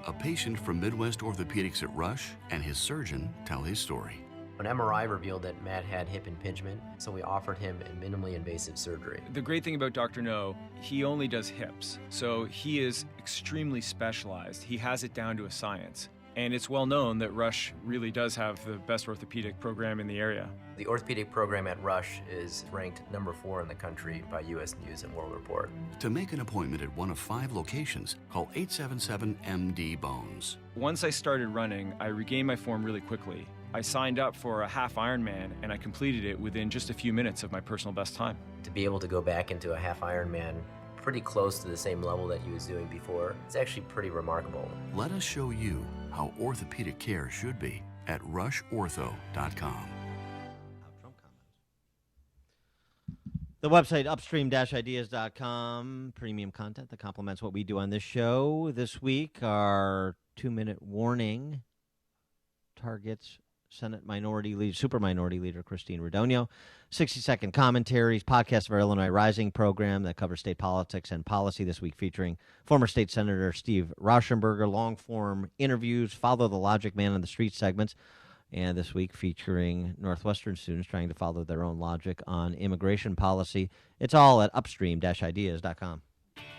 Speaker 13: A patient from Midwest Orthopedics at Rush and his surgeon tell his story.
Speaker 9: An MRI revealed that Matt had hip impingement, so we offered him a minimally invasive surgery.
Speaker 8: The great thing about Dr. No, he only does hips, so he is extremely specialized. He has it down to a science. And it's well known that Rush really does have the best orthopedic program in the area.
Speaker 9: The orthopedic program at Rush is ranked number 4 in the country by U.S. News and World Report.
Speaker 13: To make an appointment at one of 5 locations, call 877-MD-BONES.
Speaker 8: Once I started running, I regained my form really quickly. I signed up for a half Ironman, and I completed it within just a few minutes of my personal best time.
Speaker 9: To be able to go back into a half Ironman pretty close to the same level that he was doing before, it's actually pretty remarkable.
Speaker 13: Let us show you how orthopedic care should be at rushortho.com.
Speaker 1: The website, upstream-ideas.com, premium content that complements what we do on this show. This week, our 2-minute warning targets Senate Super Minority Leader Christine Radogno. 60-second commentaries, podcast of our Illinois Rising program that covers state politics and policy, this week featuring former State Senator Steve Rauschenberger, long-form interviews, follow the logic man on the street segments, and this week featuring Northwestern students trying to follow their own logic on immigration policy. It's all at upstream-ideas.com.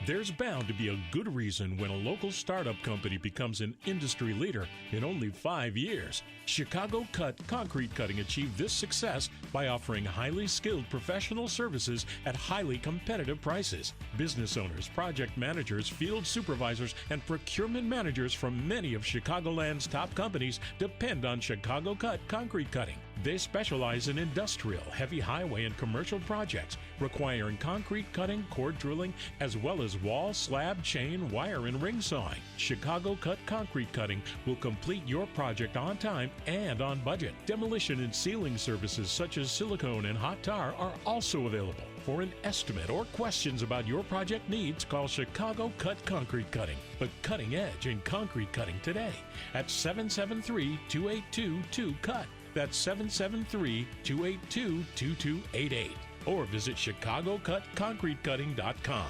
Speaker 10: There's bound to be a good reason when a local startup company becomes an industry leader in only 5 years. Chicago Cut Concrete Cutting achieved this success by offering highly skilled professional services at highly competitive prices. Business owners, project managers, field supervisors, and procurement managers from many of Chicagoland's top companies depend on Chicago Cut Concrete Cutting. They specialize in industrial, heavy highway, and commercial projects requiring concrete cutting, cord drilling, as well as wall, slab, chain, wire, and ring sawing. Chicago Cut Concrete Cutting will complete your project on time and on budget. Demolition and sealing services such as silicone and hot tar are also available. For an estimate or questions about your project needs, call Chicago Cut Concrete Cutting, the cutting edge in concrete cutting today at 773-282-2CUT. That's 773-282-2288. Or visit ChicagoCutConcreteCutting.com.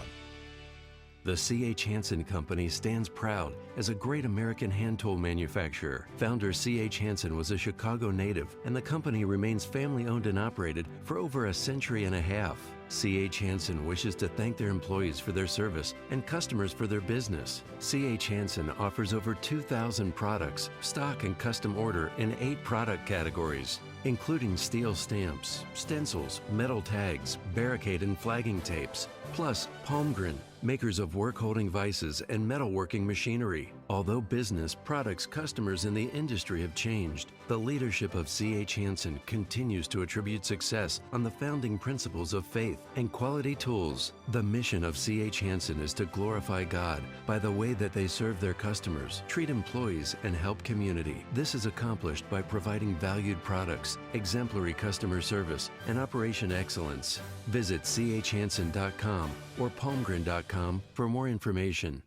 Speaker 7: The C.H. Hansen Company stands proud as a great American hand tool manufacturer. Founder C.H. Hansen was a Chicago native, and the company remains family-owned and operated for over a century and a half. C.H. Hansen wishes to thank their employees for their service and customers for their business. C.H. Hansen offers over 2,000 products, stock and custom order in 8 product categories, including steel stamps, stencils, metal tags, barricade and flagging tapes, plus Palmgren, makers of work-holding vices and metalworking machinery. Although business, products, customers, and the industry have changed, the leadership of C.H. Hansen continues to attribute success on the founding principles of faith and quality tools. The mission of C.H. Hansen is to glorify God by the way that they serve their customers, treat employees, and help community. This is accomplished by providing valued products, exemplary customer service, and operation excellence. Visit chhansen.com or palmgren.com for more information.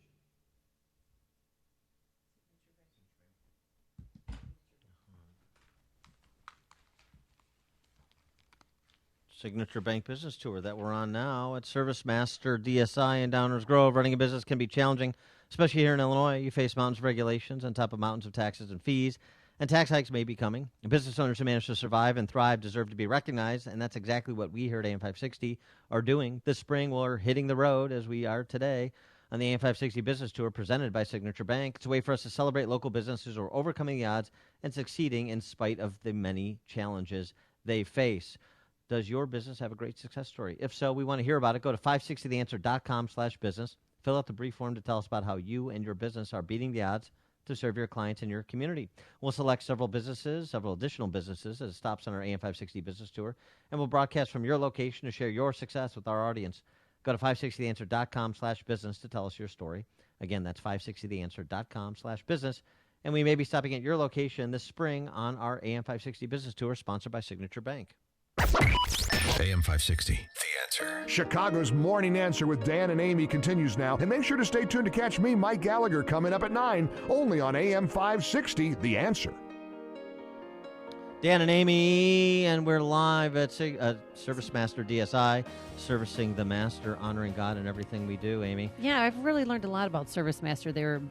Speaker 1: Signature Bank Business Tour that we're on now at Service Master DSI in Downers Grove. Running a business can be challenging, especially here in Illinois. You face mountains of regulations on top of mountains of taxes and fees, and tax hikes may be coming. Business owners who manage to survive and thrive deserve to be recognized, and that's exactly what we here at AM 560 are doing. This spring, we're hitting the road, as we are today, on the AM 560 Business Tour presented by Signature Bank. It's a way for us to celebrate local businesses who are overcoming the odds and succeeding in spite of the many challenges they face. Does your business have a great success story? If so, we want to hear about it. Go to 560theanswer.com/business. Fill out the brief form to tell us about how you and your business are beating the odds to serve your clients in your community. We'll select several additional businesses as stops on our AM 560 Business Tour, and we'll broadcast from your location to share your success with our audience. Go to 560theanswer.com/business to tell us your story. Again, that's 560theanswer.com/business. And we may be stopping at your location this spring on our AM 560 Business Tour, sponsored by Signature Bank.
Speaker 5: AM 560, The Answer.
Speaker 12: Chicago's Morning Answer with Dan and Amy continues now. And make sure to stay tuned to catch me, Mike Gallagher, coming up at 9, only on AM 560, The Answer.
Speaker 1: Dan and Amy, and we're live at Service Master DSI, servicing the Master, honoring God in everything we do, Amy.
Speaker 2: Yeah, I've really learned a lot about Service Master. They were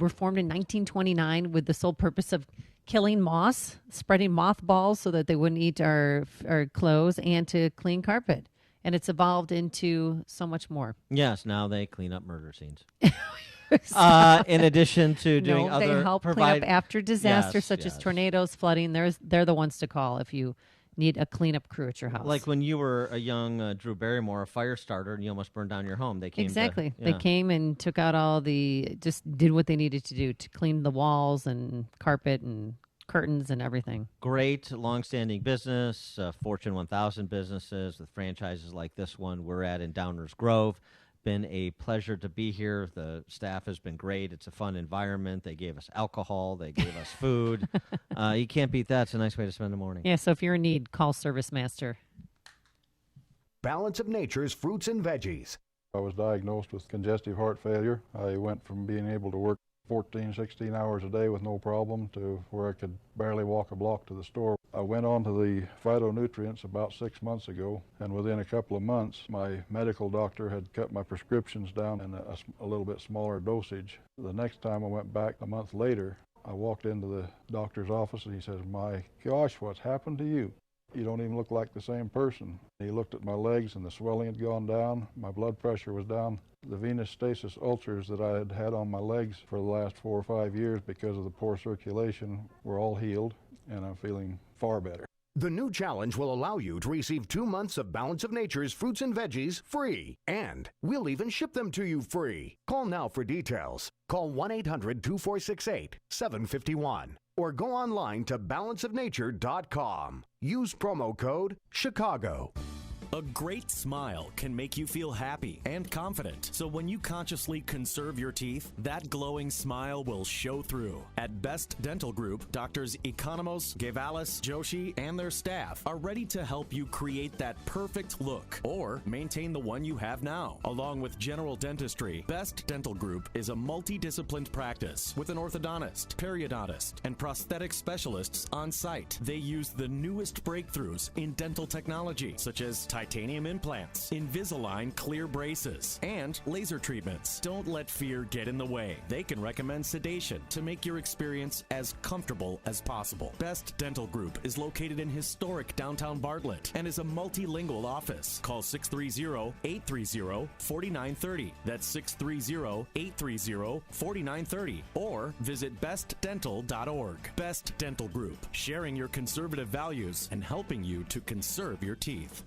Speaker 2: formed in 1929 with the sole purpose of killing moths, spreading mothballs so that they wouldn't eat our clothes, and to clean carpet. And it's evolved into so much more.
Speaker 1: Yes, now they clean up murder scenes. In addition to doing
Speaker 2: they help clean up after disasters such as tornadoes, flooding. They're the ones to call if you need a cleanup crew at your house.
Speaker 1: Like when you were a young Drew Barrymore, a fire starter, and you almost burned down your home. They came
Speaker 2: They came and took out just did what they needed to do to clean the walls and carpet and curtains and everything.
Speaker 1: Great, long-standing business, Fortune 1000 businesses with franchises like this one we're at in Downers Grove. Been a pleasure to be here. The staff has been great. It's a fun environment. They gave us alcohol. They gave us food. You can't beat that. It's a nice way to spend a morning.
Speaker 2: Yeah, so if you're in need, call Service Master.
Speaker 26: Balance of Nature's fruits and veggies.
Speaker 20: I was diagnosed with congestive heart failure. I went from being able to work 14, 16 hours a day with no problem to where I could barely walk a block to the store. I went on to the phytonutrients about 6 months ago, and within a couple of months, my medical doctor had cut my prescriptions down in a little bit smaller dosage. The next time I went back a month later, I walked into the doctor's office and he says, "My gosh, what's happened to you? You don't even look like the same person." He looked at my legs and the swelling had gone down. My blood pressure was down. The venous stasis ulcers that I had had on my legs for the last 4 or 5 years because of the poor circulation were all healed, and I'm feeling far better.
Speaker 26: The new challenge will allow you to receive 2 months of Balance of Nature's fruits and veggies free. And we'll even ship them to you free. Call now for details. Call 1-800-246-8751 or go online to balanceofnature.com. Use promo code CHICAGO.
Speaker 21: A great smile can make you feel happy and confident. So when you consciously conserve your teeth, that glowing smile will show through. At Best Dental Group, Doctors Economos, Gevalis, Joshi, and their staff are ready to help you create that perfect look or maintain the one you have now. Along with general dentistry, Best Dental Group is a multidisciplined practice with an orthodontist, periodontist, and prosthetic specialists on site. They use the newest breakthroughs in dental technology, such as titanium implants, Invisalign clear braces, and laser treatments. Don't let fear get in the way. They can recommend sedation to make your experience as comfortable as possible. Best Dental Group is located in historic downtown Bartlett and is a multilingual office. Call 630-830-4930. That's 630-830-4930. Or visit bestdental.org. Best Dental Group, sharing your conservative values and helping you to conserve your teeth.